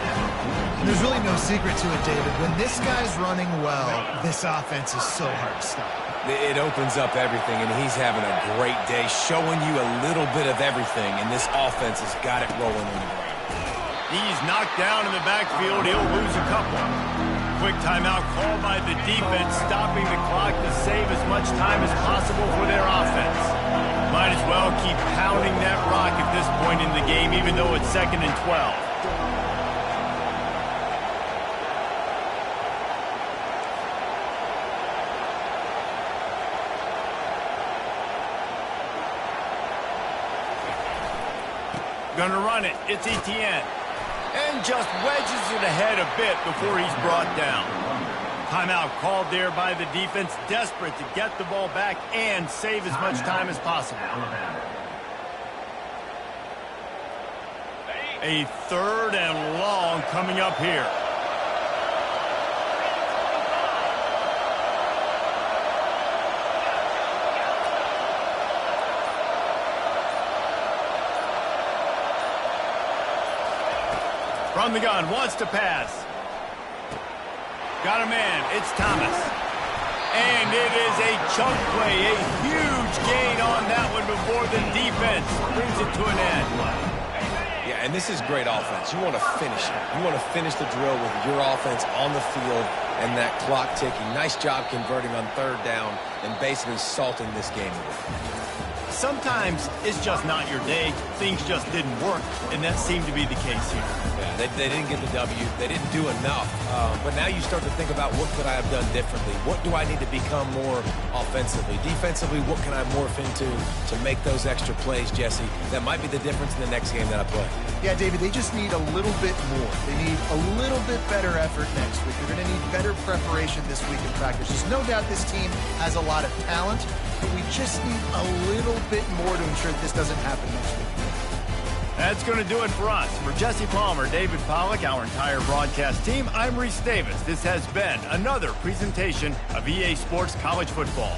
There's really no secret to it, David. When this guy's running well, this offense is so hard to stop. It opens up everything, and he's having a great day, showing you a little bit of everything, and this offense has got it rolling on the ground. He's knocked down in the backfield. He'll lose a couple. Quick timeout called by the defense, stopping the clock to save as much time as possible for their offense. Might as well keep pounding that rock at this point in the game, even though it's 2nd and 12. Gonna run it. It's Etienne. And just wedges it ahead a bit before he's brought down. Timeout called there by the defense, desperate to get the ball back and save as much time as possible. A 3rd and long coming up here. From the gun, wants to pass. Got a man, it's Thomas. And it is a chunk play, a huge gain on that one before the defense brings it to an end. Yeah, and this is great offense. You want to finish it. You want to finish the drill with your offense on the field and that clock ticking. Nice job converting on 3rd down and basically salting this game away. Sometimes it's just not your day. Things just didn't work, and that seemed to be the case here. Yeah, they didn't get the W. They didn't do enough. But now you start to think about what could I have done differently? What do I need to become more offensively? Defensively, what can I morph into to make those extra plays, Jesse? That might be the difference in the next game that I play. Yeah, David, they just need a little bit more. They need a little bit better effort next week. They're going to need better preparation this week in practice. There's no doubt this team has a lot of talent, but we just need a little bit more to ensure that this doesn't happen next week. That's going to do it for us. For Jesse Palmer, David Pollack, our entire broadcast team, I'm Reese Davis. This has been another presentation of EA Sports College Football.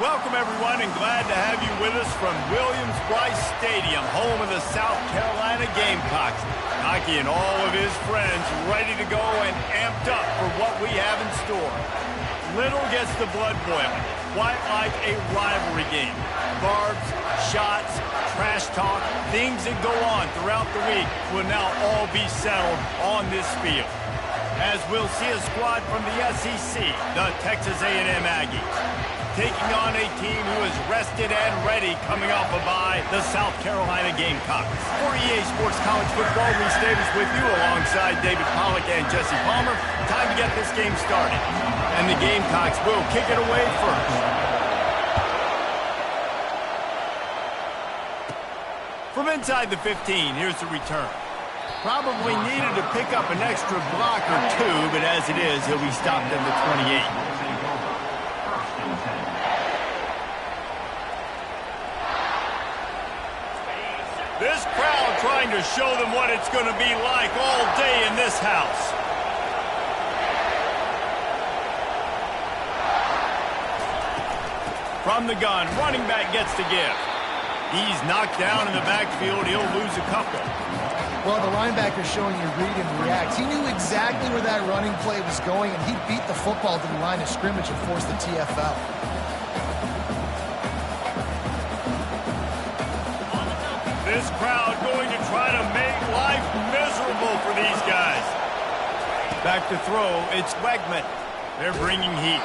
Welcome, everyone, and glad to have you with us from Williams-Brice Stadium, home of the South Carolina Gamecocks. Hockey and all of his friends ready to go and amped up for what we have in store. Little gets the blood boiling, quite like a rivalry game. Barbs, shots, trash talk, things that go on throughout the week will now all be settled on this field. As we'll see a squad from the SEC, the Texas A&M Aggies, taking on a team who is rested and ready coming off a bye, the South Carolina Gamecocks. For EA Sports College Football, Reese Davis with you alongside David Pollack and Jesse Palmer. Time to get this game started. And the Gamecocks will kick it away first. From inside the 15, here's the return. Probably needed to pick up an extra block or two, but as it is, he'll be stopped at the 28. This crowd trying to show them what it's going to be like all day in this house. From the gun, running back gets the give. He's knocked down in the backfield. He'll lose a couple. Well, the linebacker's showing you read and react. He knew exactly where that running play was going, and he beat the football to the line of scrimmage and forced the TFL. This crowd going to try to make life miserable for these guys. Back to throw, it's Wegman. They're bringing heat.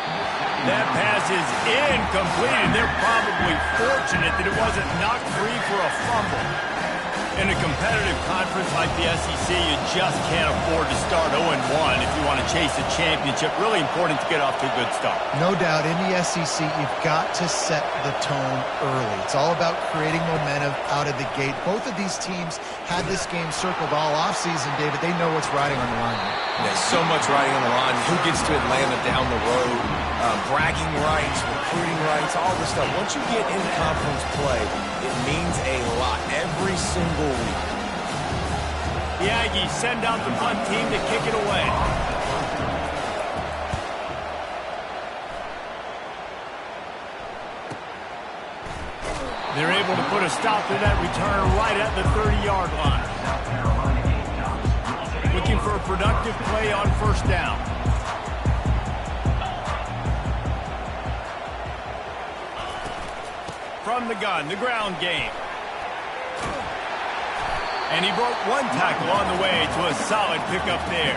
That pass is incomplete, and they're probably fortunate that it wasn't knocked free for a fumble. In a competitive conference like the SEC, you just can't afford to start 0-1 if you want to chase a championship. Really important to get off to a good start. No doubt, in the SEC, you've got to set the tone early. It's all about creating momentum out of the gate. Both of these teams had this game circled all offseason, David. They know what's riding on the line. There's so much riding on the line. Who gets to Atlanta down the road? Bragging rights, recruiting rights, all this stuff. Once you get in conference play, it means a lot every single week. The Aggies send out the punt team to kick it away. They're able to put a stop to that return right at the 30-yard line. Looking for a productive play on first down. From the gun, the ground game. And he broke one tackle on the way to a solid pickup there.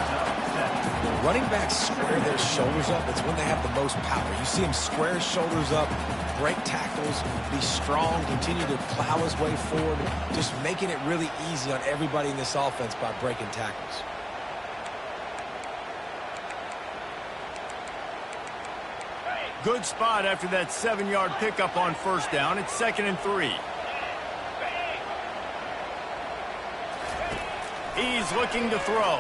Running backs square their shoulders up. It's when they have the most power. You see him square his shoulders up, break tackles, be strong, continue to plow his way forward, just making it really easy on everybody in this offense by breaking tackles. Good spot after that 7-yard pickup on first down. It's 2nd and 3. He's looking to throw.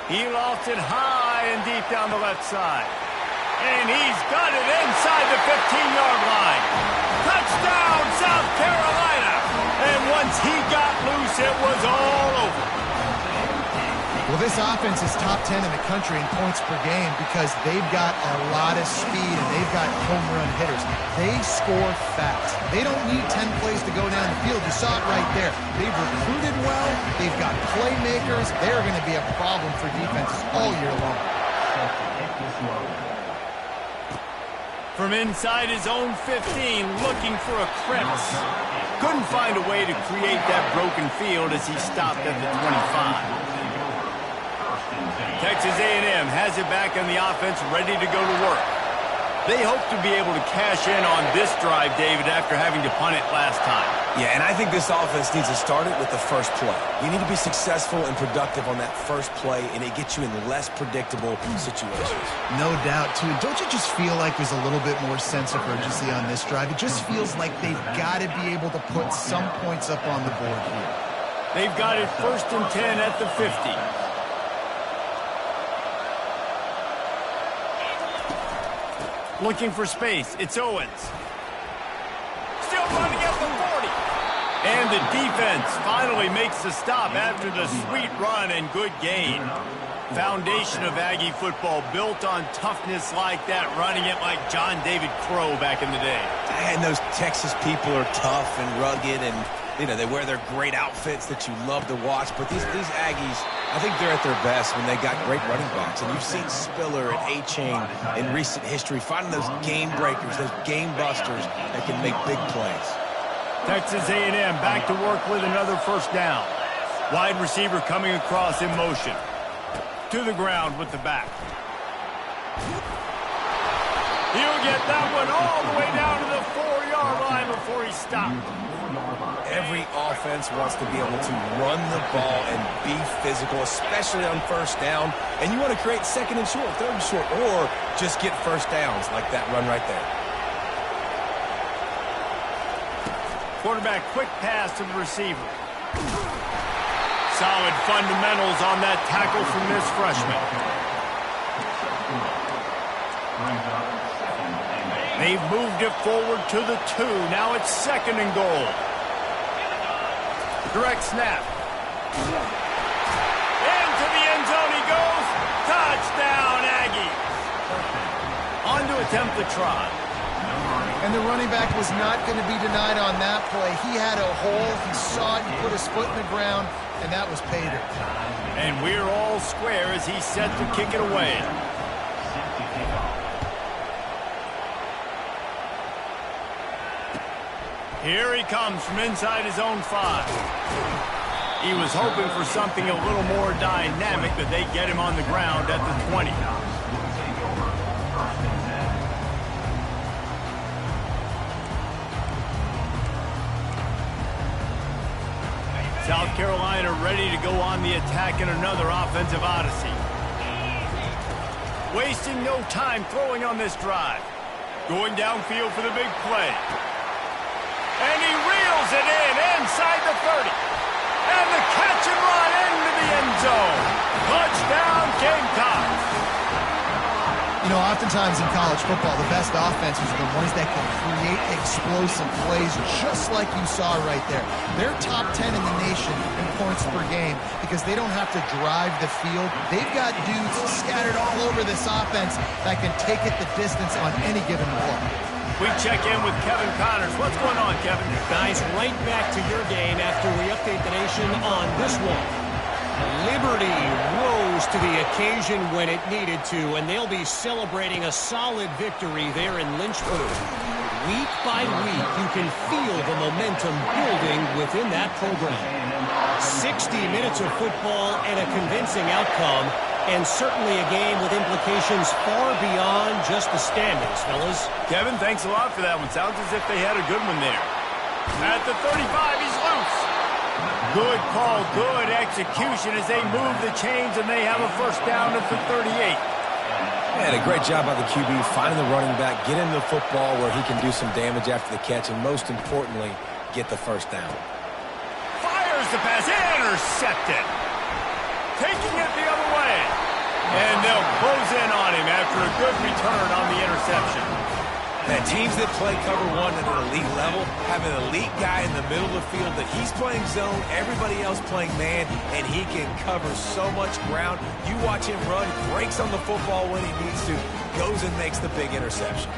He lost it high and deep down the left side. And he's got it inside the 15-yard line. Touchdown, South Carolina! And once he got loose, it was all over. Well, this offense is top 10 in the country in points per game because they've got a lot of speed and they've got home run hitters. They score fast. They don't need 10 plays to go down the field. You saw it right there. They've recruited well. They've got playmakers. They're going to be a problem for defenses all year long. From inside his own 15, looking for a crevice. Couldn't find a way to create that broken field as he stopped at the 25. Texas A&M has it back on the offense, ready to go to work. They hope to be able to cash in on this drive, David, after having to punt it last time. Yeah, and I think this offense needs to start it with the first play. You need to be successful and productive on that first play, and it gets you in less predictable situations. No doubt, too. Don't you just feel like there's a little bit more sense of urgency on this drive? It just feels like they've got to be able to put some points up on the board here. They've got it 1st and 10 at the 50. Looking for space. It's Owens. Still running at the 40. And the defense finally makes the stop after the sweet run and good gain. Foundation of Aggie football built on toughness like that, running it like John David Crow back in the day. And those Texas people are tough and rugged, and they wear their great outfits that you love to watch. But these Aggies, I think they're at their best when they got great running backs. And you've seen Spiller and A-Chain in recent history finding those game breakers, those game busters that can make big plays. Texas A&M back to work with another first down. Wide receiver coming across in motion. To the ground with the back. He'll get that one all the way down to the 4-yard line before he stopped. Every offense wants to be able to run the ball and be physical, especially on first down. And you want to create second and short, third and short, or just get first downs like that run right there. Quarterback quick pass to the receiver. Solid fundamentals on that tackle from this freshman. They've moved it forward to the 2. Now it's 2nd and goal. Direct snap. Into the end zone he goes. Touchdown, Aggies. On to attempt the try. And the running back was not going to be denied on that play. He had a hole. He saw it. He put his foot in the ground, and that was pay dirt. And we're all square as he's set to kick it away. Here he comes from inside his own 5. He was hoping for something a little more dynamic, but they get him on the ground at the 20. South Carolina ready to go on the attack in another offensive odyssey. Wasting no time throwing on this drive. Going downfield for the big play. And he reels it in inside the 30. And the catch and run into the end zone. Touchdown, Gamecocks. You know, oftentimes in college football, the best offenses are the ones that can create explosive plays, just like you saw right there. They're top 10 in the nation in points per game because they don't have to drive the field. They've got dudes scattered all over this offense that can take it the distance on any given play. We check in with Kevin Connors. What's going on, Kevin? Guys, right back to your game after we update the nation on this one. Liberty rose to the occasion when it needed to, and they'll be celebrating a solid victory there in Lynchburg. Week by week, you can feel the momentum building within that program. 60 minutes of football and a convincing outcome, and certainly a game with implications far beyond just the standings, fellas. Kevin, thanks a lot for that one. Sounds as if they had a good one there. At the 35, he's loose. Good call, good execution as they move the chains, and they have a first down at the 38. And a great job by the QB finding the running back, get him the football where he can do some damage after the catch, and most importantly, get the first down. Fires the pass, intercepted. Taking it the other way. And they'll close in on him after a good return on the interception. Man, teams that play cover 1 at an elite level have an elite guy in the middle of the field that he's playing zone, everybody else playing man, and he can cover so much ground. You watch him run, breaks on the football when he needs to, goes and makes the big interception.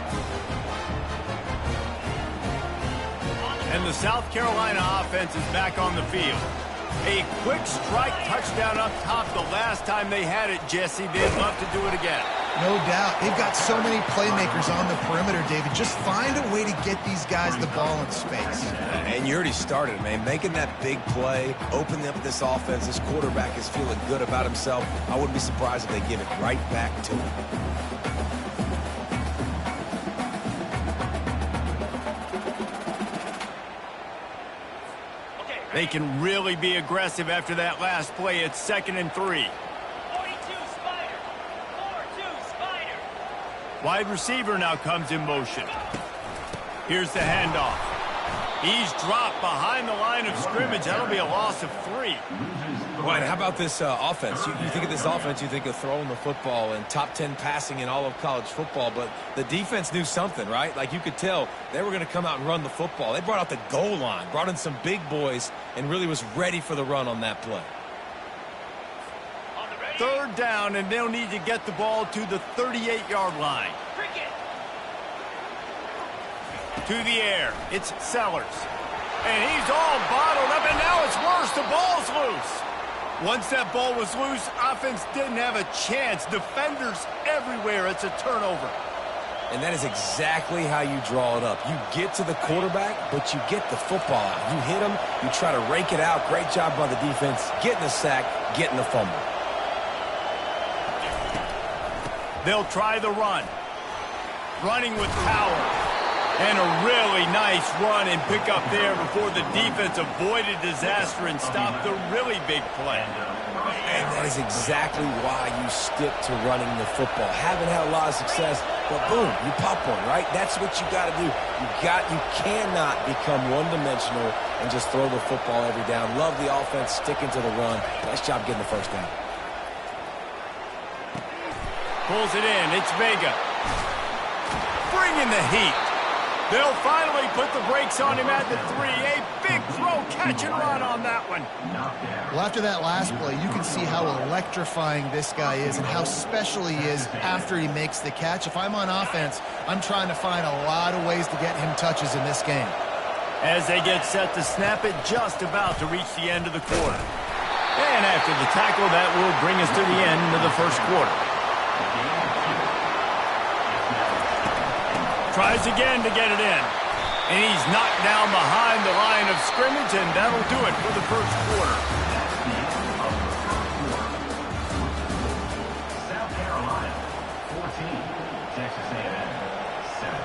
And the South Carolina offense is back on the field. A quick strike touchdown up top the last time they had it, Jesse. They'd love to do it again. No doubt. They've got so many playmakers on the perimeter, David. Just find a way to get these guys the ball in space. And you already started, man. Making that big play, opening up this offense. This quarterback is feeling good about himself. I wouldn't be surprised if they give it right back to him. They can really be aggressive after that last play. It's 2nd and 3. 42 Spider. 4-2 Spider. Wide receiver now comes in motion. Here's the handoff. He's dropped behind the line of scrimmage. That'll be a loss of 3. Ryan, how about this offense? You think of this offense, you think of throwing the football and top 10 passing in all of college football, but the defense knew something, right? Like you could tell they were going to come out and run the football. They brought out the goal line, brought in some big boys, and really was ready for the run on that play. 3rd down, and they'll need to get the ball to the 38-yard line. Cricket. To the air, it's Sellers. And he's all bottled up, and now it's worse. The ball's loose. Once that ball was loose, offense didn't have a chance. Defenders everywhere. It's a turnover. And that is exactly how you draw it up. You get to the quarterback, but you get the football out. You hit him, you try to rake it out. Great job by the defense, getting the sack, getting the fumble. They'll try the run. Running with power. And a really nice run and pick up there before the defense avoided disaster and stopped the really big play. And that is exactly why you stick to running the football. Haven't had a lot of success, but boom, you pop one, right? That's what you got to do. You cannot become one-dimensional and just throw the football every down. Love the offense, sticking to the run. Nice job getting the 1st down. Pulls it in. It's Vega. Bringing the heat. They'll finally put the brakes on him at the 3. A big throw, catch and run on that one. Well, after that last play, you can see how electrifying this guy is and how special he is after he makes the catch. If I'm on offense, I'm trying to find a lot of ways to get him touches in this game. As they get set to snap it, just about to reach the end of the quarter. And after the tackle, that will bring us to the end of the 1st quarter. Tries again to get it in. And he's knocked down behind the line of scrimmage, and that'll do it for the 1st quarter. South Carolina, 14. Texas A&M, 7.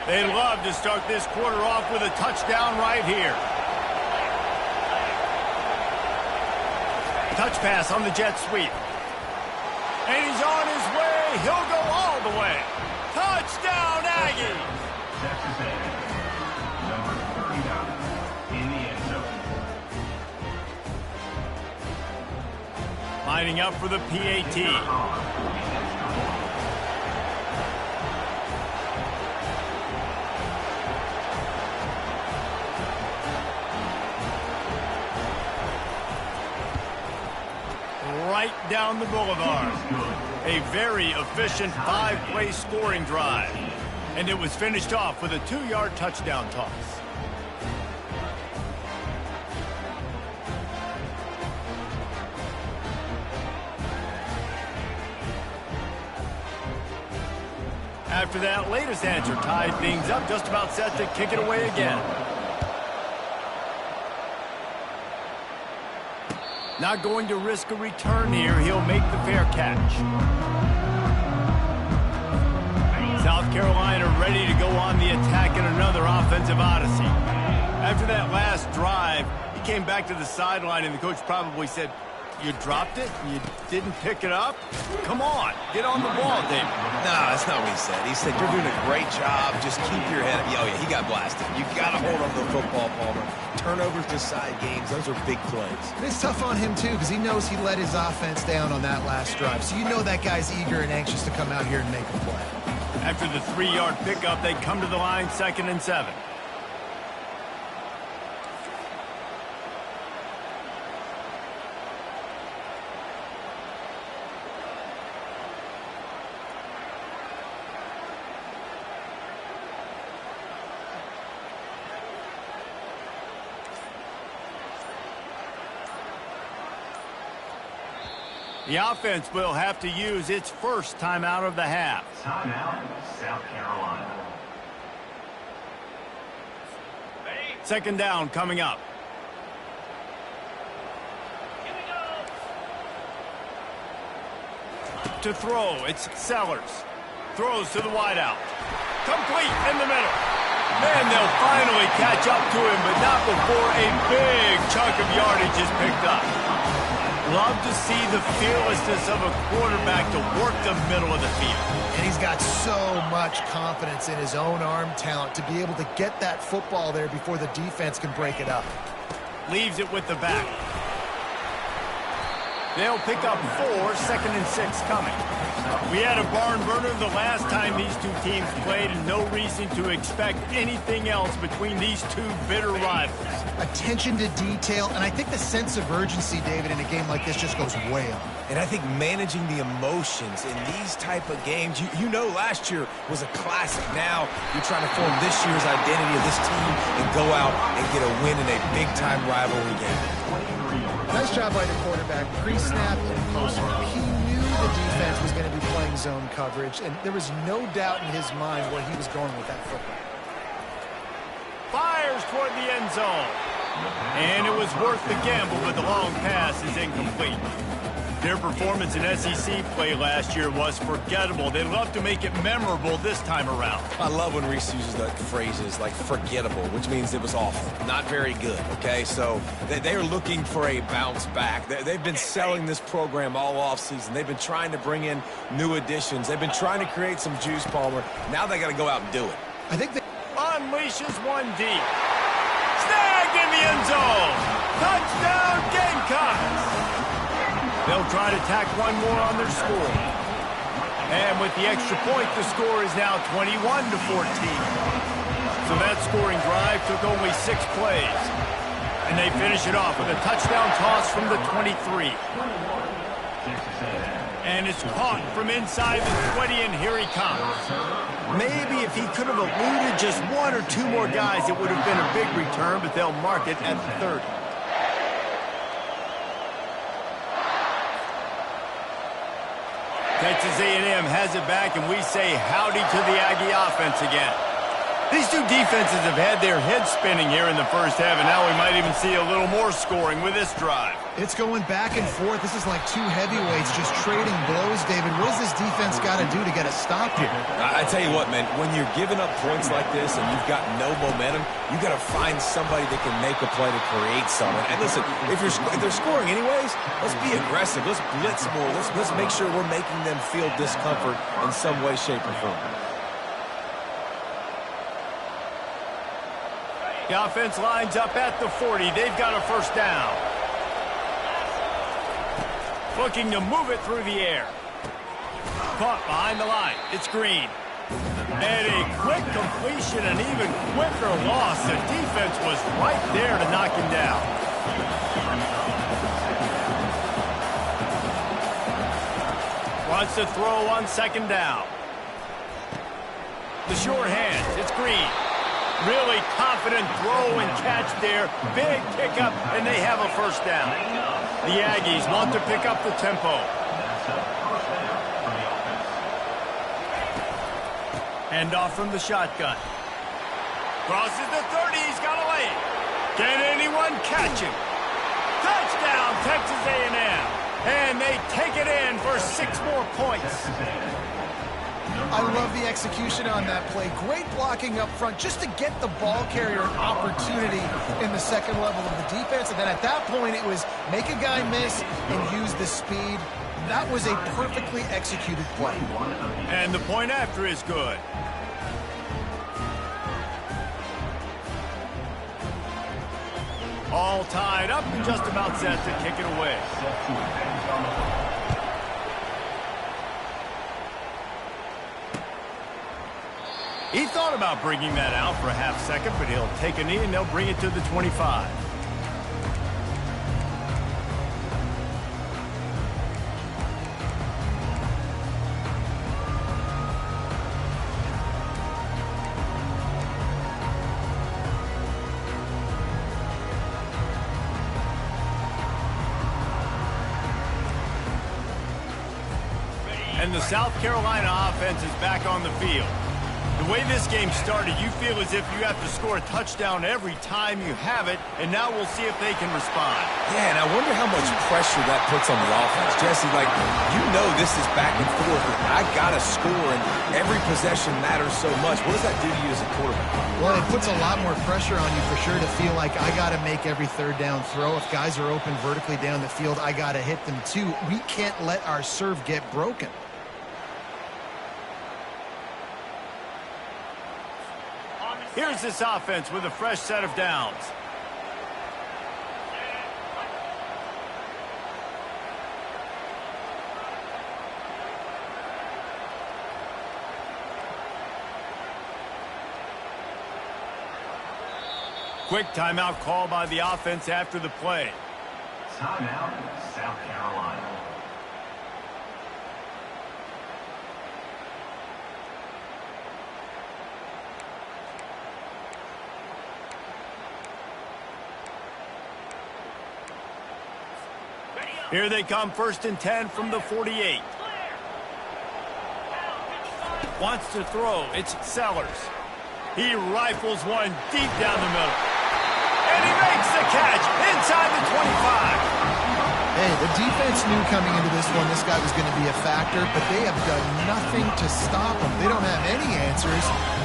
They'd love to start this quarter off with a touchdown right here. Touch pass on the jet sweep. And he's on his way. He'll go all the way. Touchdown, Aggie! Texas A&M, number 39, in the end zone. Lining up for the PAT. Right down the boulevard. A very efficient 5-play scoring drive. And it was finished off with a 2-yard touchdown toss. After that latest answer tied things up, just about set to kick it away again. Not going to risk a return here. He'll make the fair catch. South Carolina ready to go on the attack in another offensive odyssey. After that last drive, he came back to the sideline, and the coach probably said, "You dropped it? You didn't pick it up? Come on, get on the ball, David." No, that's not what he said. He said, "You're doing a great job. Just keep your head up." Oh, yeah, he got blasted. You got to hold on to the football, Palmer. Turnovers decide games. Those are big plays. And it's tough on him, too, because he knows he let his offense down on that last drive. So you know that guy's eager and anxious to come out here and make a play. After the 3-yard pickup, they come to the line 2nd and 7. The offense will have to use its first timeout of the half. Timeout, South Carolina. 2nd down coming up. Here we go. To throw, it's Sellers. Throws to the wideout. Complete in the middle. And they'll finally catch up to him, but not before a big chunk of yardage is picked up. Love to see the fearlessness of a quarterback to work the middle of the field. And he's got so much confidence in his own arm talent to be able to get that football there before the defense can break it up. Leaves it with the back. They'll pick up 4, 2nd and 6 coming. We had a barn burner the last time these two teams played, and no reason to expect anything else between these two bitter rivals. Attention to detail, and I think the sense of urgency, David, in a game like this just goes way up. And I think managing the emotions in these type of games, you know last year was a classic. Now you're trying to form this year's identity of this team and go out and get a win in a big-time rivalry game. Nice job by the quarterback, pre-snap and post-snap. He knew the defense was going to be playing zone coverage, and there was no doubt in his mind where he was going with that football. Fires toward the end zone. And it was worth the gamble, but the long pass is incomplete. Their performance in SEC play last year was forgettable. They'd love to make it memorable this time around. I love when Reese uses the phrases like forgettable, which means it was awful, not very good, okay? So they are looking for a bounce back. They've been selling this program all offseason. They've been trying to bring in new additions. They've been trying to create some juice, Palmer. Now they got to go out and do it. I think they unleashes one deep. Snagged in the end zone. Touchdown Gamecocks. They'll try to tack one more on their score. And with the extra point, the score is now 21-14. So that scoring drive took only 6 plays. And they finish it off with a touchdown toss from the 23. And it's caught from inside the 20, and here he comes. Maybe if he could have eluded just 1 or 2 more guys, it would have been a big return, but they'll mark it at the 30. Texas A&M has it back, and we say howdy to the Aggie offense again. These two defenses have had their heads spinning here in the first half, and now we might even see a little more scoring with this drive. It's going back and forth. This is like two heavyweights just trading blows, David. What does this defense got to do to get a stop here? I tell you what, man, when you're giving up points like this and you've got no momentum, you got to find somebody that can make a play to create something. And listen, if they're scoring anyways, let's be aggressive. Let's blitz more. Let's make sure we're making them feel discomfort in some way, shape, or form. The offense lines up at the 40. They've got a first down. Looking to move it through the air. Caught behind the line. It's Green. And a quick completion, an even quicker loss. The defense was right there to knock him down. Wants to throw on 2nd down. The short hands. It's Green. Really confident throw and catch there. Big pickup, and they have a first down. The Aggies want to pick up the tempo. Hand off from the shotgun. Crosses the 30. He's got a lane. Can anyone catch him? Touchdown, Texas A&M. And they take it in for 6 more points. I love the execution on that play. Great blocking up front just to get the ball carrier an opportunity in the second level of the defense. And then at that point, it was make a guy miss and use the speed. That was a perfectly executed play. And the point after is good. All tied up and just about set to kick it away. He thought about bringing that out for a half second, but he'll take a knee and they'll bring it to the 25. And the South Carolina offense is back on the field. The way this game started, you feel as if you have to score a touchdown every time you have it, and now we'll see if they can respond. Yeah, and I wonder how much pressure that puts on the offense. Jesse, like, you know this is back and forth. I got to score, and every possession matters so much. What does that do to you as a quarterback? Well, it puts a lot more pressure on you for sure to feel like I got to make every third down throw. If guys are open vertically down the field, I got to hit them too. We can't let our serve get broken. Here's this offense with a fresh set of downs. Quick timeout call by the offense after the play. Timeout, South Carolina. Here they come, 1st and 10 from the 48. Wants to throw. It's Sellers. He rifles one deep down the middle. And he makes the catch inside the 25. Hey, the defense knew coming into this one this guy was going to be a factor, but they have done nothing to stop him. They don't have any answers.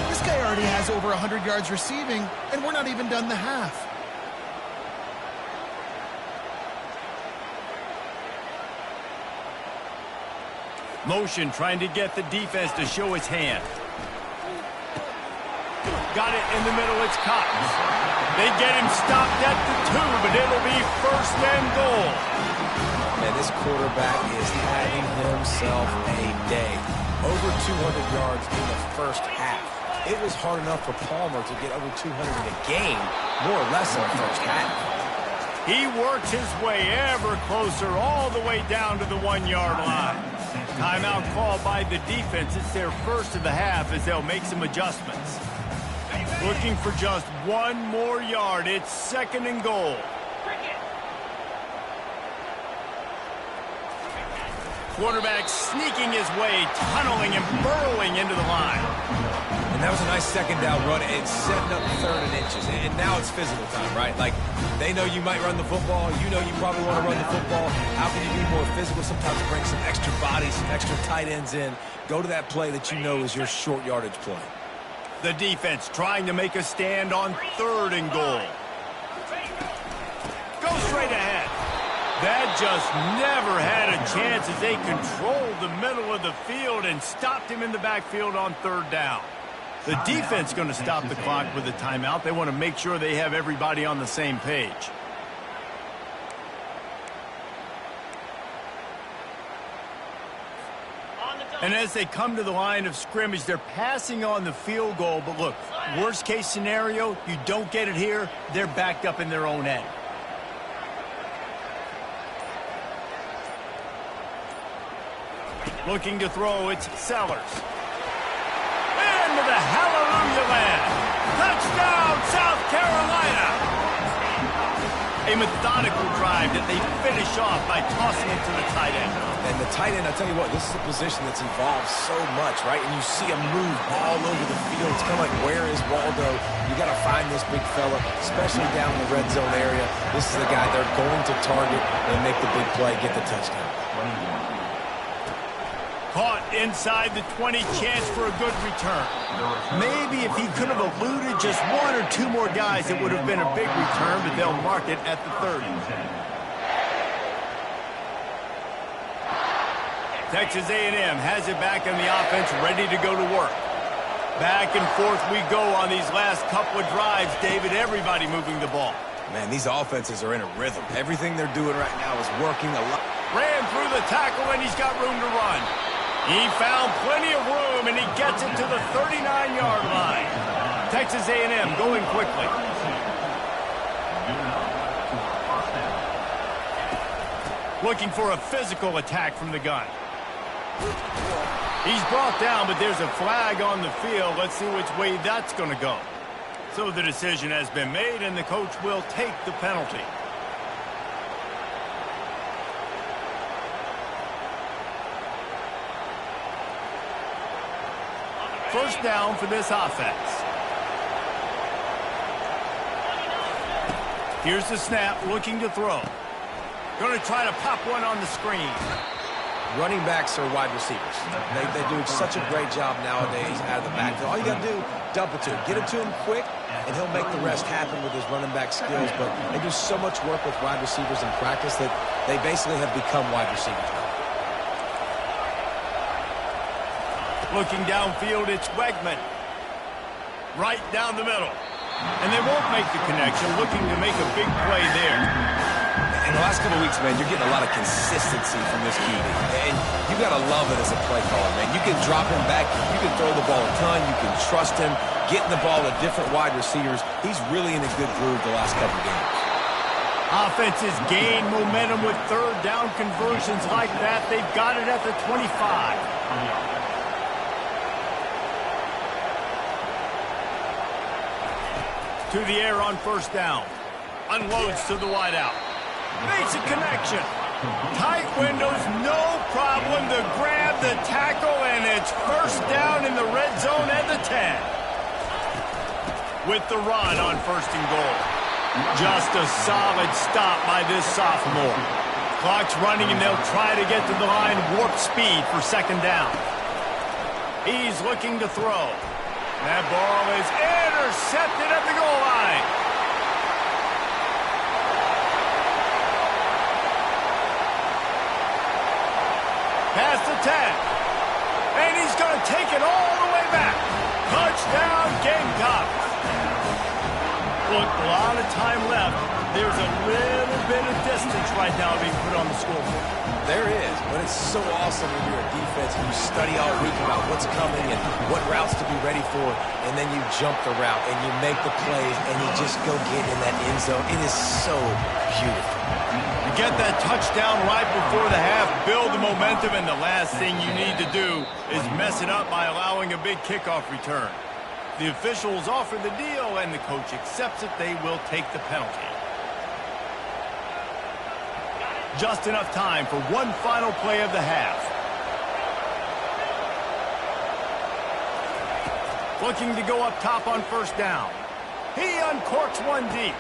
This guy already has over 100 yards receiving, and we're not even done the half. Motion trying to get the defense to show its hand. Got it in the middle. It's Cotton. They get him stopped at the 2, but it'll be 1st and goal. Man, this quarterback is having himself a day. Over 200 yards in the first half. It was hard enough for Palmer to get over 200 in a game, more or less in the first half. He works his way ever closer all the way down to the 1-yard line. Timeout called by the defense. It's their first of the half as they'll make some adjustments. Looking for just 1 more yard. It's 2nd and goal. Quarterback sneaking his way, tunneling and burrowing into the line. And that was a nice 2nd down run and setting up 3rd and inches. And now it's physical time, right? Like, they know you might run the football. You know you probably want to run the football. How can you be more physical? Sometimes bring some extra bodies, some extra tight ends in. Go to that play that you know is your short yardage play. The defense trying to make a stand on 3rd and goal. Go straight ahead. That just never had a chance as they controlled the middle of the field and stopped him in the backfield on 3rd down. The defense going to stop the clock with a timeout. They want to make sure they have everybody on the same page. And as they come to the line of scrimmage, they're passing on the field goal. But look, worst case scenario, you don't get it here, they're backed up in their own end. Looking to throw, it's Sellers. Into the hallelujah land. Touchdown, South Carolina. A methodical drive that they finish off by tossing it to the tight end. And the tight end, I tell you what, this is a position that's evolved so much, right? And you see him move all over the field. It's kind of like, where is Waldo? You got to find this big fella, especially down in the red zone area. This is the guy they're going to target and make the big play, get the touchdown. Caught inside the 20, chance for a good return. Maybe if he could have eluded just 1 or 2 more guys, it would have been a big return, but they'll mark it at the 30. Texas A&M has it back on the offense, ready to go to work. Back and forth we go on these last couple of drives, David. Everybody moving the ball. Man, these offenses are in a rhythm. Everything they're doing right now is working a lot. Ran through the tackle, and he's got room to run. He found plenty of room, and he gets it to the 39-yard line. Texas A&M going quickly. Looking for a physical attack from the gun. He's brought down, but there's a flag on the field. Let's see which way that's going to go. So the decision has been made, and the coach will take the penalty. First down for this offense. Here's the snap, looking to throw. Going to try to pop one on the screen. Running backs are wide receivers. They do such a great job nowadays out of the backfield. All you got to do, dump it to him. Get it to him quick, and he'll make the rest happen with his running back skills. But they do so much work with wide receivers in practice that they basically have become wide receivers now. Looking downfield, it's Wegman. Right down the middle. And they won't make the connection, looking to make a big play there. In the last couple of weeks, man, you're getting a lot of consistency from this QB. And you got to love it as a play caller, man. You can drop him back. You can throw the ball a ton. You can trust him, getting the ball to different wide receivers. He's really in a good groove the last couple of games. Offenses gain momentum with third down conversions like that. They've got it at the 25. To the air on first down. Unloads to the wideout. Makes a connection. Tight windows, no problem to grab the tackle, and it's first down in the red zone at the 10. With the run on first and goal. Just a solid stop by this sophomore. Clock's running, and they'll try to get to the line warp speed for second down. He's looking to throw. That ball is intercepted at the goal line. Past the 10. And he's going to take it all the way back. Touchdown, Gamecocks. Look, a lot of time left. There's a little bit of distance right now being put on the scoreboard. There is, but it's so awesome when you're a defense and you study all week about what's coming and what routes to be ready for, and then you jump the route and you make the plays and you just go get in that end zone. It is so beautiful. You get that touchdown right before the half, build the momentum, and the last thing you need to do is mess it up by allowing a big kickoff return. The officials offer the deal, and the coach accepts it. They will take the penalty. Just enough time for one final play of the half. Looking to go up top on first down. He uncorks one deep.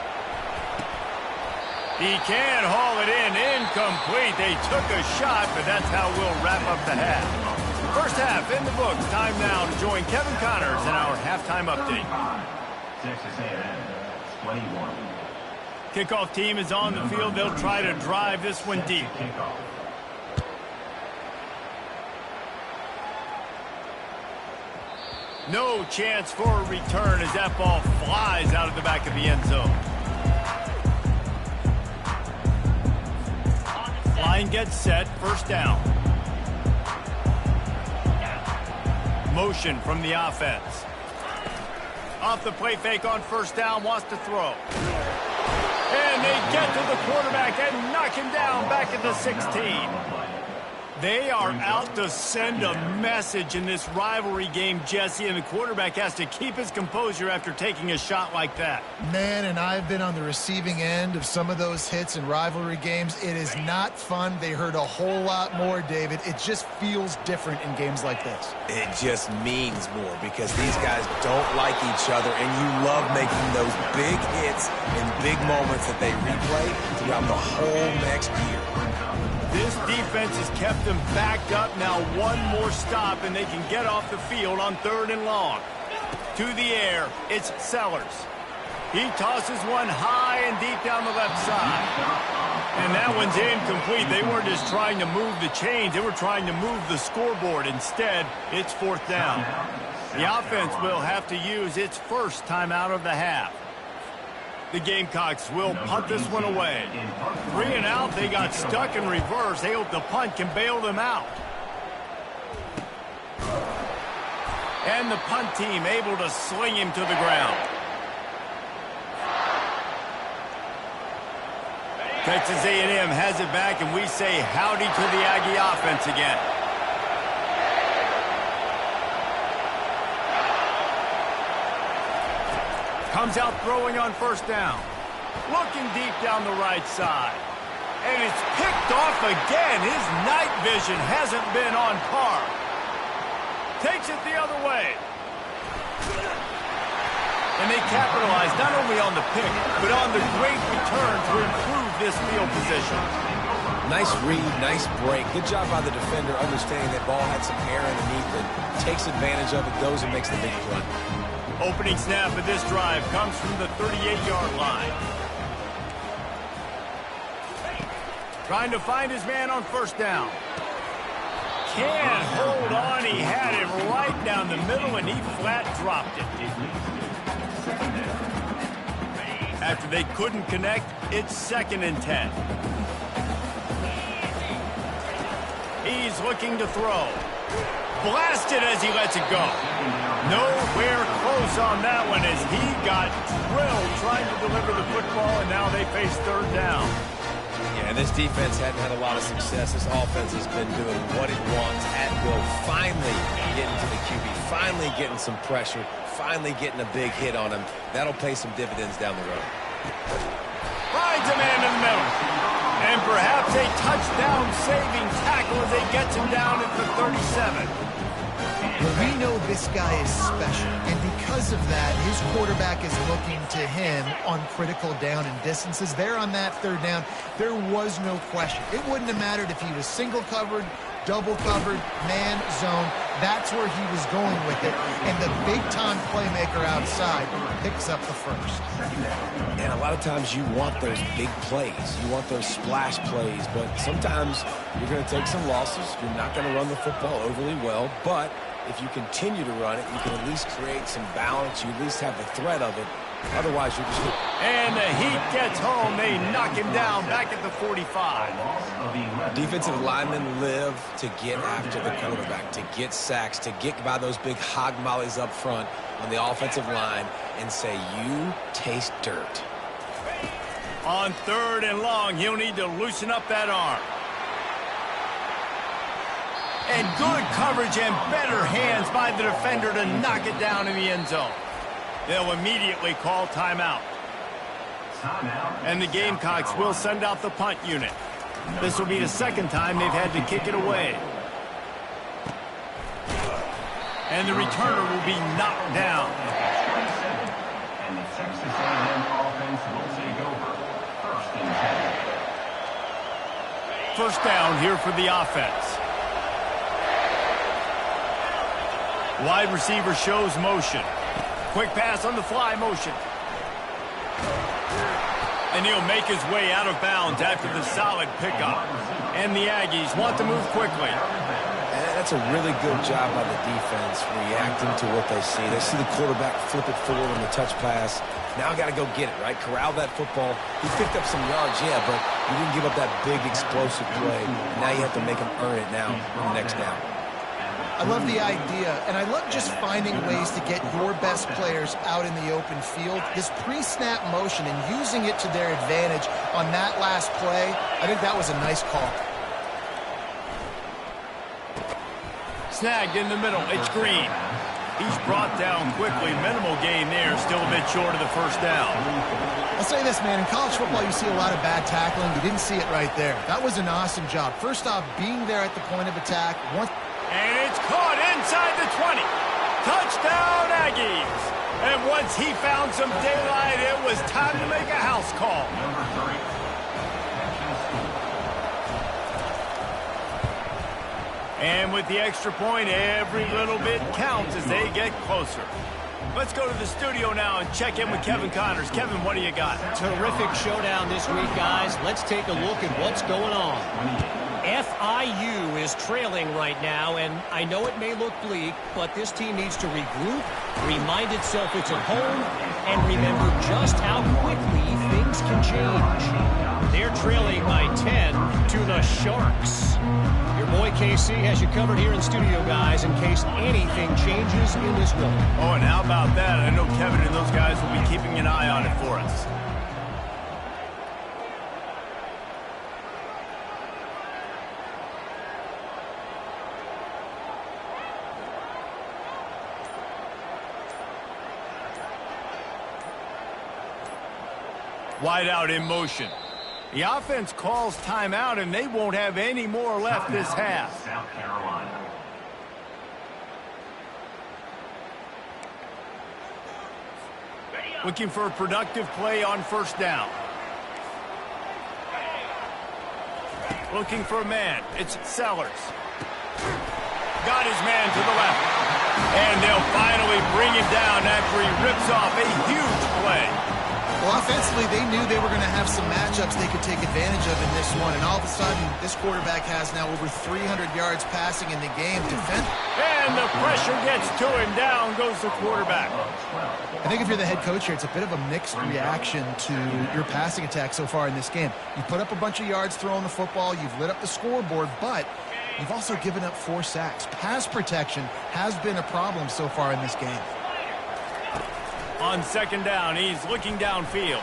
He can haul it in. Incomplete. They took a shot, but that's how we'll wrap up the half. First half in the books. Time now to join Kevin Connors in our halftime update. Texas A&M, 21. Kickoff team is on the field. They'll try to drive this one deep. No chance for a return as that ball flies out of the back of the end zone. Line gets set. First down. Motion from the offense. Off the play fake on first down. Wants to throw. And they get to the quarterback and knock him down back at the 16. They are out to send a message in this rivalry game, Jesse, and the quarterback has to keep his composure after taking a shot like that. Man, and I've been on the receiving end of some of those hits in rivalry games. It is not fun. They hurt a whole lot more, David. It just feels different in games like this. It just means more because these guys don't like each other, and you love making those big hits and big moments that they replay throughout the whole next year. This defense has kept them backed up. Now one more stop, and they can get off the field on third and long. To the air, it's Sellers. He tosses one high and deep down the left side. And that one's incomplete. They weren't just trying to move the chains. They were trying to move the scoreboard. Instead, it's fourth down. The offense will have to use its first timeout of the half. The Gamecocks will punt this one away. 3 and out, they got stuck in reverse. They hope the punt can bail them out. And the punt team able to sling him to the ground. Texas A&M has it back, and we say howdy to the Aggie offense again. Comes out throwing on first down. Looking deep down the right side. And it's picked off again. His night vision hasn't been on par. Takes it the other way. And they capitalize not only on the pick, but on the great return to improve this field position. Nice read, nice break. Good job by the defender understanding that ball had some air underneath it. Takes advantage of it, goes and makes the big play. Opening snap of this drive comes from the 38-yard line. Trying to find his man on first down. Can't hold on. He had it right down the middle, and he flat dropped it. After they couldn't connect, it's 2nd and 10. He's looking to throw. Blasted as he lets it go. Nowhere close on that one as he got drilled trying to deliver the football, and now they face third down. Yeah, and this defense hadn't had a lot of success. This offense has been doing what it wants at will. Finally getting to the QB, finally getting some pressure, finally getting a big hit on him. That'll pay some dividends down the road. Finds a man in the middle. And perhaps a touchdown-saving tackle as they get him down at the 37. We know this guy is special, and because of that, his quarterback is looking to him on critical down and distances. There on that third down, there was no question. It wouldn't have mattered if he was single covered, double covered, man, zone. That's where he was going with it, and the big-time playmaker outside picks up the first. And a lot of times you want those big plays. You want those splash plays, but sometimes you're going to take some losses. You're not going to run the football overly well, but if you continue to run it, you can at least create some balance. You at least have the threat of it. Otherwise, you're just... And the Heat gets home. They knock him down back at the 45. Defensive linemen live to get after the quarterback, to get sacks, to get by those big hog mollies up front on the offensive line and say, you taste dirt. On third and long, he'll need to loosen up that arm. And good coverage and better hands by the defender to knock it down in the end zone. They'll immediately call timeout. And the Gamecocks will send out the punt unit. This will be the second time they've had to kick it away. And the returner will be knocked down. And the Texas A&M offense will take over. 1st and 10. First down here for the offense. Wide receiver shows motion. Quick pass on the fly motion. And he'll make his way out of bounds after the solid pickup. And the Aggies want to move quickly. That's a really good job by the defense reacting to what they see. They see the quarterback flip it forward on the touch pass. Now I got to go get it, right? Corral that football. He picked up some yards, yeah, but you didn't give up that big explosive play. And now you have to make him earn it now on the next down. I love the idea, and I love just finding ways to get your best players out in the open field. This pre-snap motion and using it to their advantage on that last play, I think that was a nice call. Snagged in the middle. It's Green. He's brought down quickly. Minimal gain there. Still a bit short of the first down. I'll say this, man. In college football, you see a lot of bad tackling. You didn't see it right there. That was an awesome job. First off, being there at the point of attack. And it's caught inside the 20. Touchdown, Aggies. And once he found some daylight, it was time to make a house call. Number 3. And with the extra point, every little bit counts as they get closer. Let's go to the studio now and check in with Kevin Connors. Kevin, what do you got? Terrific showdown this week, guys. Let's take a look at what's going on. FIU is trailing right now, and I know it may look bleak, but this team needs to regroup, remind itself it's at home, and remember just how quickly things can change. They're trailing by 10 to the Sharks. Your boy KC has you covered here in studio, guys, in case anything changes in this one. Oh, and how about that? I know Kevin and those guys will be keeping an eye on it for us. Wide out in motion. The offense calls timeout, and they won't have any more left this half. South Carolina. Looking for a productive play on first down. Looking for a man. It's Sellers. Got his man to the left. And they'll finally bring him down after he rips off a huge play. Well, offensively, they knew they were going to have some matchups they could take advantage of in this one. And all of a sudden, this quarterback has now over 300 yards passing in the game. And the pressure gets to him. Down goes the quarterback. I think if you're the head coach here, it's a bit of a mixed reaction to your passing attack so far in this game. You put up a bunch of yards throwing the football. You've lit up the scoreboard. But You've also given up 4 sacks. Pass protection has been a problem so far in this game. On second down, he's looking downfield.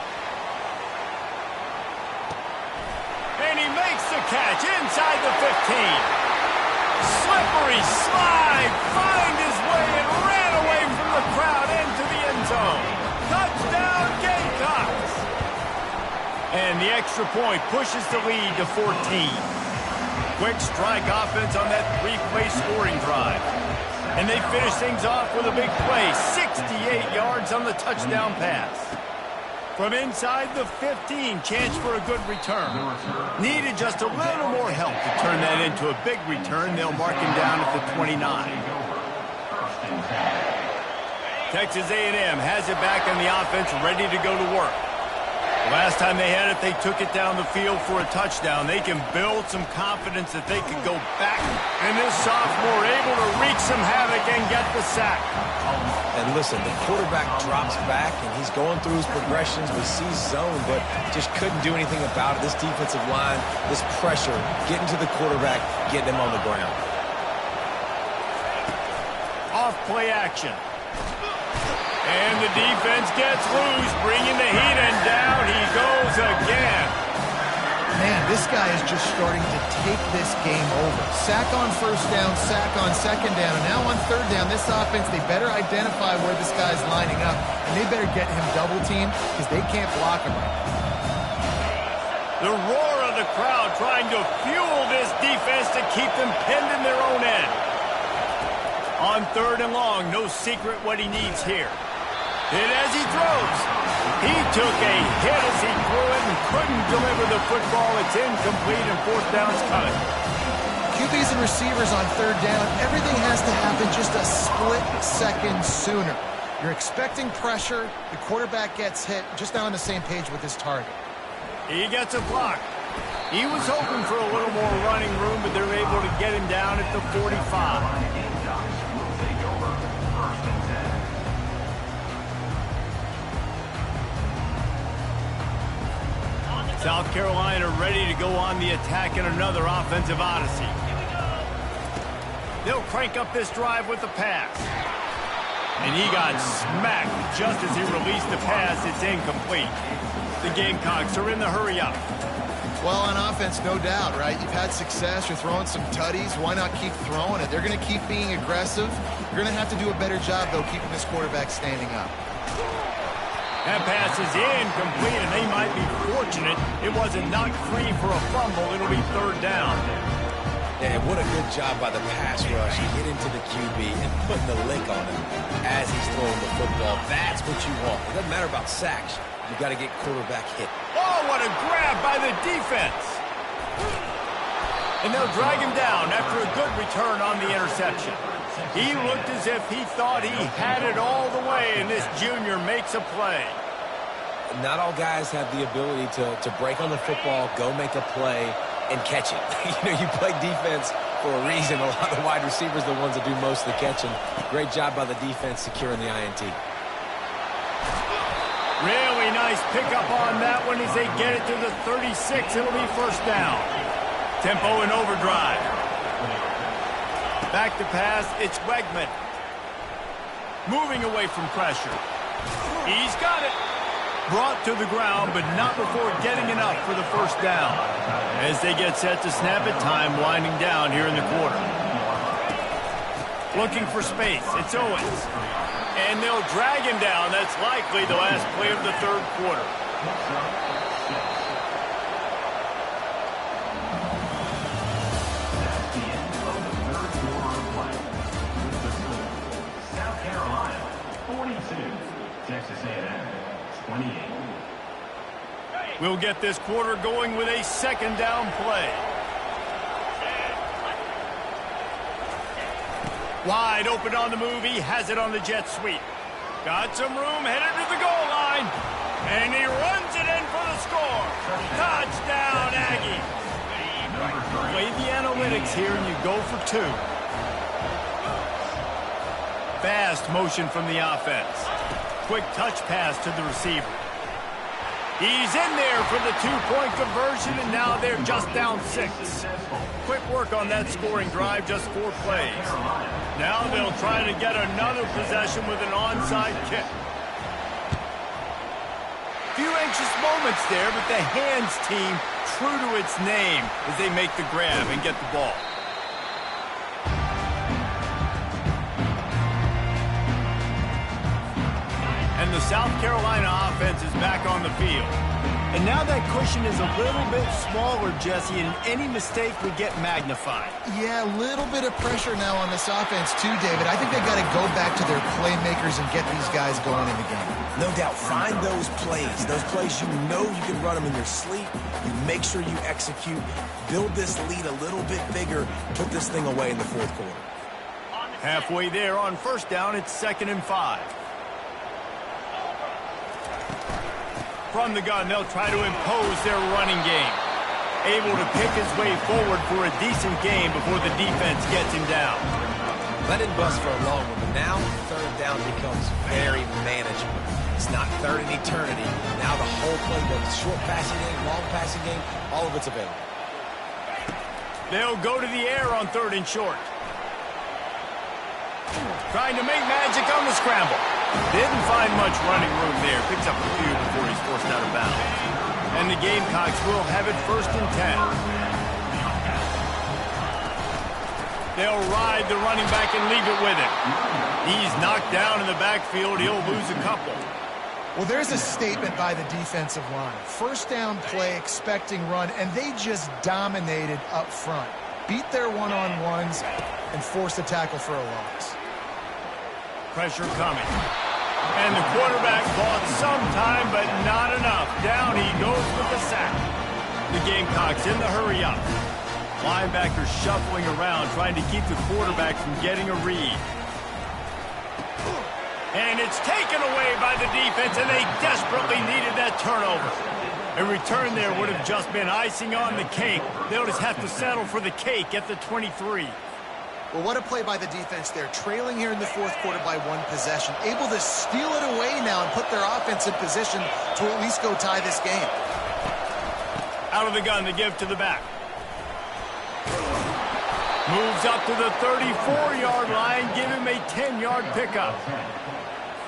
And he makes the catch inside the 15. Slippery slide, find his way and ran away from the crowd into the end zone. Touchdown, Gamecocks! And the extra point pushes the lead to 14. Quick strike offense on that 3-play scoring drive. And they finish things off with a big play, 68 yards on the touchdown pass. From inside the 15, chance for a good return. Needed just a little more help to turn that into a big return. They'll mark him down at the 29. Texas A&M has it back on the offense, ready to go to work. Last time they had it, they took it down the field for a touchdown. They can build some confidence that they can go back. And this sophomore able to wreak some havoc and get the sack. And listen, the quarterback drops back, and he's going through his progressions. We see zone, but just couldn't do anything about it. This defensive line, this pressure, getting to the quarterback, getting him on the ground. Off play action. And the defense gets loose, bringing the heat, and down he goes again. Man, this guy is just starting to take this game over. Sack on first down, sack on second down, and now on third down, this offense, they better identify where this guy's lining up, and they better get him double-teamed because they can't block him right now. The roar of the crowd trying to fuel this defense to keep them pinned in their own end. On third and long, no secret what he needs here. And as he throws, he took a hit as he threw it and couldn't deliver the football. It's incomplete and fourth down's coming. QBs and receivers on third down, everything has to happen just a split second sooner. You're expecting pressure, the quarterback gets hit, just not on the same page with his target. He gets a block. He was hoping for a little more running room, but they're able to get him down at the 45. South Carolina ready to go on the attack in another offensive odyssey. They'll crank up this drive with the pass. And he got smacked just as he released the pass. It's incomplete. The Gamecocks are in the hurry up. Well, on offense, no doubt, right? You've had success. You're throwing some tutties. Why not keep throwing it? They're going to keep being aggressive. You're going to have to do a better job, though, keeping this quarterback standing up. That pass is incomplete, and they might be fortunate it wasn't knocked free for a fumble. It'll be third down. Yeah, what a good job by the pass rush. You get into the QB and putting the lick on him as he's throwing the football. That's what you want. It doesn't matter about sacks. You've got to get quarterback hit. Oh, what a grab by the defense. And they'll drag him down after a good return on the interception. He looked as if he thought he had it all the way, and this junior makes a play. Not all guys have the ability to break on the football, go make a play, and catch it. You play defense for a reason. A lot of the wide receivers are the ones that do most of the catching. Great job by the defense securing the INT. Really nice pickup on that one as they get it to the 36. It'll be first down. Tempo and overdrive. Back to pass, it's Wegman. Moving away from pressure. He's got it. Brought to the ground, but not before getting enough for the first down. As they get set to snap it, time winding down here in the quarter. Looking for space, it's Owens. And they'll drag him down. That's likely the last play of the third quarter. South Carolina, 42. Texas A&M, 28. We'll get this quarter going with a second down play. Wide open on the move. He has it on the jet sweep. Got some room, headed to the goal line. And he runs it in for the score. Touchdown, Aggie. Play the analytics here, and you go for two. Fast motion from the offense. Quick touch pass to the receiver. He's in there for the two-point conversion, and now they're just down 6. Quick work on that scoring drive, just 4 plays. Now they'll try to get another possession with an onside kick. Few anxious moments there, but the hands team true to its name as they make the grab and get the ball. And the South Carolina offense is back on the field. And now that cushion is a little bit smaller, Jesse, and any mistake would get magnified. Yeah, a little bit of pressure now on this offense too, David. I think they've got to go back to their playmakers and get these guys going in the game. No doubt, find those plays you know you can run them in your sleep. You make sure you execute, build this lead a little bit bigger, put this thing away in the fourth quarter. Halfway there on first down, it's 2nd and 5. From the gun, they'll try to impose their running game. Able to pick his way forward for a decent game before the defense gets him down. Let it bust for a long one, but now third down becomes very manageable. It's not third in eternity. Now the whole playbook, short passing game, long passing game, all of it's available. They'll go to the air on 3rd and short. Trying to make magic on the scramble. Didn't find much running room there. Picks up a few before he's forced out of bounds. And the Gamecocks will have it 1st and 10. They'll ride the running back and leave it with him. He's knocked down in the backfield. He'll lose a couple. Well, there's a statement by the defensive line. First down play, expecting run, and they just dominated up front. Beat their one-on-ones and forced a tackle for a loss. Pressure coming. And the quarterback bought some time, but not enough. Down he goes with the sack. The Gamecocks in the hurry up. Linebackers shuffling around, trying to keep the quarterback from getting a read. And it's taken away by the defense, and they desperately needed that turnover. A return there would have just been icing on the cake. They'll just have to settle for the cake at the 23. Well, what a play by the defense there. Trailing here in the fourth quarter by 1 possession. Able to steal it away now and put their offense in position to at least go tie this game. Out of the gun to give to the back. Moves up to the 34-yard line. Give him a 10-yard pickup.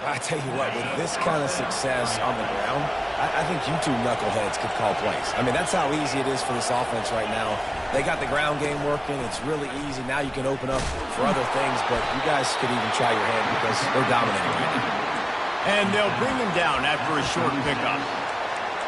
I tell you what, with this kind of success on the ground, I think you two knuckleheads could call plays. I mean, that's how easy it is for this offense right now. They got the ground game working. It's really easy. Now you can open up for other things, but you guys could even try your hand because they're dominating right now. And they'll bring him down after a short pickup.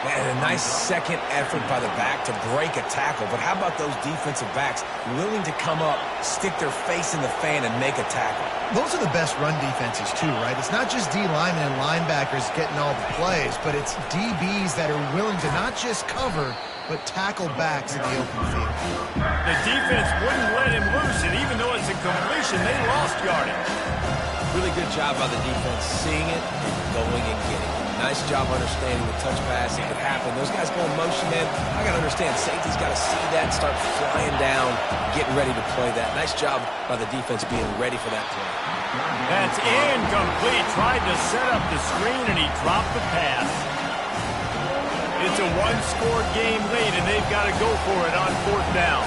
Man, a nice second effort by the back to break a tackle. But how about those defensive backs willing to come up, stick their face in the fan, and make a tackle? Those are the best run defenses, too, right? It's not just D linemen and linebackers getting all the plays, but it's DBs that are willing to not just cover, but tackle backs in the open field. The defense wouldn't let him loose, and even though it's a completion, they lost yardage. Really good job by the defense, seeing it and going and getting it. Nice job understanding the touch pass. It could happen. Those guys go in motion, man. I got to understand, safety's got to see that, start flying down, getting ready to play that. Nice job by the defense being ready for that play. That's incomplete. Tried to set up the screen, and he dropped the pass. It's a one-score game lead, and they've got to go for it on 4th down.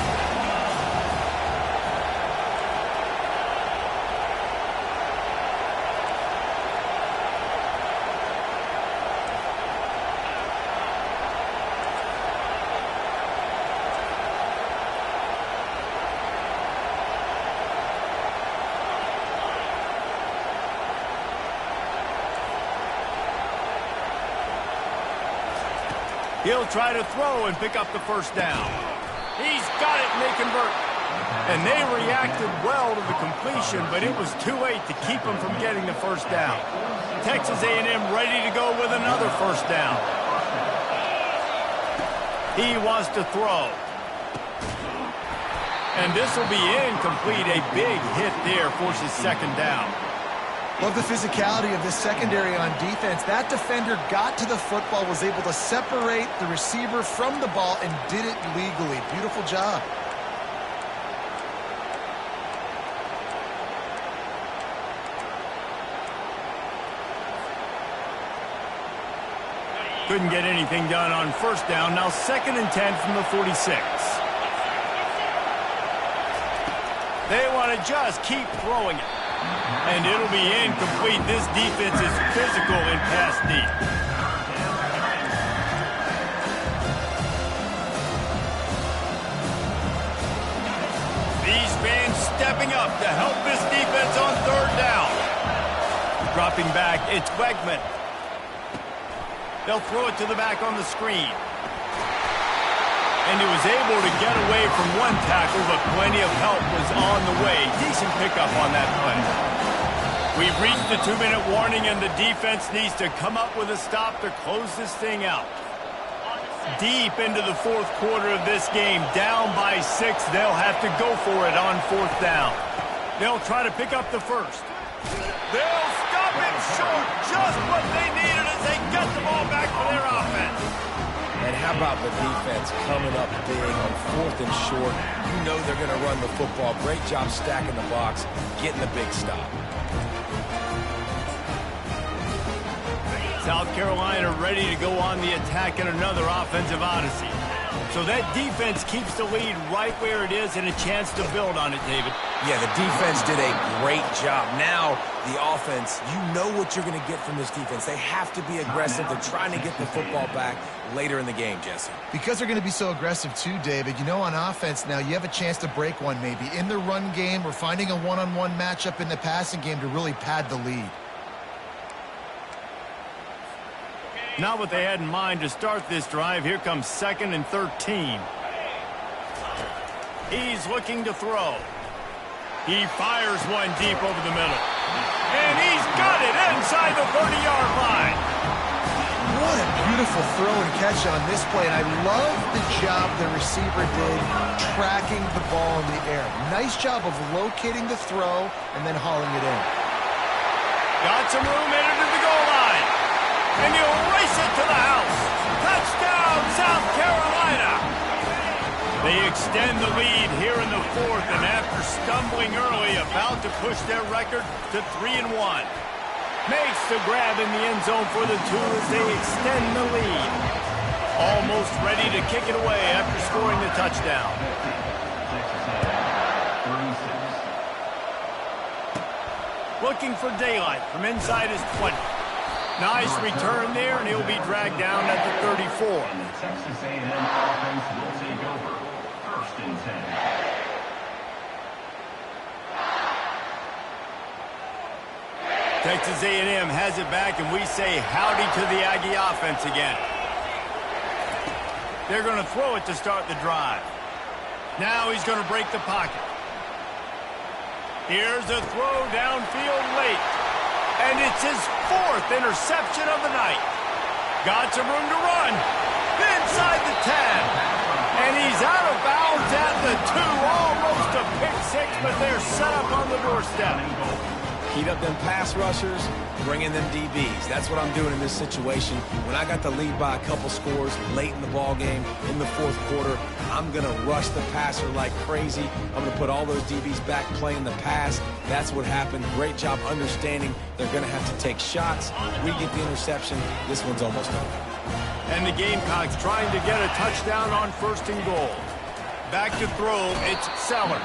He'll try to throw and pick up the 1st down. He's got it, and they convert. And they reacted well to the completion, but it was too late to keep them from getting the 1st down. Texas A&M ready to go with another 1st down. He wants to throw. And this will be incomplete. A big hit there forces 2nd down. Love the physicality of this secondary on defense. That defender got to the football, was able to separate the receiver from the ball, and did it legally. Beautiful job. Couldn't get anything done on first down. Now 2nd and 10 from the 46. They want to just keep throwing it. And it'll be incomplete. This defense is physical in pass deep. These fans stepping up to help this defense on 3rd down. Dropping back, it's Wegman. They'll throw it to the back on the screen. And he was able to get away from one tackle, but plenty of help was on the way. Decent pickup on that play. We've reached the 2-minute warning, and the defense needs to come up with a stop to close this thing out. Deep into the 4th quarter of this game, down by 6. They'll have to go for it on 4th down. They'll try to pick up the first. They'll stop him short, just what they needed as they get the ball back for their offense. And how about the defense coming up big on 4th and short? You know they're going to run the football. Great job stacking the box, getting the big stop. South Carolina ready to go on the attack in another offensive odyssey. So that defense keeps the lead right where it is and a chance to build on it, David. Yeah, the defense did a great job. Now, the offense, you know what you're going to get from this defense. They have to be aggressive. They're trying to get the football back later in the game, Jesse. Because they're going to be so aggressive too, David, you know, on offense now, you have a chance to break one maybe. In the run game, we're finding a one-on-one matchup in the passing game to really pad the lead. Not what they had in mind to start this drive. Here comes 2nd and 13. He's looking to throw. He fires one deep over the middle. And he's got it inside the 30-yard line. What a beautiful throw and catch on this play. And I love the job the receiver did tracking the ball in the air. Nice job of locating the throw and then hauling it in. Got some room in it to the goal line. And he'll race it to the house. Touchdown, South Carolina. They extend the lead here in the 4th, and after stumbling early, about to push their record to 3-1. Makes the grab in the end zone for the 2 as they extend the lead. Almost ready to kick it away after scoring the touchdown. Looking for daylight from inside his 20. Nice return there, and he'll be dragged down at the 34. And the Texas A&M offense will take over. 1st and 10. Texas A&M has it back, and we say howdy to the Aggie offense again. They're going to throw it to start the drive. Now he's going to break the pocket. Here's a throw downfield late. And it's his 4th interception of the night. Got some room to run. Inside the 10. And he's out of bounds at the 2. Almost a pick-6, but they're set up on the doorstep. Heat up them pass rushers, bring in them DBs. That's what I'm doing in this situation. When I got the lead by a couple scores late in the ball game, in the 4th quarter, I'm going to rush the passer like crazy. I'm going to put all those DBs back playing the pass. That's what happened. Great job understanding they're going to have to take shots. We get the interception. This one's almost over. And the Gamecocks trying to get a touchdown on 1st and goal. Back to throw, it's Sellers.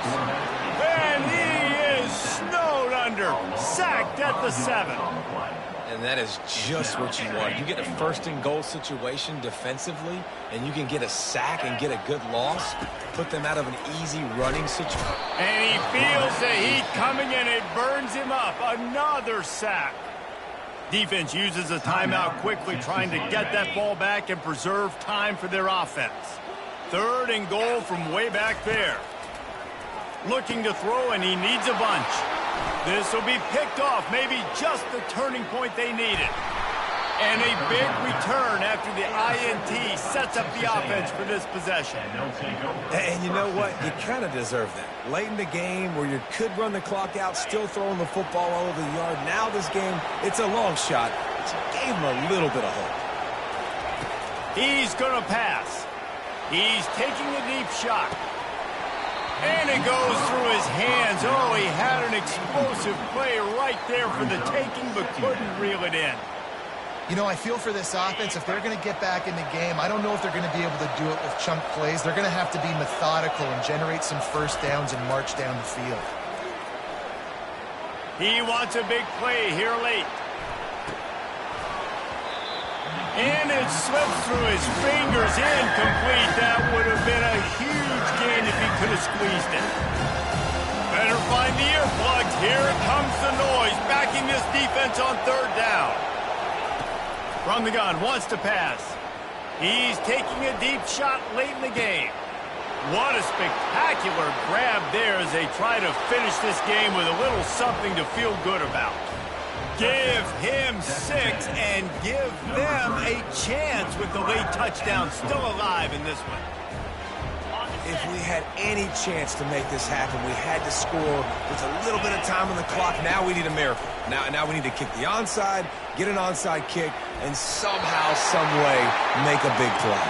And he is snowed under, sacked at the 7. And that is just what you want. You get a 1st and goal situation defensively, and you can get a sack and get a good loss, put them out of an easy running situation. And he feels the heat coming, and it burns him up. Another sack. Defense uses a timeout quickly, trying to get that ball back and preserve time for their offense. 3rd and goal from way back there. Looking to throw, and he needs a bunch. This will be picked off, maybe just the turning point they needed. And a big return after the INT sets up the offense for this possession. And you know what? You kind of deserve that. Late in the game where you could run the clock out, still throwing the football all over the yard. Now this game, it's a long shot. It gave him a little bit of hope. He's going to pass. He's taking a deep shot. And it goes through his hands. Oh, he had an explosive play right there for the taking, but couldn't reel it in. You know, I feel for this offense, if they're going to get back in the game, I don't know if they're going to be able to do it with chunk plays. They're going to have to be methodical and generate some first downs and march down the field. He wants a big play here late. And it slips through his fingers, incomplete. That would have been a huge gain if he could have squeezed it. Better find the earplugs. Here comes the noise, backing this defense on third down. From the gun, wants to pass. He's taking a deep shot late in the game. What a spectacular grab there as they try to finish this game with a little something to feel good about. Give him 6 and give them a chance with the late touchdown still alive in this one. If we had any chance to make this happen, we had to score with a little bit of time on the clock. Now we need a miracle. Now we need to kick the onside, get an onside kick, and somehow, some way, make a big play.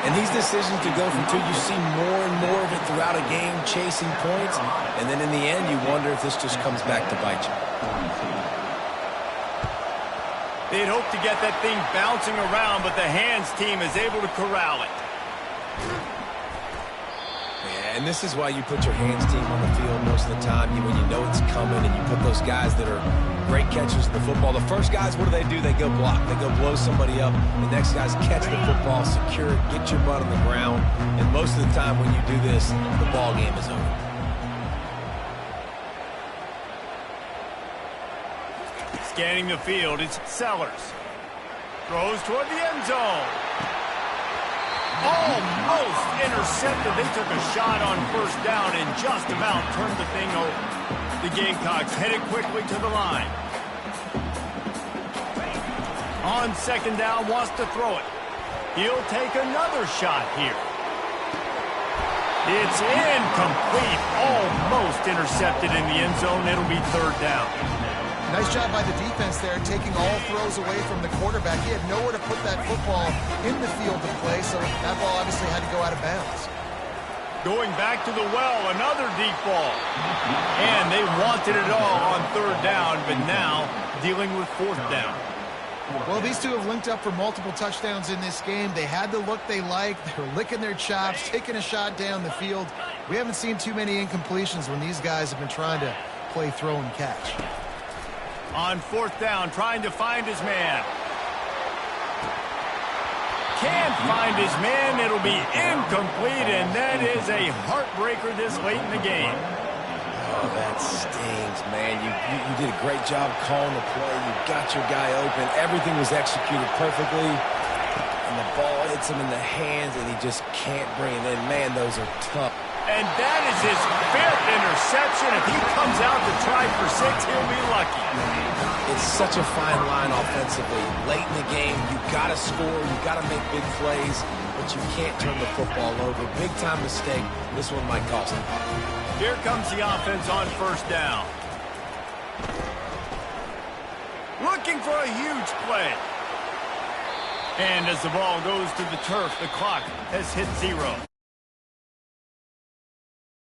And these decisions to go from 2, you see more and more of it throughout a game, chasing points. And then in the end, you wonder if this just comes back to bite you. They'd hope to get that thing bouncing around, but the hands team is able to corral it. Yeah, and this is why you put your hands team on the field most of the time when you know it's coming, and you put those guys that are great catchers of the football. The first guys, what do? They go block. They go blow somebody up. The next guys catch the football, secure it, get your butt on the ground. And most of the time when you do this, the ball game is over. Scanning the field, it's Sellers. Throws toward the end zone. Almost intercepted. They took a shot on first down and just about turned the thing over. The Gamecocks headed quickly to the line. On second down, wants to throw it. He'll take another shot here. It's incomplete. Almost intercepted in the end zone. It'll be third down. Nice job by the defense there, taking all throws away from the quarterback. He had nowhere to put that football in the field to play, so that ball obviously had to go out of bounds. Going back to the well, another deep ball. And they wanted it all on third down, but now dealing with fourth down. Well, these two have linked up for multiple touchdowns in this game. They had the look they liked. They were licking their chops, taking a shot down the field. We haven't seen too many incompletions when these guys have been trying to play throw and catch. On fourth down, trying to find his man. Can't find his man. It'll be incomplete, and that is a heartbreaker this late in the game. Oh, that stings, man. You did a great job calling the play. You got your guy open. Everything was executed perfectly. And the ball hits him in the hands, and he just can't bring it in. Man, those are tough. And that is his 5th interception. If he comes out to try for 6, he'll be lucky. It's such a fine line offensively. Late in the game, you got to score, you got to make big plays, but you can't turn the football over. Big time mistake. This one might cost him. Here comes the offense on first down. Looking for a huge play. And as the ball goes to the turf, the clock has hit 0.